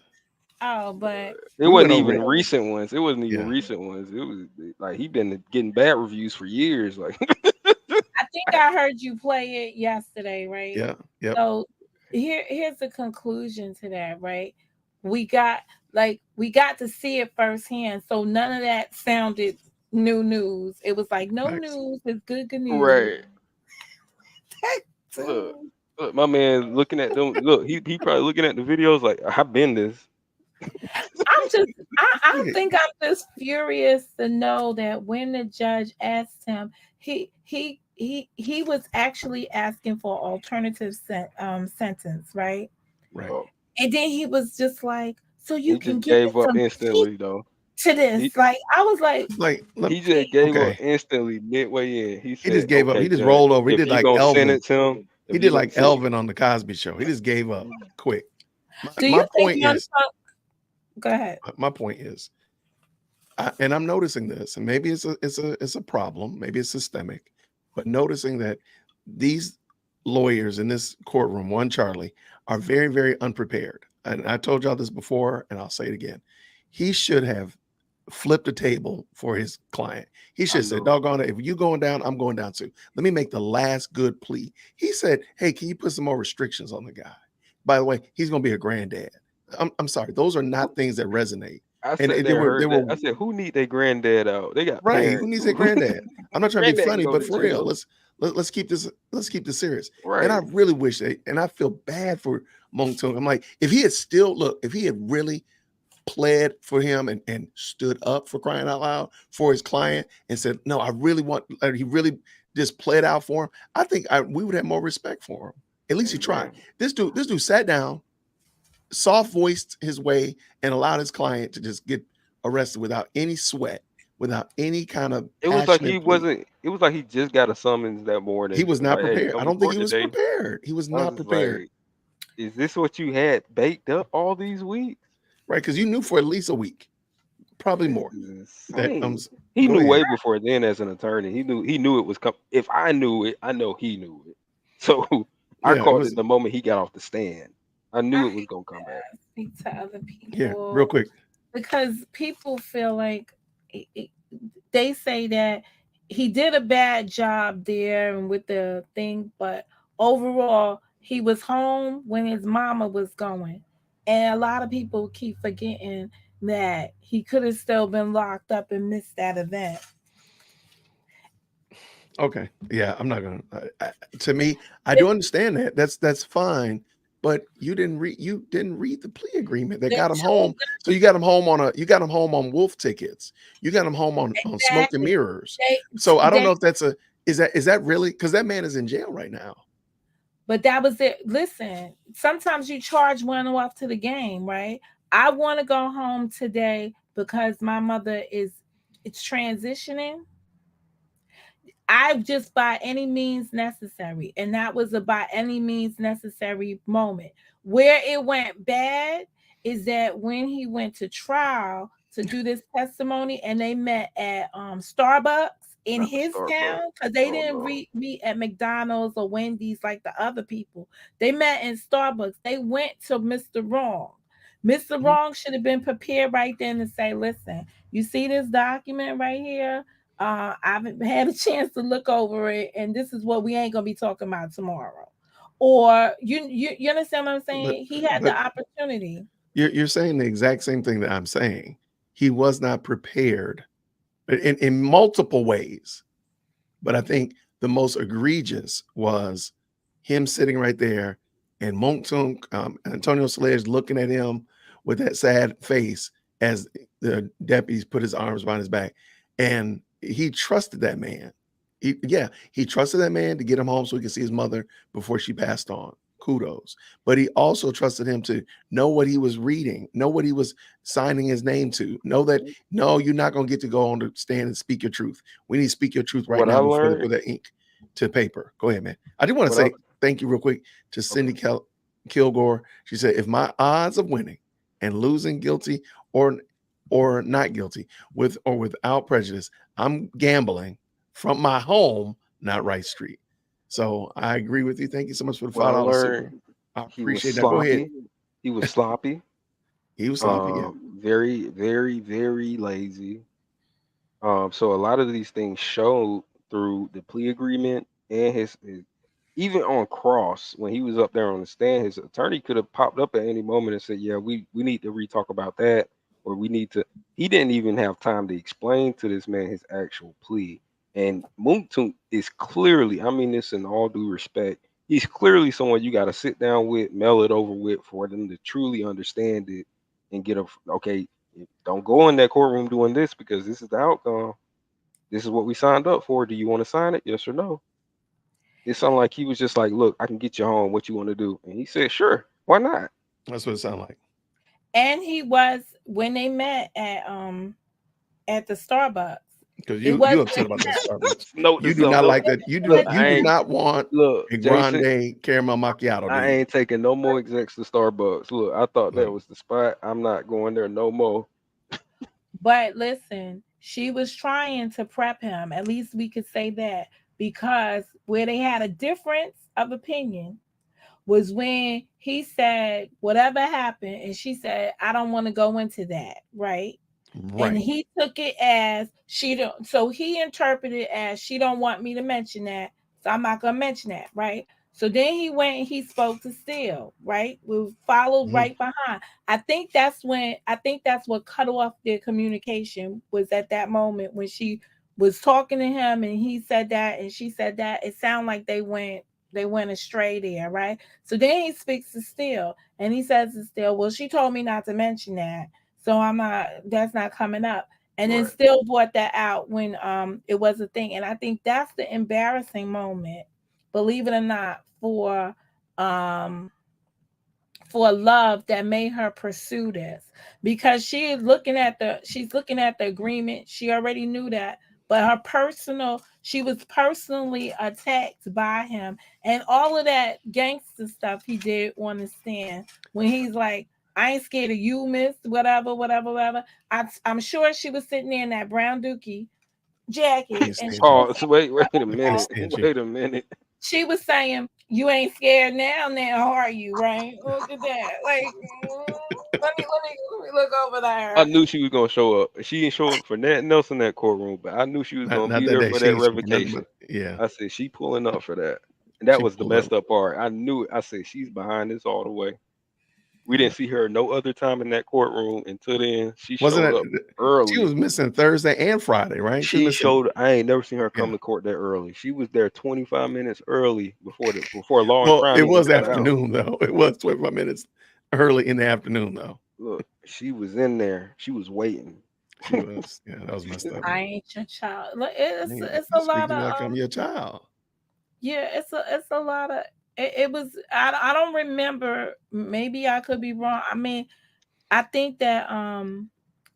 Oh, but it wasn't even recent ones. It wasn't even recent ones. It was like he been getting bad reviews for years. Like I think I heard you play it yesterday, right? Yeah. Yeah. So here's the conclusion to that, right? We got to see it firsthand. So none of that sounded new news. It was like no news is good news. Right. Look, Look, my man looking at them. Look, he probably looking at the videos like, I've been this. I think I'm just furious to know that when the judge asked him, he was actually asking for alternative sentence, right? Right. Oh, And then he was just like, so you he can just give gave it up some teeth instantly though. to this. He Like I was like, he just gave up okay. instantly midway in. He He just said, gave up. "Okay, He just judge, rolled over. He if did you like gonna Elvin. sentence him, He if did you gonna like sentence, Elvin on the Cosby Show. He just gave up quick. do My you think point Young is, Thug? Go ahead. my point is, and I'm noticing this, and maybe it's a problem, maybe it's systemic, but noticing that these lawyers in this courtroom, one Charlie, are very, very unprepared. And I told y'all this before, and I'll say it again. He should have flipped the table for his client. He should have said, doggone it, if you going down, I'm going down too. Let me make the last good plea. He said, hey, can you put some more restrictions on the guy? By the way, he's going to be a granddad. I'm sorry. Those are not things that resonate. I And sat they there and were heard that. I said, who need their granddad out? They got right. parents. Who needs a granddad? I'm not trying to be Granddad can funny, go but to for real, jail. let's keep this serious. Right. And I really wish and I feel bad for Mongtung. I'm like, if he had really pled for him and stood up for crying out loud for his client and said, no, I really want, he really just pled out for him, I think we would have more respect for him. At least he tried. This dude sat down, soft voiced his way, and allowed his client to just get arrested without any sweat, without any kind of It was like he passionate plea. wasn't. It was like he just got a summons that morning. He was not Like, hey, prepared. come I to don't think court he was today. prepared. He was I was not just prepared. like, is this what you had baked up all these weeks? Right, because you knew for at least a week, probably more. That He go knew ahead. way before then as an attorney. He knew it was coming. If I knew it, I know he knew it. So I Yeah, it called was. it the moment he got off the stand. I knew it was gonna come back. Speak to other people. Yeah, real quick. Because people feel like they say that he did a bad job there and with the thing, but overall he was home when his mama was going. And a lot of people keep forgetting that he could have still been locked up and missed that event. Okay, yeah, I'm not gonna. To me, I do understand that. That's fine. But you didn't read the plea agreement that got him home. So you got him home on wolf tickets. You got him home on smoke and mirrors. So I don't know if that's is that really, because that man is in jail right now. But that was it. Listen, sometimes you charge one off to the game, right? I want to go home today because my mother it's transitioning. I just by any means necessary. And that was a by any means necessary moment. Where it went bad is that when he went to trial to do this testimony and they met at Starbucks in his town, because they didn't meet at McDonald's or Wendy's like the other people. They met in Starbucks. They went to Mr. Wrong. Mr. Wrong should have been prepared right then to say, listen, you see this document right here? I haven't had a chance to look over it, and this is what we ain't gonna be talking about tomorrow. Or you understand what I'm saying? He had the opportunity. You're saying the exact same thing that I'm saying. He was not prepared in multiple ways. But I think the most egregious was him sitting right there and Mongtung, Antonio Sledge looking at him with that sad face as the deputies put his arms behind his back. And he trusted that man. He trusted that man to get him home so he could see his mother before she passed on. Kudos. But he also trusted him to know what he was reading, know what he was signing his name to, know that, no, you're not going to get to go on the stand and speak your truth. We need to speak your truth right now before they put that ink to paper. Go ahead, man. I do want to say thank you real quick to Cindy Kilgore. She said, if my odds of winning and losing guilty or not guilty, with or without prejudice, I'm gambling from my home, not Rice Street. So I agree with you. Thank you so much for the $5 super. I appreciate that. Go ahead. He was sloppy. He was sloppy. Yeah. Very, very, very lazy. So a lot of these things showed through the plea agreement and his even on cross when he was up there on the stand, his attorney could have popped up at any moment and said, "Yeah, we need to re-talk about that." Or we need to. He didn't even have time to explain to this man his actual plea. And Mongtung is clearly, I mean this in all due respect, he's clearly someone you got to sit down with, mail it over with for them to truly understand it and get okay, don't go in that courtroom doing this because this is the outcome. This is what we signed up for. Do you want to sign it? Yes or no? It sounded like he was just like, look, I can get you home. What you want to do? And he said, sure. Why not? That's what it sounded like. And he was, when they met at the Starbucks. Because you upset about that Starbucks. Note You to do not self, like that. You do not want a Jason, grande caramel macchiato. I ain't taking no more execs to Starbucks. Look, I thought that was the spot. I'm not going there no more. But listen, she was trying to prep him. At least we could say that, because where they had a difference of opinion was when he said whatever happened, and she said, I don't want to go into that, right? And he took it as she don't. So he interpreted it as she don't want me to mention that, so I'm not gonna mention that, right? So then he went and he spoke to Steele, right? We followed right behind. I think that's what cut off their communication, was at that moment when she was talking to him and he said that and she said that. It sounded like they went astray there, right? So then he speaks to Steele and he says to Steele, well, she told me not to mention that, so that's not coming up. And then Steele brought that out when it was a thing. And I think that's the embarrassing moment, believe it or not, for Love, that made her pursue this, because she's looking at the agreement. She already knew that, but she was personally attacked by him, and all of that gangster stuff he did on the stand when he's like, I ain't scared of you, miss, whatever. I'm sure she was sitting there in that brown dookie jacket. And so wait a minute. She was saying, you ain't scared now, are you? Right? Look at that. Like, let me look over there. I knew she was gonna show up. She didn't show up for nothing else in that courtroom, but I knew she was gonna be there for that revocation. Yeah. I said she pulling up for that. And that was the messed up part. I knew it. I said she's behind this all the way. We didn't see her no other time in that courtroom until then. She showed up early. She was missing Thursday and Friday, right? I ain't never seen her come to court that early. She was there 25 minutes early before law and crime. It was afternoon though. It was 25 minutes early in the afternoon though. Look, she was in there. She was waiting. She was. Yeah, that was messed up. I ain't your child. Look, it's a lot of. Like I'm your child. Yeah, it's a lot of. It was. I don't remember. Maybe I could be wrong. I mean, I think that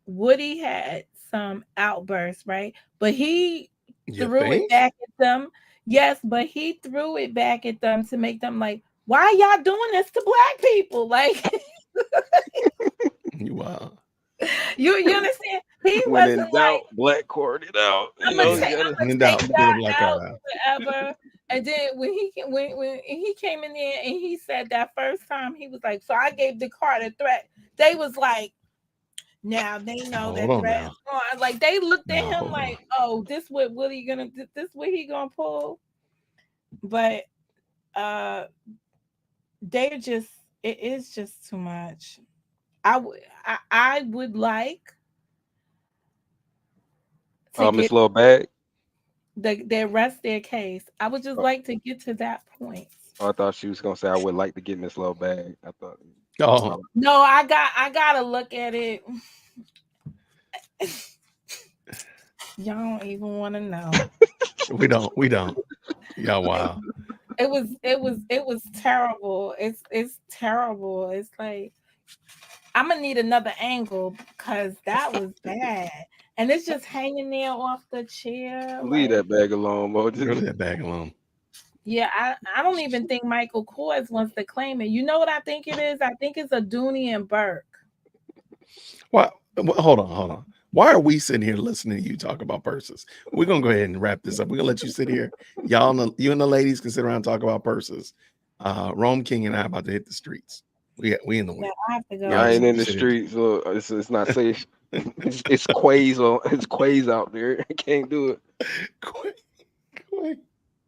Woody had some outbursts, right? But he threw it back at them. Yes, but he threw it back at them to make them like, why are y'all doing this to black people? Like, wow. You understand? He when wasn't in doubt, black court it out. I'm gonna take that out forever. And then when he came in there and he said that first time, he was like, so I gave the card a threat. They was like, now they know that threat is on. Like they looked at him like, oh, this what he gonna do? This what he gonna pull? But they're just, it is just too much. I would like to Miss Little Bag. They rest their case. I would just like to get to that point. Oh, I thought she was gonna say I would like to get Miss Little Bag. I thought. Oh no, I gotta look at it. Y'all don't even want to know. We don't. Yeah, wow. It was terrible. It's terrible. It's like I'm gonna need another angle because that was bad. And it's just hanging there off the chair. Leave that bag alone, Mo. Just leave that bag alone. Yeah, I don't even think Michael Kors wants to claim it. You know what I think it is? I think it's a Dooney and Burke. What? Hold on. Why are we sitting here listening to you talk about purses? We're gonna go ahead and wrap this up. We're gonna let you sit here. Y'all know, you and the ladies can sit around and talk about purses. Rome King and I are about to hit the streets. We in the wind. Yeah, I have to go. I ain't in the streets, so it's not safe. It's Quay's out there. I can't do it.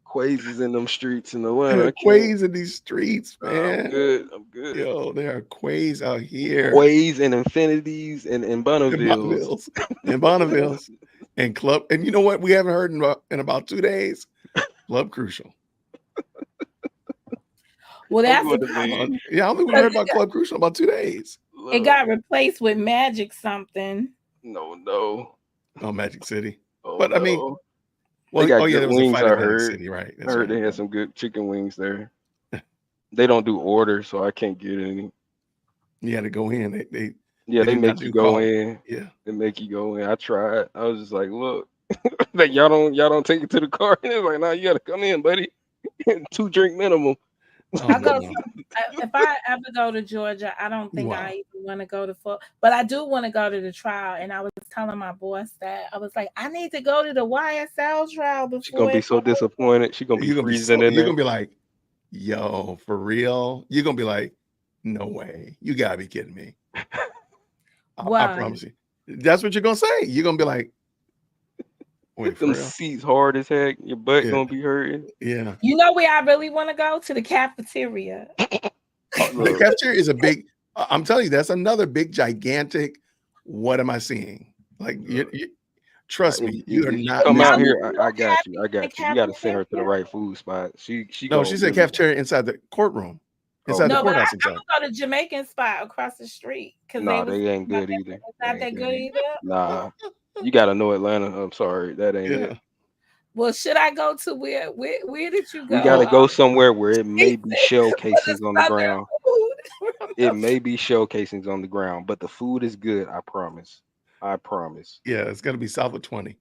Quay's is in them streets in Atlanta. Quay's in these streets, man. I'm good. Yo, there are Quay's out here. Quay's and Infinities and Bonnevilles. And Bonnevilles. And Club. And you know what? We haven't heard in about 2 days. Club Crucial. Well, that's going the to problem. leave. Yeah, I don't think we heard about Club Crucial in about 2 days. It got replaced with Magic something. No. Oh, Magic City. Oh, But I mean, no. well, They got oh yeah, good there was a wings, fight I at Magic heard. City, right? I That's heard right. they had some good chicken wings there. They don't do orders, so I can't get any. You had to go in. They Yeah, they did not make you do go call. in. Yeah. They make you go in. I tried. I was just like, look, like y'all don't take it to the car. And it's like, nah, you gotta come in, buddy. 2 drink minimum. I go if I ever go to Georgia, I don't think I even want to go to but I do want to go to the trial. And I was telling my boss that I was like, I need to go to the YSL trial before. She's gonna be so disappointed. She's gonna be freezing in You're there. gonna be like, yo, for real? You're gonna be like, no way. You gotta be kidding me. I promise you. That's what you're gonna say. You're gonna be like, wait, for them real? seats hard as heck. Your butt gonna be hurting. Yeah. You know where I really want to go? To the cafeteria. The cafeteria is a big, I'm telling you, that's another big, gigantic, what am I seeing? Like, you trust me, you are not. Come out here. I got you. I got you. You got to send her to the right food spot. She No, she said cafeteria inside the courtroom, inside the courthouse. I'm gonna go to Jamaican spot across the street because they ain't good either. It's not that good either. Nah, you got to know Atlanta. I'm sorry, that ain't it. Well, should I go to where did you go? We got to go somewhere where it may be shell casings on the ground. It may be shell casings on the ground, but the food is good. I promise. I promise. Yeah, it's gonna be south of 20.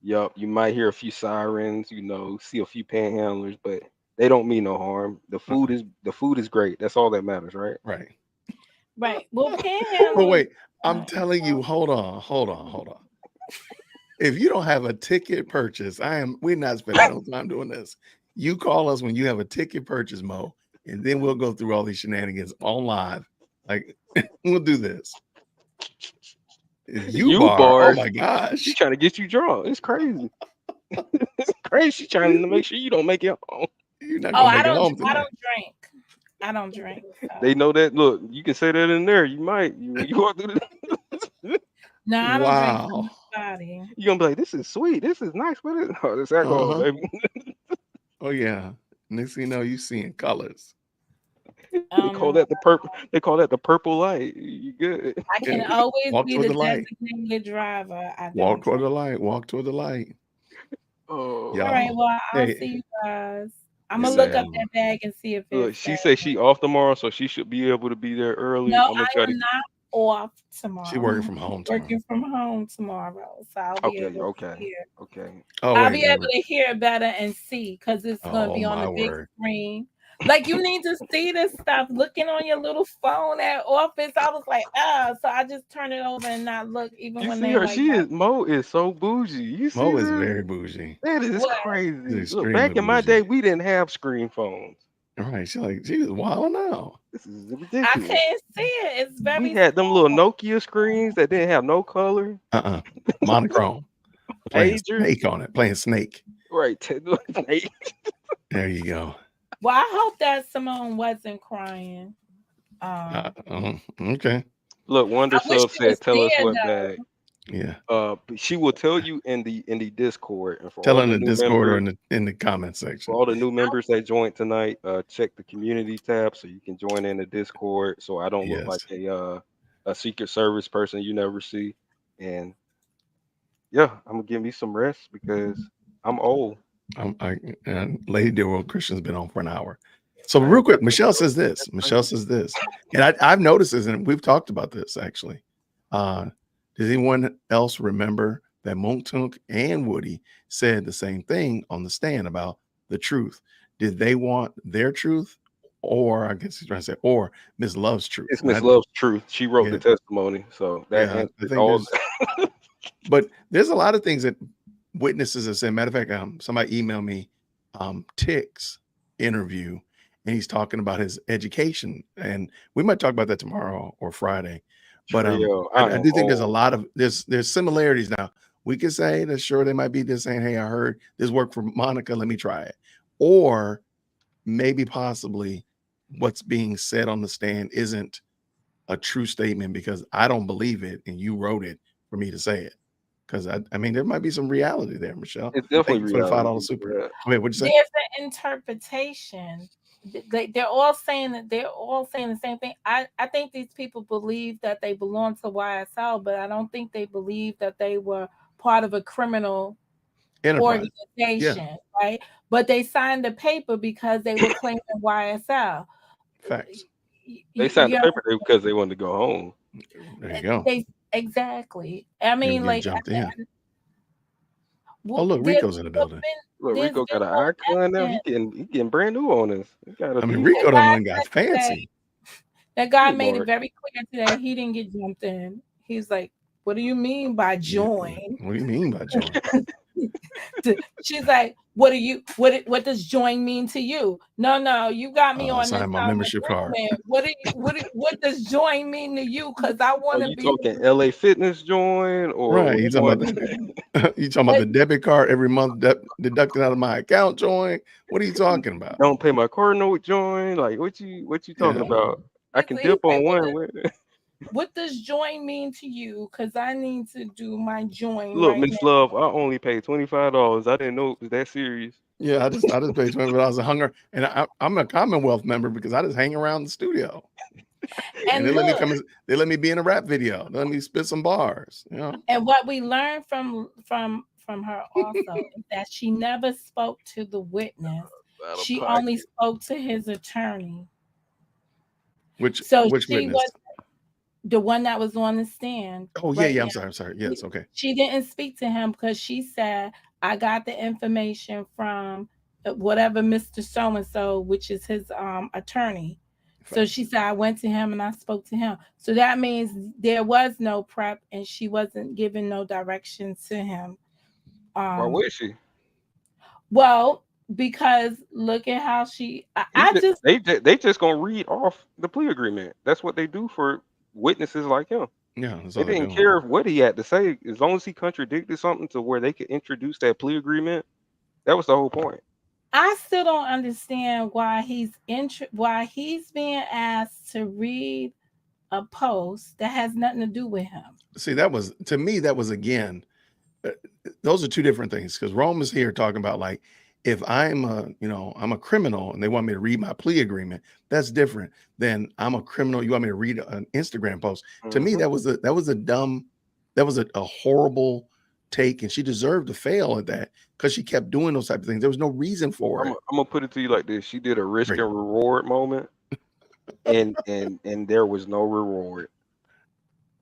Yup, you might hear a few sirens, see a few panhandlers, but they don't mean no harm. The food is great. That's all that matters, right? Right. Right. Well, panhandlers. But wait, I'm telling you, hold on. If you don't have a ticket purchase, we're not spending no time doing this. You call us when you have a ticket purchase, Mo, and then we'll go through all these shenanigans on live. Like, we'll do this. You bar. Oh my gosh. She's trying to get you drunk. It's crazy. It's crazy. She's trying to make sure you don't make it home. You're not gonna make it home tonight. I don't drink. So. They know that. Look, you can say that in there. You might. You walk through the No, I don't drink. You're gonna be like, this is sweet. This is nice. What is oh, this alcohol, baby? Oh yeah. Next thing you know, you seeing colors. They call that the purple. They call that the purple light. You good? I can always be the designated driver. Walk toward the light. Walk toward the light. Oh. All right. Well, I'll see you guys. I'm gonna look up that bag and see if it's. She said she off tomorrow, so she should be able to be there early. No, I am not off tomorrow. She's working from home tomorrow. Working from home tomorrow, so I'll be able to hear. Okay. Oh, I'll be able to hear better and see because it's gonna be on the big screen. Like you need to see this stuff. Looking on your little phone at office, I was like, so I just turn it over and not look even You when see they her? like. Mo is so bougie. You see Mo is her? very bougie. That is What? crazy. Look, back in my day, we didn't have screen phones. All right, she was wild now. This is ridiculous. I can't see it. It's very. We had them little Nokia screens that didn't have no color. Monochrome. Playing Pager. Snake on it. Playing Snake. Right. Snake. There you go. Well, I hope that Simone wasn't crying. Okay. Look, Wonder Sub said, "Tell us what bag." Yeah. But she will tell you in the Discord. And for Tell all in the new Discord or members, in the comment section. for all the new members that joined tonight, check the community tab so you can join in the Discord. So I don't look like a Secret Service person you never see. And yeah, I'm gonna give me some rest because I'm old. Lady Dear World Christian's been on for an hour. So real quick, Michelle says this. And I've noticed this, and we've talked about this actually. Does anyone else remember that Montunk and Woody said the same thing on the stand about the truth? Did they want their truth, or I guess he's trying to say, or Miss Love's truth? It's Miss Love's truth. She wrote the testimony, so that all. But there's a lot of things that witnesses have said. Matter of fact, somebody emailed me Tick's interview, and he's talking about his education, and we might talk about that tomorrow or Friday. But I do think there's a lot of there's similarities now. We could say that sure they might be just saying, hey, I heard this worked for Monica, let me try it. Or maybe possibly what's being said on the stand isn't a true statement because I don't believe it and you wrote it for me to say it. Because I mean there might be some reality there, Michelle. It's definitely $5 super. Yeah. Wait, what'd you say? There's an interpretation they're all saying the same thing. I think these people believe that they belong to YSL, but I don't think they believe that they were part of a criminal Enterprise. organization, right? But they signed the paper because they were claiming YSL. Facts. They signed the Yeah, paper because they wanted to go home. There you go. exactly. I They were mean, getting like, jumped in. well, Oh, look, there's Rico's in the never building. Look, there's Rico been got an no icon now. He evidence. getting brand new on us. He got a I mean, D. Rico That done got guy said fancy. that guy Good made it Lord. very clear today he didn't get jumped in. He's like, "What do you mean by Yeah. join?" What do you mean by join? She's like, what does join mean to you? No, you got me on this Sign my membership card. agreement. What does join mean to you? Because I Are want to you be talking LA Fitness join or Right. You which talking one? about you talking about the debit card every month deducted out of my account join? What are you talking about? Don't pay my car note join? Like what you talking Yeah. about? I can He's dip like, on one. what does join mean to you? Because I need to do my join Look, right Miss now. Love, I only paid $25. I didn't know it was that serious. Yeah, I just paid $20 a hunger, and I'm a Commonwealth member because I just hang around the studio, and And they let me look, come. They let me be in a rap video. They let me spit some bars. You know. and what we learned from her also is that she never spoke to the witness. Out of She pocket. only spoke to his attorney. Which So witness? was the one that was on the stand. Oh yeah, right yeah. now. I'm sorry. Yes, okay. She didn't speak to him because she said, I got the information from whatever Mr. So-and-so, which is his attorney. So she said, I went to him and I spoke to him. So that means there was no prep and she wasn't giving no direction to him. Why would she? Well, because look at how They just gonna read off the plea agreement. That's what they do for witnesses like him. Yeah, that's They all they're didn't doing. care what he had to say as long as he contradicted something to where they could introduce that plea agreement. That was the whole point. I still don't understand why he's being asked to read a post that has nothing to do with him. See, that was to me. That was again. Those are two different things because Rome is here talking about like if I'm a criminal and they want me to read my plea agreement, that's different than I'm a criminal. You want me to read an Instagram post. To me, that was a horrible take, and she deserved to fail at that because she kept doing those type of things. There was no reason for it. I'm gonna put it to you like this: she did a risk and reward moment, and there was no reward.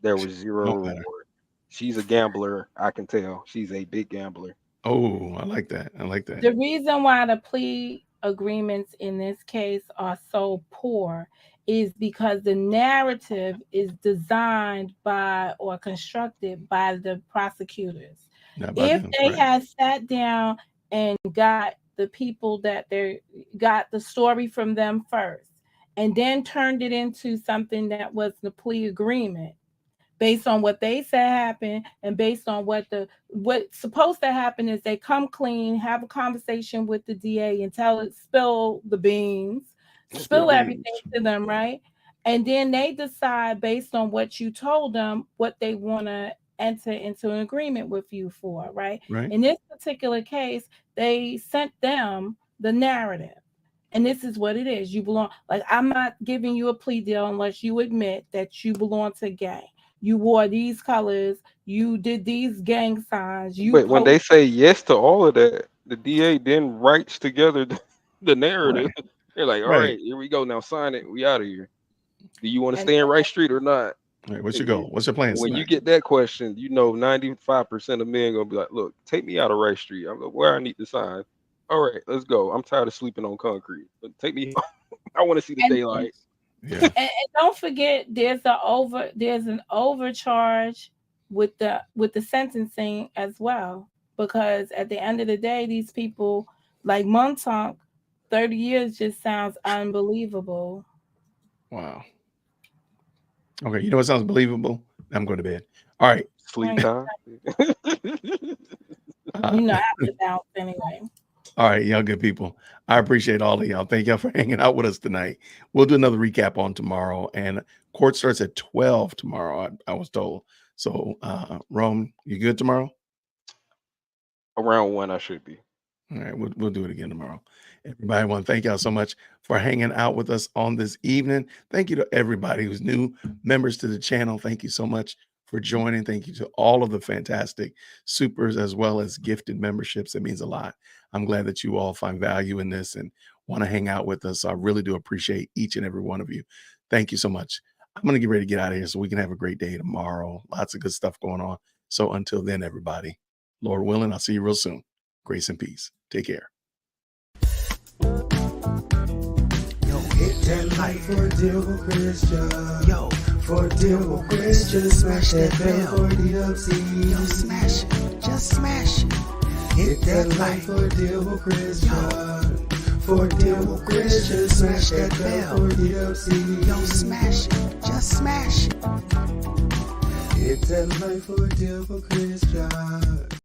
There was zero reward. She's a gambler. I can tell. She's a big gambler. Oh, I like that. I like that. The reason why the plea agreements in this case are so poor is because the narrative is designed by or constructed by the prosecutors. If they had sat down and got the people that they got the story from them first and then turned it into something that was the plea agreement based on what they said happened and based on what's supposed to happen is they come clean, have a conversation with the DA and spill the beans, spill everything to them, right? And then they decide based on what you told them what they want to enter into an agreement with you for, right? In this particular case, they sent them the narrative. And this is what it is. You belong, like, I'm not giving you a plea deal unless you admit that you belong to a gang. You wore these colors. You did these gang signs. But when they say yes to all of that, the DA then writes together the narrative. Right. They're like, all right, here we go. Now sign it. We out of here. Do you want to stay in Rice Street or not? Right, what's your goal? What's your plan? When you get that question, 95% of men gonna be like, look, take me out of Rice Street. I'm like, where I need to sign. All right, let's go. I'm tired of sleeping on concrete. Take me. I want to see the daylight. Yeah. And don't forget, there's an overcharge with the sentencing as well, because at the end of the day, these people like Montauk, 30 years just sounds unbelievable. Wow. Okay, you know what sounds believable? I'm going to bed. All right. Sleep time. I have to bounce anyway. All right, y'all good people. I appreciate all of y'all. Thank y'all for hanging out with us tonight. We'll do another recap on tomorrow, and court starts at 12 tomorrow, I was told. So, Rome, you good tomorrow? Around 1, I should be. All right, we'll do it again tomorrow. Everybody, I want to thank y'all so much for hanging out with us on this evening. Thank you to everybody who's new members to the channel. Thank you so much for joining. Thank you to all of the fantastic supers as well as gifted memberships. It means a lot. I'm glad that you all find value in this and want to hang out with us. So I really do appreciate each and every one of you. Thank you so much. I'm going to get ready to get out of here so we can have a great day tomorrow. Lots of good stuff going on. So until then, everybody, Lord willing, I'll see you real soon. Grace and peace. Take care. Hit that like for a deal with Christian. Yo, for a deal with Christian. Smash that bell for DWC. Yo, smash it. Just smash it. Hit that like for a deal with Christian. For a deal with Christian. Smash that bell for DWC. Yo, smash it. Just smash it. Hit that like for a deal with Christian.